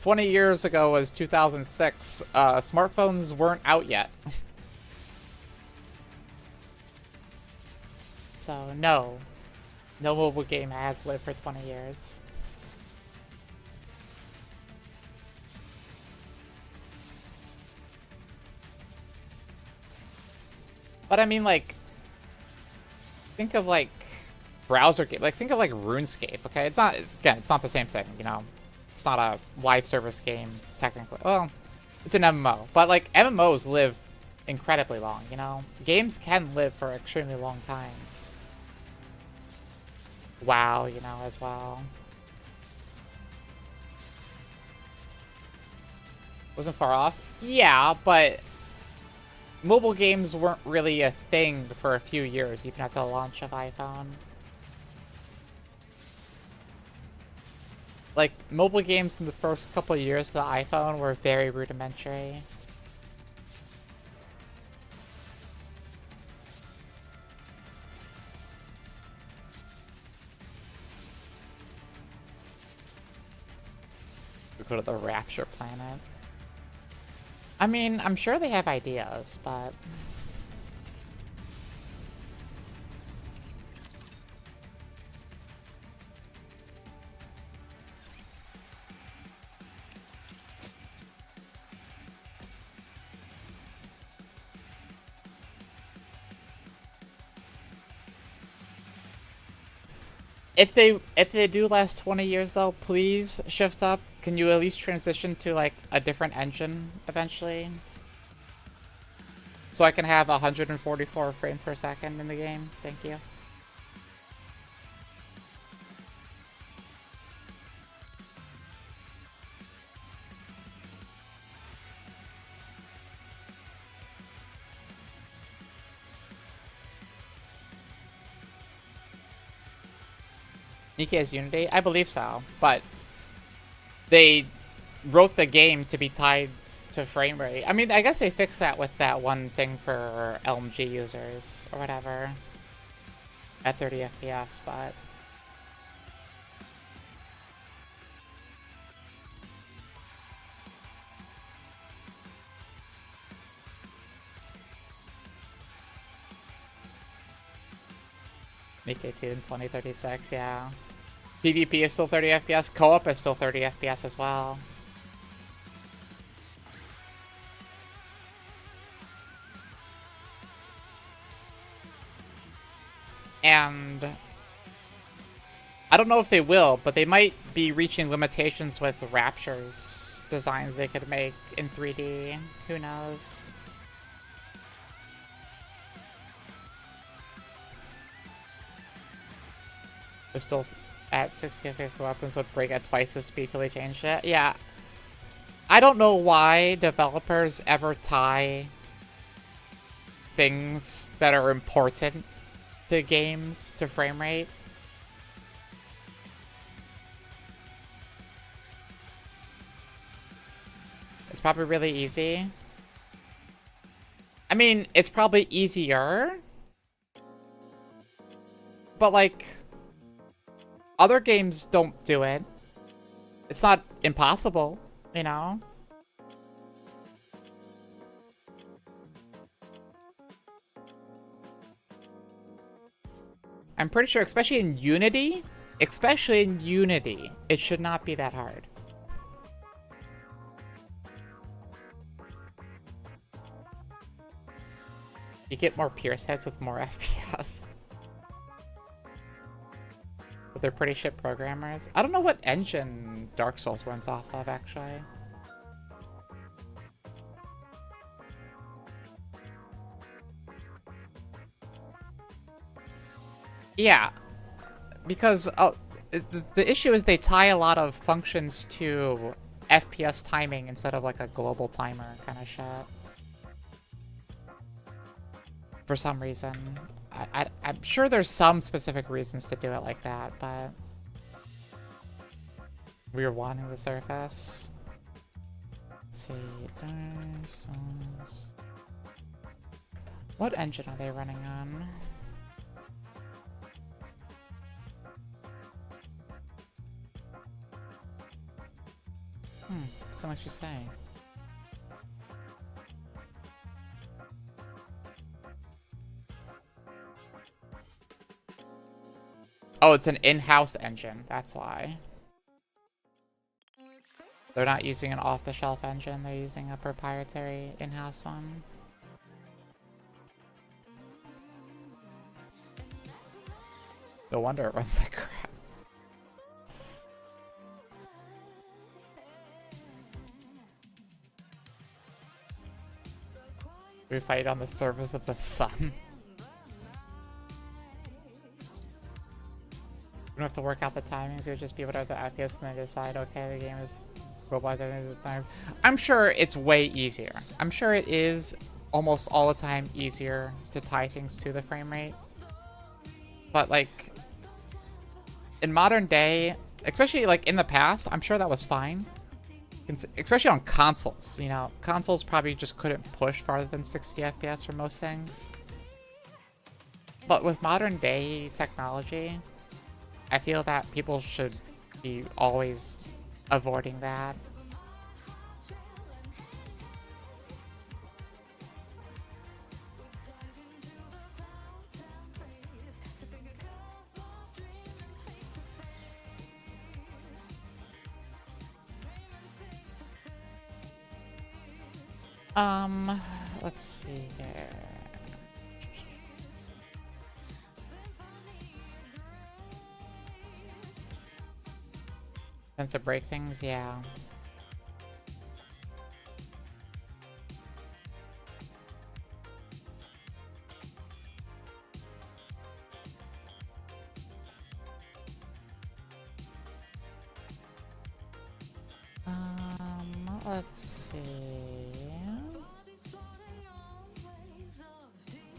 20 years ago was 2006. Smartphones weren't out yet. So, no. No mobile game has lived for 20 years. But I mean, like, think of, like, browser game. Like, think of, like, RuneScape, okay? It's not, again, it's not the same thing, you know? It's not a live service game, technically. Well, it's an MMO. But, like, MMOs live incredibly long, you know? Games can live for extremely long times. WoW, you know, as well. Wasn't far off? Yeah, but... mobile games weren't really a thing for a few years, even at the launch of iPhone. Like, mobile games in the first couple of years of the iPhone were very rudimentary. We go to the Rapture planet. I mean, I'm sure they have ideas, but... if they do last 20 years though, please shift up. Can you at least transition to like a different engine eventually? So I can have 144 frames per second in the game. Thank you. Nikke has Unity? I believe so, but they wrote the game to be tied to frame rate. I mean, I guess they fixed that with that one thing for LMG users or whatever at 30 FPS, but... Nikke 2 in 2036, yeah. PvP is still 30 FPS. Co-op is still 30 FPS as well. And I don't know if they will, but they might be reaching limitations with Rapture's designs they could make in 3D. Who knows? They're still at 60 FPS, the weapons would break at twice the speed till they changed it. Yeah. I don't know why developers ever tie things that are important to games to frame rate. It's probably really easy. I mean, it's probably easier. But like, other games don't do it. It's not impossible, you know? I'm pretty sure, especially in Unity, it should not be that hard. You get more pierce hits with more FPS. But they're pretty shit programmers. I don't know what engine Dark Souls runs off of, actually. Yeah, because the issue is they tie a lot of functions to FPS timing instead of like a global timer kind of shit. For some reason. I'm sure there's some specific reasons to do it like that, but we're wanting the surface. Let's see. What engine are they running on? So much you say. Oh, it's an in-house engine. That's why. They're not using an off-the-shelf engine. They're using a proprietary in-house one. No wonder it runs like crap. We fight on the surface of the sun. We don't have to work out the timings, it would just be whatever the FPS and then decide, okay, the game is robots everything at the time. I'm sure it's way easier. I'm sure it is almost all the time easier to tie things to the frame rate. But like, in modern day, especially like in the past, I'm sure that was fine. Especially on consoles, you know, consoles probably just couldn't push farther than 60 FPS for most things. But with modern day technology, I feel that people should be always avoiding that. Let's see here. Tends to break things, yeah. Let's see.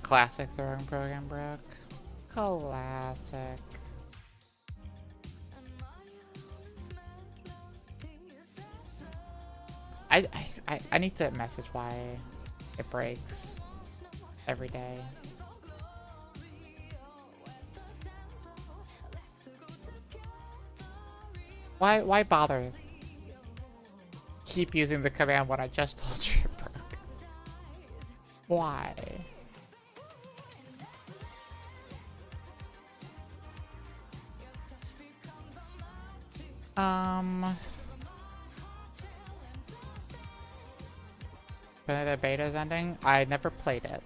Classic throwing program broke. Classic. I need to message why it breaks every day. Why bother? Keep using the command when I just told you it broke. Why? When the beta's ending, I never played it.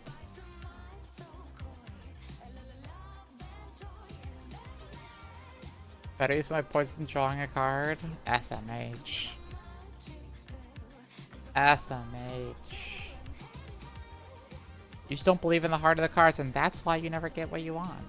Better use my points than drawing a card. SMH. SMH. You just don't believe in the heart of the cards, and that's why you never get what you want.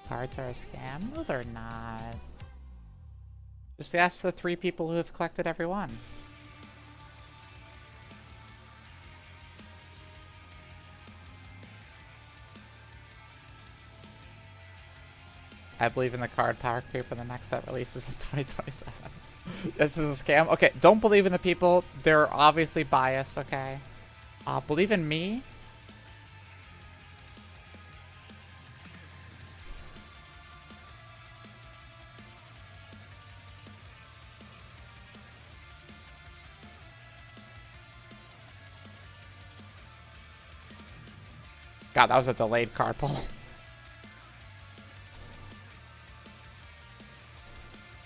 Cards are a scam? No, they're not. Just ask the 3 people who have collected every one. I believe in the card power creep when the next set releases in 2027. This is a scam? Okay, don't believe in the people. They're obviously biased, okay? Believe in me. God, that was a delayed card pull.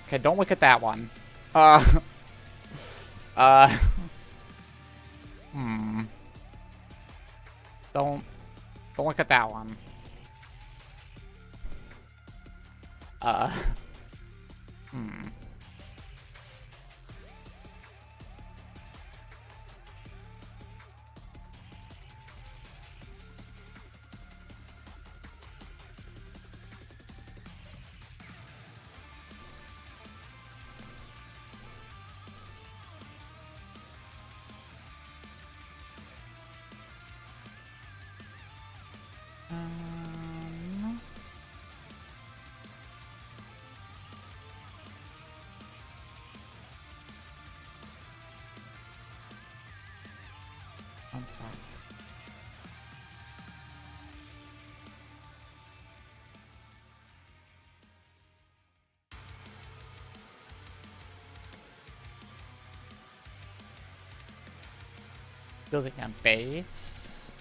Okay, don't look at that one. Don't look at that one. One sec. Building on base.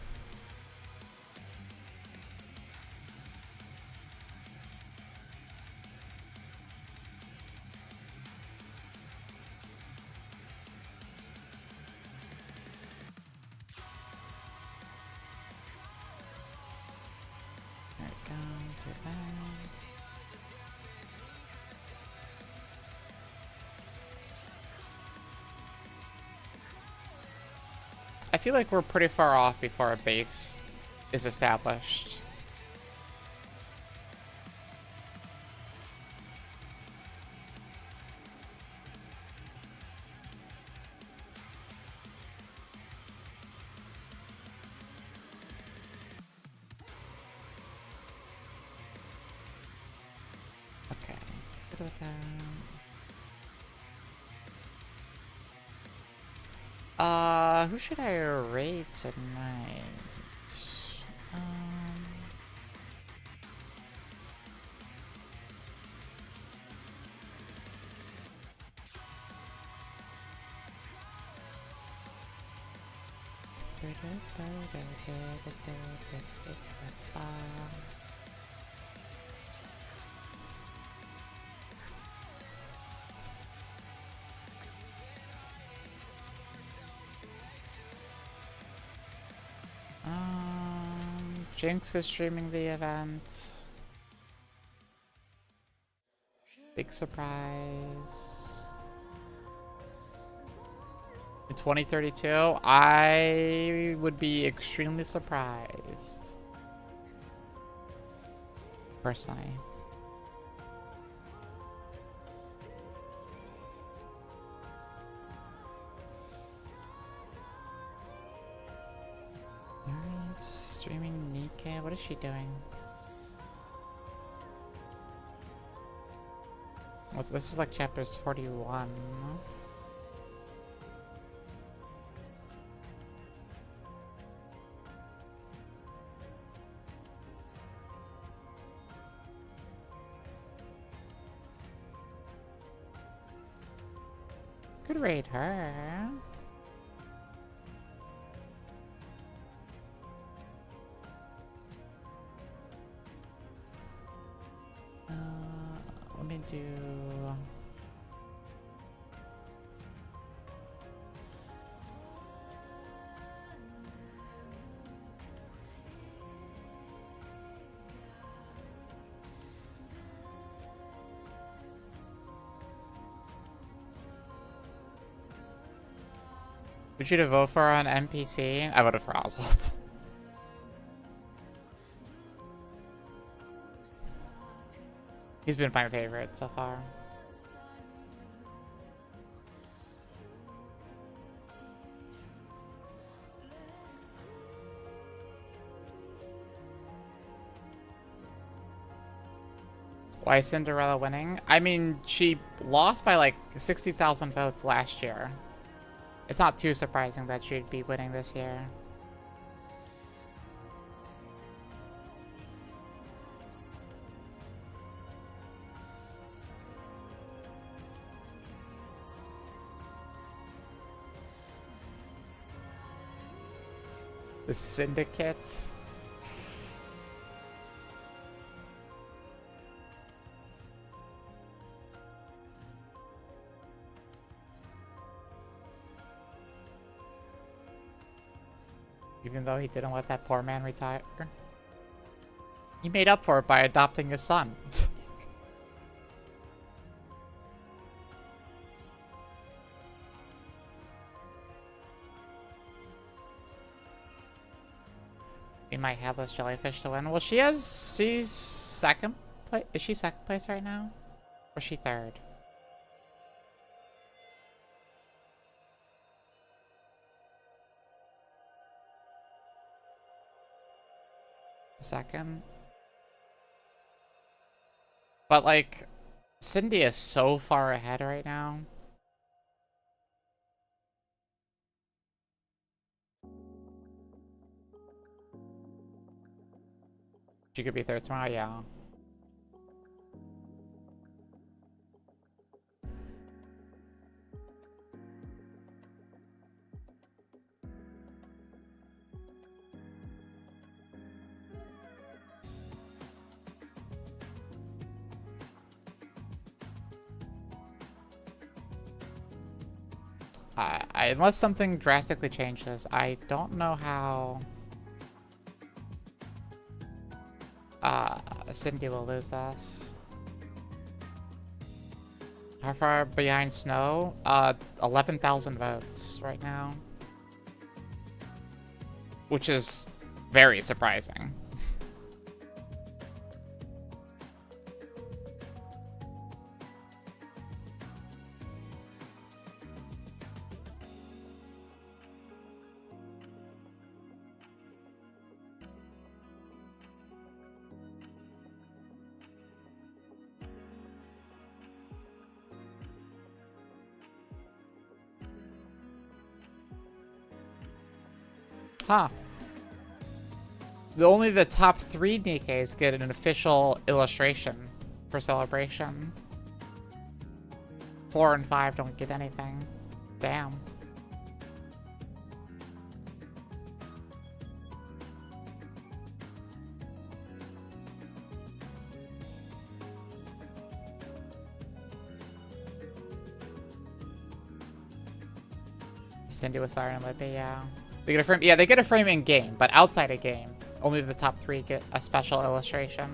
There we go, do that. I feel like we're pretty far off before a base is established. Okay, good with that. Who should I raid tonight? Jinx is streaming the event. Big surprise. In 2032, I would be extremely surprised. Personally. Where is streaming Nikke? What is she doing? Well, this is like chapters 41. Could raid her. do. Would you to vote for an NPC? I voted for Oswald. He's been my favorite so far. Why is Cinderella winning? I mean, she lost by like 60,000 votes last year. It's not too surprising that she'd be winning this year. The syndicates. Even though he didn't let that poor man retire. He made up for it by adopting his son. We might have this jellyfish to win. Well, she's second place. Is she second place right now? Or is she third? Second. But like, Cindy is so far ahead right now. She could be third tomorrow, yeah. Unless something drastically changes, I don't know how Cindy will lose this. How far behind Snow? 11,000 votes right now. Which is very surprising. Huh. Only the top 3 Nikkes get an official illustration for celebration. 4 and 5 don't get anything. Damn. Cindy with Siren and Lippy, yeah. They get a frame, yeah, they get a frame in game, but outside a game, only the top 3 get a special illustration.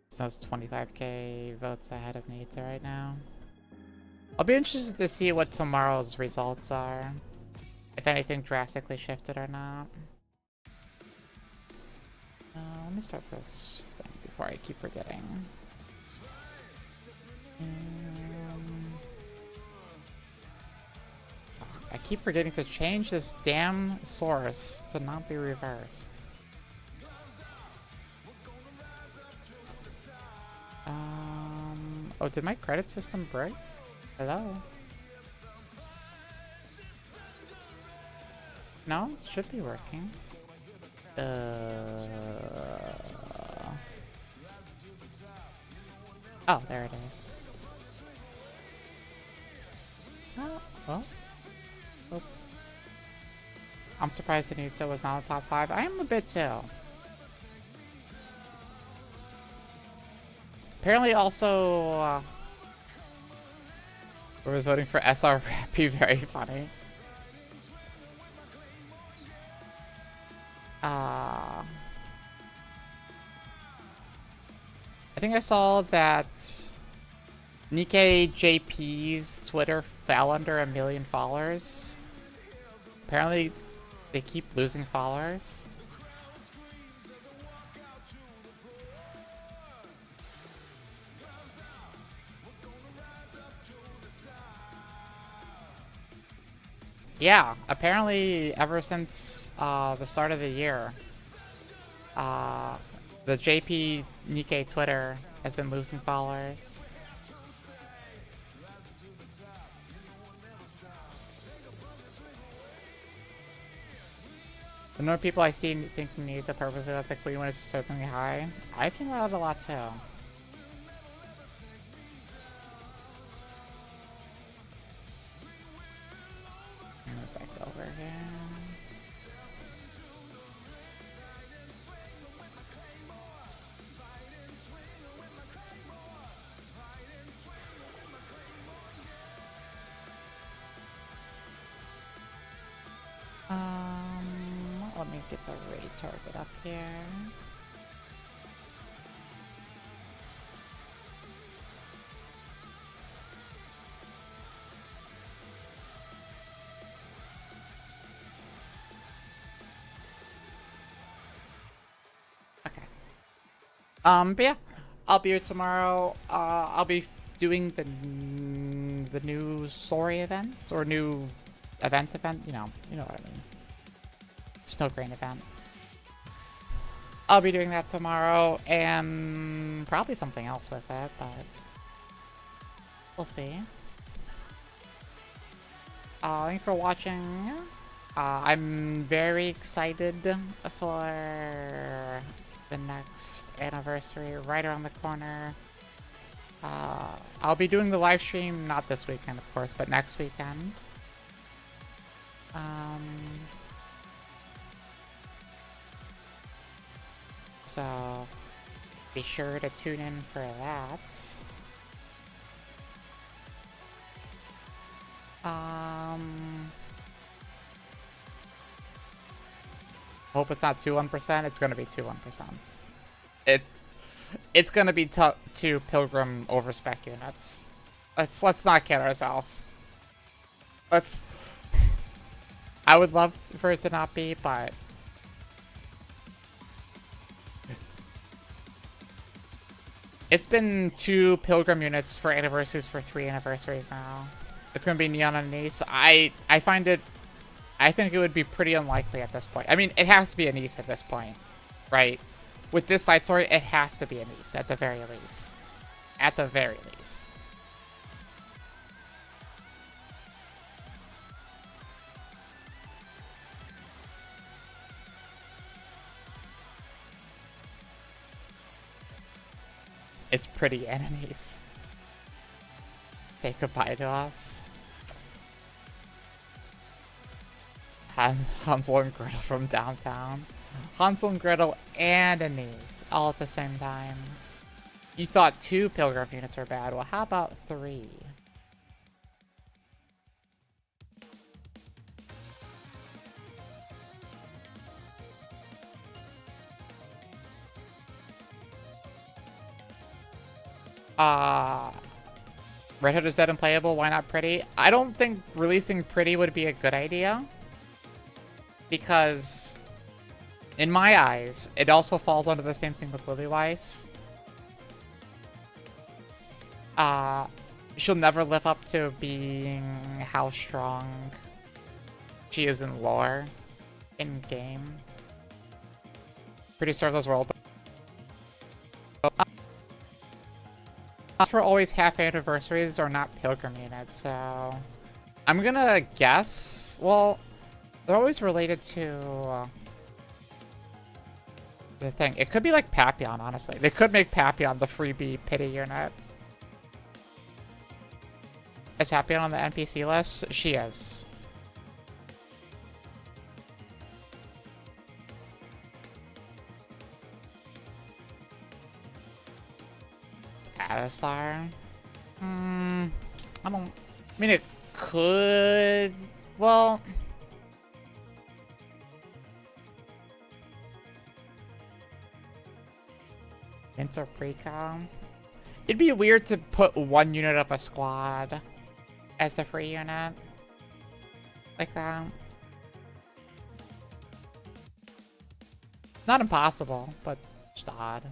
So it's 25k votes ahead of Nita right now. I'll be interested to see what tomorrow's results are. If anything drastically shifted or not. Let me start this thing before I keep forgetting. I keep forgetting to change this damn source to not be reversed. Oh, did my credit system break? Hello? No, it should be working. Oh, there it is. Oh, well. Oh. I'm surprised the Nutso was not in the top 5. I am a bit too. Apparently also, who was voting for SR Rappy, very funny. I think I saw that Nikke JP's Twitter fell under 1 million followers. Apparently, they keep losing followers. Yeah, apparently ever since the start of the year, the JP Nikke Twitter has been losing followers. The number of people I see thinking Nita purposely that the Queen one is certainly high. I've seen that a lot too. Move back over here. Let me get the raid target up here. Okay. But yeah, I'll be here tomorrow. I'll be doing the new story event or new event, you know what I mean. Snow Grain event. I'll be doing that tomorrow and probably something else with it, but we'll see. Thanks for watching. I'm very excited for the next anniversary right around the corner. I'll be doing the live stream, not this weekend of course, but next weekend. So be sure to tune in for that. Hope it's not 2-1%. It's gonna be 2-1%. It's gonna be 2 Pilgrim overspec units. Let's not kid ourselves. I would love for it to not be, but it's been 2 Pilgrim units for anniversaries for 3 anniversaries now. It's gonna be Neon and Nice. I think it would be pretty unlikely at this point. I mean, it has to be a Nice at this point, right? With this side story, it has to be a Nice at the very least. At the very least. It's pretty enemies. Say goodbye to us. Hansel and Gretel from downtown. Hansel and Gretel and Anise all at the same time. You thought 2 Pilgrim units were bad. Well, how about 3? Red Hood is dead and playable. Why not Pretty? I don't think releasing Pretty would be a good idea. Because, in my eyes, it also falls under the same thing with Lillyweiss. She'll never live up to being how strong she is in lore, in game. Pretty serves as world. For always half anniversaries or not Pilgrim units, so I'm gonna guess. Well, they're always related to the thing. It could be like Papillon, honestly. They could make Papillon the freebie pity unit. Is Happy on the NPC list? She is. Add a star? I don't... I mean, it could... Well... Enter pre-com. It'd be weird to put one unit of a squad as the free unit. Like that. Not impossible, but just odd.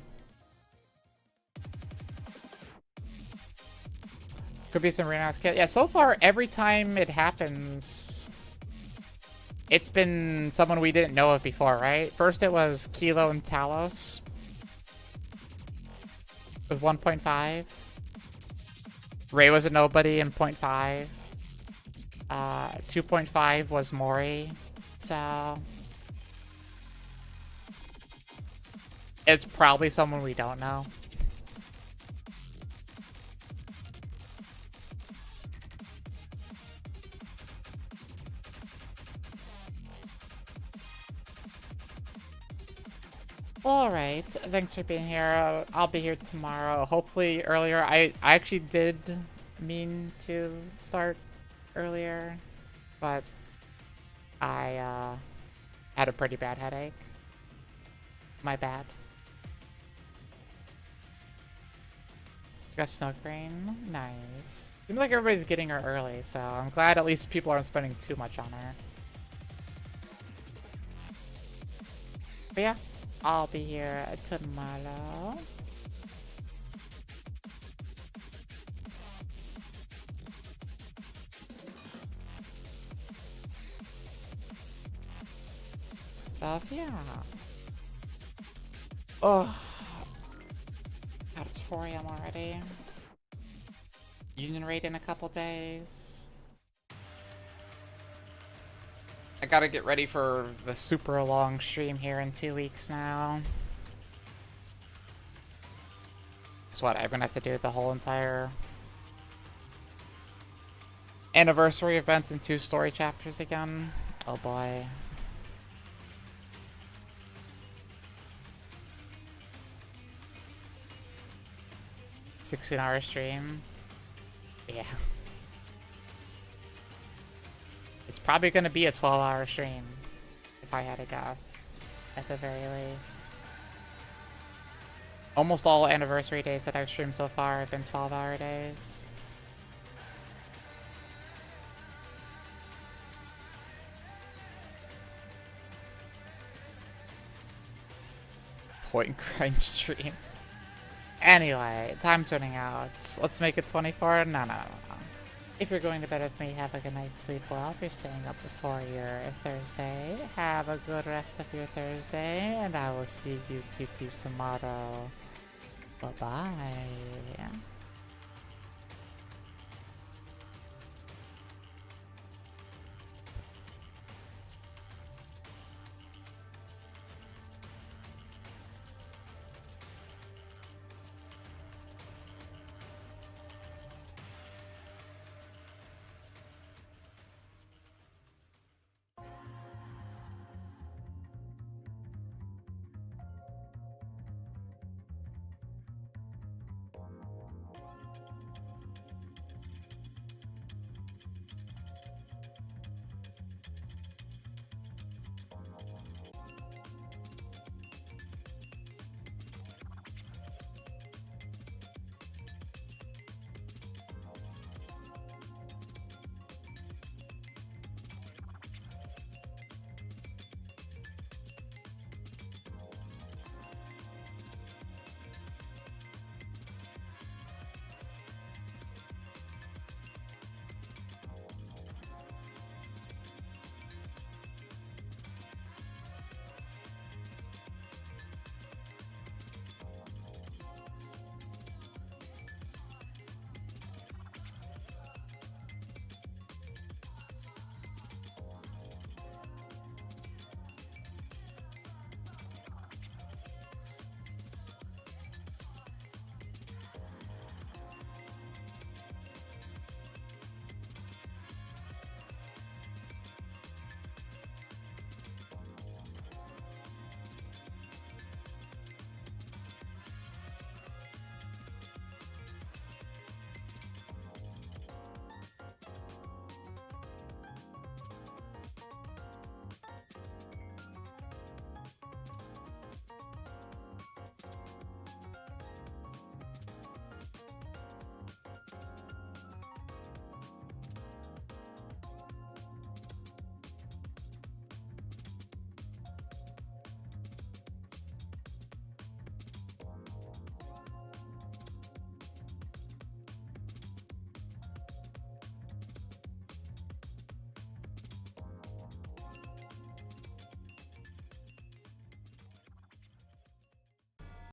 Could be some renowned kill. Yeah, so far, every time it happens, it's been someone we didn't know of before, right? First it was Kilo and Talos with 1.5. Ray was a nobody in 0.5. 2.5 was Mori. So it's probably someone we don't know. Alright, thanks for being here. I'll be here tomorrow, hopefully earlier. I actually did mean to start earlier, but I had a pretty bad headache. My bad. She got snow green. Nice. Seems like everybody's getting her early, so I'm glad at least people aren't spending too much on her. But yeah. I'll be here tomorrow. So yeah. Oh. God, it's 4 AM already. Union raid in a couple days. I gotta get ready for the super long stream here in 2 weeks now. That's what I'm gonna have to do the whole entire anniversary event in 2 story chapters again. Oh boy. $16-hour stream. Yeah. It's probably going to be a 12-hour stream, if I had to guess, at the very least. Almost all anniversary days that I've streamed so far have been 12-hour days. Point grind stream. Anyway, time's running out. Let's make it 24. No. If you're going to bed with me, have a good night's sleep well. If you're staying up before your Thursday, have a good rest of your Thursday, and I will see you cuties tomorrow. Bye-bye.